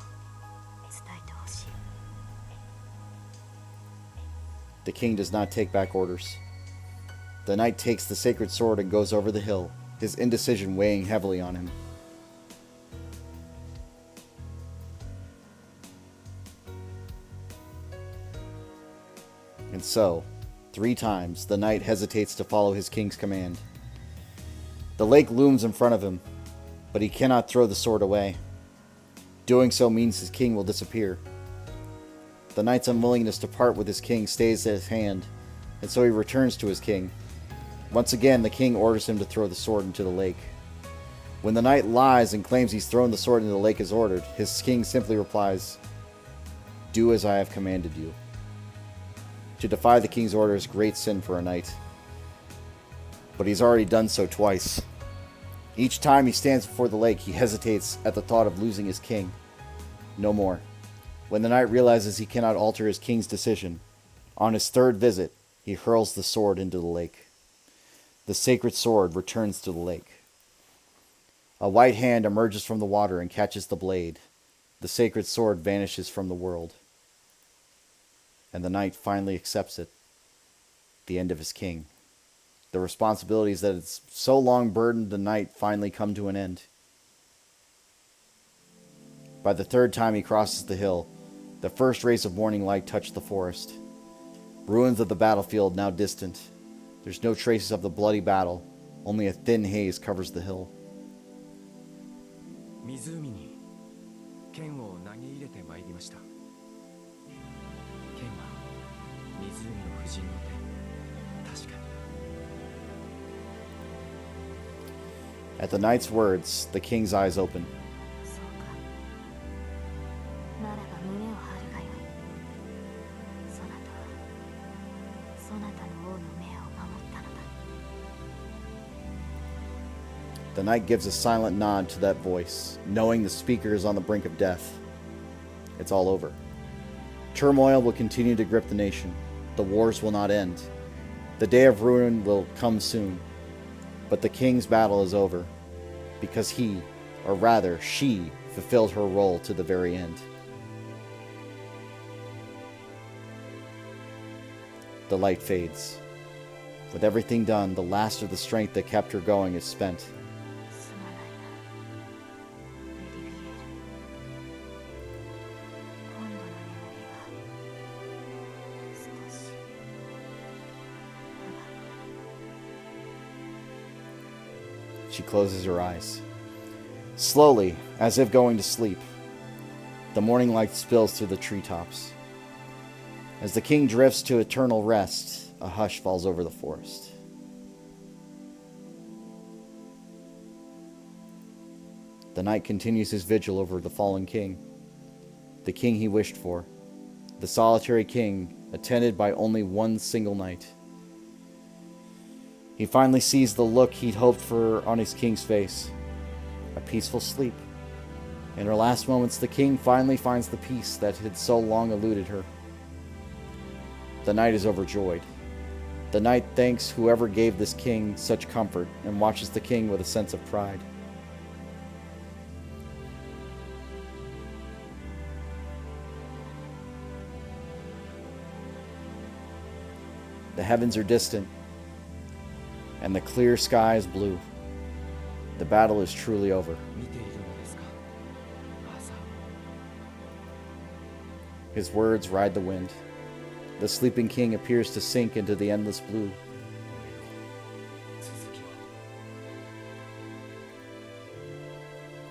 C: 伝えてほしい。
A: The king does not take back orders. The knight takes the sacred sword and goes over the hill, his indecision weighing heavily on him. And so, 3 times, the knight hesitates to follow his king's command. The lake looms in front of him, but he cannot throw the sword away. Doing so means his king will disappear. The knight's unwillingness to part with his king stays at his hand, and so he returns to his king. Once again, the king orders him to throw the sword into the lake. When the knight lies and claims he's thrown the sword into the lake as ordered, his king simply replies, do as I have commanded you. To defy the king's order is great sin for a knight. But he's already done so twice. Each time he stands before the lake, he hesitates at the thought of losing his king. No more. When the knight realizes he cannot alter his king's decision, on his third visit, he hurls the sword into the lake. The sacred sword returns to the lake. A white hand emerges from the water and catches the blade. The sacred sword vanishes from the world. And the knight finally accepts it. The end of his king. The responsibilities that had so long burdened the knight finally come to an end. By the third time he crosses the hill, the first rays of morning light touch the forest. Ruins of the battlefield now distant. There's no traces of the bloody battle. Only a thin haze covers the hill.
H: 湖に剣を投げ入れてまいりました。剣は湖の夫人の手。確かに。
A: At the knight's words, the king's eyes open.
C: そうか。ならば胸を張るがよい。そなたはそなたの王の命を守ったのだ。
A: The knight gives a silent nod to that voice, knowing the speaker is on the brink of death. It's all over. Turmoil will continue to grip the nation. The wars will not end. The day of ruin will come soon. But the king's battle is over, because he, or rather she, fulfilled her role to the very end. The light fades. With everything done, the last of the strength that kept her going is spent.
C: すまないな。メリビエール。今度の眠りは少し長く。
A: She closes her eyes. Slowly, as if going to sleep, the morning light spills through the treetops. As the king drifts to eternal rest, a hush falls over the forest. The knight continues his vigil over the fallen king, the king he wished for, the solitary king attended by only one single knight. He finally sees the look he'd hoped for on his king's face, a peaceful sleep. In her last moments, the king finally finds the peace that had so long eluded her. The knight is overjoyed. The knight thanks whoever gave this king such comfort and watches the king with a sense of pride. The heavens are distant, and the clear sky is blue. The battle is truly over.
H: 見ているのですか、朝。
A: His words ride the wind. The sleeping king appears to sink into the endless blue.
H: 続き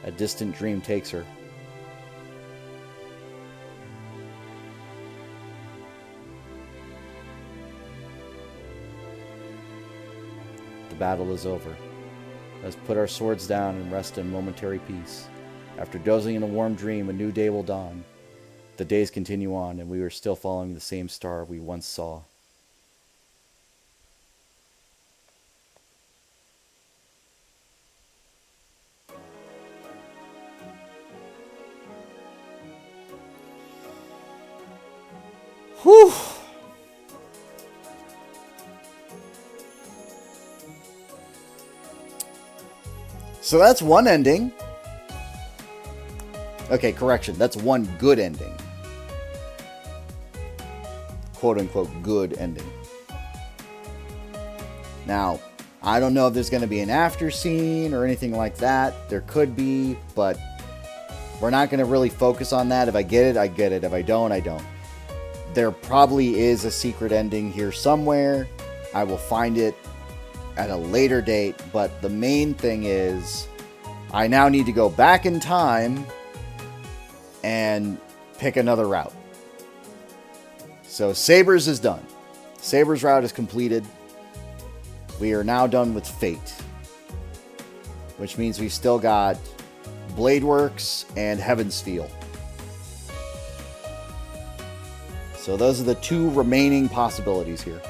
H: を。
A: A distant dream takes her. The battle is over. Let's put our swords down and rest in momentary peace. After dozing in a warm dream, a new day will dawn. The days continue on, and we are still following the same star we once saw. Whew! So that's one ending. Okay, correction. That's one good ending. Quote unquote good ending. Now, I don't know if there's going to be an after scene or anything like that. There could be, but we're not going to really focus on that. If I get it, I get it. If I don't, I don't. There probably is a secret ending here somewhere. I will find it at a later date, but the main thing is I now need to go back in time and pick another route. So Saber's is done. Saber's route is completed. We are now done with Fate, which means we've still got Bladeworks and Heaven's Feel. So those are the two remaining possibilities here.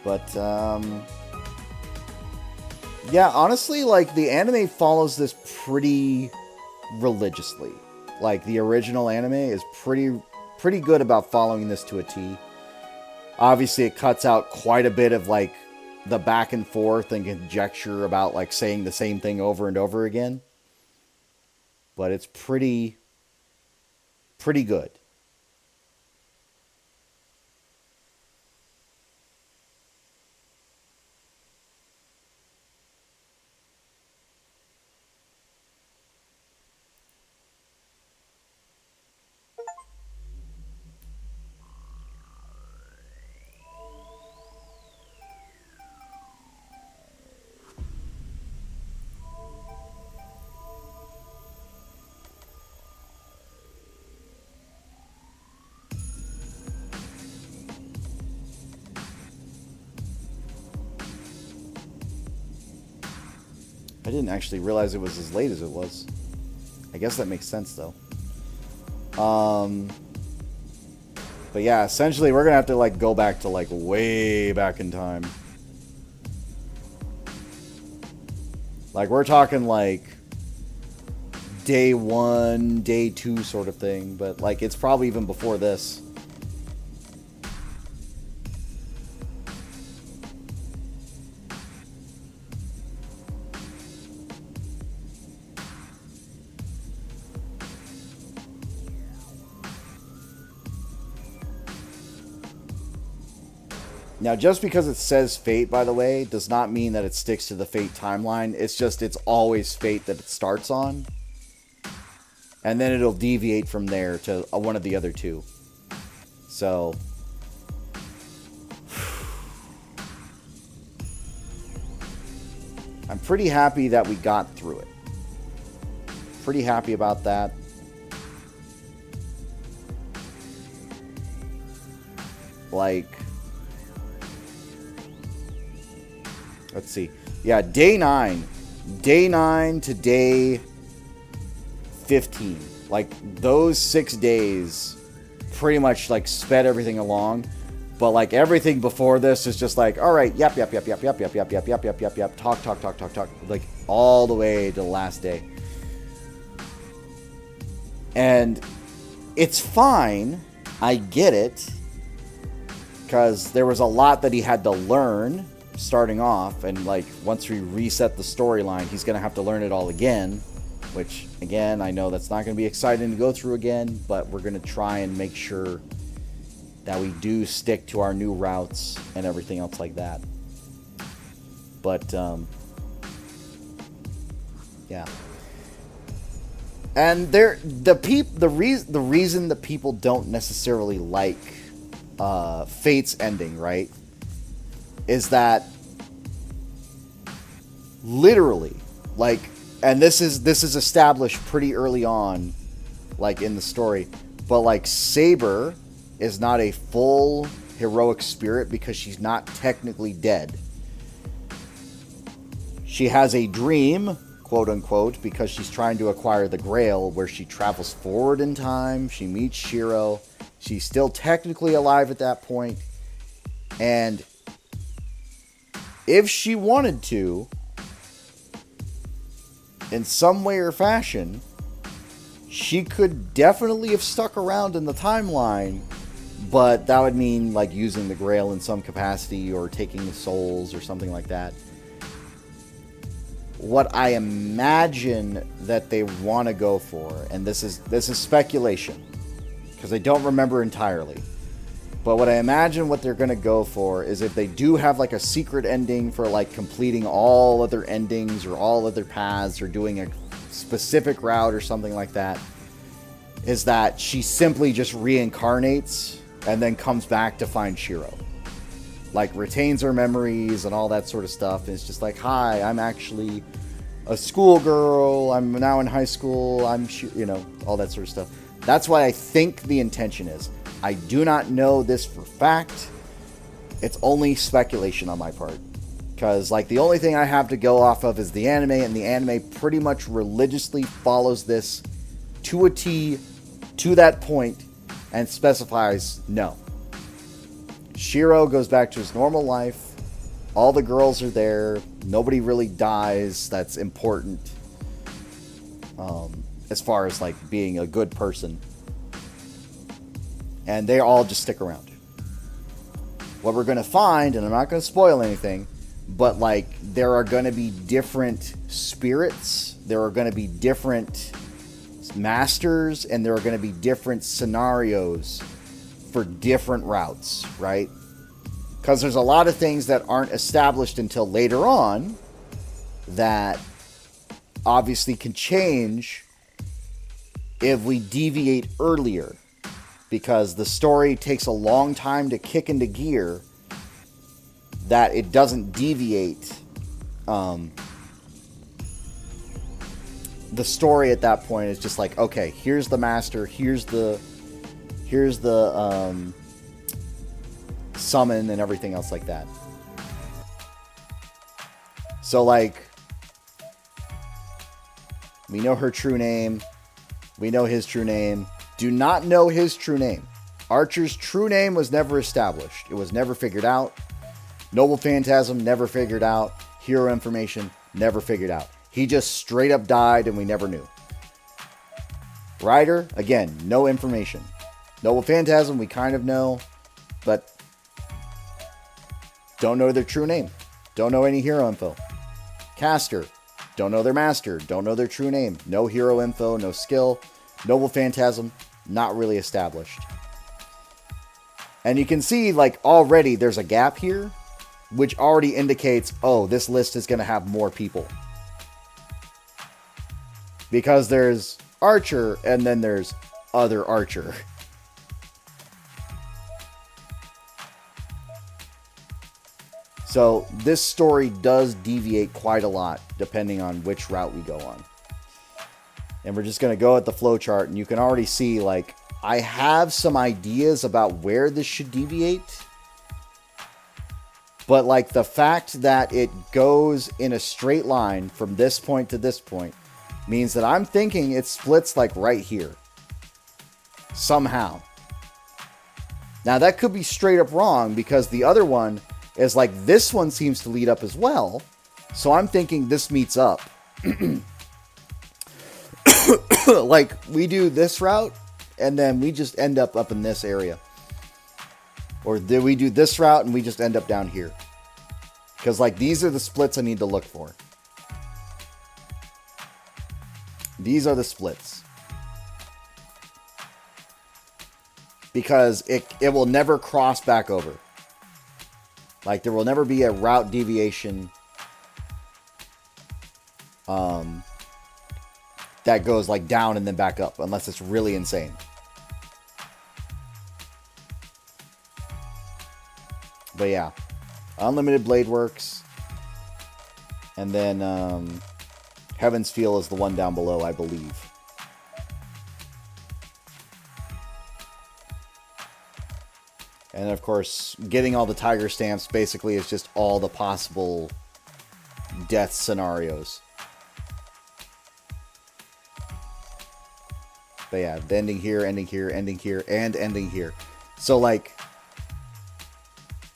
A: But, yeah, honestly, like, the anime follows this pretty religiously. Like, the original anime is pretty good about following this to a T. Obviously, it cuts out quite a bit of, like, the back and forth and conjecture about, like, saying the same thing over and over again. But it's pretty good. I didn't actually realize it was as late as it was. I guess that makes sense, though. But yeah, essentially, we're gonna have to, like, go back to, like, way back in time. Like, we're talking, like, day 1, day 2 sort of thing. But, like, it's probably even before this. Now, just because it says Fate, by the way, does not mean that it sticks to the Fate timeline. It's just, it's always Fate that it starts on. And then it'll deviate from there to one of the other two. So... I'm pretty happy that we got through it. Pretty happy about that. Like... Let's see. Yeah, day 9. Day 9 to day 15. Like, those 6 days pretty much, like, sped everything along. But, like, everything before this is just like, all right, yep. Talk. Like, all the way to the last day. And it's fine. I get it. Because there was a lot that he had to learn starting off, and like once we reset the storyline, he's gonna have to learn it all again, which again, I know that's not gonna be exciting to go through again, but we're gonna try and make sure that we do stick to our new routes and everything else like that. But yeah, and the reason that people don't necessarily like Fate's ending, right, is that literally, like, and this is established pretty early on, like, in the story, but like, Saber is not a full heroic spirit because she's not technically dead. She has a dream, quote unquote, because she's trying to acquire the Grail, where she travels forward in time, she meets Shiro, she's still technically alive at that point, and if she wanted to, in some way or fashion, she could definitely have stuck around in the timeline, but that would mean, like, using the Grail in some capacity or taking the souls or something like that. What I imagine that they want to go for, and this is speculation, because I don't remember entirely, but what I imagine what they're going to go for is, if they do have, like, a secret ending for, like, completing all other endings or all other paths or doing a specific route or something like that, is that she simply just reincarnates and then comes back to find Shiro. like retains her memories and all that sort of stuff. And it's just like, hi, I'm actually a schoolgirl. I'm now in high school. All that sort of stuff. That's what I think the intention is. I do not know this for fact. It's only speculation on my part. Because, like, the only thing I have to go off of is the anime, and the anime pretty much religiously follows this to a T, to that point, and specifies no. Shiro goes back to his normal life. All the girls are there. Nobody really dies. That's important. As far as, like, being a good person. And they all just stick around. What we're going to find, and I'm not going to spoil anything, but, like, there are going to be different spirits. There are going to be different masters, and there are going to be different scenarios for different routes, right? Because there's a lot of things that aren't established until later on that obviously can change if we deviate earlier. Because the story takes a long time to kick into gear, that it doesn't deviate. The story at that point is just like, okay, here's the master, here's the summon and everything else like that. So, like, we know her true name, we know his true name. Do not know his true name. Archer's true name was never established. It was never figured out. Noble Phantasm, never figured out. Hero information, never figured out. He just straight up died and we never knew. Rider, again, no information. Noble Phantasm, we kind of know, but don't know their true name. Don't know any hero info. Caster, don't know their master. Don't know their true name. No hero info, no skill. Noble Phantasm, not really established. And you can see, like, already there's a gap here, which already indicates, oh, this list is going to have more people. Because there's Archer, and then there's other Archer. So this story does deviate quite a lot, depending on which route we go on. And we're just going to go at the flowchart, and you can already see, like, I have some ideas about where this should deviate. But, like, the fact that it goes in a straight line from this point to this point means that I'm thinking it splits, like, right here. Somehow. Now, that could be straight up wrong, because the other one is, like, this one seems to lead up as well. So I'm thinking this meets up. Like, we do this route, and then we just end up in this area. Or do we do this route, and we just end up down here? Because, like, these are the splits I need to look for. These are the splits. Because it will never cross back over. Like, there will never be a route deviation that goes, like, down and then back up, unless it's really insane. But yeah, Unlimited Blade Works, and then Heaven's Feel is the one down below, I believe. And of course, getting all the tiger stamps basically is just all the possible death scenarios. But yeah, the ending here, ending here, ending here, and ending here. So, like,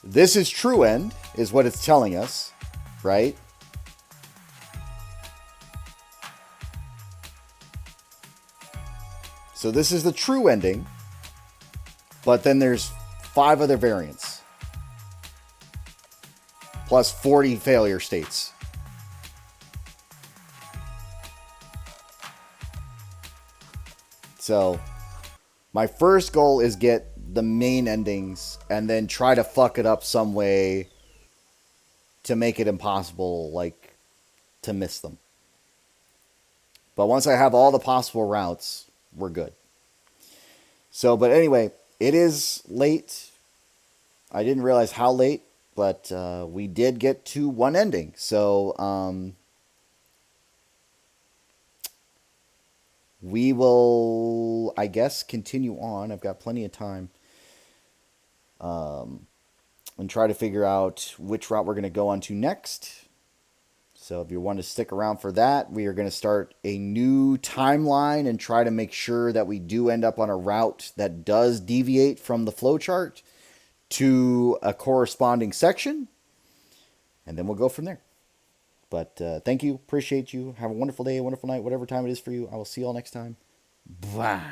A: this is true end, is what it's telling us, right? So this is the true ending, but then there's 5 other variants. Plus 40 failure states. So, my first goal is get the main endings and then try to fuck it up some way to make it impossible, like, to miss them. But once I have all the possible routes, we're good. So, but anyway, it is late. I didn't realize how late. but we did get to one ending. So we will, I guess, continue on. I've got plenty of time. And try to figure out which route we're going to go on to next. So if you want to stick around for that, we are going to start a new timeline and try to make sure that we do end up on a route that does deviate from the flowchart to a corresponding section. And then we'll go from there. But thank you. Appreciate you. Have a wonderful day, a wonderful night, whatever time it is for you. I will see you all next time. Bye.